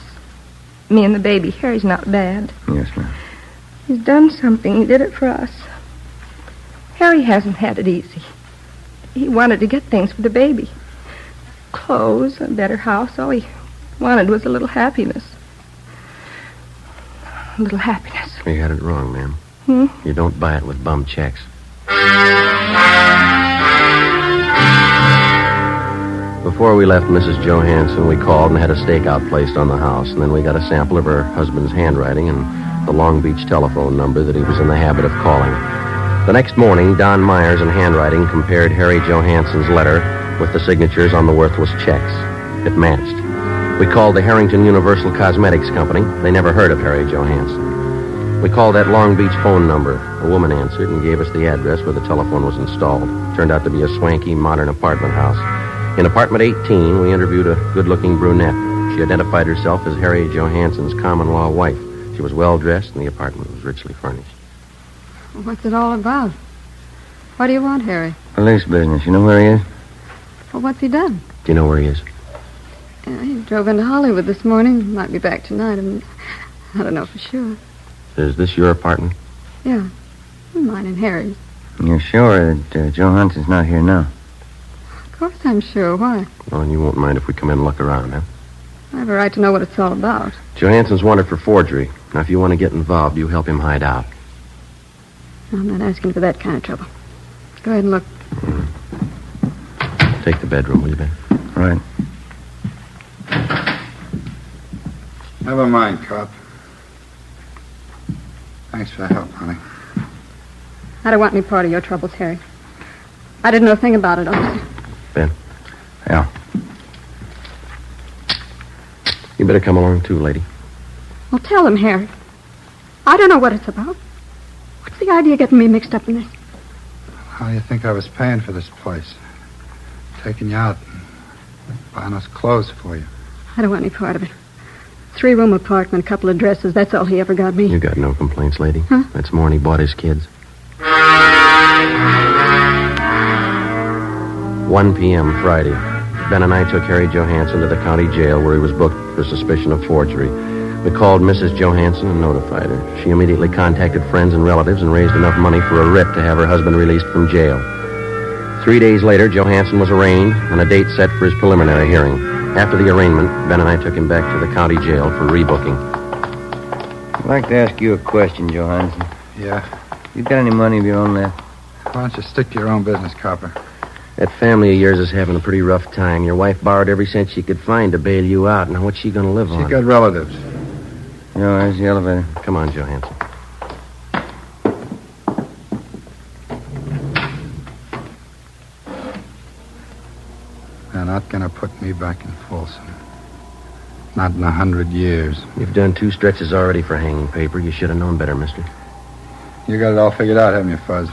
Me and the baby. Harry's not bad. Yes, ma'am. He's done something. He did it for us. Harry hasn't had it easy. He wanted to get things for the baby. Clothes, a better house. All he wanted was a little happiness. A little happiness. You had it wrong, ma'am. You don't buy it with bum checks. Before we left Mrs. Johansson, we called and had a stakeout placed on the house, and then we got a sample of her husband's handwriting and the Long Beach telephone number that he was in the habit of calling. The next morning, Don Myers in handwriting compared Harry Johansson's letter with the signatures on the worthless checks. It matched. We called the Harrington Universal Cosmetics Company. They never heard of Harry Johansson. We called that Long Beach phone number. A woman answered and gave us the address where the telephone was installed. Turned out to be a swanky, modern apartment house. In apartment 18, we interviewed a good-looking brunette. She identified herself as Harry Johansson's common-law wife. She was well-dressed, and the apartment was richly furnished. What's it all about? What do you want, Harry? Police business. You know where he is? Well, what's he done? Do you know where he is? He drove into Hollywood this morning. Might be back tonight. I don't know for sure. Is this your apartment? Yeah. Mine and Harry's. You're sure that Johansson's not here now? Of course I'm sure. Why? Well, and you won't mind if we come in and look around, huh? I have a right to know what it's all about. Johansson's wanted for forgery. Now, if you want to get involved, you help him hide out. I'm not asking for that kind of trouble. Go ahead and look. Take the bedroom, will you, Ben? Right. Never mind, cop. Thanks for the help, honey. I don't want any part of your troubles, Harry. I didn't know a thing about it, officer. Ben? Yeah. You better come along, too, lady. Well, tell him, Harry. I don't know what it's about. What's the idea of getting me mixed up in this? How do you think I was paying for this place? Taking you out and buying us clothes for you. I don't want any part of it. 3-room apartment, a couple of dresses. That's all he ever got me. You got no complaints, lady. Huh? That's more than he bought his kids. 1 p.m. Friday. Ben and I took Harry Johansson to the county jail where he was booked for suspicion of forgery. We called Mrs. Johansson and notified her. She immediately contacted friends and relatives and raised enough money for a writ to have her husband released from jail. 3 days later, Johansson was arraigned and a date set for his preliminary hearing. After the arraignment, Ben and I took him back to the county jail for rebooking. I'd like to ask you a question, Johansson. Yeah? You got any money of your own left? Why don't you stick to your own business, copper? That family of yours is having a pretty rough time. Your wife borrowed every cent she could find to bail you out. Now, what's she going to live on? She got relatives. No, there's the elevator. Come on, Johansson. They're not going to put me back in Folsom. Not in 100 years. You've done 2 stretches already for hanging paper. You should have known better, mister. You got it all figured out, haven't you, Fuzz?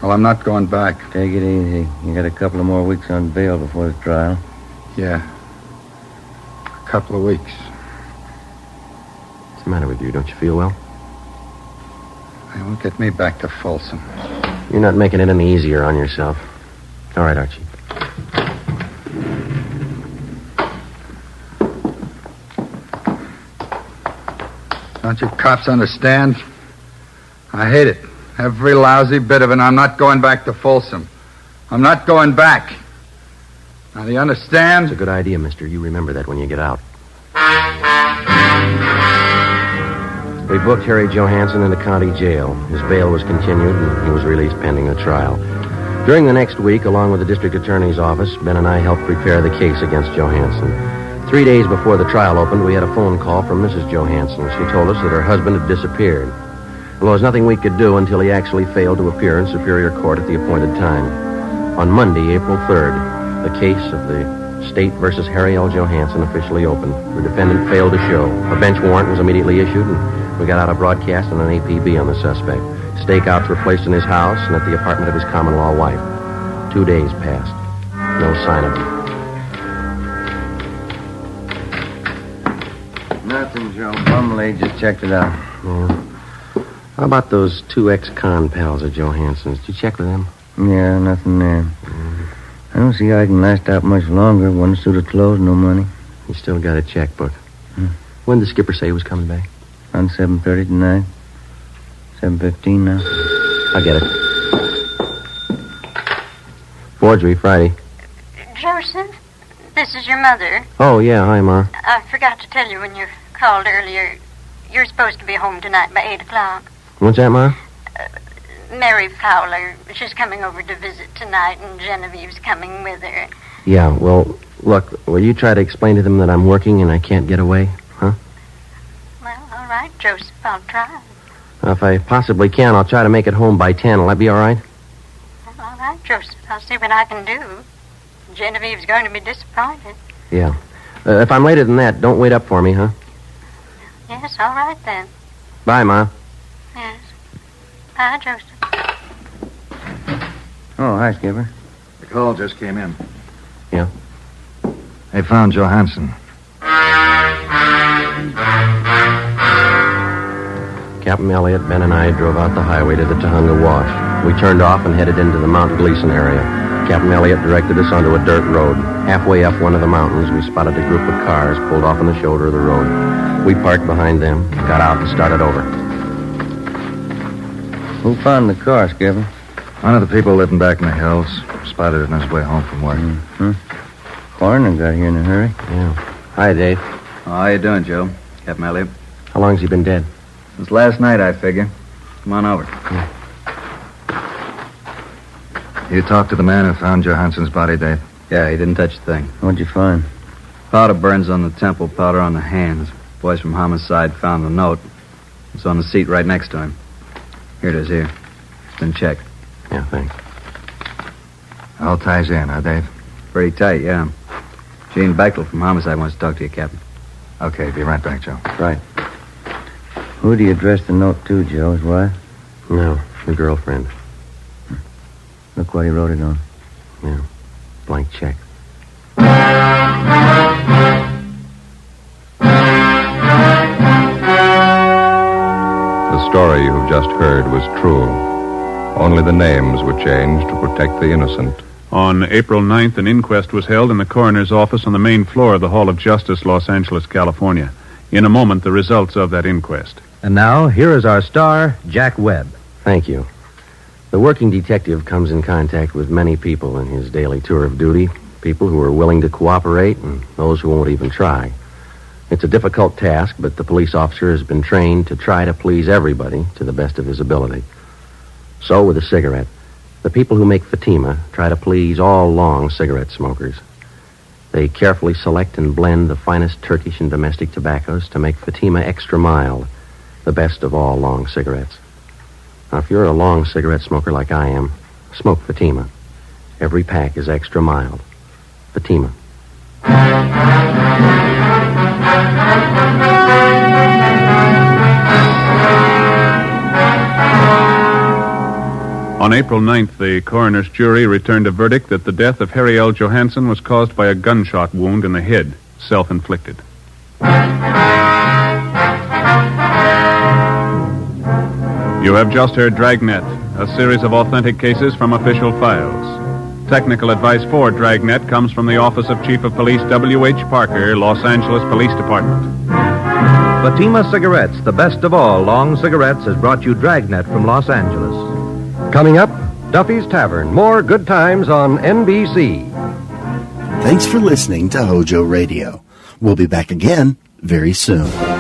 Well, I'm not going back. Take it easy. You got a couple of more weeks on bail before the trial. Yeah. A couple of weeks. What's the matter with you? Don't you feel well? They won't get me back to Folsom. You're not making it any easier on yourself. All right, Archie. Don't you cops understand? I hate it. Every lousy bit of it. I'm not going back to Folsom. I'm not going back. Now, do you understand? It's a good idea, mister. You remember that when you get out. We booked Harry Johansson into county jail. His bail was continued, and he was released pending the trial. During the next week, along with the district attorney's office, Ben and I helped prepare the case against Johansson. 3 days before the trial opened, we had a phone call from Mrs. Johansson. She told us that her husband had disappeared. Well, there was nothing we could do until he actually failed to appear in Superior Court at the appointed time. On Monday, April 3rd, the case of the State versus Harry L. Johansson officially opened. The defendant failed to show. A bench warrant was immediately issued, and we got out a broadcast and an APB on the suspect. Stakeouts were placed in his house and at the apartment of his common-law wife. 2 days passed. No sign of him. Nothing, Joe. Bumley just checked it out. Yeah. How about those 2 ex-con pals of Johansson's? Did you check with them? Yeah, nothing there. I don't see how I can last out much longer. One suit of clothes, no money. You still got a checkbook. When did the skipper say he was coming back? On 7:30 tonight. 7:15 now. I get it. Forgery, Friday. Joseph, this is your mother. Oh, yeah. Hi, Ma. I forgot to tell you when you called earlier. You're supposed to be home tonight by 8 o'clock. What's that, Ma? Mary Fowler, she's coming over to visit tonight, and Genevieve's coming with her. Yeah, well, look, will you try to explain to them that I'm working and I can't get away, huh? Well, all right, Joseph, I'll try. If I possibly can, I'll try to make it home by 10. Will that be all right? Well, all right, Joseph, I'll see what I can do. Genevieve's going to be disappointed. Yeah. If I'm later than that, don't wait up for me, huh? Yes, all right then. Bye, Ma. Yes. Bye, Joseph. Oh, hi, Skipper. The call just came in. Yeah? They found Johansson. Captain Elliott, Ben, and I drove out the highway to the Tahunga Wash. We turned off and headed into the Mount Gleason area. Captain Elliott directed us onto a dirt road. Halfway up one of the mountains, we spotted a group of cars pulled off on the shoulder of the road. We parked behind them, got out, and started over. Who found the car, Skipper? One of the people living back in the hills. Spotted it on his way home from work. Coroner got here in a hurry. Yeah. Hi, Dave. How you doing, Joe? Captain Elliott. How long's he been dead? Since last night, I figure. Come on over. You talked to the man who found Johansson's body, Dave? Yeah, he didn't touch a thing. What'd you find? Powder burns on the temple, powder on the hands. Boys from Homicide found the note. It's on the seat right next to him. Here it is, here. It's been checked. Yeah, thanks. All ties in, huh, Dave? Pretty tight, yeah. Gene Bechtel from Homicide wants to talk to you, Captain. Okay, be right back, Joe. Right. Who do you address the note to, Joe? His wife? No, the girlfriend. Look what he wrote it on. Yeah, blank check. The story you've just heard was true. Only the names were changed to protect the innocent. On April 9th, an inquest was held in the coroner's office on the main floor of the Hall of Justice, Los Angeles, California. In a moment, the results of that inquest. And now, here is our star, Jack Webb. Thank you. The working detective comes in contact with many people in his daily tour of duty, people who are willing to cooperate and those who won't even try. It's a difficult task, but the police officer has been trained to try to please everybody to the best of his ability. So with a cigarette, the people who make Fatima try to please all long cigarette smokers. They carefully select and blend the finest Turkish and domestic tobaccos to make Fatima extra mild, the best of all long cigarettes. Now, if you're a long cigarette smoker like I am, smoke Fatima. Every pack is extra mild. Fatima. On April 9th, the coroner's jury returned a verdict that the death of Harry L. Johansson was caused by a gunshot wound in the head, self-inflicted. You have just heard Dragnet, a series of authentic cases from official files. Technical advice for Dragnet comes from the Office of Chief of Police W.H. Parker, Los Angeles Police Department. Fatima Cigarettes, the best of all long cigarettes, has brought you Dragnet from Los Angeles. Coming up, Duffy's Tavern. More good times on NBC. Thanks for listening to HOJO Radio. We'll be back again very soon.